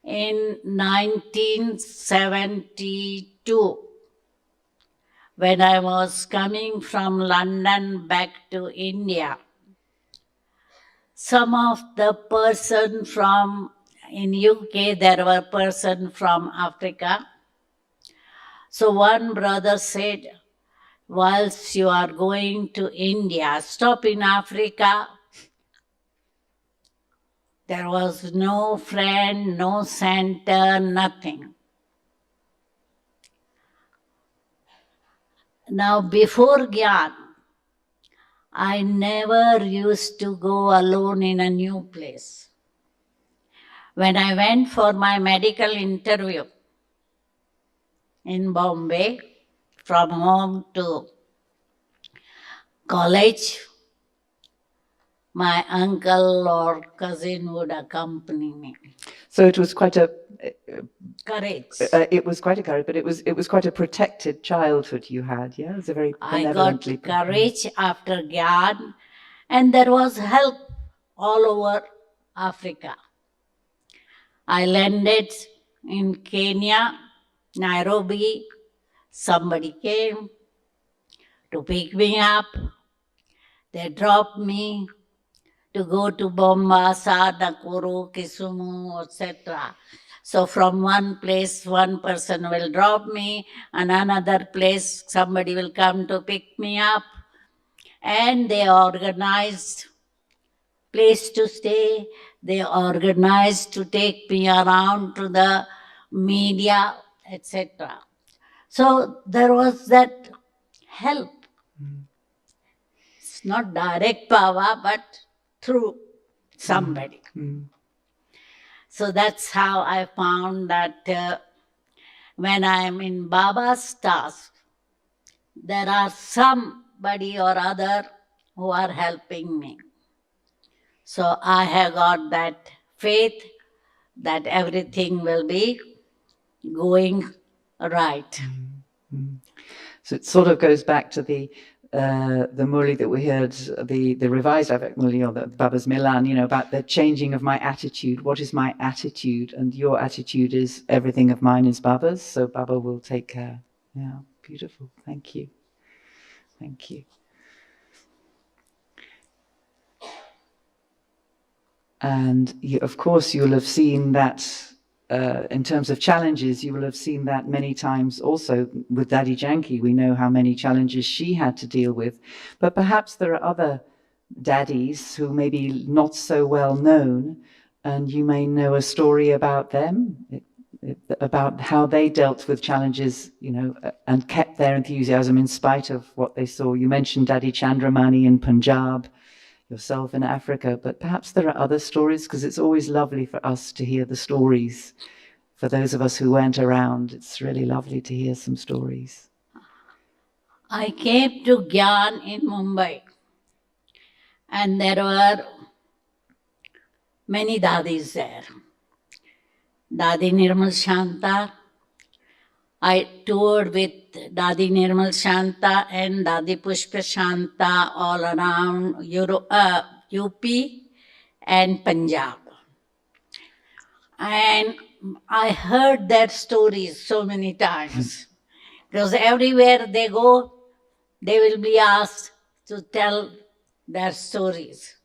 in 1972, when I was coming from London back to India, some of the person from, in UK, there were person from Africa. So one brother said, whilst you are going to India, stop in Africa. There was no friend, no center, nothing. Now before Gyan, I never used to go alone in a new place. When I went for my medical interview in Bombay, from home to college, my uncle or cousin would accompany me. So it was quite a courage. It was quite a courage, but it was quite a protected childhood you had. Yeah, it was a very benevolent. I got courage after Gyan, and there was help all over Africa. I landed in Kenya, Nairobi, somebody came to pick me up. They dropped me to go to Bombasa, Nakuru, Kisumu, etc. So from one place, one person will drop me, and another place, somebody will come to pick me up. And they organized place to stay. They organized to take me around to the media, etc. So there was that help. It's not direct power, but through somebody. So that's how I found that when I'm in Baba's task, there are somebody or other who are helping me. So I have got that faith that everything will be going right. So it sort of goes back to the Murli that we heard, the revised Avec Murli, or the Baba's Milan, about the changing of my attitude. What is my attitude? And your attitude is everything of mine is Baba's, so Baba will take care. Yeah, beautiful. Thank you. Thank you. And of course, you'll have seen that in terms of challenges, you will have seen that many times also with Daddy Janki. We know how many challenges she had to deal with. But perhaps there are other daddies who may be not so well known, and you may know a story about them, about how they dealt with challenges, and kept their enthusiasm in spite of what they saw. You mentioned Daddy Chandramani in Punjab, yourself in Africa, but perhaps there are other stories, because it's always lovely for us to hear the stories. For those of us who weren't around, it's really lovely to hear some stories. I came to Gyan in Mumbai, and there were many dadis there. Dadi Nirmal Shanta. I toured with Dadi Nirmal Shanta and Dadi Pushpa Shanta all around UP and Punjab. And I heard their stories so many times, because everywhere they go, they will be asked to tell their stories.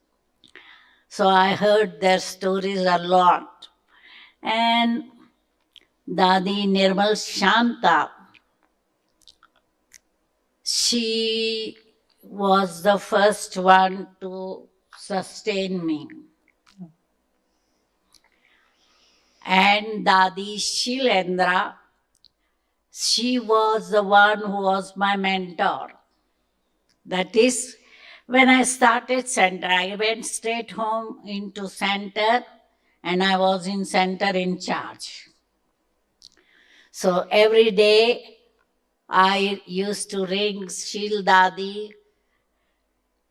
So I heard their stories a lot. And Dadi Nirmal Shanta, she was the first one to sustain me. And Dadi Shilendra, she was the one who was my mentor. That is, when I started center, I went straight home into center, and I was in center in charge. So every day I used to ring Shil Dadi,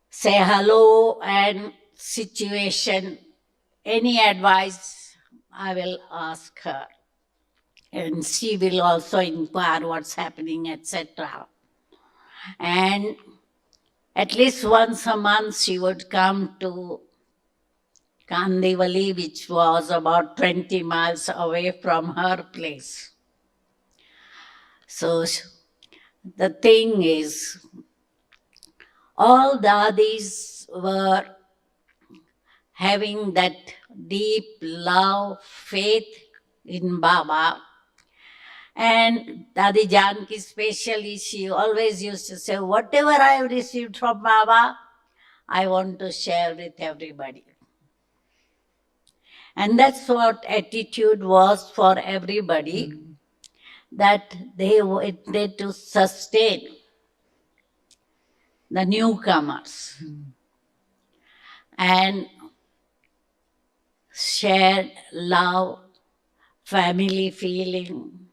say hello and situation, any advice I will ask her. And she will also inquire what's happening, etc. And at least once a month she would come to Kandivali, which was about 20 miles away from her place. So the thing is, all dadis were having that deep love, faith in Baba. And Dadi Janki especially, she always used to say, whatever I have received from Baba, I want to share with everybody. And that's what attitude was for everybody, that they wanted to sustain the newcomers and share love, family feeling.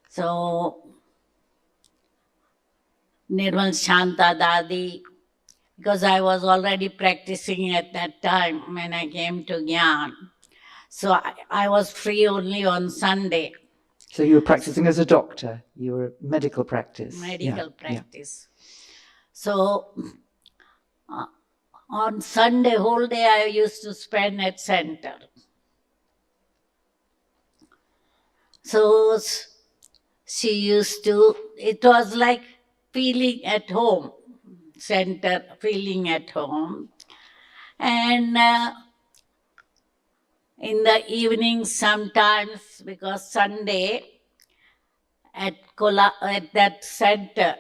So Nirmal Shanta Dadi, because I was already practicing at that time when I came to Gyan. So I was free only on Sunday. So you were practicing as a doctor, you were medical practice. Medical practice. Yeah. So on Sunday, whole day I used to spend at center. So she used to, it was like feeling at home, center, feeling at home. And in the evening sometimes, because Sunday at that center,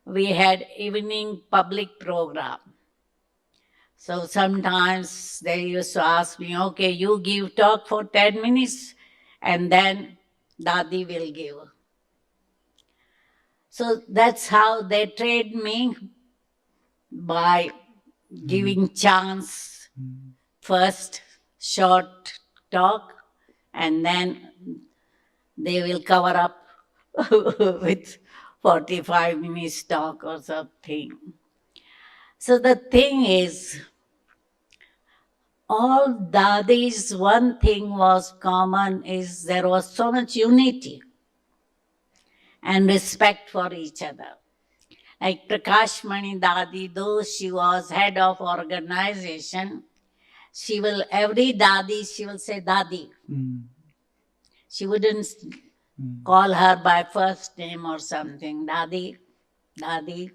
we had evening public program. So sometimes they used to ask me, okay, you give talk for 10 minutes and then Dadi will give. So that's how they trained me, by giving chance, first short talk, and then they will cover up with 45 minutes talk or something. So the thing is, all Dadis, one thing was common, is there was so much unity and respect for each other. Like Prakash Mani Dadi, though she was head of organization, she will, every Dadi, she will say Dadi. She wouldn't call her by first name or something, Dadi, Dadi.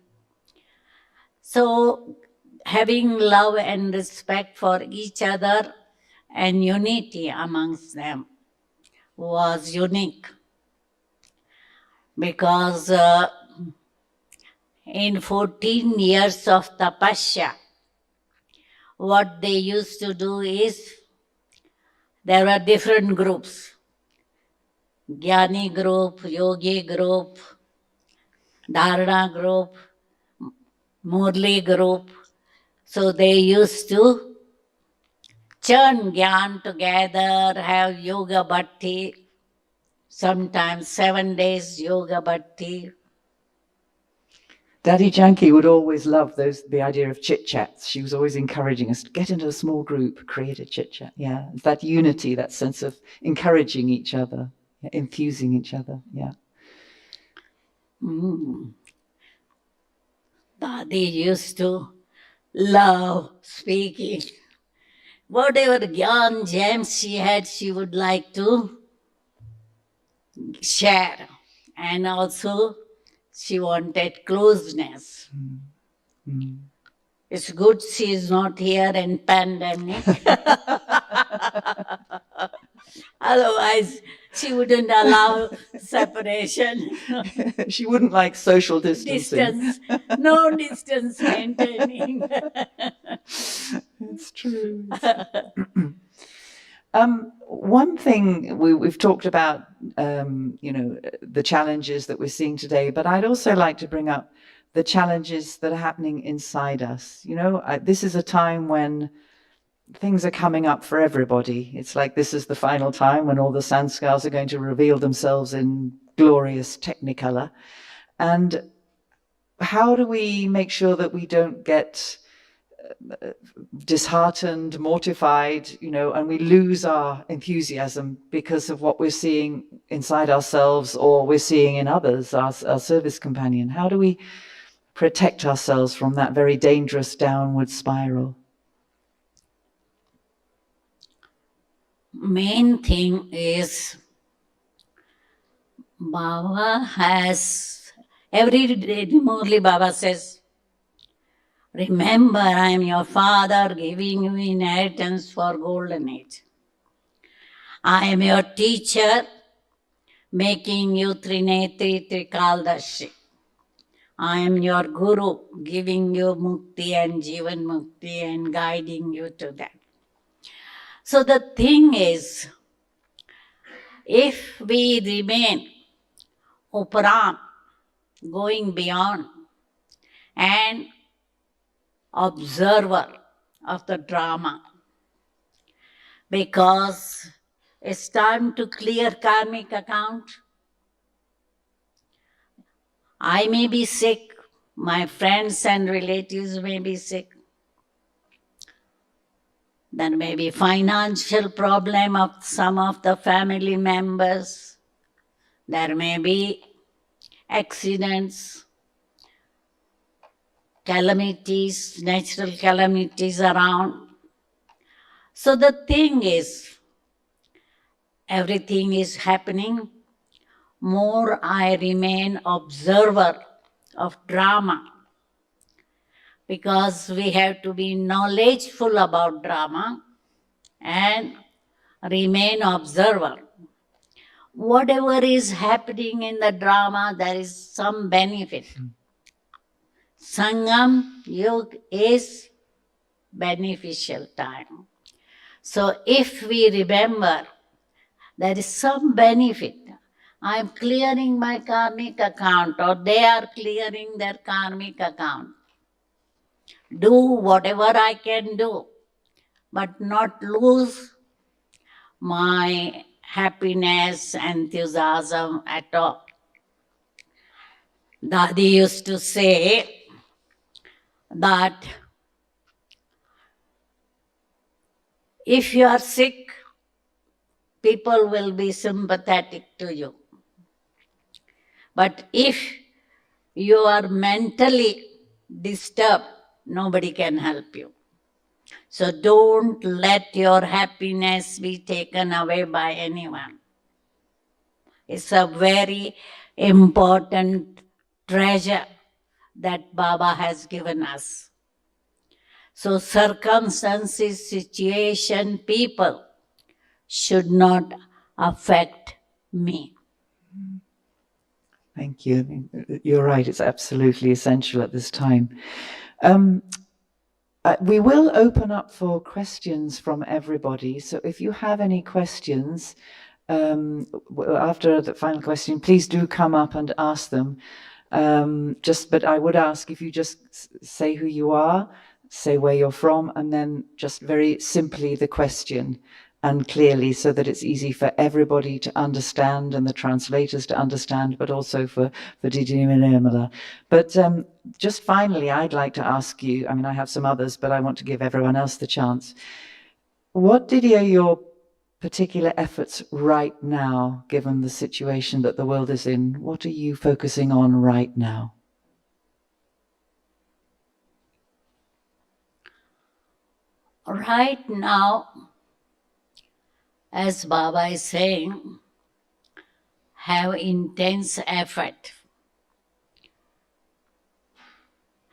So having love and respect for each other and unity amongst them was unique. Because in 14 years of tapasya, what they used to do is, there were different groups. Jnani group, Yogi group, Dharana group, Murli group. So they used to churn Gyan together, have yoga bhakti, sometimes 7 days yoga bhakti. Daddy Janki would always love the idea of chit-chats. She was always encouraging us to get into a small group, create a chit-chat. Yeah, it's that unity, that sense of encouraging each other, infusing each other, yeah. Dadi used to love speaking. Whatever Gyan gems she had, she would like to share. And also, she wanted closeness. It's good she is not here in pandemic. Otherwise, she wouldn't allow separation. She wouldn't like social distancing. No distance maintaining. It's true. One thing we've talked about, the challenges that we're seeing today, but I'd also like to bring up the challenges that are happening inside us. This is a time when things are coming up for everybody. It's like this is the final time when all the sanskars are going to reveal themselves in glorious technicolor. And how do we make sure that we don't get disheartened, mortified, and we lose our enthusiasm because of what we're seeing inside ourselves or we're seeing in others, our service companion? How do we protect ourselves from that very dangerous downward spiral? Main thing is, Baba has, every day Murli Baba says, remember, I am your father giving you inheritance for golden age. I am your teacher making you Trinetri Trikaldashi. I am your guru giving you mukti and jivan mukti and guiding you to that. So the thing is, if we remain uparam, going beyond, and observer of the drama, because it's time to clear karmic account. I may be sick, my friends and relatives may be sick. There may be financial problem of some of the family members. There may be accidents, calamities, natural calamities around. So the thing is, everything is happening more I remain observer of drama, because we have to be knowledgeful about drama and remain observer. Whatever is happening in the drama, there is some benefit. Sangam Yug is beneficial time. So if we remember, there is some benefit. I am clearing my karmic account, or they are clearing their karmic account. Do whatever I can do, but not lose my happiness, enthusiasm at all. Dadi used to say that if you are sick, people will be sympathetic to you. But if you are mentally disturbed, nobody can help you. So don't let your happiness be taken away by anyone. It's a very important treasure that Baba has given us. So circumstances, situation, people should not affect me. Thank you. You're right, it's absolutely essential at this time. We will open up for questions from everybody. So if you have any questions, after the final question, please do come up and ask them. But I would ask if you just say who you are, say where you're from, and then just very simply the question and clearly, so that it's easy for everybody to understand and the translators to understand, but also for Didi and Nirmala. But just finally, I'd like to ask you, I mean, I have some others, but I want to give everyone else the chance. What, Didi, are your particular efforts right now, given the situation that the world is in? What are you focusing on right now? Right now, as Baba is saying, have intense effort.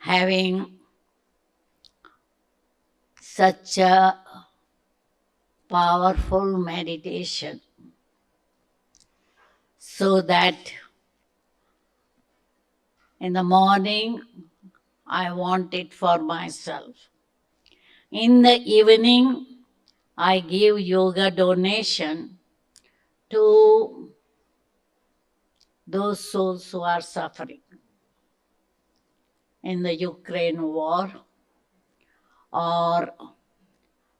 Having such a powerful meditation, so that in the morning I want it for myself. In the evening, I give yoga donation to those souls who are suffering in the Ukraine war. Or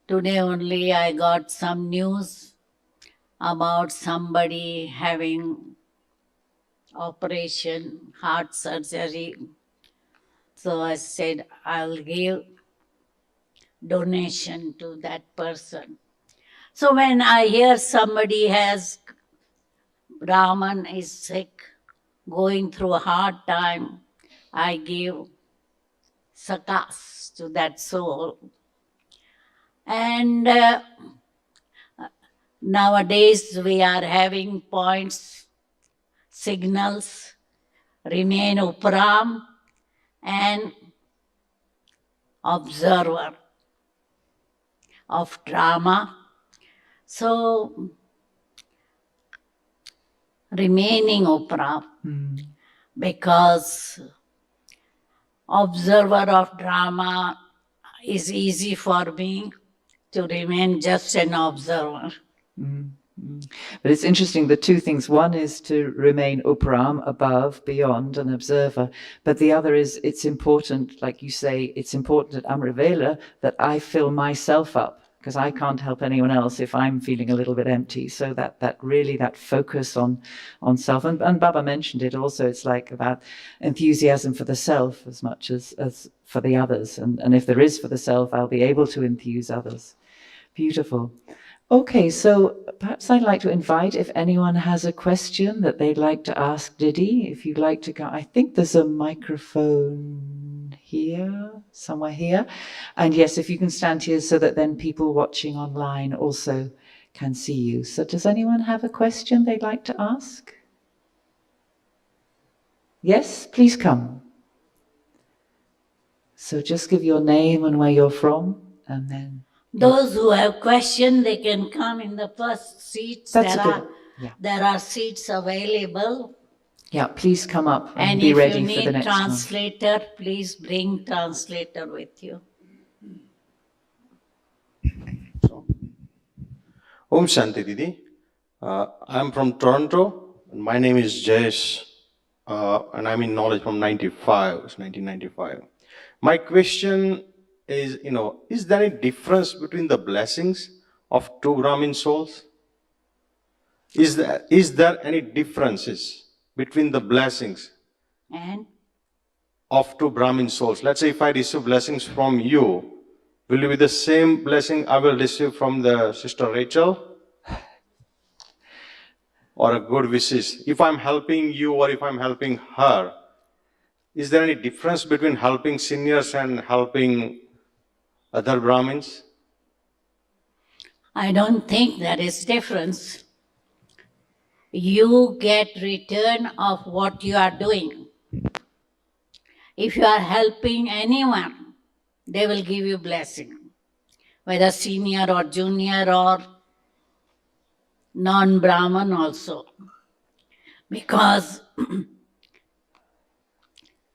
today only I got some news about somebody having operation, heart surgery. So I said, I'll give donation to that person. So when I hear somebody Brahman is sick, going through a hard time, I give sakas to that soul. And nowadays we are having points, signals, remain upram and observer of drama. So remaining upram, because observer of drama is easy for me to remain just an observer. But it's interesting, the two things. One is to remain upram, above, beyond, an observer. But the other is, it's important, like you say, it's important at Amravela that I fill myself up, because I can't help anyone else if I'm feeling a little bit empty. So that really, that focus on self. And Baba mentioned it also, it's like about enthusiasm for the self as much as for the others. And if there is for the self, I'll be able to enthuse others. Beautiful. Okay, so perhaps I'd like to invite, if anyone has a question that they'd like to ask Didi, if you'd like to go. I think there's a microphone here, somewhere here. And yes, if you can stand here so that then people watching online also can see you. So does anyone have a question they'd like to ask? Yes, please come. So just give your name and where you're from, and then... Those who have questions, they can come in the first seats. There are seats available. Yeah, please come up and And be if ready you for the need next one. translator, please bring translator with you. Om Shanti Didi. I'm from Toronto, and my name is Jayesh, and I'm in knowledge from 1995. My question is, is there any difference between the blessings of two Brahmin souls? Is there any differences between the blessings And of two Brahmin souls? Let's say if I receive blessings from you, will it be the same blessing I will receive from the Sister Rachel? Or a good wishes? If I'm helping you or if I'm helping her, is there any difference between helping seniors and helping other Brahmins? I don't think there is difference. You get return of what you are doing. If you are helping anyone, they will give you blessing, whether senior or junior or non-Brahman also. Because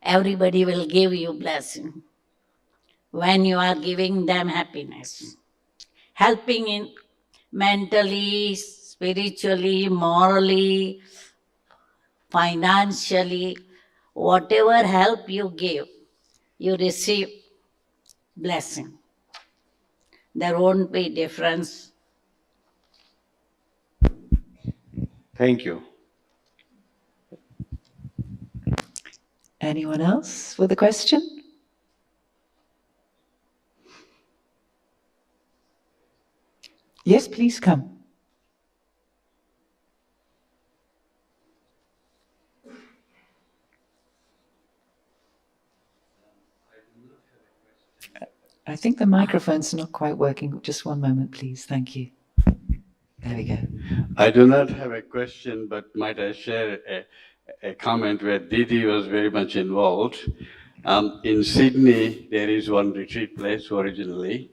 everybody will give you blessing when you are giving them happiness. Helping in mentally, spiritually, morally, financially, whatever help you give, you receive blessing. There won't be difference. Thank you. Anyone else with a question? Yes, please come. I think the microphone's not quite working. Just one moment, please. Thank you. There we go. I do not have a question, but might I share a comment where Didi was very much involved. In Sydney, there is one retreat place originally.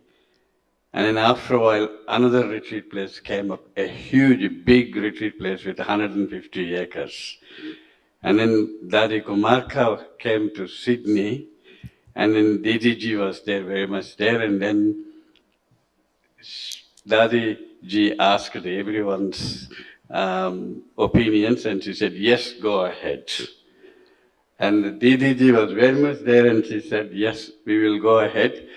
And then after a while, another retreat place came up, a huge, big retreat place with 150 acres. And then Daddy Kumarka came to Sydney, and then Didi ji was there, very much there, and then Dadi ji asked everyone's opinions, and she said, yes, go ahead. And Didi ji was very much there, and she said, yes, we will go ahead.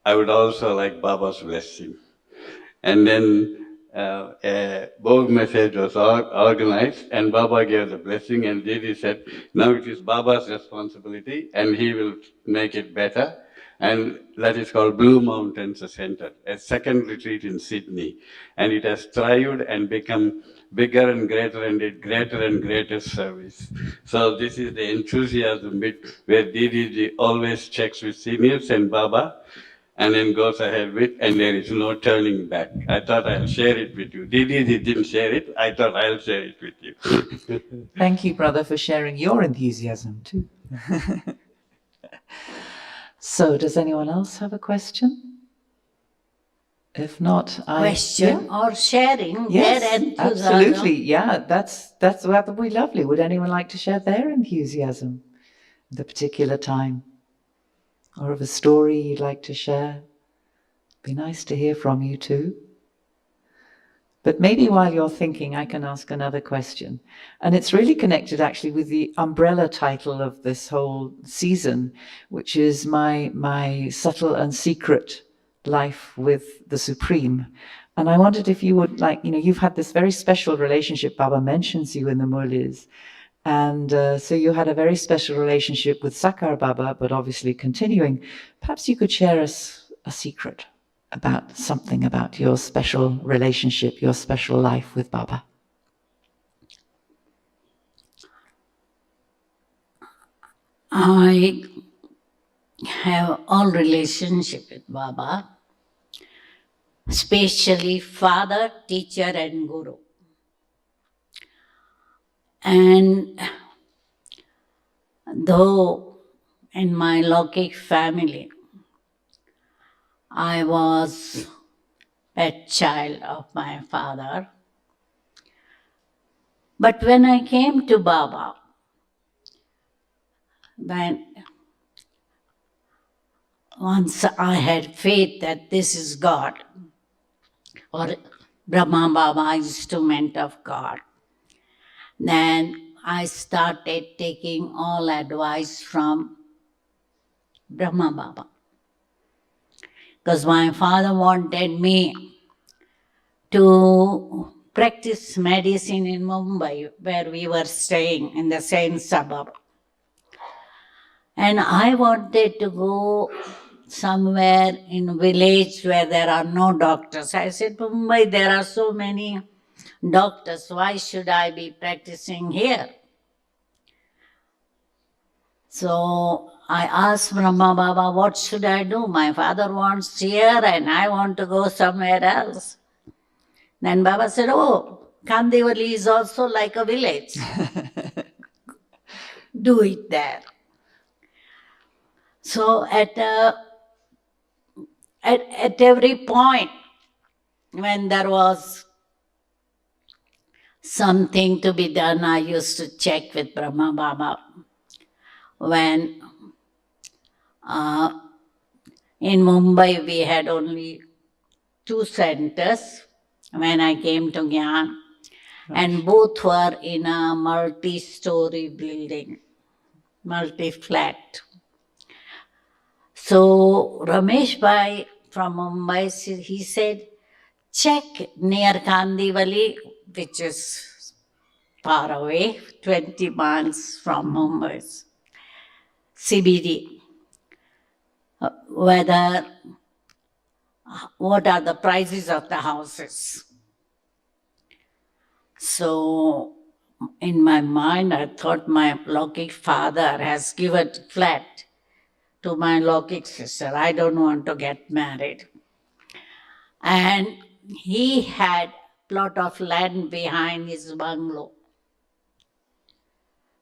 I would also like Baba's blessing. And then a Bhog message was organized, and Baba gave the blessing, and Didi said, now it is Baba's responsibility, and he will make it better. And that is called Blue Mountains Center, a second retreat in Sydney. And it has thrived and become bigger and greater, and did greater and greater service. So this is the enthusiasm bit where Didi always checks with seniors and Baba, and then goes ahead with, and there is no turning back. I thought I'll share it with you. Didi didn't share it. I thought I'll share it with you. Thank you, brother, for sharing your enthusiasm too. So, does anyone else have a question? If not, Question or sharing yes, their enthusiasm. Absolutely, yeah, that would be lovely. Would anyone like to share their enthusiasm at the particular time? Or of a story you'd like to share? Be nice to hear from you too. But maybe while you're thinking, I can ask another question. And it's really connected actually with the umbrella title of this whole season, which is my subtle and secret life with the Supreme. And I wondered if you would you've had this very special relationship. Baba mentions you in the Murlis. And so you had a very special relationship with Sakar Baba, but obviously continuing. Perhaps you could share us a secret about something about your special relationship, your special life with Baba. I have all relationship with Baba, especially father, teacher and guru. And though in my Lokik family, I was pet child of my father. But when I came to Baba, once I had faith that this is God, or Brahma Baba, instrument of God, then I started taking all advice from Brahma Baba. Because my father wanted me to practice medicine in Mumbai, where we were staying in the same suburb. And I wanted to go somewhere in a village where there are no doctors. I said, Mumbai, there are so many doctors. Why should I be practicing here? So I asked Brahma Baba, what should I do? My father wants here and I want to go somewhere else. Then Baba said, oh, Kandivali is also like a village. Do it there. So at every point when there was something to be done, I used to check with Brahma Baba. When in Mumbai we had only 2 centers when I came to Gyan, and both were in a multi-story building, multi-flat. So Ramesh Bhai from Mumbai, he said, check near Kandivali, which is far away, 20 miles from Mumbai's CBD, what are the prices of the houses. So in my mind, I thought my Lokik father has given flat to my Lokik sister. I don't want to get married. And he had plot of land behind his bungalow.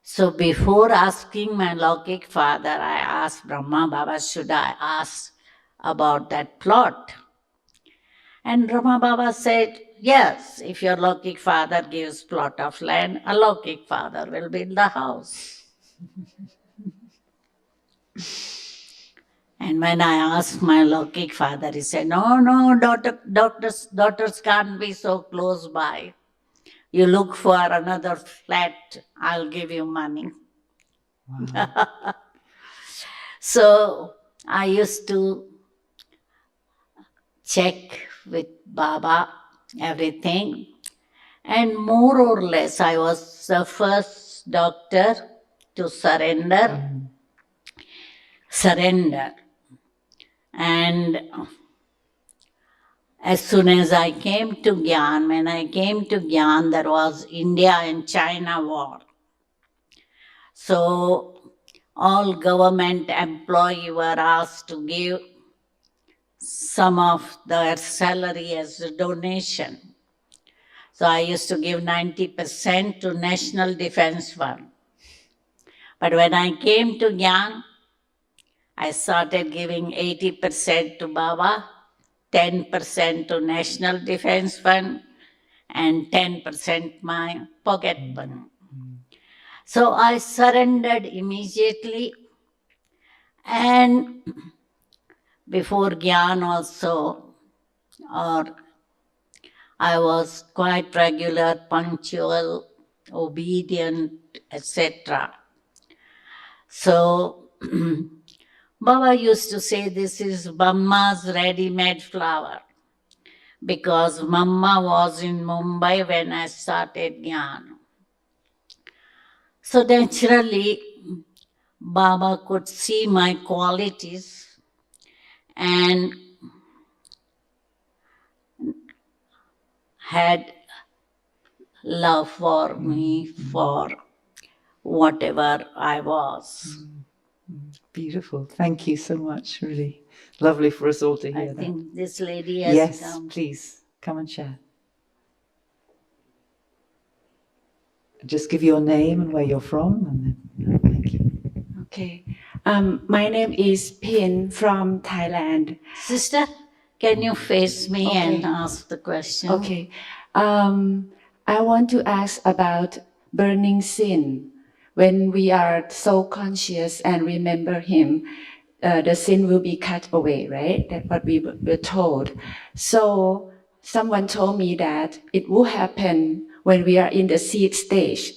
So before asking my Lokik father, I asked Brahma Baba, should I ask about that plot? And Brahma Baba said, yes, if your Lokik father gives plot of land, a Lokik father will build the house. And when I asked my Lokik father, he said, no, daughters can't be so close by. You look for another flat, I'll give you money. Wow. So I used to check with Baba everything. And more or less, I was the first doctor to surrender. And as soon as I came to Gyan, when I came to Gyan, there was India and China war. So all government employees were asked to give some of their salary as a donation. So I used to give 90% to National Defense Fund. But when I came to Gyan, I started giving 80% to Baba, 10% to National Defense Fund, and 10% my pocket money. So I surrendered immediately, and before Gyan also, I was quite regular, punctual, obedient, etc. So Baba used to say this is Brahma's ready-made flower, because Mama was in Mumbai when I started Gyan. So naturally, Baba could see my qualities and had love for me for whatever I was. Beautiful. Thank you so much. Really lovely for us all to hear that. I think this lady has come. Yes, please, come and share. Just give your name and where you're from, and then thank you. Okay. My name is Pin from Thailand. Sister, can you face me Okay. and ask the question? Okay. I want to ask about burning sin. When we are so conscious and remember Him, the sin will be cut away, right? That's what we were told. So someone told me that it will happen when we are in the seed stage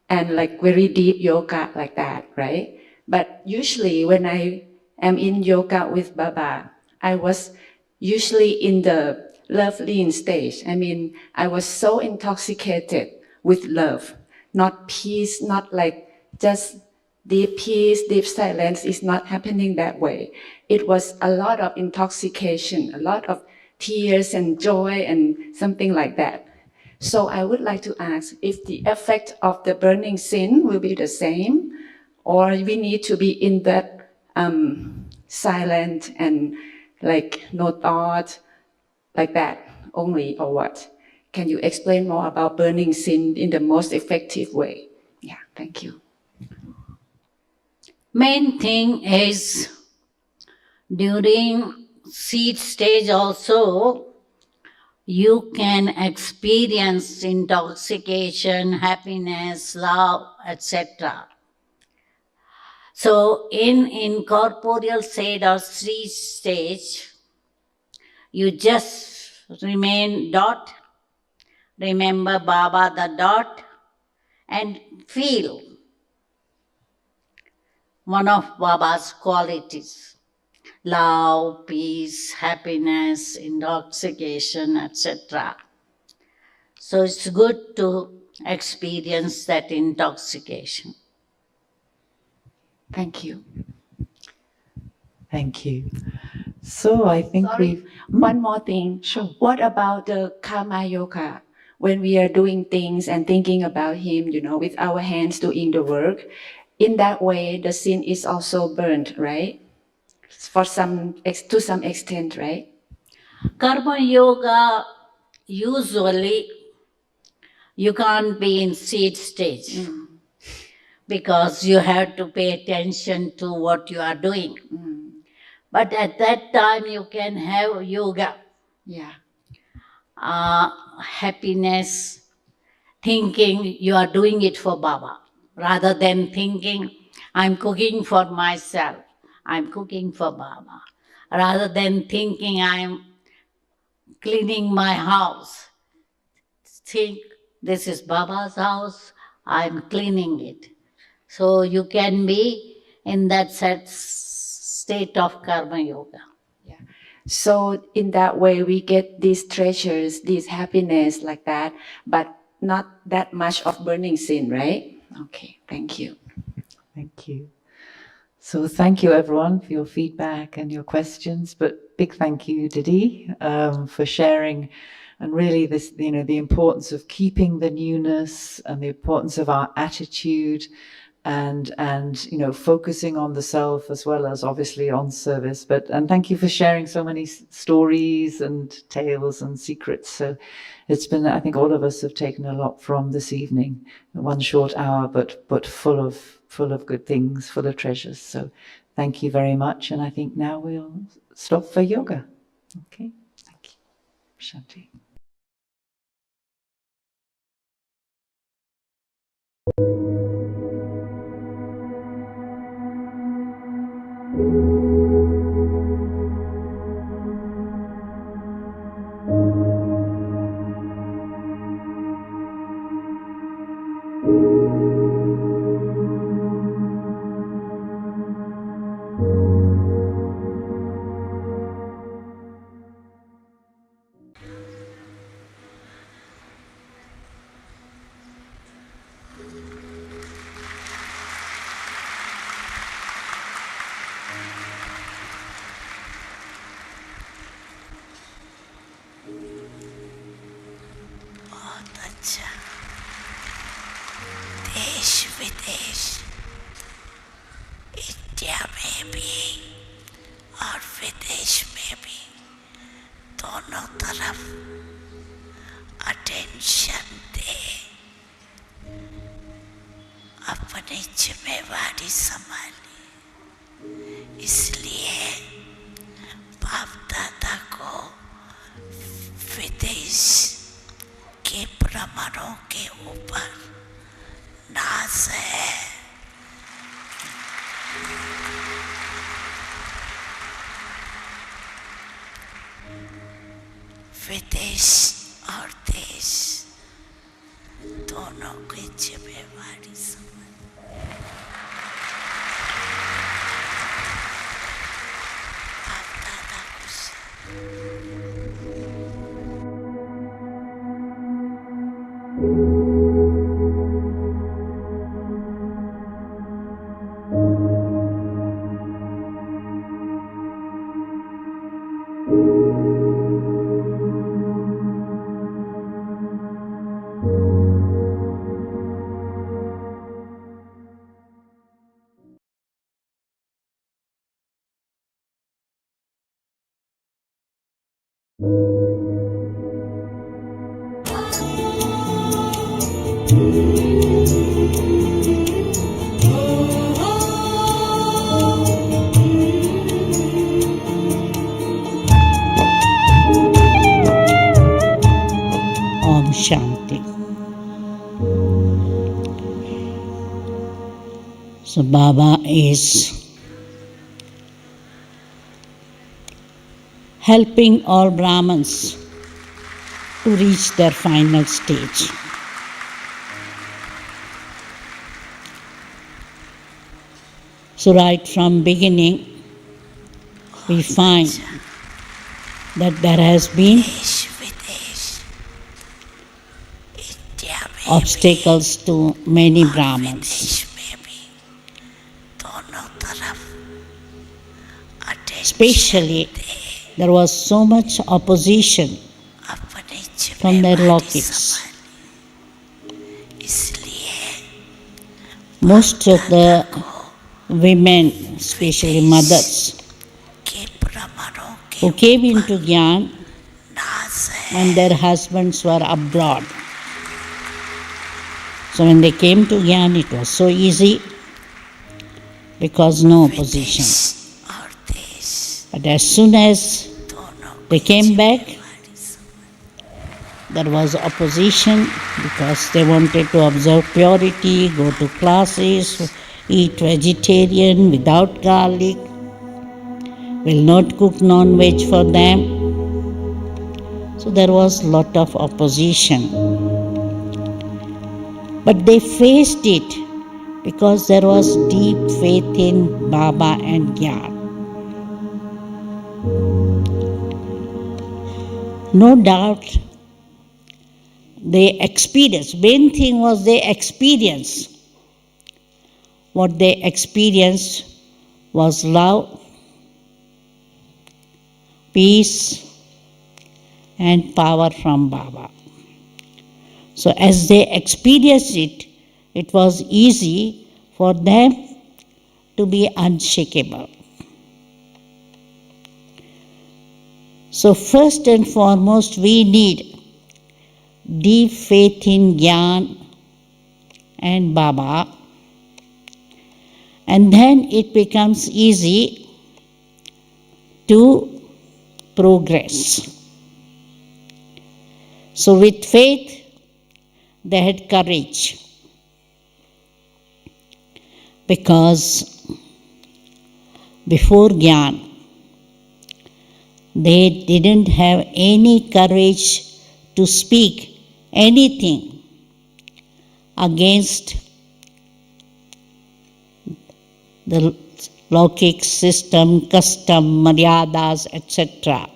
and like very deep yoga like that, right? But usually when I am in yoga with Baba, I was usually in the love lean stage. I mean, I was so intoxicated with love, not peace, not like just deep peace, deep silence is not happening that way. It was a lot of intoxication, a lot of tears and joy and something like that. So I would like to ask if the effect of the burning sin will be the same, or we need to be in that silent and like no thought, like that only, or what? Can you explain more about burning sin in the most effective way? Yeah, thank you. Main thing is during seed stage also, you can experience intoxication, happiness, love, etc. So in incorporeal state or seed stage, you just remain dot, remember Baba the dot, and feel one of Baba's qualities: love, peace, happiness, intoxication, etc. So it's good to experience that intoxication. Thank you. Thank you. So I think one more thing. Sure. What about the karma yoga? When we are doing things and thinking about Him, with our hands doing the work, in that way, the sin is also burnt, right? To some extent, right? Karma yoga, usually you can't be in seed stage because you have to pay attention to what you are doing. But at that time you can have yoga. Yeah. Happiness, thinking you are doing it for Baba, rather than thinking I'm cooking for myself, I'm cooking for Baba, rather than thinking I'm cleaning my house. Think this is Baba's house, I'm cleaning it. So you can be in that state of karma yoga. So in that way, we get these treasures, this happiness like that, but not that much of burning sin, right? Okay, thank you. Thank you. So thank you everyone for your feedback and your questions, but big thank you, Didi, for sharing and really this, the importance of keeping the newness and the importance of our attitude and focusing on the self as well as obviously on service. And thank you for sharing so many stories and tales and secrets. So it's been, I think all of us have taken a lot from this evening, 1 short hour, but full of good things, full of treasures. So thank you very much. And I think now we'll stop for yoga. Okay, thank you. Shanti. देश विदेश India में भी और विदेश में भी दोनों तरफ अटेंशन दे अपनी जिम्मेवारी संभाली। इसलिए बाप दादा को विदेश के भ्रमणों के ऊपर नाज है। विदेश और देश दोनों की जिम्मेवारी बाप दादा खुश। Om Shanti. So Baba is helping all Brahmins to reach their final stage. So right from beginning, we find that there has been obstacles to many Brahmins. Especially, there was so much opposition from their Laukiks. Most of the women, especially mothers, who came into Gyan when their husbands were abroad. So when they came to Gyan, it was so easy because no opposition. But as soon as they came back, there was opposition because they wanted to observe purity, go to classes, eat vegetarian without garlic, will not cook non-veg for them. So there was lot of opposition. But they faced it because there was deep faith in Baba and Gyan. No doubt they experienced. Main thing was they experienced. What they experienced was love, peace, and power from Baba. So as they experienced it, it was easy for them to be unshakable. So first and foremost, we need deep faith in Gyan and Baba, and then it becomes easy to progress. So with faith, they had courage, because before Gyan, they didn't have any courage to speak anything against the Laukic system, custom, maryadas, etc.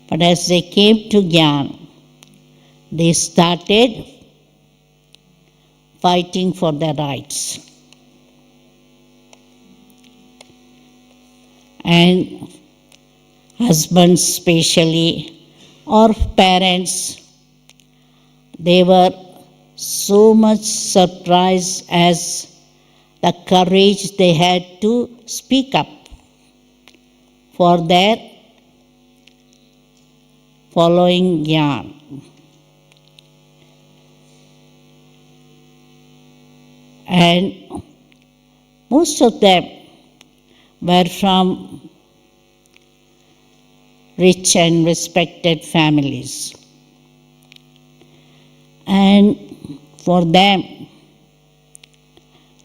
But as they came to Gyan, they started fighting for their rights. And husbands especially, or parents, they were so much surprised as the courage they had to speak up for their following Gyan. And most of them were from rich and respected families. And for them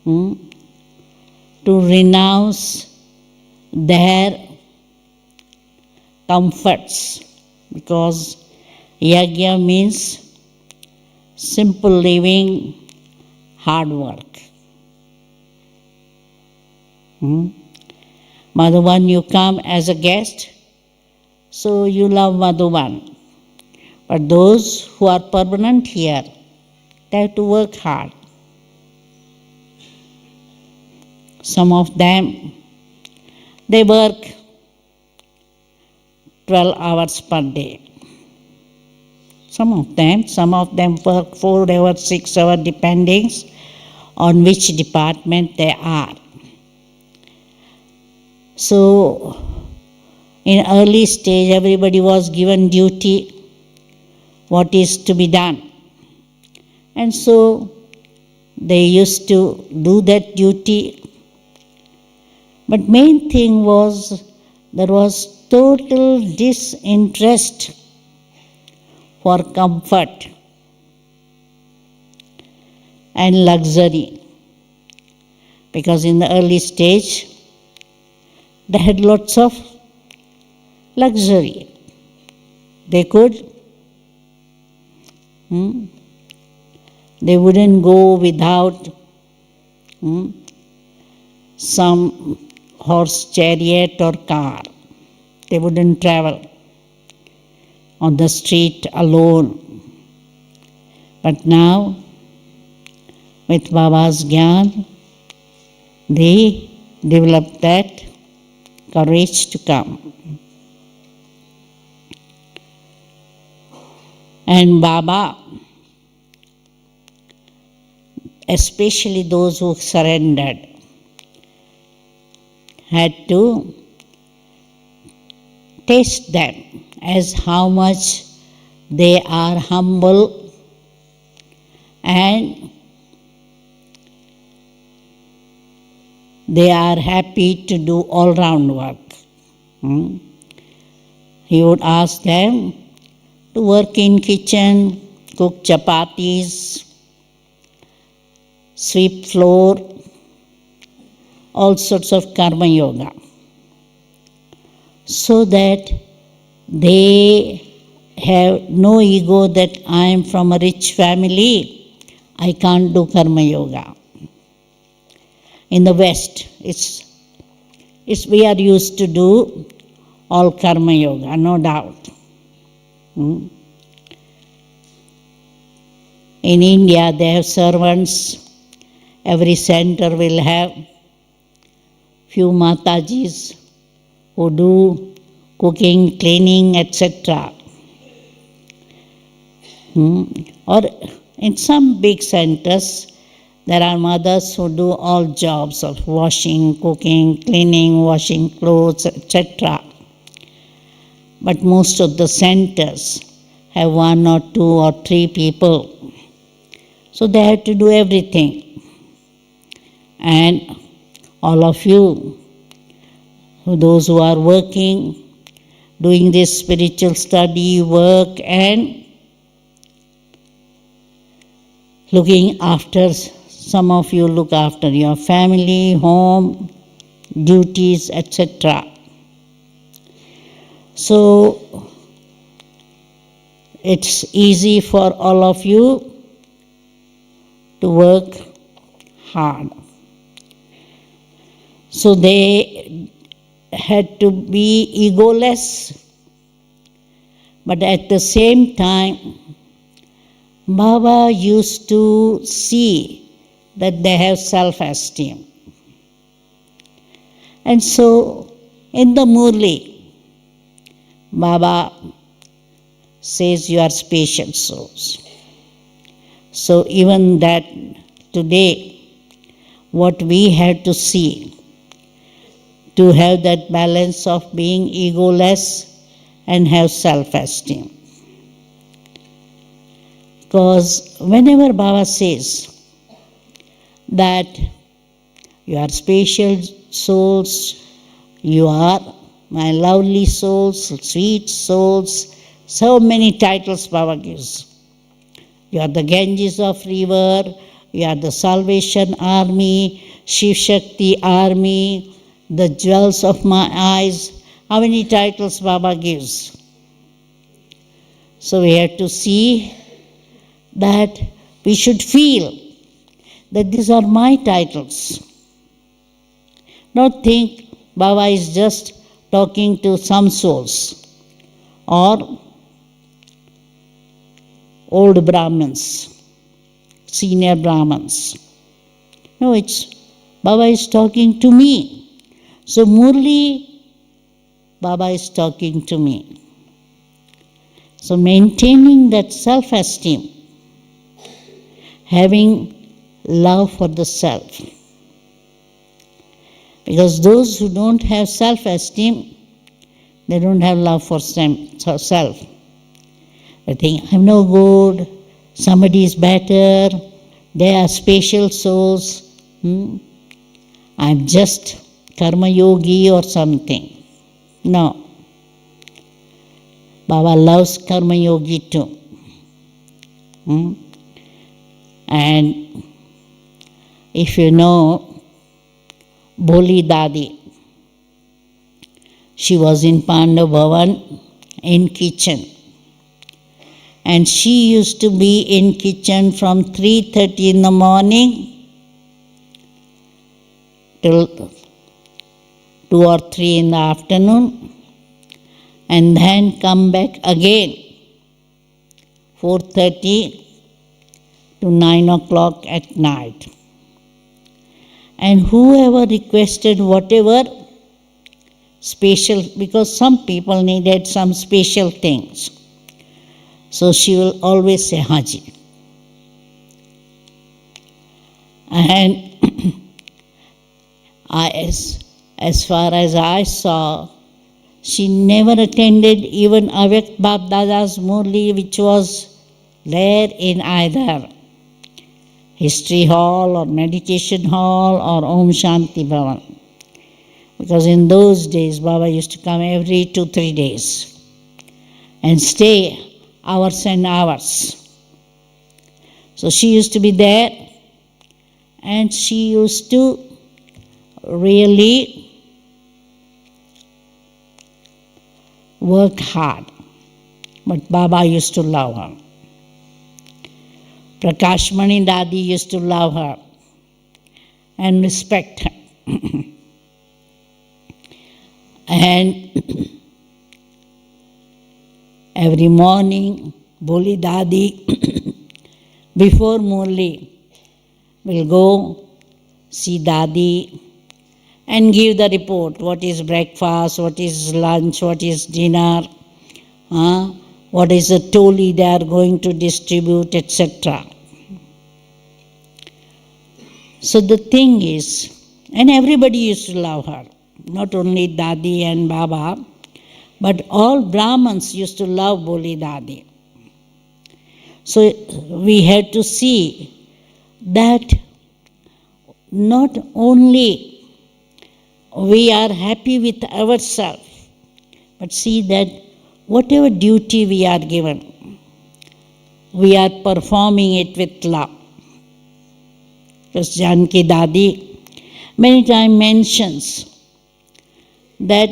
to renounce their comforts, because yajna means simple living, hard work. Madhuban, you come as a guest, so you love Madhuban. But those who are permanent here, they have to work hard. Some of them, they work 12 hours per day. Some of them work 4 hours, 6 hours, depending on which department they are. So, in early stage, everybody was given duty, what is to be done. And so, they used to do that duty. But main thing was, there was total disinterest for comfort and luxury. Because in the early stage, they had lots of luxury. They could. They wouldn't go without some horse chariot or car. They wouldn't travel on the street alone. But now, with Baba's Gyan, they developed that courage to come. And Baba, especially those who surrendered, had to taste them as how much they are humble and they are happy to do all-round work. He would ask them to work in kitchen, cook chapatis, sweep floor, all sorts of karma yoga, so that they have no ego that I am from a rich family, I can't do karma yoga. In the West, we are used to do all karma yoga, no doubt. In India, they have servants. Every center will have few Matajis who do cooking, cleaning, etc. Or in some big centers, there are mothers who do all jobs of washing, cooking, cleaning, washing clothes, etc. But most of the centers have 1 or 2 or 3 people. So they have to do everything. And all of you, those who are working, doing this spiritual study, work, and looking after, some of you look after your family, home, duties, etc. So it's easy for all of you to work hard. So they had to be egoless, but at the same time, Baba used to see that they have self-esteem. And so, in the Murli, Baba says you are special souls. So even that today, what we have to see, to have that balance of being egoless and have self-esteem. Because whenever Baba says, that you are special souls, you are my lovely souls, sweet souls, so many titles Baba gives. You are the Ganges of river, you are the Salvation Army, Shiv Shakti Army, the jewels of my eyes. How many titles Baba gives? So we have to see that we should feel that these are my titles. Not think Baba is just talking to some souls or old Brahmins, senior Brahmins. No, it's Baba is talking to me. So Murli, Baba is talking to me. So maintaining that self-esteem, having love for the self. Because those who don't have self-esteem, they don't have love for self. They think, I'm no good, somebody is better, they are special souls. I'm just karma yogi or something. No. Baba loves karma yogi too. And if you know Bholi Dadi, she was in Pandav Bhavan in kitchen. And she used to be in kitchen from 3:30 in the morning till 2 or 3 in the afternoon, and then come back again 4:30 to 9 o'clock at night. And whoever requested whatever special, because some people needed some special things, so she will always say Haji. And as far as I saw, she never attended even Avyakt Bab Dada's Murli, which was there in either History Hall or Meditation Hall or Om Shanti Bhavan. Because in those days, Baba used to come every 2-3 days and stay hours and hours. So she used to be there, and she used to really work hard. But Baba used to love her. Prakashmani Dadi used to love her and respect her. And every morning, Bholi Dadi, before Murli, will go see Dadi and give the report. What is breakfast, what is lunch, what is dinner, what is the toli they are going to distribute, etc. So the thing is, and everybody used to love her, not only Dadi and Baba, but all Brahmins used to love Bholi Dadi. So we had to see that not only we are happy with ourselves, but see that whatever duty we are given, we are performing it with love. Because Janki Dadi many times mentions that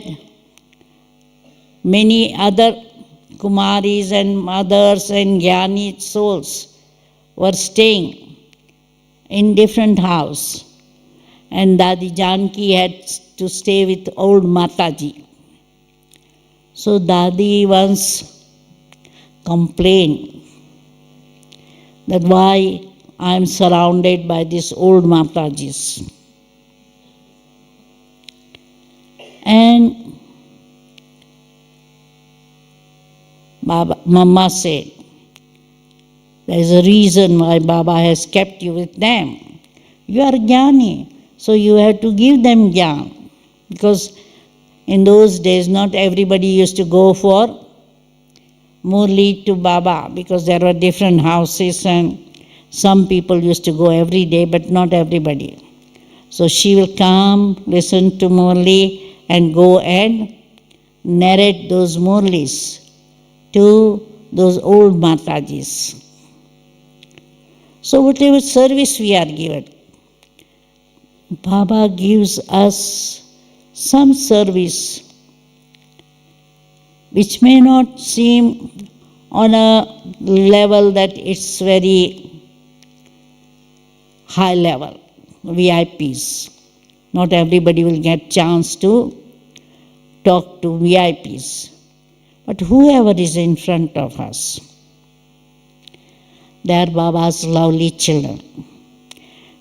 many other Kumaris and mothers and Jnani souls were staying in different house, and Dadi Janki had to stay with old Mataji. So Dadi once complained that why I am surrounded by these old Matajis. And Mama said, there is a reason why Baba has kept you with them. You are Jnani, so you have to give them Jnana. Because in those days, not everybody used to go for Murli to Baba, because there were different houses and Some people used to go every day, but not everybody. So she will come, listen to Murli, and go and narrate those Murlis to those old Matajis. So whatever service we are given, Baba gives us some service which may not seem on a level that it's very high level, VIPs. Not everybody will get chance to talk to VIPs. But whoever is in front of us, they are Baba's lovely children.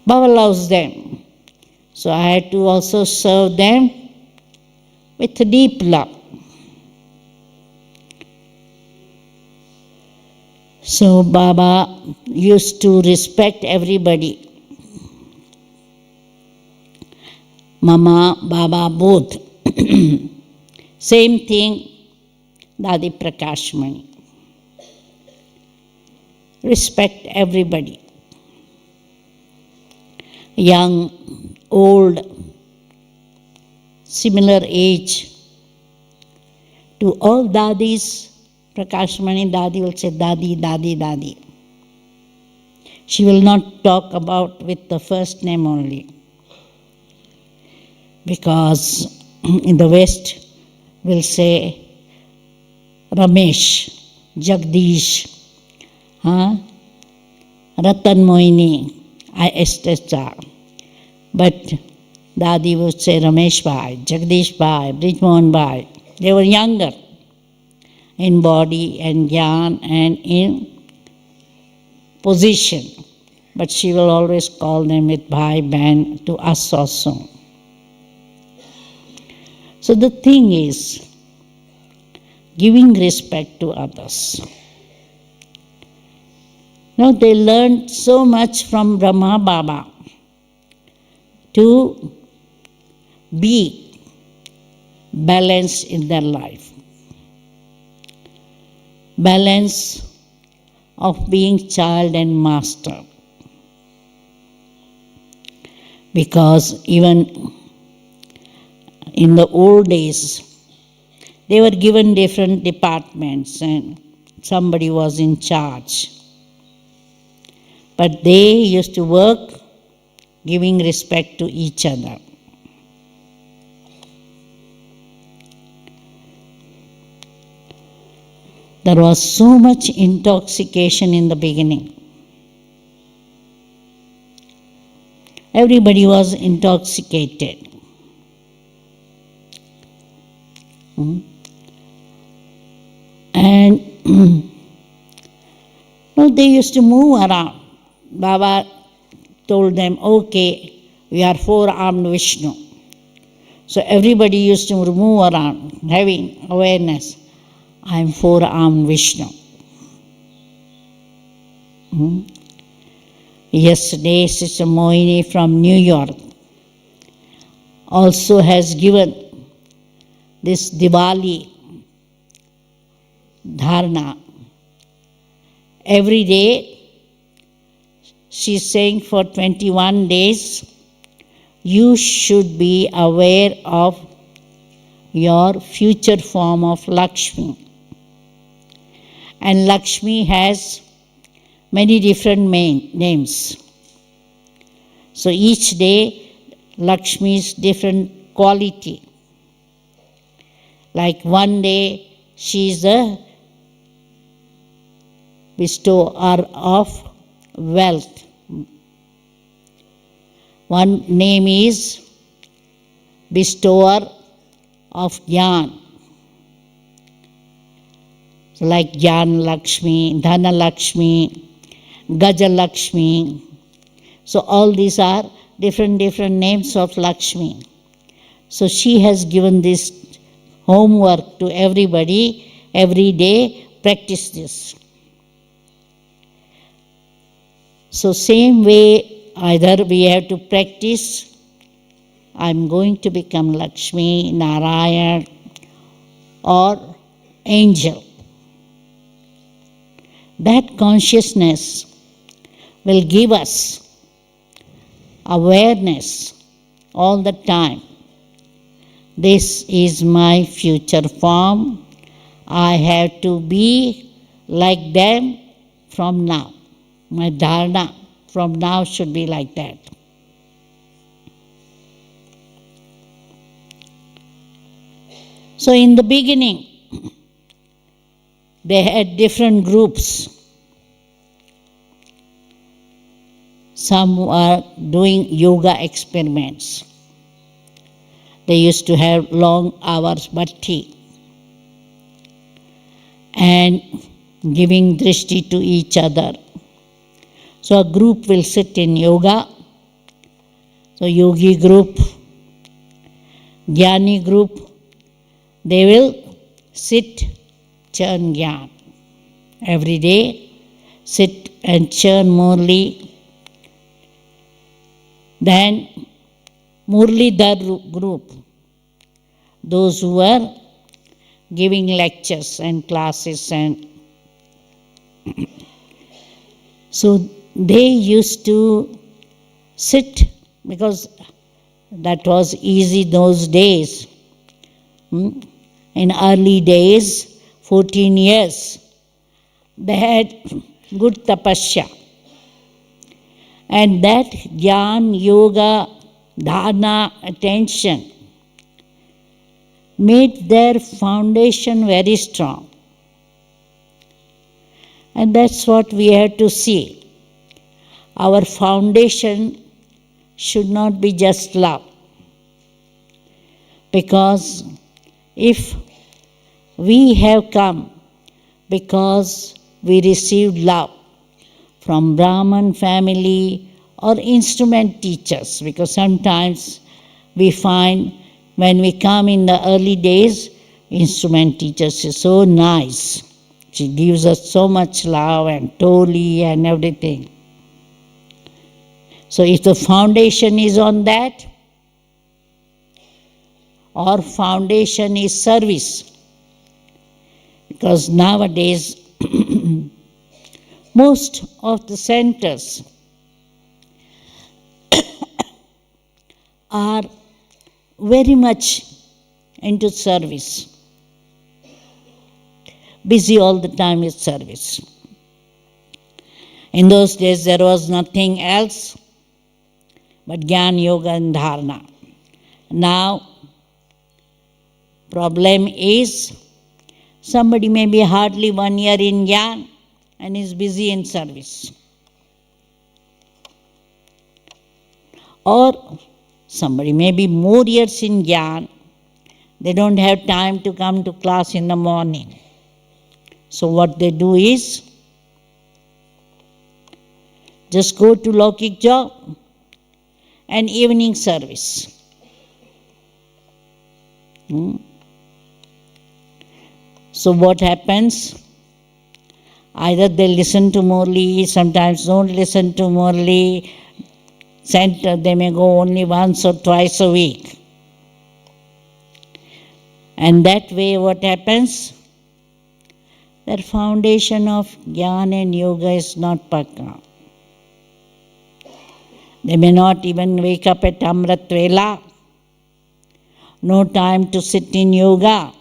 Baba loves them. So I had to also serve them with deep love. So Baba used to respect everybody. Mama, Baba, both. Same thing, Dadi Prakashmani. Respect everybody. Young, old, similar age. To all Dadis, Prakashmani Dadi will say, Dadi, Dadi, Dadi. She will not talk about with the first name only. Because in the West, will say Ramesh, Jagdish, Ratan Moini, etc. But Dadi would say Ramesh Bhai, Jagdish Bhai, Brijmohan Bhai. They were younger in body and gyan and in position. But she will always call them with Bhai, Ban to us also. So the thing is, giving respect to others. Now they learned so much from Brahma Baba to be balanced in their life. Balance of being child and master. Because even in the old days, they were given different departments and somebody was in charge. But they used to work giving respect to each other. There was so much intoxication in the beginning. Everybody was intoxicated. And they used to move around. Baba told them, okay, we are four-armed Vishnu. So everybody used to move around, having awareness. I am four-armed Vishnu. Yesterday, Sister Moini from New York also has given this Diwali dharna. Every day, she is saying for 21 days, you should be aware of your future form of Lakshmi. And Lakshmi has many different names. So each day, Lakshmi's different quality. Like one day, she is the bestower of wealth. One name is bestower of Jnana. So like Jnana Lakshmi, Dhana Lakshmi, Gaja Lakshmi. So all these are different names of Lakshmi. So she has given this homework to everybody, every day, practice this. So same way, either we have to practice, I'm going to become Lakshmi, Narayan, or angel. That consciousness will give us awareness all the time. This is my future form. I have to be like them from now. My dharana from now should be like that. So in the beginning, they had different groups. Some were doing yoga experiments. They used to have long hours bhakti and giving drishti to each other. So a group will sit in yoga. So yogi group, jnani group, they will sit, churn jnana. Every day, sit and churn Murli. Then Murlidhar group, those who were giving lectures and classes, and so they used to sit, because that was easy those days. In early days, 14 years, they had good tapasya. And that jnana, yoga, dharana, attention made their foundation very strong. And that's what we have to see. Our foundation should not be just love. Because if we have come because we received love from Brahman family or instrument teachers, because sometimes we find when we come in the early days, instrument teachers is so nice. She gives us so much love and toli and everything. So if the foundation is on that, or foundation is service, because nowadays most of the centers are very much into service, busy all the time with service. In those days there was nothing else but Jnana, Yoga and Dharana. Now, problem is somebody may be hardly 1 year in Jnana and is busy in service. Or somebody may be more years in Jnana, they don't have time to come to class in the morning. So what they do is, just go to Laukik job and evening service. So what happens? Either they listen to Murli, sometimes don't listen to Murli. Center, they may go only once or twice a week. And that way what happens? Their foundation of Jnana and Yoga is not pakka. They may not even wake up at Amrit Vela. No time to sit in yoga.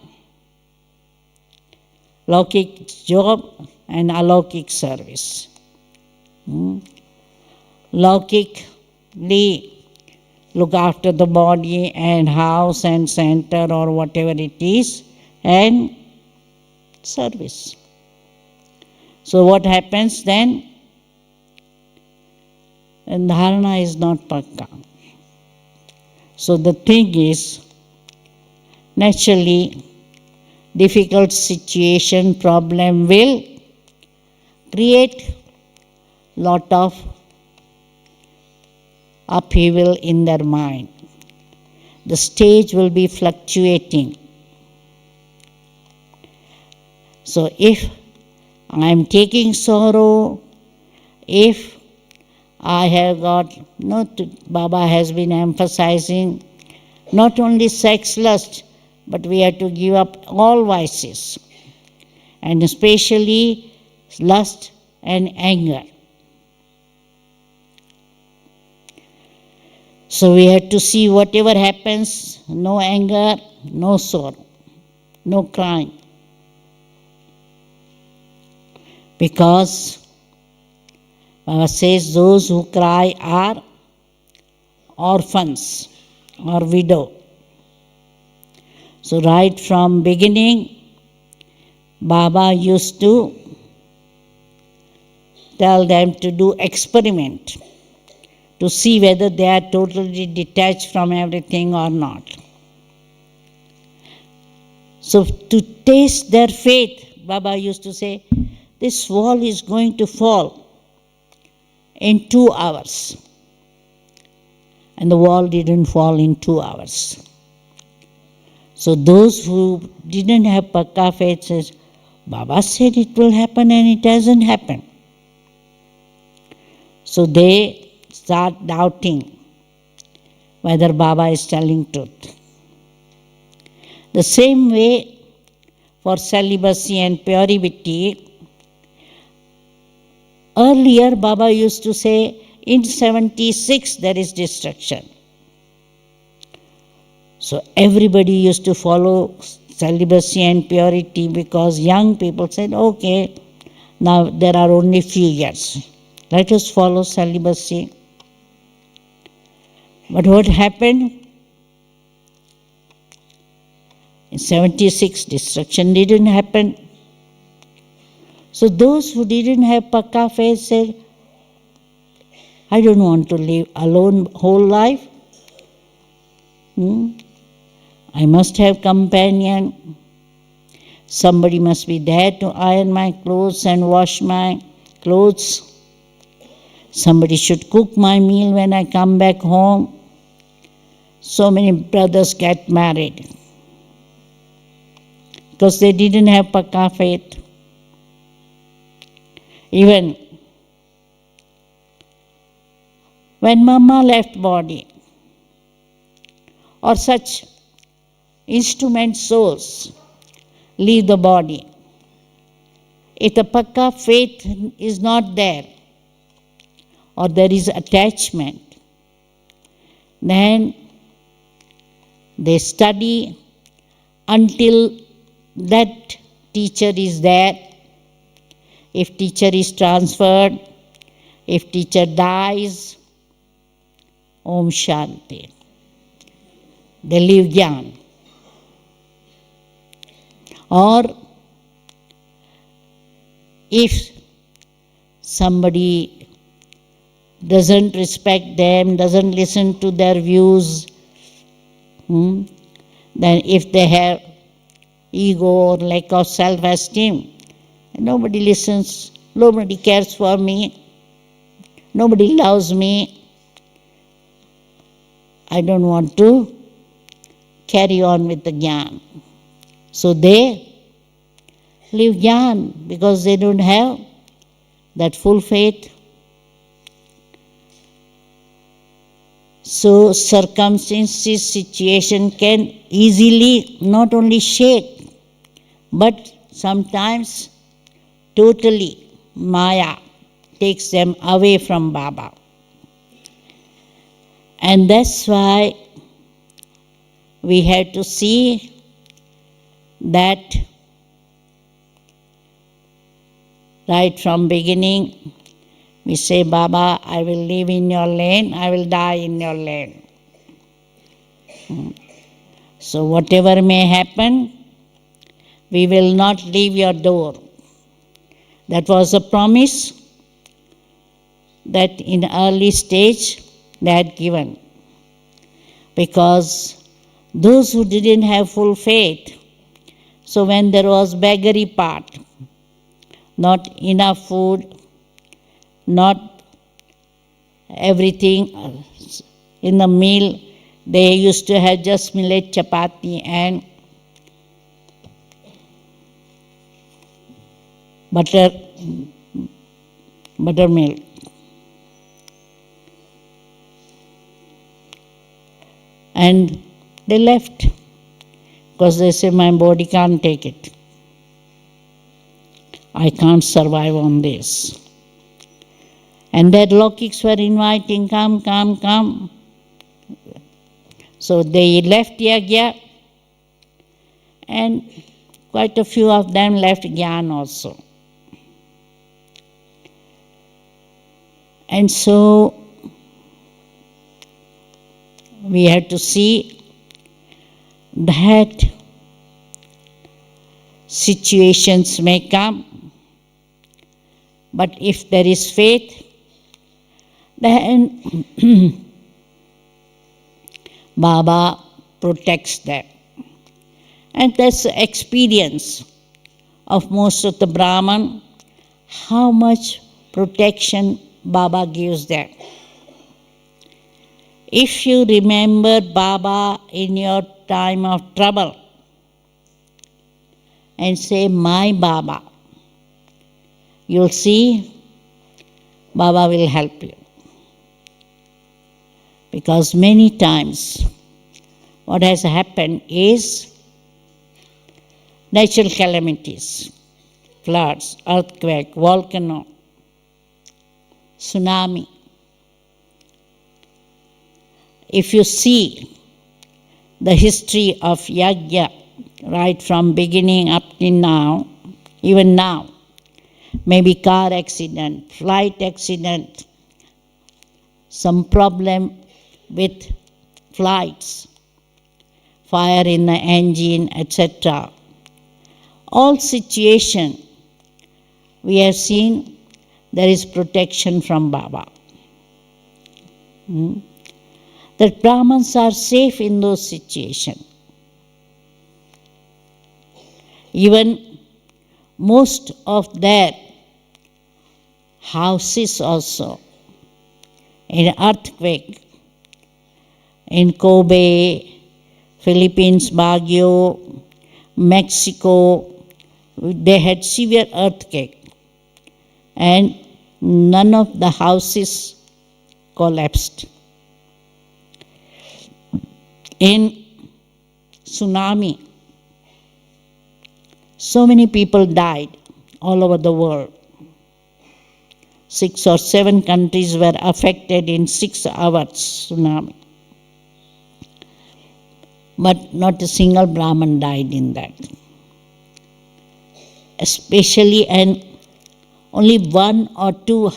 Laukik job and alaukik service. Laukikly look after the body and house and center or whatever it is, and service. So what happens then? And dharana is not pakka. So the thing is, naturally, difficult situation, problem will create lot of upheaval in their mind. The stage will be fluctuating. So if I am taking sorrow, if I have got, Baba has been emphasizing not only sex lust, but we have to give up all vices, and especially lust and anger. So we had to see whatever happens, no anger, no sorrow, no crying. Because Baba says those who cry are orphans or widow. So right from beginning, Baba used to tell them to do experiment to see whether they are totally detached from everything or not. So to taste their faith, Baba used to say, this wall is going to fall in 2 hours. And the wall didn't fall in 2 hours. So those who didn't have pakka faith says, Baba said it will happen and it hasn't happened. So they start doubting whether Baba is telling truth. The same way for celibacy and purity, earlier Baba used to say, in 76 there is destruction. So everybody used to follow celibacy and purity because young people said, okay, now there are only few years. Let us follow celibacy. But what happened? In 76, destruction didn't happen. So those who didn't have pakka faith said, I don't want to live alone whole life. I must have companion. Somebody must be there to iron my clothes and wash my clothes. Somebody should cook my meal when I come back home. So many brothers get married because they didn't have pakka faith. Even when Mama left body, or such instrument souls leave the body, if the pakka faith is not there, or there is attachment, then they study until that teacher is there. If teacher is transferred, if teacher dies, Om Shanti. They leave Gyan. Or if somebody doesn't respect them, doesn't listen to their views, then if they have ego or lack of self-esteem, nobody listens, nobody cares for me, nobody loves me, I don't want to carry on with the Gyan. So they leave Gyan because they don't have that full faith. So circumstances, situation can easily not only shake, but sometimes totally Maya takes them away from Baba. And that's why we have to see that right from beginning, we say, Baba, I will live in your lane, I will die in your lane. So whatever may happen, we will not leave your door. That was a promise that in early stage they had given. Because those who didn't have full faith, so when there was beggary part, not enough food, not everything in the meal, they used to have just millet chapati and buttermilk. And they left because they say, my body can't take it. I can't survive on this. And their lokiks were inviting, come, come, come. So they left Yagya, and quite a few of them left Gyan also. And so we have to see that situations may come, but if there is faith, then Baba protects them. And that's the experience of most of the Brahman, how much protection Baba gives them. If you remember Baba in your time of trouble and say, my Baba, you'll see Baba will help you. Because many times what has happened is natural calamities, floods, earthquake, volcano, tsunami. If you see the history of Yajna right from beginning up till now, even now, maybe car accident, flight accident, some problem with flights, fire in the engine, etc. All situation we have seen there is protection from Baba. That Brahmins are safe in those situations. Even most of their houses also, in earthquake, in Kobe, Philippines, Baguio, Mexico, they had severe earthquake and none of the houses collapsed. In tsunami, so many people died all over the world. 6 or 7 countries were affected in 6 hours tsunami. But not a single Brahman died in that. Especially, and only 1 or 2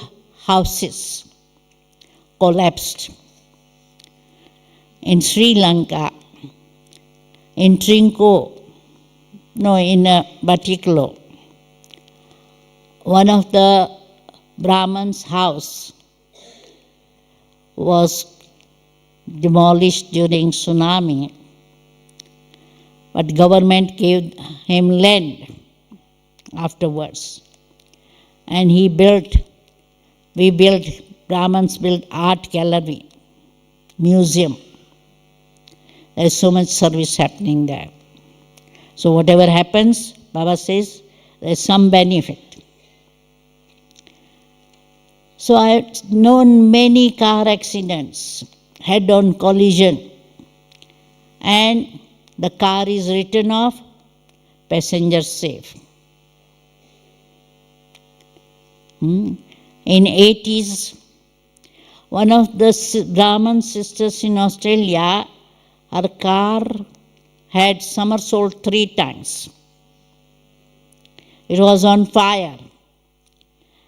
houses collapsed. In Sri Lanka, in Trinco, in Batiklo, one of the Brahman's house was demolished during tsunami, but government gave him land afterwards. And Brahmins built art gallery, museum. There's so much service happening there. So whatever happens, Baba says, there's some benefit. So I've known many car accidents, head-on collision, and the car is written off, passengers safe. In 80s, one of the Brahman sisters in Australia, her car had somersault 3 times. It was on fire,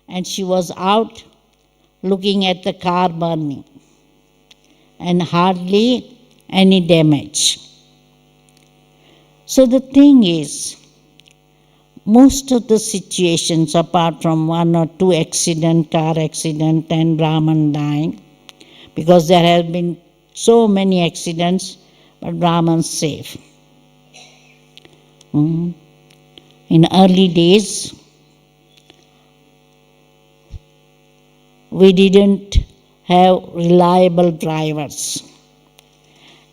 and she was out looking at the car burning, and hardly any damage. So the thing is, most of the situations, apart from 1 or 2 car accident and Brahman dying, because there have been so many accidents, but Brahman's safe. In early days, we didn't have reliable drivers.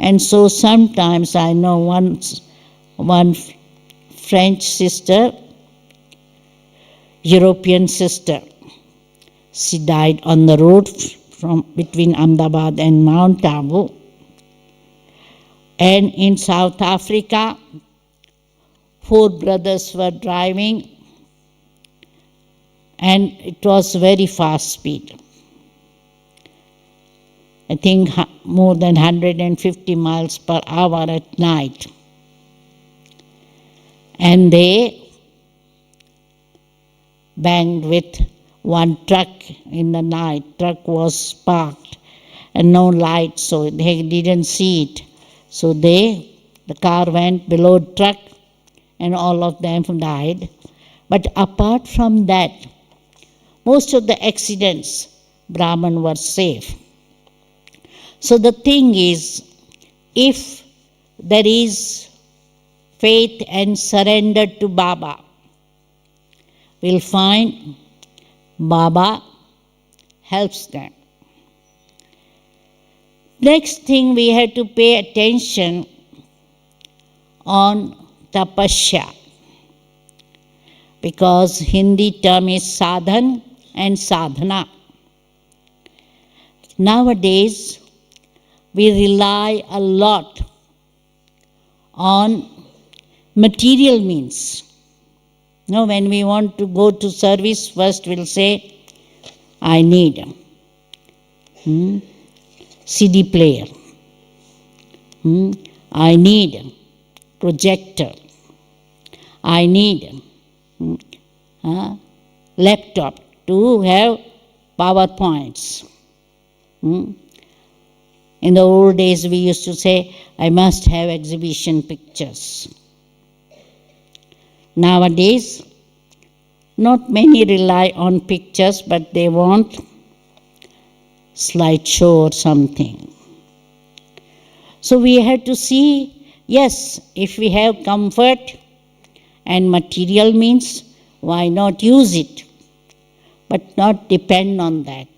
And so sometimes I know one French sister, European sister, she died on the road between Ahmedabad and Mount Abu. And in South Africa, 4 brothers were driving, and it was very fast speed. I think more than 150 miles per hour at night. And they banged with one truck in the night. Truck was parked and no light, so they didn't see it. So the car went below truck and all of them died. But apart from that, most of the accidents, Brahman were safe. So the thing is, if there is faith and surrender to Baba, we'll find Baba helps them. Next thing we have to pay attention on tapasya, because Hindi term is sadhan and sadhana. Nowadays, we rely a lot on material means. Now, when we want to go to service, first we'll say, I need CD player. I need projector. I need laptop to have PowerPoints. In the old days, we used to say, I must have exhibition pictures. Nowadays, not many rely on pictures, but they want slideshow or something. So we have to see, yes, if we have comfort and material means, why not use it? But not depend on that.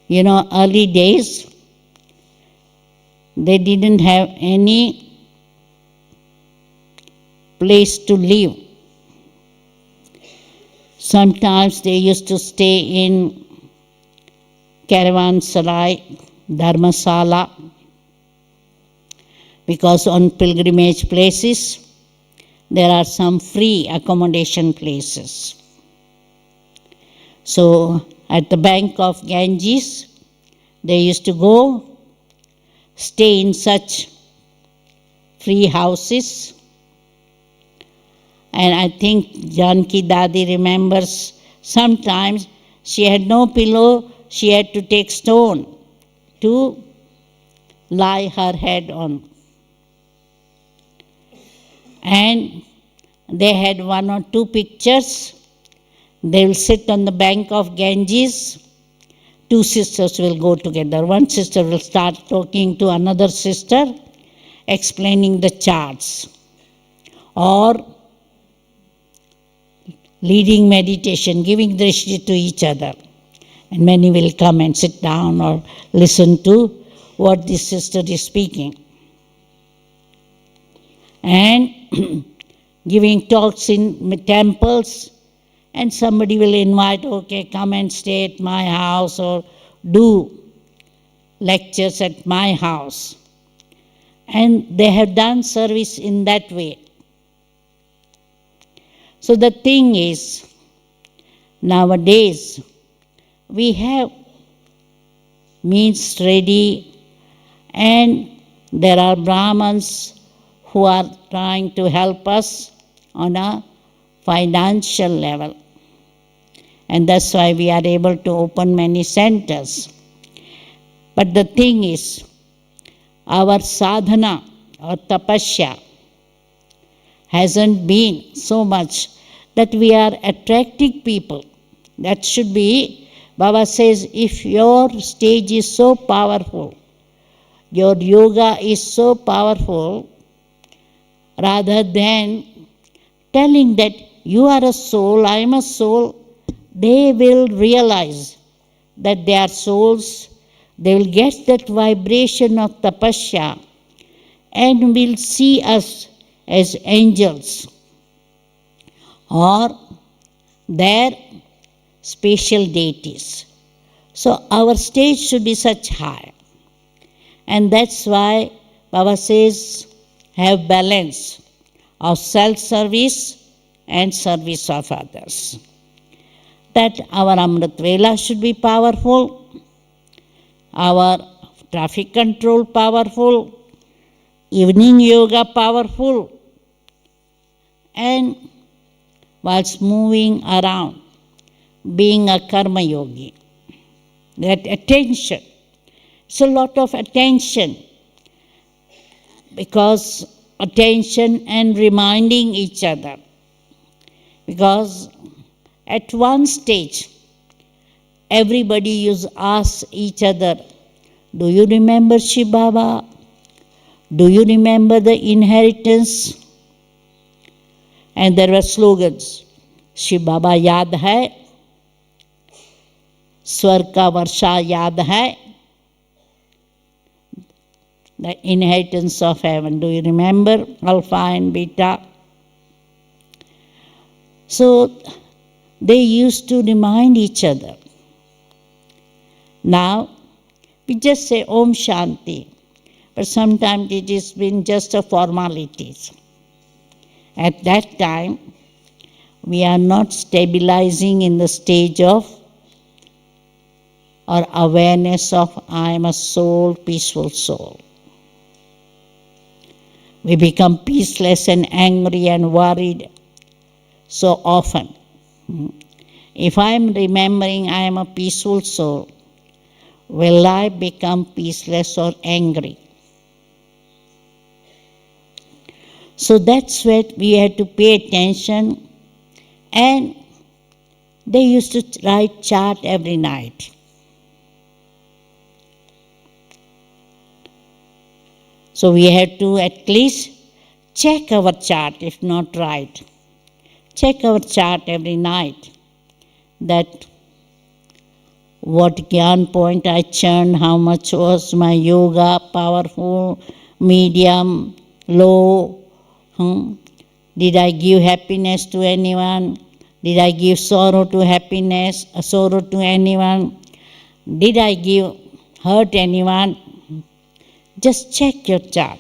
You know, early days, they didn't have any place to live. Sometimes they used to stay in Caravansarai, Dharmasala, because on pilgrimage places, there are some free accommodation places. So at the bank of Ganges, they used to go stay in such free houses. And I think Janki Dadi remembers sometimes she had no pillow, she had to take stone to lie her head on. And they had one or two pictures. They will sit on the bank of Ganges. Two sisters will go together. One sister will start talking to another sister, explaining the charts, or leading meditation, giving drishti to each other. And many will come and sit down or listen to what this sister is speaking. And giving talks in temples, and somebody will invite, okay, come and stay at my house or do lectures at my house. And they have done service in that way. So the thing is, nowadays, we have means ready, and there are Brahmins who are trying to help us on a financial level. And that's why we are able to open many centers. But the thing is, our sadhana or tapasya hasn't been so much that we are attracting people. That should be, Baba says, if your stage is so powerful, your yoga is so powerful, rather than telling that you are a soul, I am a soul, they will realize that they are souls, they will get that vibration of tapasya and will see us as angels or their special deities. So our stage should be such high. And that's why Baba says, have balance of self-service and service of others. That our Amrit Vela should be powerful, our traffic control powerful, evening yoga powerful, and whilst moving around, being a karma yogi. That attention, it's a lot of attention, because attention and reminding each other. Because at one stage, everybody used to ask each other, do you remember Shiv Baba? Do you remember the inheritance? And there were slogans, Shiv Baba yaad hai, स्वर्ग का वर्षा याद है, the inheritance of heaven. Do you remember? Alpha and Beta. So they used to remind each other. Now we just say Om Shanti, but sometimes it has been just a formalities. At that time, we are not stabilizing in the stage of or awareness of I am a soul, peaceful soul. We become peaceless and angry and worried so often. If I am remembering I am a peaceful soul, will I become peaceless or angry? So that's where we had to pay attention, and they used to write chart every night. So we had to at least check our chart, if not right. Check our chart every night, that what Gyan point I churned, how much was my yoga, powerful, medium, low. Did I give happiness to anyone? Did I give sorrow to happiness, sorrow to anyone? Did I hurt anyone? Just check your chart.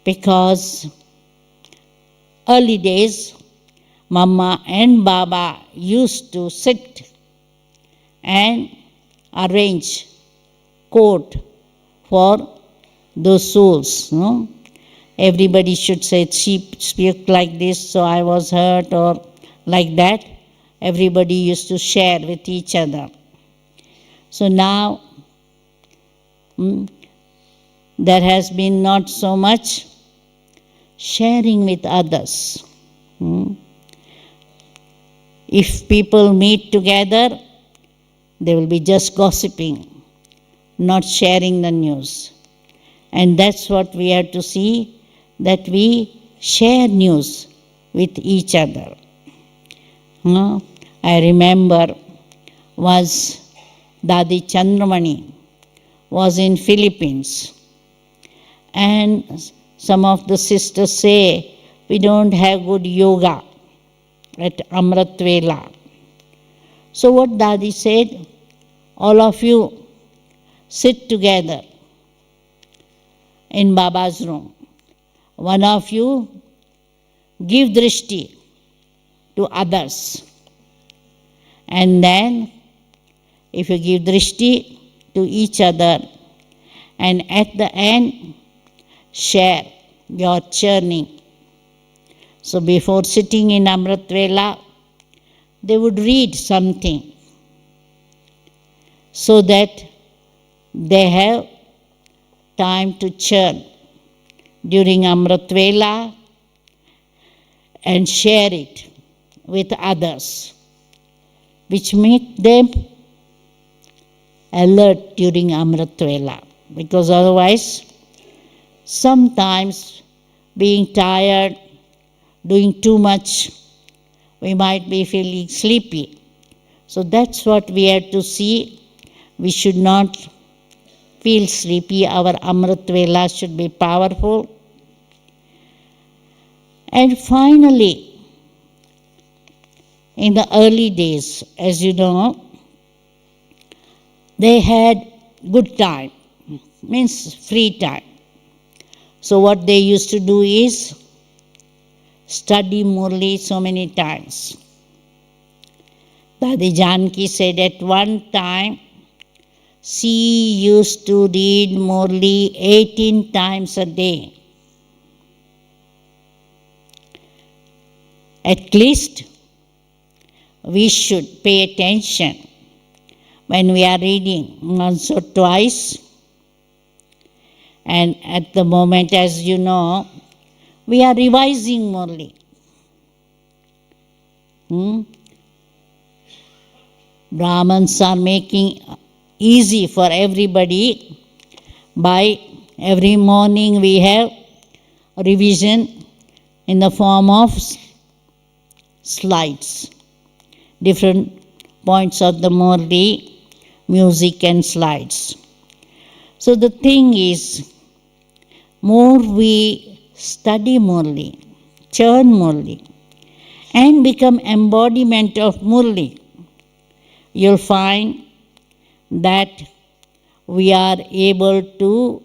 Because early days, Mama and Baba used to sit and arrange court for those souls. No? Everybody should say, she spoke like this, so I was hurt, or like that. Everybody used to share with each other. So now, there has been not so much sharing with others. If people meet together, they will be just gossiping, not sharing the news. And that's what we have to see, that we share news with each other. I remember was Dadi Chandramani was in Philippines, and some of the sisters say we don't have good yoga at Amrit Vela. So what Dadi said, all of you sit together in Baba's room. One of you give drishti to others, and then if you give drishti to each other, and at the end share your churning. So before sitting in Amrit Vela, they would read something so that they have time to churn during Amrit Vela and share it with others, which make them alert during Amrit Vela. Because otherwise, sometimes being tired, doing too much, we might be feeling sleepy. So that's what we have to see. We should not feel sleepy. Our Amrit Vela should be powerful. And finally, in the early days, as you know, they had good time, means free time. So what they used to do is study Murli so many times. Dadi Janki said at one time, She used to read Murli 18 times a day. At least we should pay attention when we are reading once or twice. And at the moment, as you know, we are revising Murli. Brahmins are making easy for everybody by every morning we have revision in the form of slides, different points of the Murli, music and slides. So the thing is, more we study Murli, churn Murli, and become embodiment of Murli, you'll find that we are able to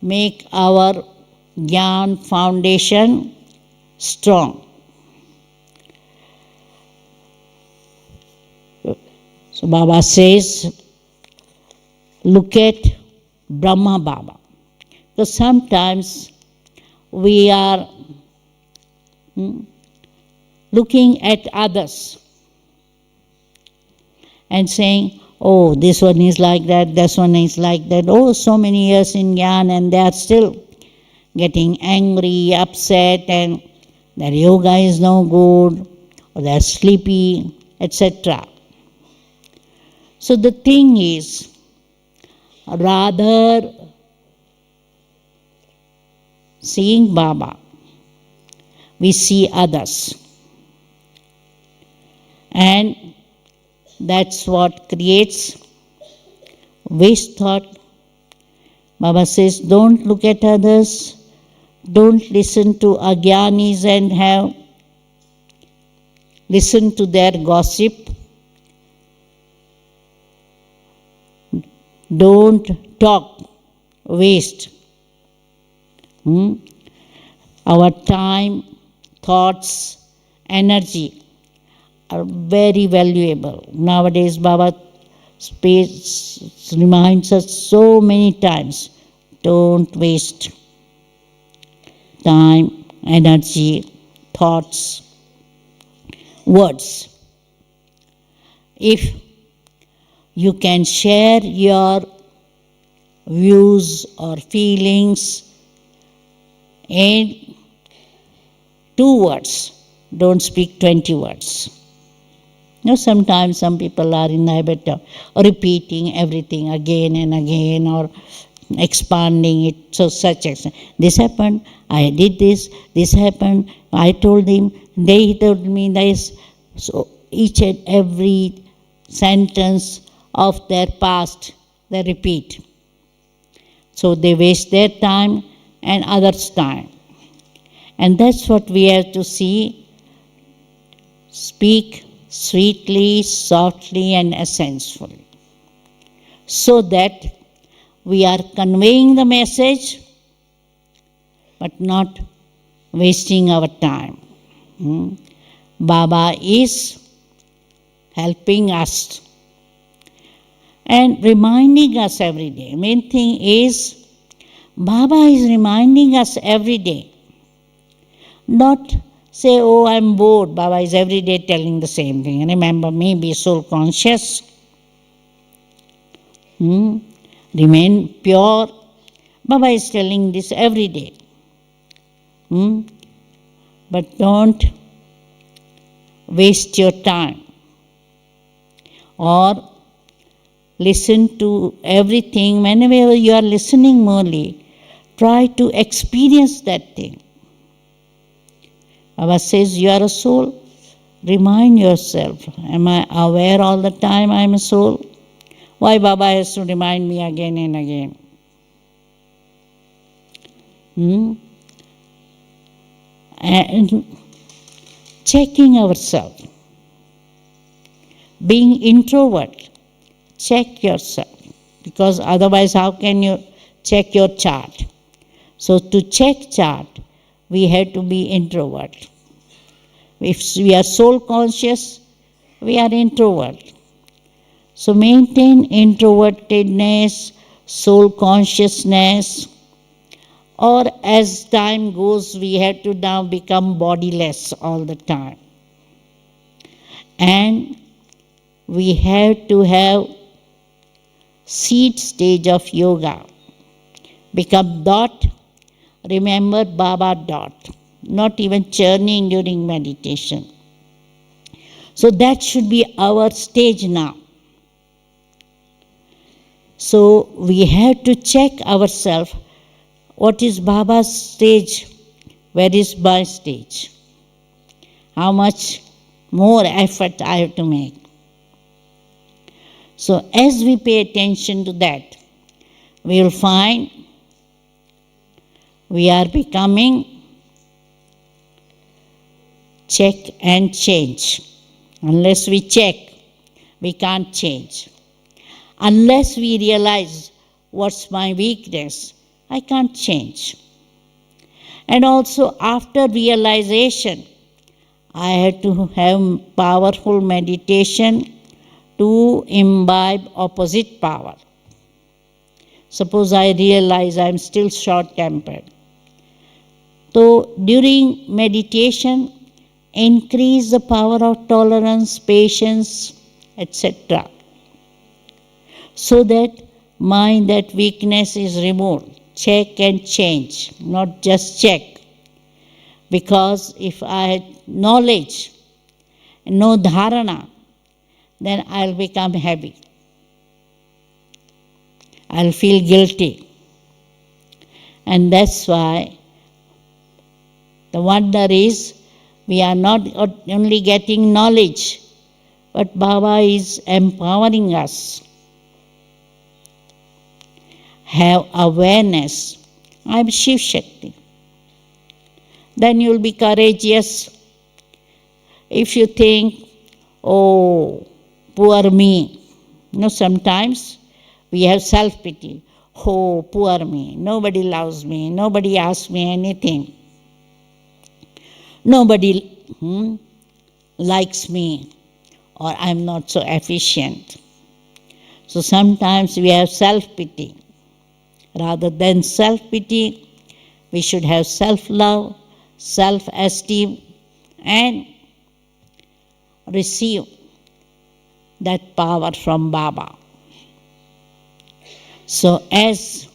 make our Gyan foundation strong. So Baba says, look at Brahma Baba. Because sometimes we are looking at others and saying, oh, this one is like that, this one is like that. Oh, so many years in Gyan and they are still getting angry, upset, and their yoga is no good, or they are sleepy, etc. So the thing is, rather seeing Baba, we see others. And that's what creates waste thought. Baba says, don't look at others, don't listen to agyanis and listen to their gossip. Don't talk, waste. Our time, thoughts, energy are very valuable. Nowadays, Baba reminds us so many times, don't waste time, energy, thoughts, words. If you can share your views or feelings in 2 words, don't speak 20 words. You know, sometimes some people are in the habit of repeating everything again and again or expanding it so such as this happened, I did this, this happened, I told him, they told me this. So each and every sentence of their past they repeat. So they waste their time and others' time. And that's what we have to see. Speak sweetly, softly and essentially, so that we are conveying the message but not wasting our time. Baba is helping us and reminding us every day. Main thing is, Baba is reminding us every day. Not say, oh, I'm bored. Baba is every day telling the same thing. Remember me, be soul conscious. Remain pure. Baba is telling this every day. But don't waste your time. Or listen to everything. Whenever you are listening Murli, try to experience that thing. Baba says, you are a soul. Remind yourself, am I aware all the time I am a soul? Why Baba has to remind me again and again? And checking ourselves. Being introvert, check yourself. Because otherwise how can you check your chart? So to check chart, we have to be introvert. If we are soul conscious, we are introvert. So maintain introvertedness, soul consciousness, or as time goes, we have to now become bodiless all the time. And we have to have seed stage of yoga. Become dot, remember Baba dot, not even churning during meditation. So that should be our stage now. So we have to check ourselves, what is Baba's stage, where is my stage? How much more effort I have to make. So as we pay attention to that, we will find we are becoming check and change. Unless we check, we can't change. Unless we realize what's my weakness, I can't change. And also after realization, I had to have powerful meditation to imbibe opposite power. Suppose I realize I'm still short-tempered. So during meditation, increase the power of tolerance, patience, etc. So that that weakness is removed. Check and change, not just check. Because if I had knowledge, no dharana, then I'll become heavy. I'll feel guilty. And that's why the wonder is we are not only getting knowledge, but Baba is empowering us. Have awareness. I'm Shiv Shakti. Then you'll be courageous. If you think, oh, poor me. Sometimes we have self-pity. Oh, poor me. Nobody loves me. Nobody asks me anything. Nobody likes me, or I'm not so efficient. So sometimes we have self-pity. Rather than self-pity, we should have self-love, self-esteem, and receive that power from Baba. So as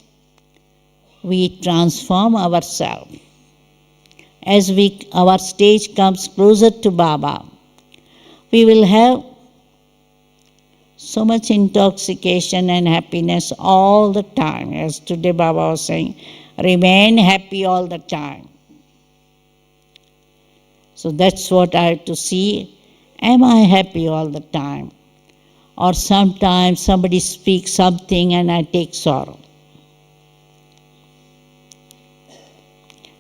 we transform ourselves, as our stage comes closer to Baba, we will have so much intoxication and happiness all the time. As today Baba was saying, remain happy all the time. So that's what I have to see. Am I happy all the time? Or sometimes somebody speaks something and I take sorrow.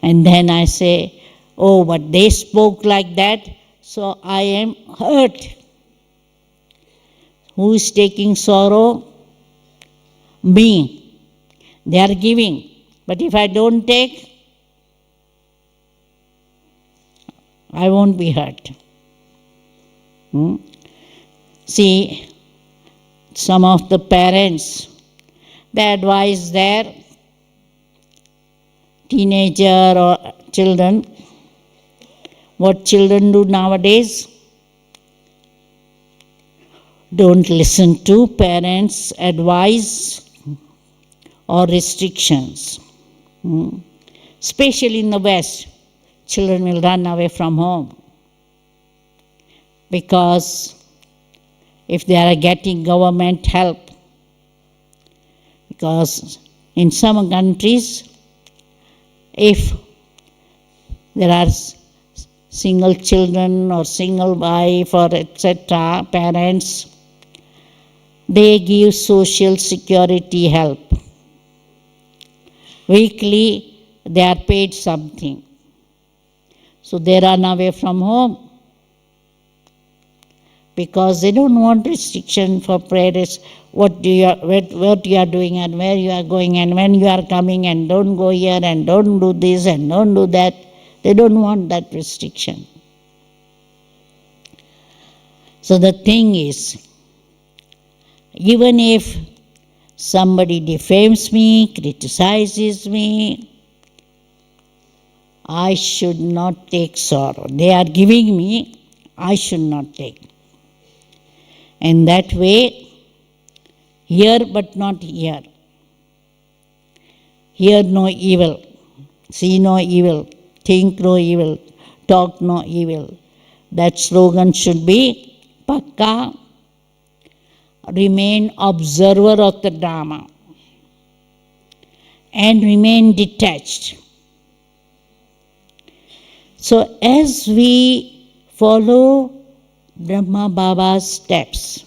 And then I say, oh, but they spoke like that, so I am hurt. Who is taking sorrow? Me. They are giving. But if I don't take, I won't be hurt. See, some of the parents, they advise their teenager or children. What children do nowadays? Don't listen to parents' advice or restrictions. Especially in the West, children will run away from home. Because if they are getting government help, because in some countries, if there are single children or single wife or etc., parents, they give social security help. Weekly, they are paid something. So they run away from home because they don't want restriction for parents. What you are doing and where you are going and when you are coming, and don't go here and don't do this and don't do that. They don't want that restriction. So the thing is, Even if somebody defames me, criticizes me, I should not take sorrow. They are giving me, I should not take. In that way, hear but not hear. Hear no evil, see no evil, think no evil, talk no evil. That slogan should be Pakka. Remain observer of the drama and remain detached. So as we follow Brahma Baba's steps,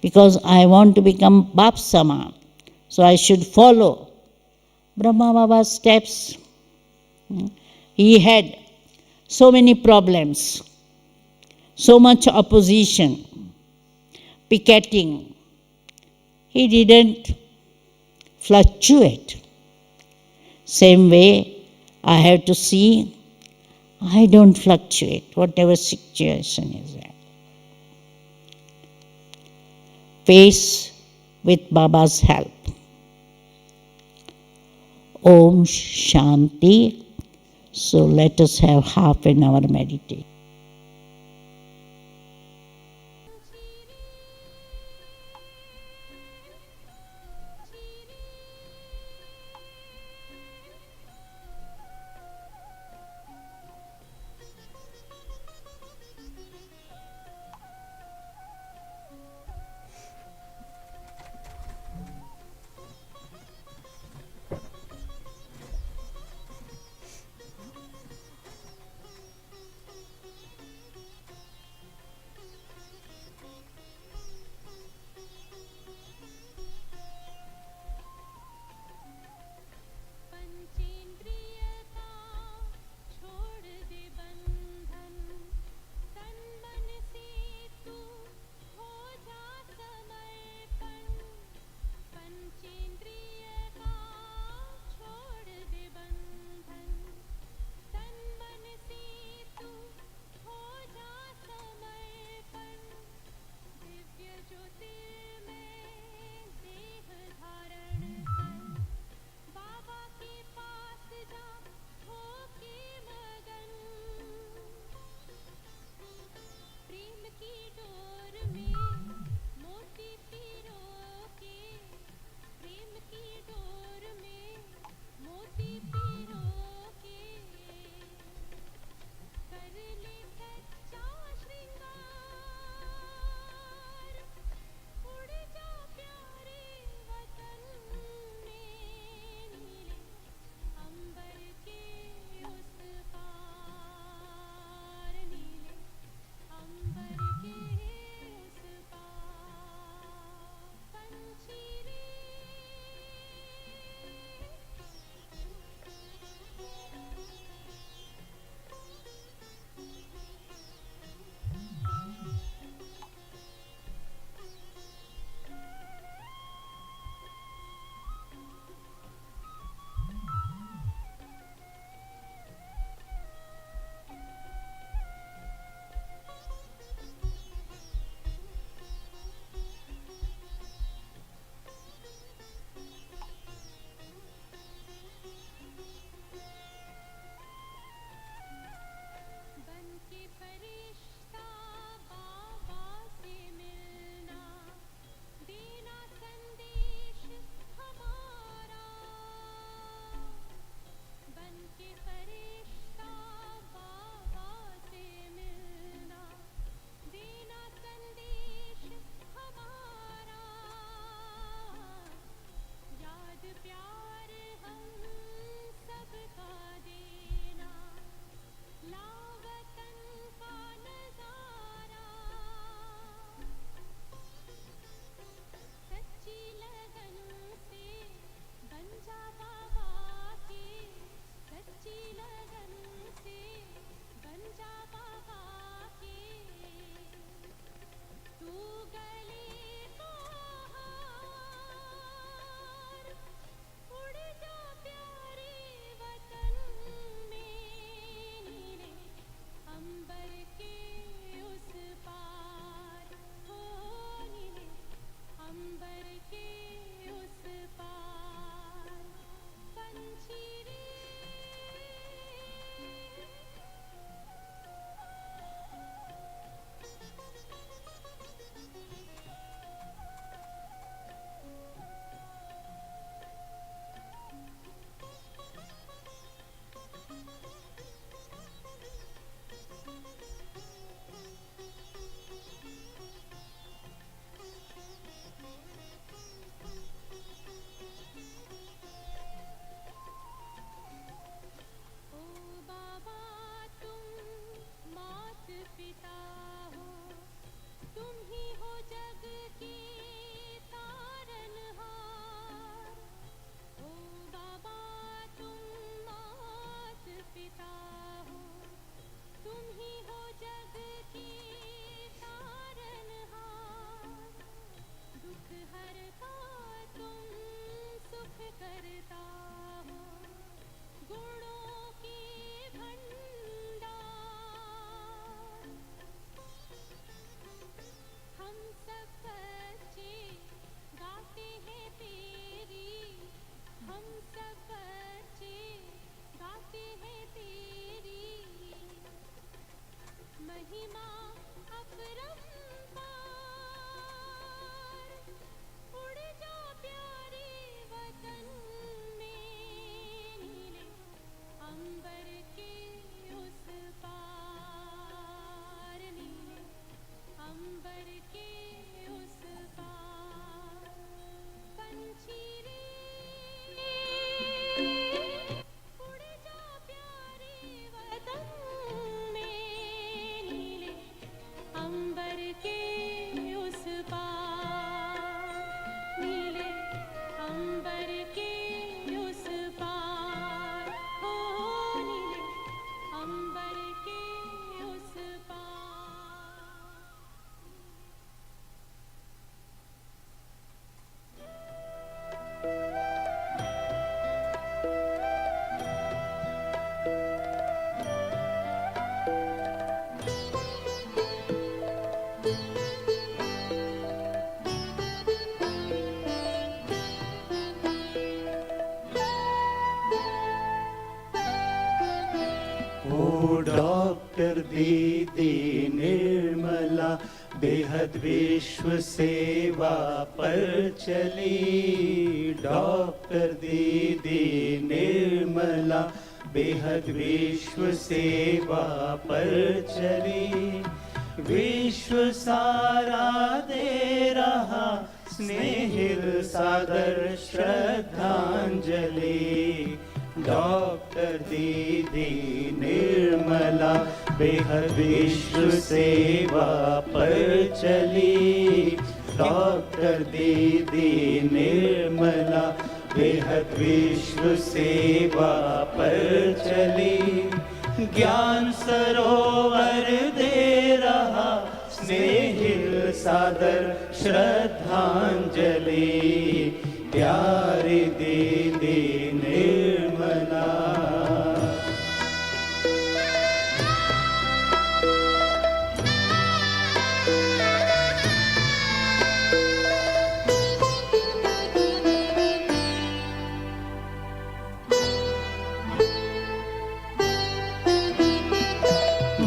because I want to become Bap Sama, so I should follow Brahma Baba's steps. He had so many problems, so much opposition, picketing. He didn't fluctuate. Same way, I have to see, I don't fluctuate, whatever situation is there. Face with Baba's help. Om Shanti. So let us have half an hour meditation. Doctor दीदी निर्मला बेहद विश्व सेवा पर चली। Doctor दीदी निर्मला बेहद विश्व सेवा पर चली। विश्व सारा दे रहा स्नेहिल सादर श्रद्धांजलि। डॉक्टर दीदी निर्मला बेहद विश्व सेवा पर चली। डॉक्टर दीदी निर्मला बेहद विश्व सेवा पर चली। ज्ञान सरोवर दे रहा स्नेहिल सादर श्रद्धांजलि। प्यारी दीदी निर्मला।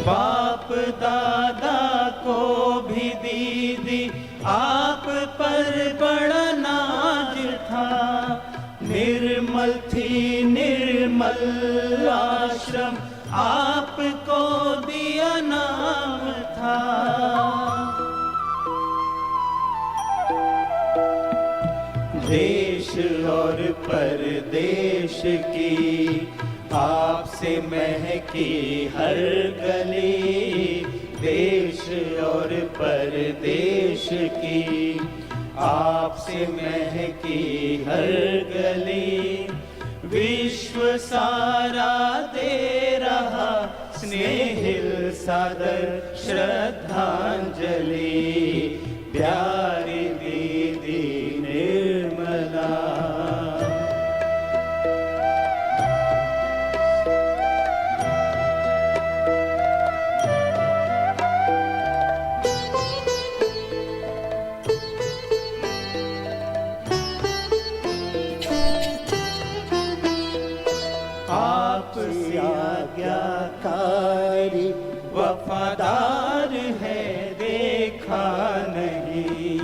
बाप दादा को भी दीदी आप पर बड़ा नाज था। निर्मल थी निर्मल आश्रम आपको दिया नाम था। देश और परदेश की आपसे महकी हर गली। देश और परदेश की आपसे महकी हर गली। विश्व सारा दे रहा स्नेहिल सादर श्रद्धांजलि। प्यारी दीदी निर्मला। आपसे आज्ञाकारी वफादार है देखा नहीं।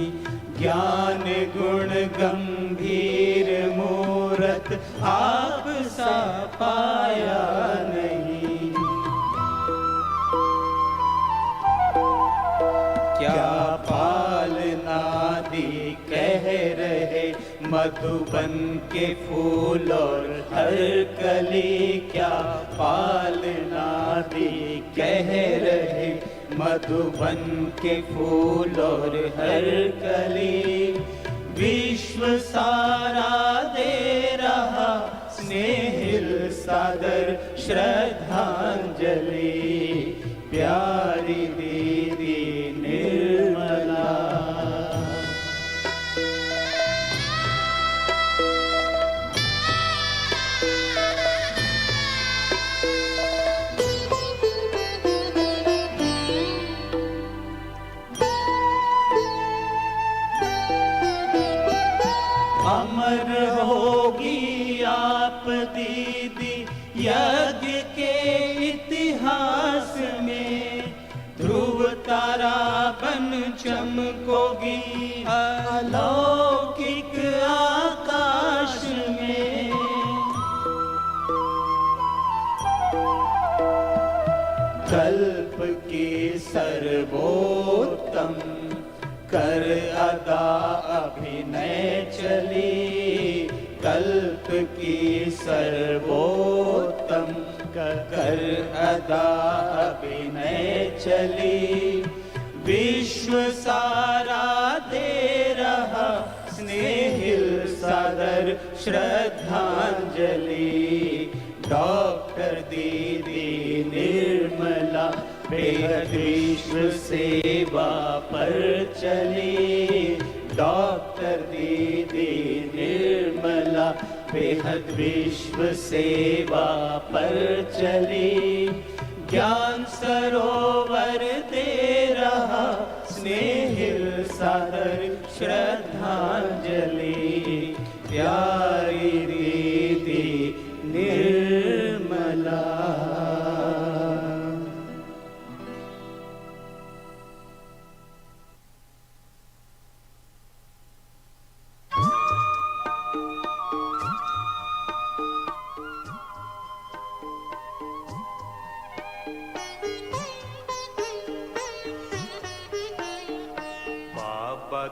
ज्ञान गुण गंभीर मूरत आप सा पाया नहीं। क्या पालना दी कह रहे मधुबन के फूल और हर कली। क्या पालना दी कह रहे मधुबन के फूल और हर कली। विश्व सारा दे रहा स्नेहिल सादर श्रद्धांजलि। प्यारी दीदी निर्मला। अमर होगी आप दीदी यज्ञ के इतिहास में। ध्रुव तारा बन चमकोगी अलौकिक आकाश में। कल्प की सर्वोत्तम कर अदा अभिनय चली। कल्प की सर्वोत्तम कर अदा अभिनय चली। विश्व सारा दे रहा स्नेहिल सादर श्रद्धांजलि। डॉक्टर दीदी निर्मला बेहद विश्व सेवा पर चली। डॉक्टर दीदी निर्मला बेहद विश्व सेवा पर चली। ज्ञान सरोवर दे रहा स्नेहिल सादर श्रद्धांजलि। प्यारी दीदी निर्मला।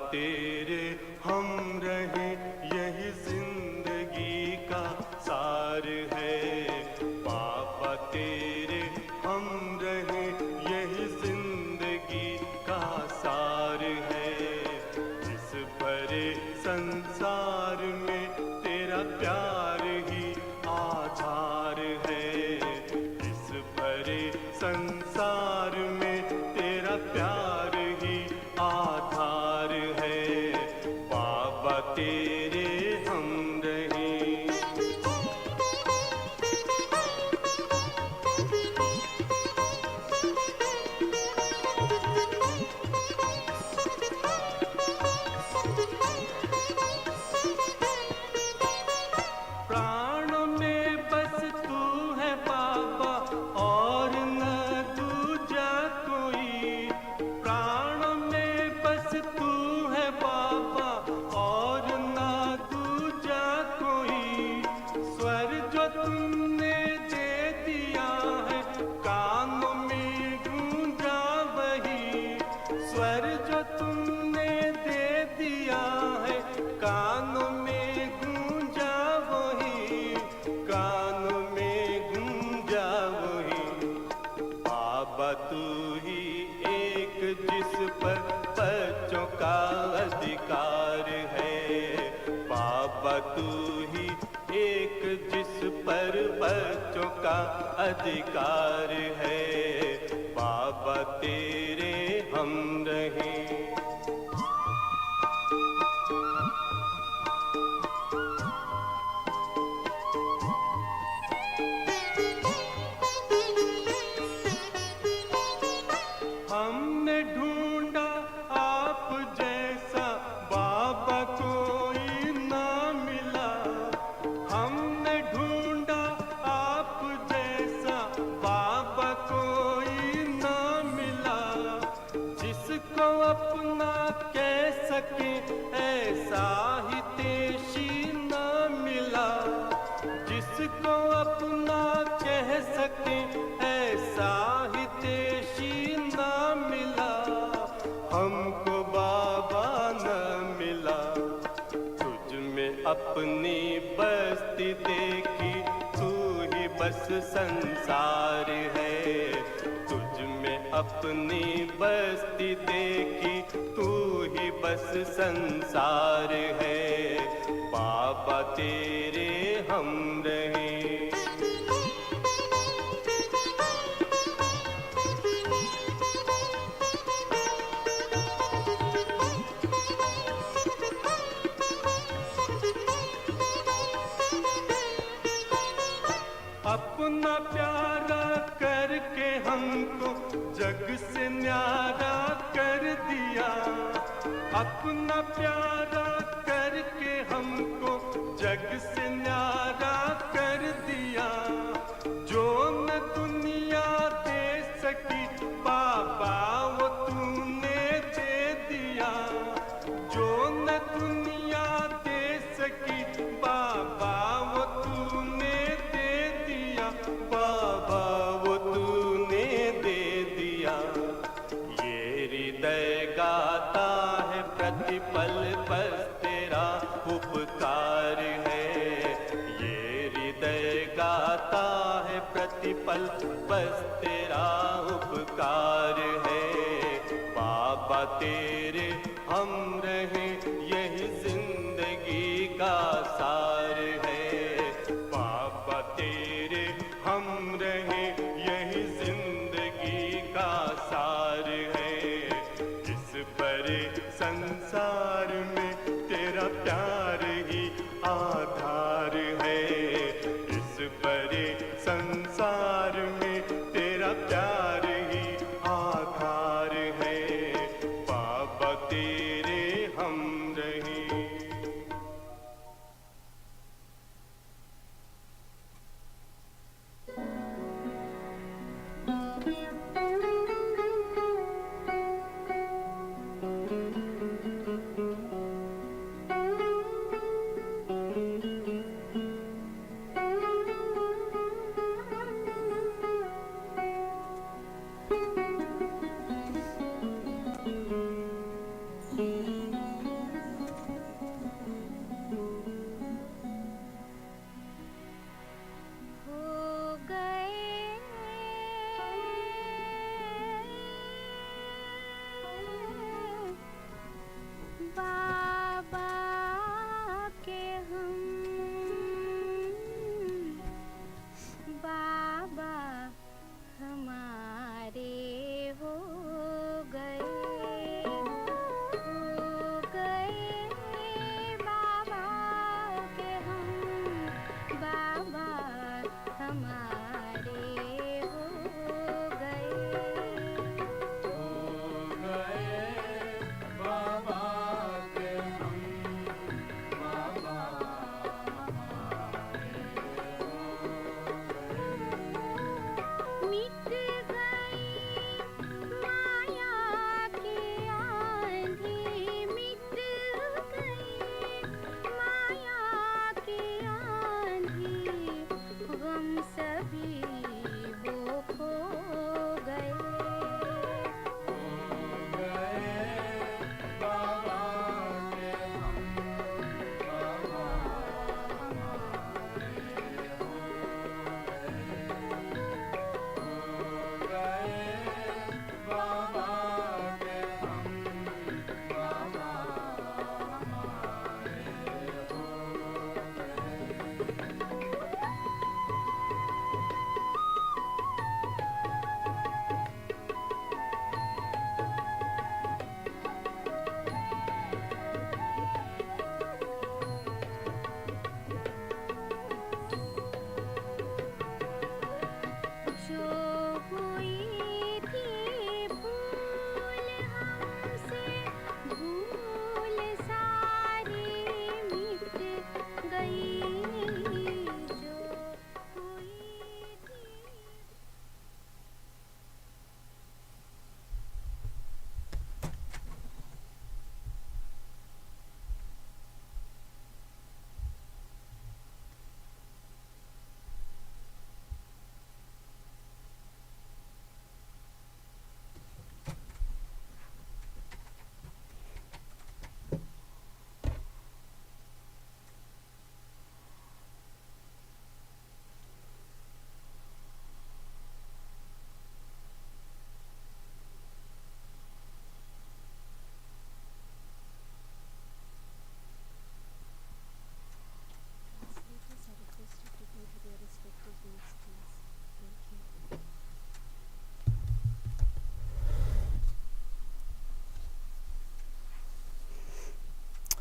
तेरे हम रहे यही जिंदगी का सार है। बाबा तेरे हम रहे यही जिंदगी का सार है। इस भरे संसार में तेरा प्यार ही आधार है। इस भरे संसार में तेरा प्यार ही आधार है। बाबा तेरे हम रहे। प्राण में बस तू है बाबा और न दूजा कोई। प्राण में बस तू है बाबा और न दूजा कोई। स्वर जो तुमने दे दिया है कानों में गूंजा वही। स्वर जो तुमने दे दिया है कानों में गूंजा वही। कानों में गूंजा वही। बाबा तू ही एक जिस पर बच्चों का अधिकार है। बाबा तू ही एक जिस पर बच्चों का अधिकार है। बाबा तेरे हम रहे। हमने ढूंढा आप जैसा बाबा कोई ना मिला। हमने ढूंढा आप जैसा बाबा कोई ना मिला। जिसको अपना कह सके ऐसा ही तेशी ना मिला। जिसको अपना कह सके ऐसा ही तेशी ना मिला। हमको बाबा न मिला। तुझ में अपनी बस्ती देखी तू ही बस संसार है। तुझ में अपनी बस्ती देखी तू ही बस संसार है। बाबा तेरे हम रहे। अपना प्यारा करके हमको जग से न्यारा कर दिया। अपना प्यारा करके हमको जग से न्यारा कर दिया। जो न दुनिया दे सकी बाबा वो तूने दे दिया। जो न दुनिया दे सकी बाबा वो तूने दे दिया। बाबा वो तूने दे दिया। ये हृदय गाता है प्रतिपल बस तेरा उपकार है। ये हृदय गाता है प्रतिपल बस तेरा उपकार है। बाबा तेरे हम रहे यही जिंदगी का सार है। बाबा तेरे हम रहे यही जिंदगी का सार है। इस बड़े संसार में तेरा प्यार ही आधार है। इस बड़े संसार में तेरा प्यार ही आधार है। बाबा तेरे हम रहे।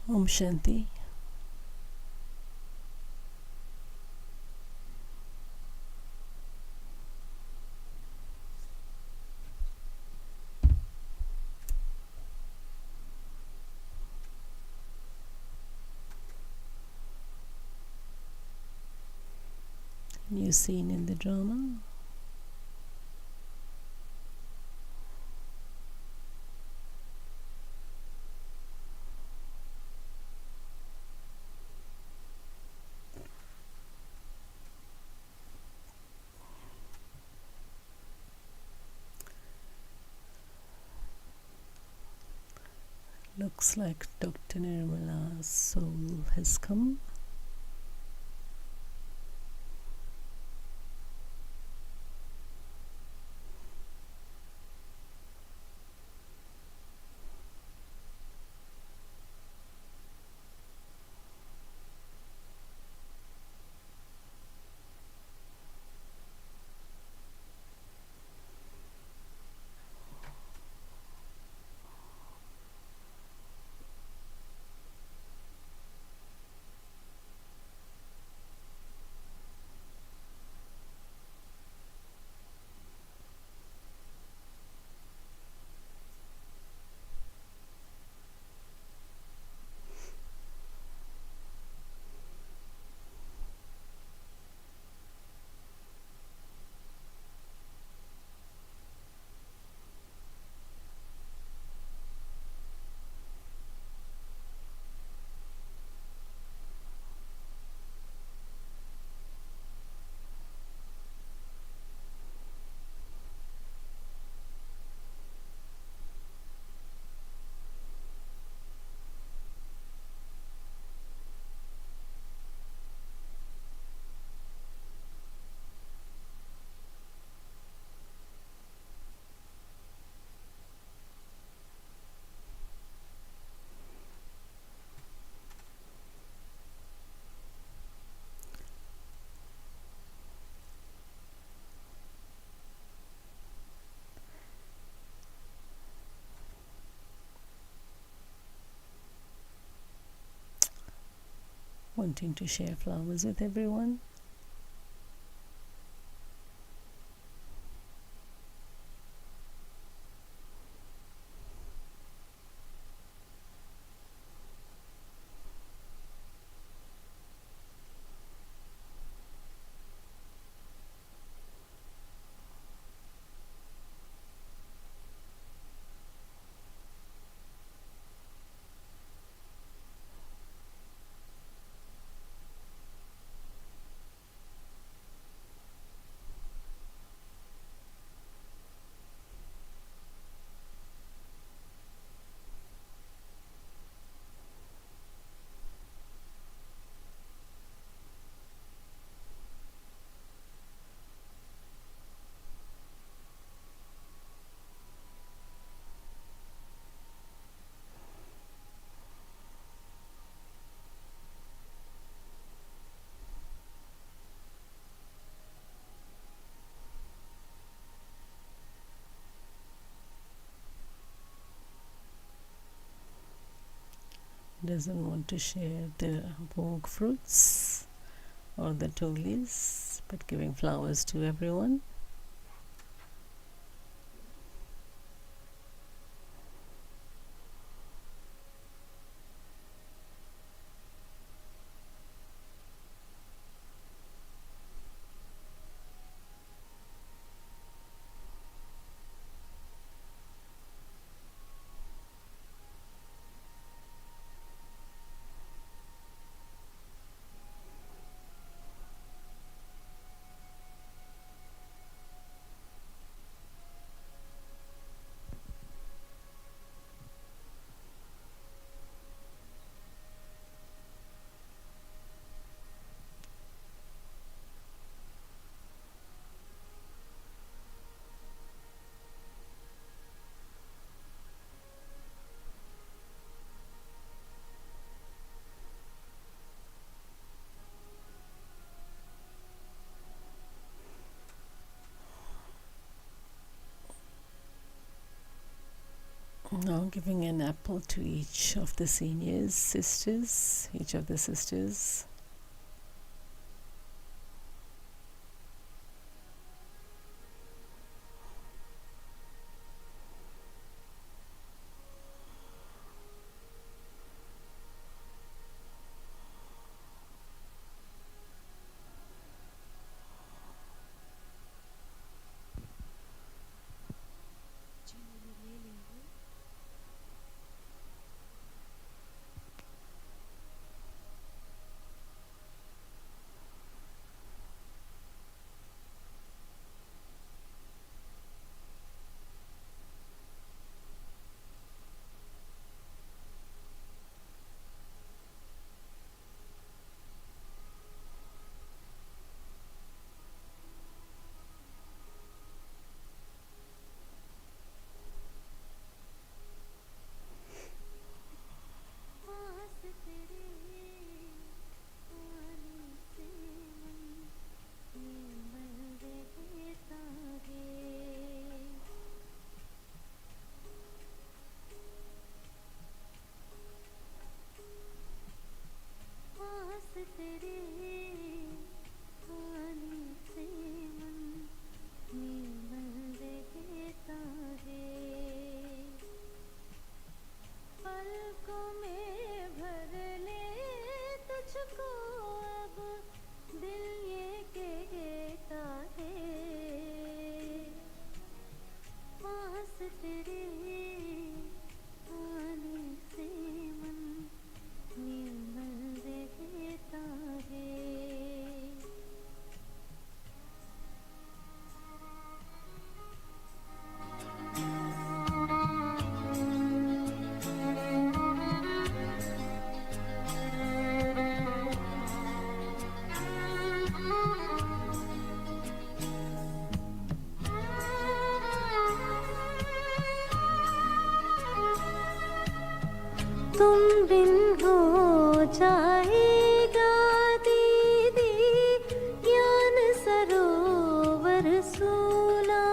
Om Shanti. New scene in the drama. Looks like Dr. Nirmala's soul has come. Wanting to share flowers with everyone. Doesn't want to share the Bhog fruits or the tolis, but giving flowers to everyone. Now giving an apple to each of the seniors, sisters, each of the sisters. तुम बिन हो जाएगा दीदी ज्ञान सरोवर सूना।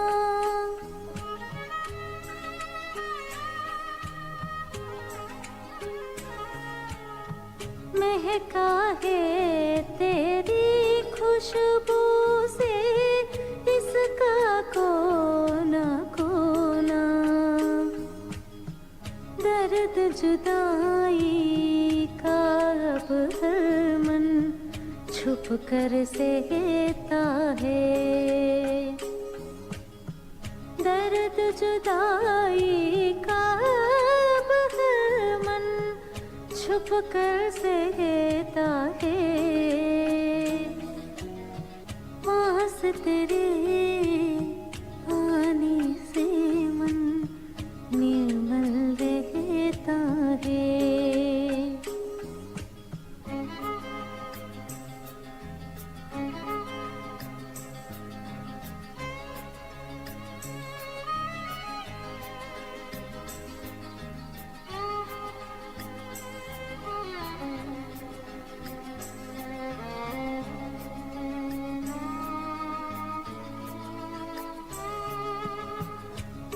महका है तेरी खुशबू से इसका कोना कोना। दर्द जुदाई का अब हर मन छुप कर सहता है। दर्द जुदाई का अब हर मन छुप कर सहता है। पास तेरे आने से मन निर्मल रहता है।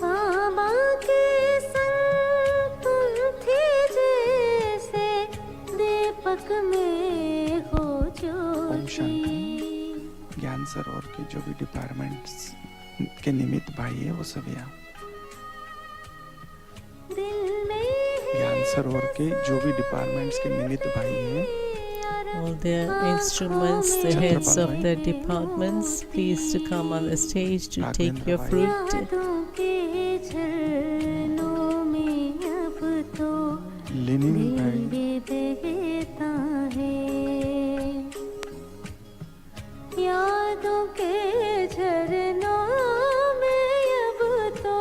बाबा के संग तुम थे जैसे दीपक में हो ज्योति। ज्ञान सरोवर के जो भी डिपार्टमेंट्स के निमित्त भाई है वो सब यहाँ। ज्ञान सरोवर के जो भी डिपार्टमेंट्स के निमित्त भाई हैं, all their instruments, the heads of the departments, please to come on the stage to take your fruit. Lenin भाई, यादों के झरनों में अब तो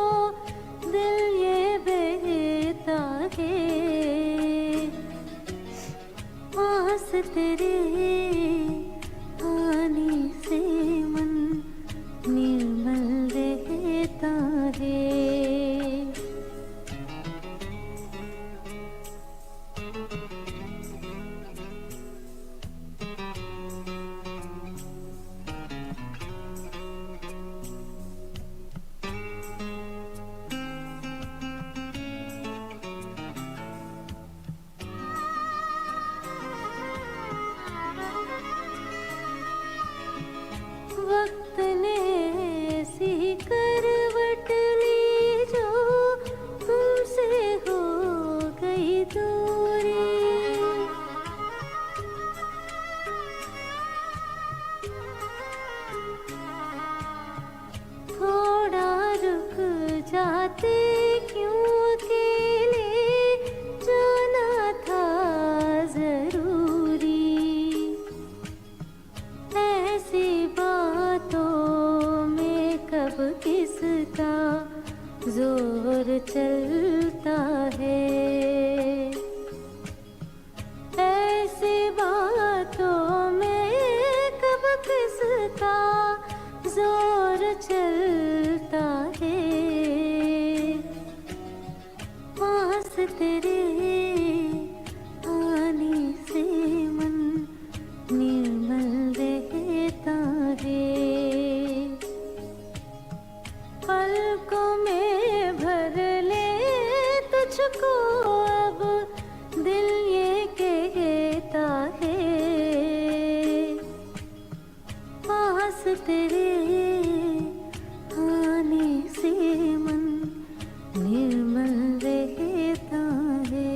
दिल ये बहता है। पास तेरे आने से मन निर्मल रहता है। वक्त ने ऐसी करवट ली जो तुमसे हो गई दूरी। थोड़ा रुक जाते क्यों अकेले, जाना था जरूरी। ऐसी बातों में कब किसका जोर चलता है। ऐसी बातों में कब किसका जोर चलता है। पास तेरे आने से मन निर्मल रहता है। पलकों में भर ले तुझको अब दिल ये कहता है। पास तेरे आने से मन निर्मल रहता है।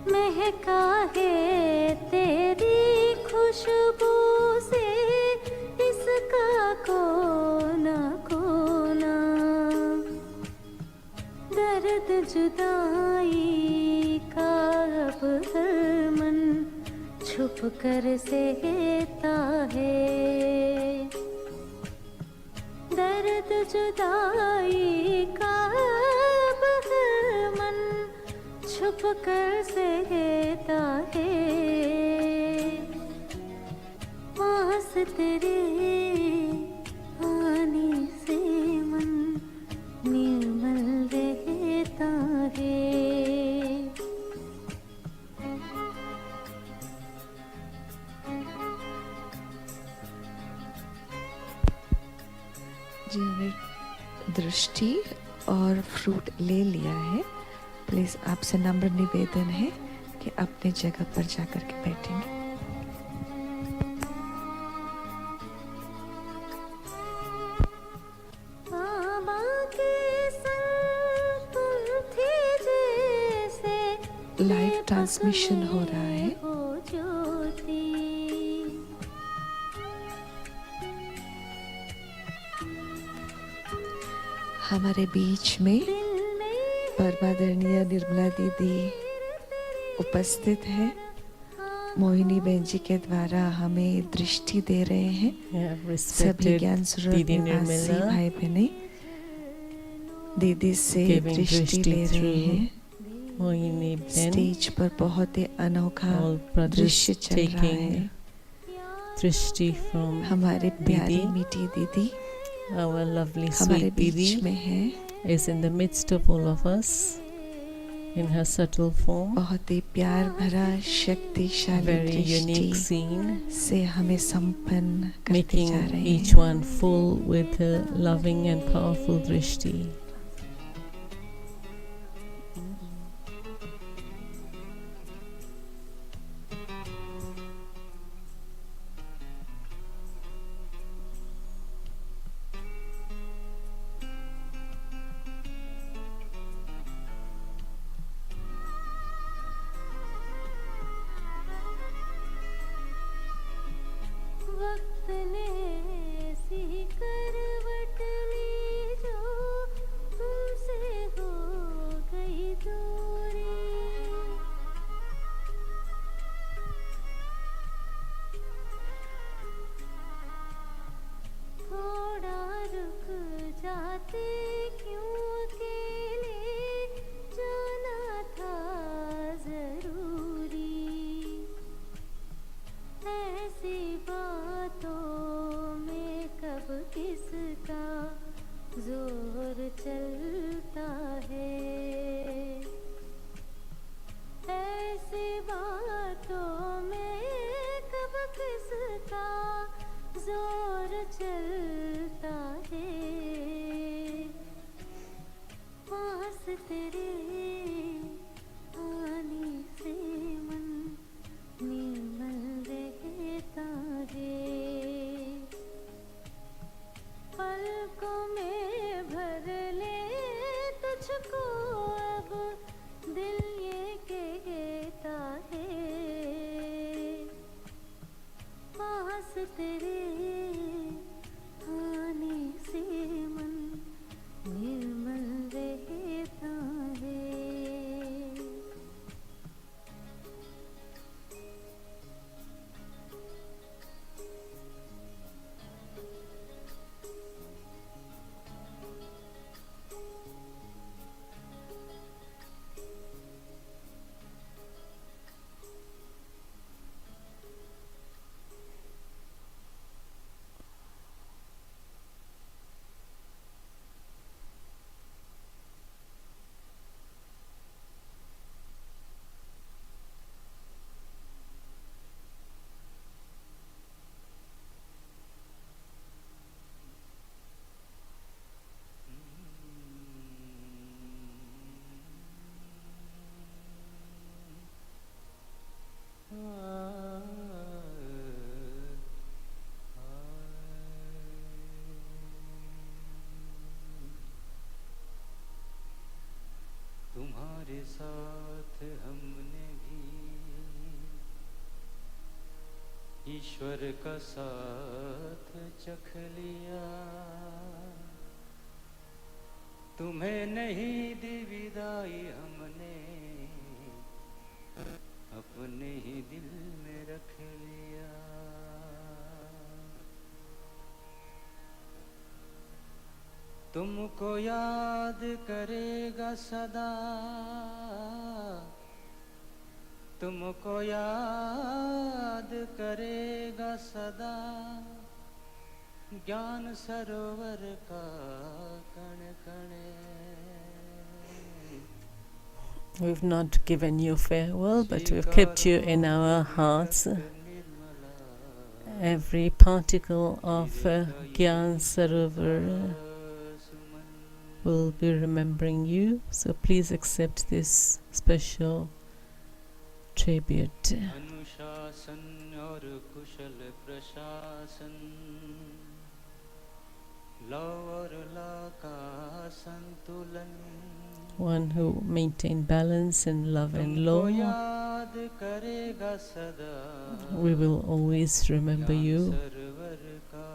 महका है तेरी खुशबू से इसका कोना कोना। दर्द जुदाई का अब हर मन छुप कर सहता है। दर्द जुदाई का अब हर मन छुप कर सहता है। पास तेरे आने से मन निर्मल रहता है। जिन्होंने दृष्टि और फ्रूट ले लिया है, प्लीज आपसे नम्र निवेदन है कि अपने जगह पर जाकर के बैठेंगे। लाइव ट्रांसमिशन हो रहा है। हमारे बीच में परमादरणीय निर्मला दीदी उपस्थित है। मोहिनी बहन जी के द्वारा हमें दृष्टि दे रहे हैं। सभी ज्ञान स्वरूप निवासी भाई बहने दीदी से दृष्टि ले रहे हैं। मोहिनी स्टेज पर बहुत ही अनोखा दृश्य चल रहा है। दृष्टि फ्रॉम हमारे प्यारी मीठी दीदी our lovely हमारे sweet बीच Didi में है। is in the midst of all of us in her subtle form. बहुत ही प्यार भरा शक्तिशाली Very unique दृष्टि scene, से हमें संपन्न करते making जा रहे each हैं। one full with her loving and powerful drishti. वक्त ने ऐसी करवट ली जो तेरे आने से मन निर्मल रहता है। पलकों में भर ले तुझको अब दिल ये कहता है। पास तेरे आने से मन निर्मल रहता है। तुम्हारे साथ हमने भी ईश्वर का साथ चख लिया। तुम्हें नहीं दी विदाई हमने अपने ही दिल में रख लिया। तुमको याद करेगा सदा, तुमको याद करेगा सदा ज्ञान सरोवर का कण कण। We've not given you farewell, but we've kept you in our hearts. Every particle of Gyan Sarovar will be remembering you, so please accept this special tribute. अनुशासन और कुशल प्रशासन, लव और ला का संतुलन, one who maintained balance in love and law. याद करेगा सदा We will always remember you. सरोवर का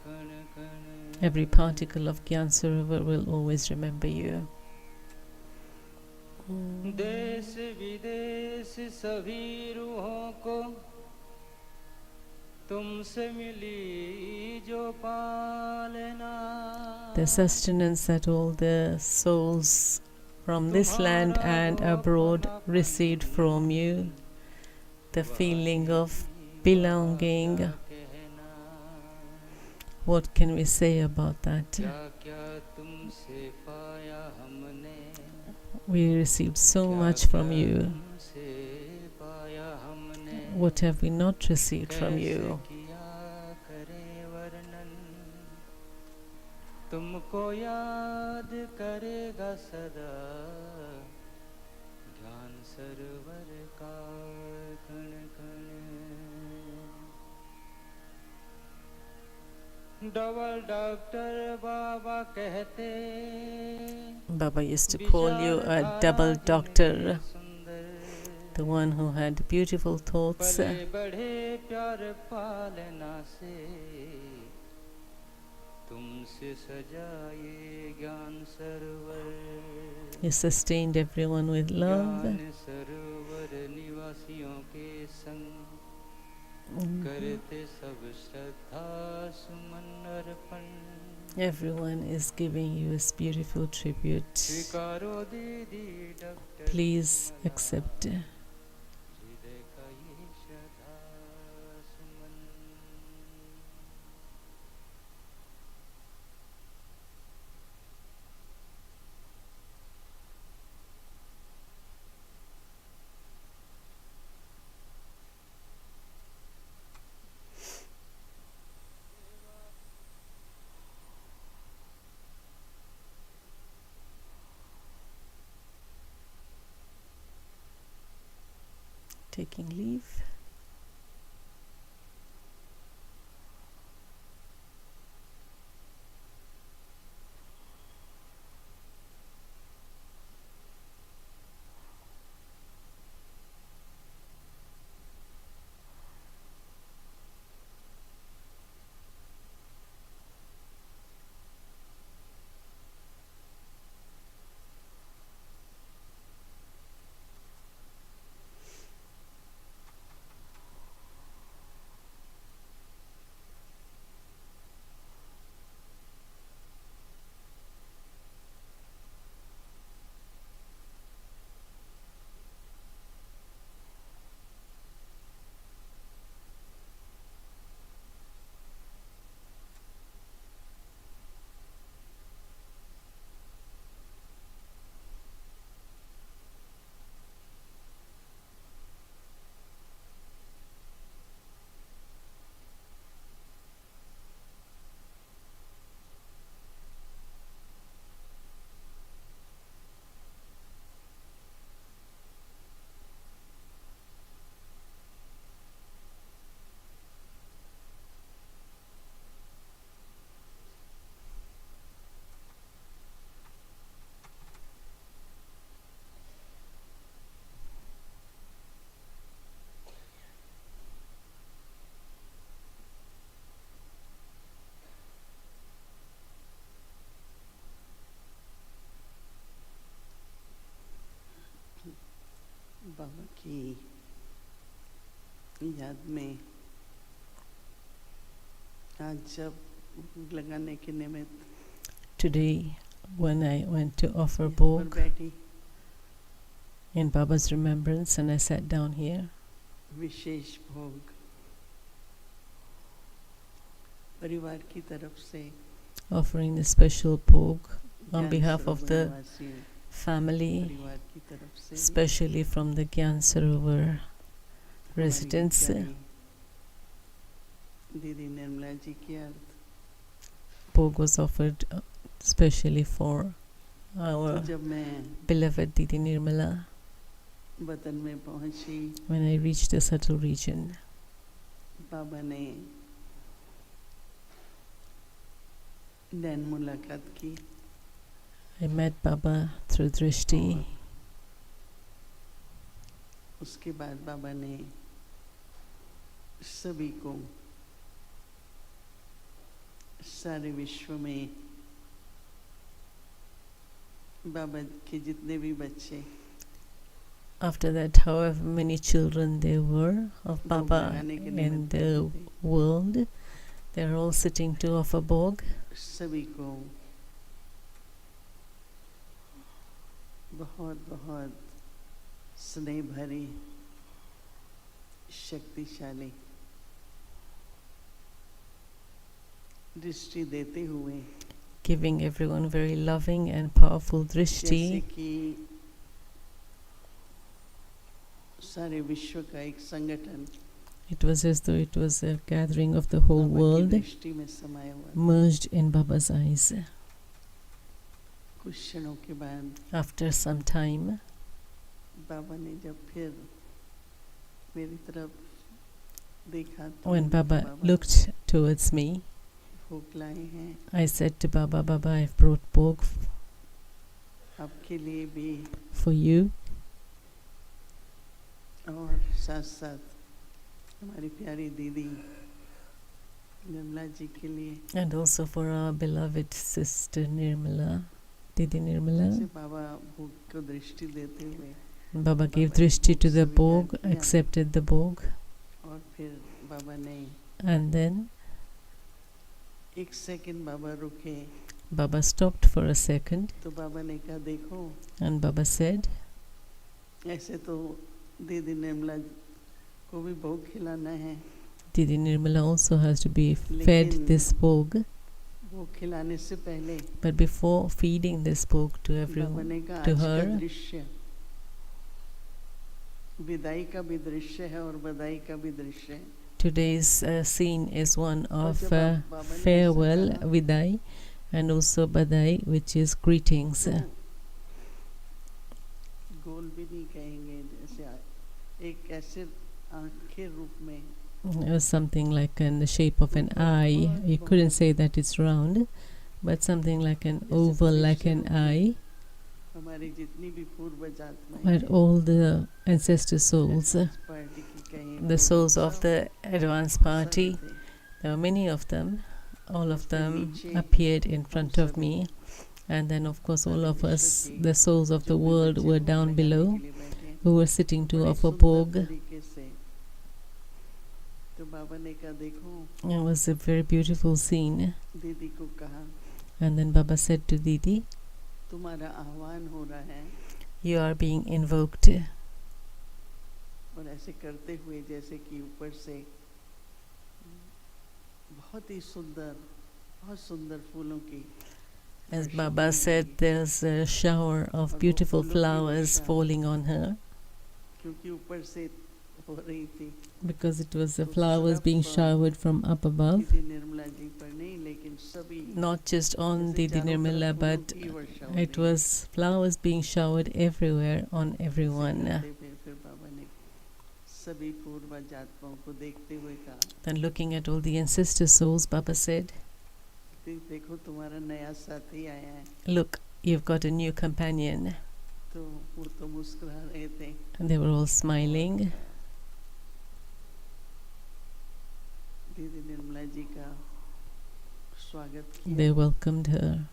कण कण। Every particle of Gyan Sarovar will always remember you. देश विदेश सभी रूहों को तुमसे मिली जो पालना। The sustenance that all the souls from this land and abroad received from you, the feeling of belonging. What can we say about that? We received so much from you. What have we not received from you? तुमको याद करेगा सदा ज्ञान सरोवर का कण कण। Double doctor बाबा कहते, Baba used to call you a double doctor, the one who had beautiful thoughts. बड़े बड़े प्यार पालना से तुमसे सजाए ज्ञान सरोवर। You sustained everyone with love. ज्ञान सरोवर निवासियों के संग करते सब श्रद्धा सुमन अर्पण। Everyone is giving you this beautiful tribute. स्वीकारो दीदी डॉक्टर, Please accept. हृदय का ये श्रद्धा सुमन। taking leave. बाबा की याद में आज जब भोग लगाने के निमित्त Today, when I went to offer Bhog in Baba's remembrance, and I sat down here, विशेष भोग परिवार की तरफ से offering the special Bhog on behalf of the family, especially from the Gyan Sarovar residents. दीदी निर्मला जी की अर्थ Bhog was offered specially for our beloved Didi Nirmala. वतन में पहुंची When I reached the subtle region, बाबा ने नैन मुलाकात की. I met Baba through Drishti. उसके बाद बाबा ने सभी को सारे विश्व में बाबा के जितने भी बच्चे, After that, however many children there were of Baba in the world, they are all sitting to offer Bhog. सभी को बहुत बहुत स्नेह भरी शक्तिशाली दृष्टि देते हुए, giving everyone very loving and powerful drishti, जैसे कि सारे विश्व का एक संगठन it was as though it was a gathering of the whole world दृष्टि में समाया हुआ. merged in Baba's eyes. कुछ क्षणों के बाद After some time, बाबा ने जब फिर मेरी तरफ देखा तो when Baba looked towards me, भोग लाए हैं I said to Baba, Baba, I've brought Bhog आपके लिए भी for you, और साथ साथ हमारी प्यारी दीदी निर्मला जी के लिए. and also for our beloved sister Nirmala, Didi Nirmala. ऐसे बाबा भोग को दृष्टि देते हुए Baba gave drishti to the Bhog, accepted the Bhog, और फिर बाबा ने and then एक सेकंड बाबा रुके. Baba stopped for a second, तो बाबा ने कहा देखो, and Baba said, ऐसे तो दीदी निर्मला को भी भोग खिलाना है, Didi Nirmala also has to be fed this Bhog, भोग खिलाने से पहले but before feeding this Bhog to बाबा ने everyone, कहा to आज का her, दृश्य विदाई का भी दृश्य है और बधाई का भी दृश्य है. today's scene is one of farewell, Vidai, and also Badai, which is greetings. गोल भी नहीं कहेंगे, जैसे एक ऐसे आँख के रूप में It was something like in the shape of an eye. You couldn't say that it's round, but something like an oval, like an eye. हमारी जितनी भी पूर्व आत्माएं But all the ancestor souls, the souls of the advanced party, there were many of them. All of them appeared in front of me. And then, of course, all of us, the souls of the world, were down below, who were sitting to offer Bhog. It was a very beautiful scene. And then Baba said to Didi, you are being invoked. और ऐसे करते हुए जैसे कि ऊपर से बहुत ही बहुत सुंदर फूलों की. As Baba said, there's a shower of beautiful flowers falling on her. क्योंकि ऊपर से हो रही थी. Because it was the flowers being showered from up above. Not just on Didi Nirmala, but it was flowers being showered everywhere on everyone. Then looking at all the ancestor souls, Baba said, look, you've got a new companion. And they were all smiling. They welcomed her.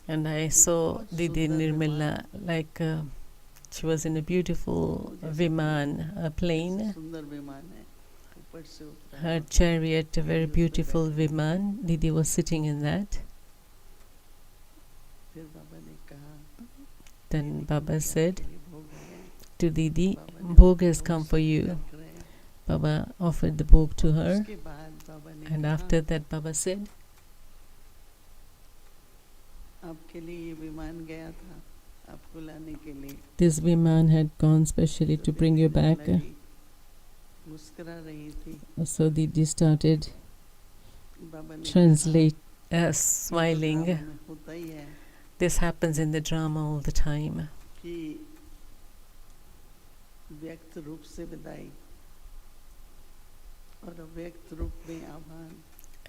And I saw Didi Nirmala like she was in a beautiful viman, a plane. Her chariot, a very beautiful viman. Didi was sitting in that. Then Baba said to Didi, Bhog has come for you. Baba offered the Bhog to her. And after that Baba said, this viman had gone specially to bring you back. So Didi started smiling. This happens in the drama all the time.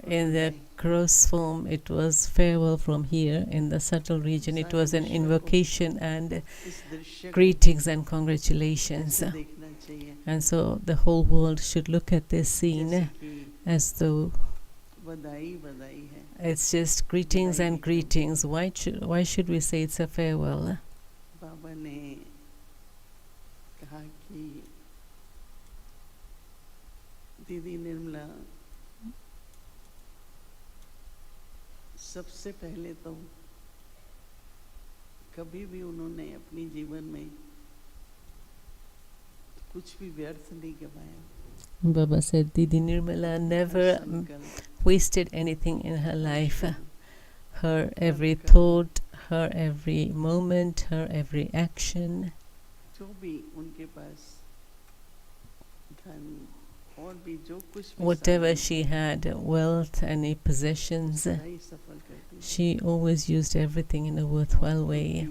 In the gross form, it was farewell from here. In the subtle region, it was an invocation and greetings and congratulations. And so the whole world should look at this scene as though it's just greetings and greetings. Why should we say it's a farewell? दीदी निर्मला सबसे पहले तो कभी भी उन्होंने अपनी जीवन में कुछ भी व्यर्थ नहीं गवाया. Baba said Didi Nirmala never wasted anything in her life. Her every thought, her every moment, her every action. जो भी उनके पास धन और भी जो कुछ भी whatever she had, wealth, any possessions, she always used everything in a worthwhile way.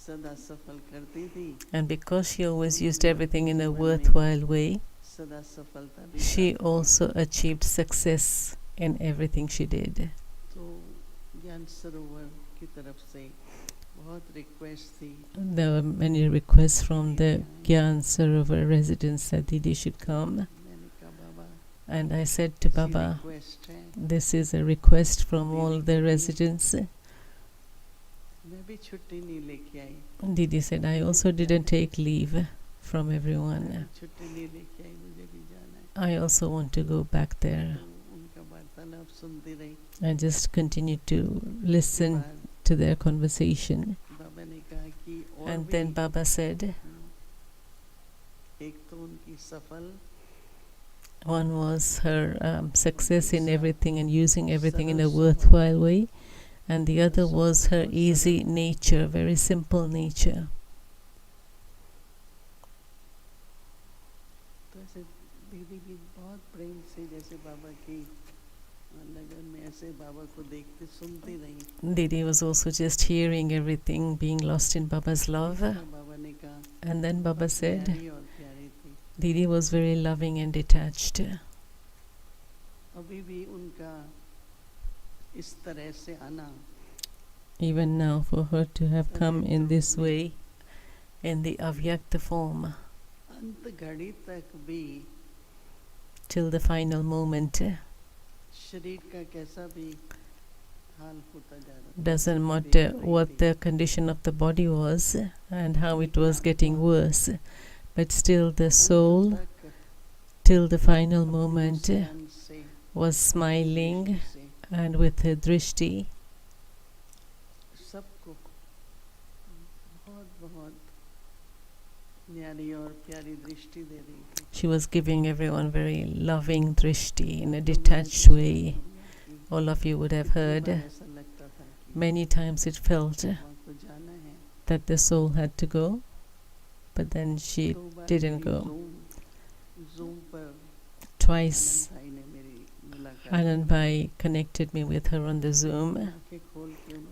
सदा सफल करती थी. And because she always used everything in a worthwhile way, सदा सफलता भी she also achieved success in everything she did. तो ज्ञान सरोवर की तरफ से बहुत रिक्वेस्ट थी. There were many requests from the Gyan Sarovar residents that Didi should come. And I said to Baba, this is a request from all the residents. Didi said, I also didn't take leave from everyone. I also want to go back there. I just continued to listen to their conversation. And then Baba said, one was her success in everything and using everything in a worthwhile way, and the other was her easy nature, very simple nature. Didi was also just hearing everything, being lost in Baba's love. And then Baba said, Didi was very loving and detached. Even now, for her to have come in this way, in the avyakta form, till the final moment, doesn't matter what the condition of the body was and how it was getting worse, but still the soul, till the final moment, was smiling and with her drishti. She was giving everyone very loving drishti in a detached way. All of you would have heard. Many times it felt that the soul had to go, but then she didn't go. Twice Anand Bhai connected me with her on the Zoom.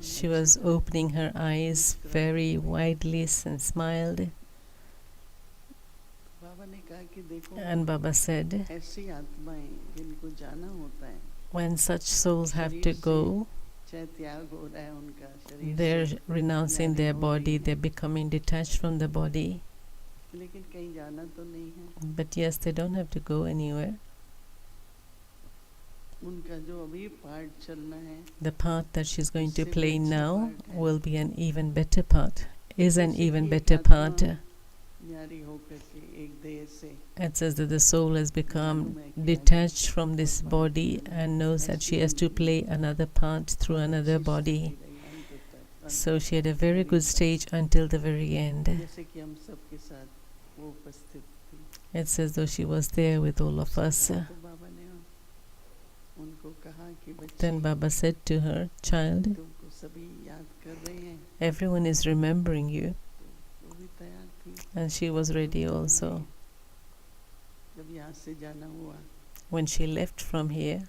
She was opening her eyes very widely and smiled. And Baba said, when such souls have to go, they're renouncing their body, they're becoming detached from the body. But yes, they don't have to go anywhere. The part that she's going to play now will be an even better part, is an even better part. It says that the soul has become detached from this body and knows that she has to play another part through another body. So she had a very good stage until the very end. It's as though she was there with all of us. Then Baba said to her, child, everyone is remembering you. And she was ready also. When she left from here,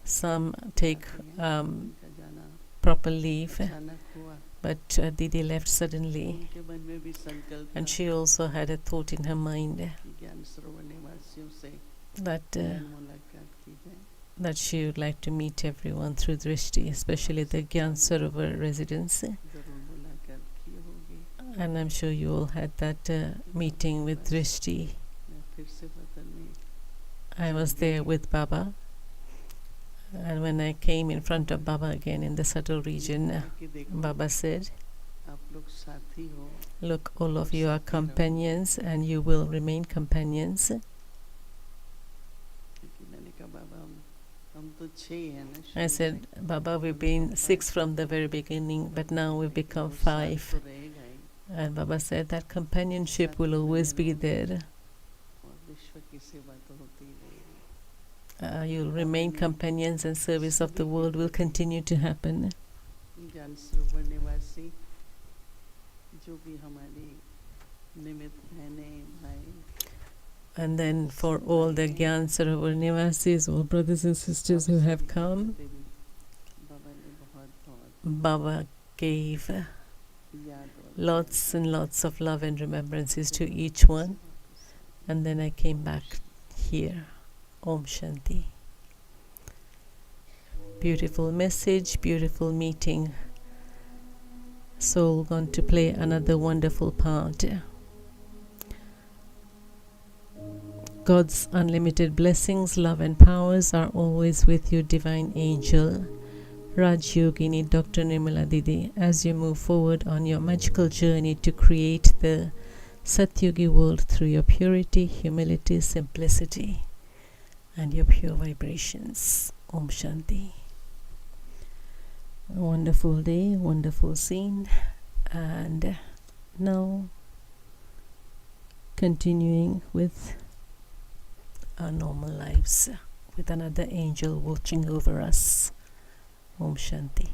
some take proper leave, but Didi left suddenly, and she also had a thought in her mind that she would like to meet everyone through Drishti, especially the Gyan Sarovar residents. And I'm sure you all had that meeting with Drishti. I was there with Baba, and when I came in front of Baba again in the subtle region, Baba said, look, all of you are companions and you will remain companions. I said, Baba, we've been 6 from the very beginning, but now we've become 5. And Baba said that companionship will always be there. You'll remain companions and service of the world will continue to happen. And then for all the Gyan Sarovar Nivasis, all brothers and sisters who have come, Baba gave lots and lots of love and remembrances to each one. And then I came back here. Om Shanti. Beautiful message, beautiful meeting. Soul going to play another wonderful part. God's unlimited blessings, love and powers are always with you, divine angel. Raj Yogini, Dr. Nirmala Didi, as you move forward on your magical journey to create the Satyugi world through your purity, humility, simplicity, and your pure vibrations. Om Shanti. A wonderful day, wonderful scene, and now continuing with our normal lives with another angel watching over us. Om Shanti.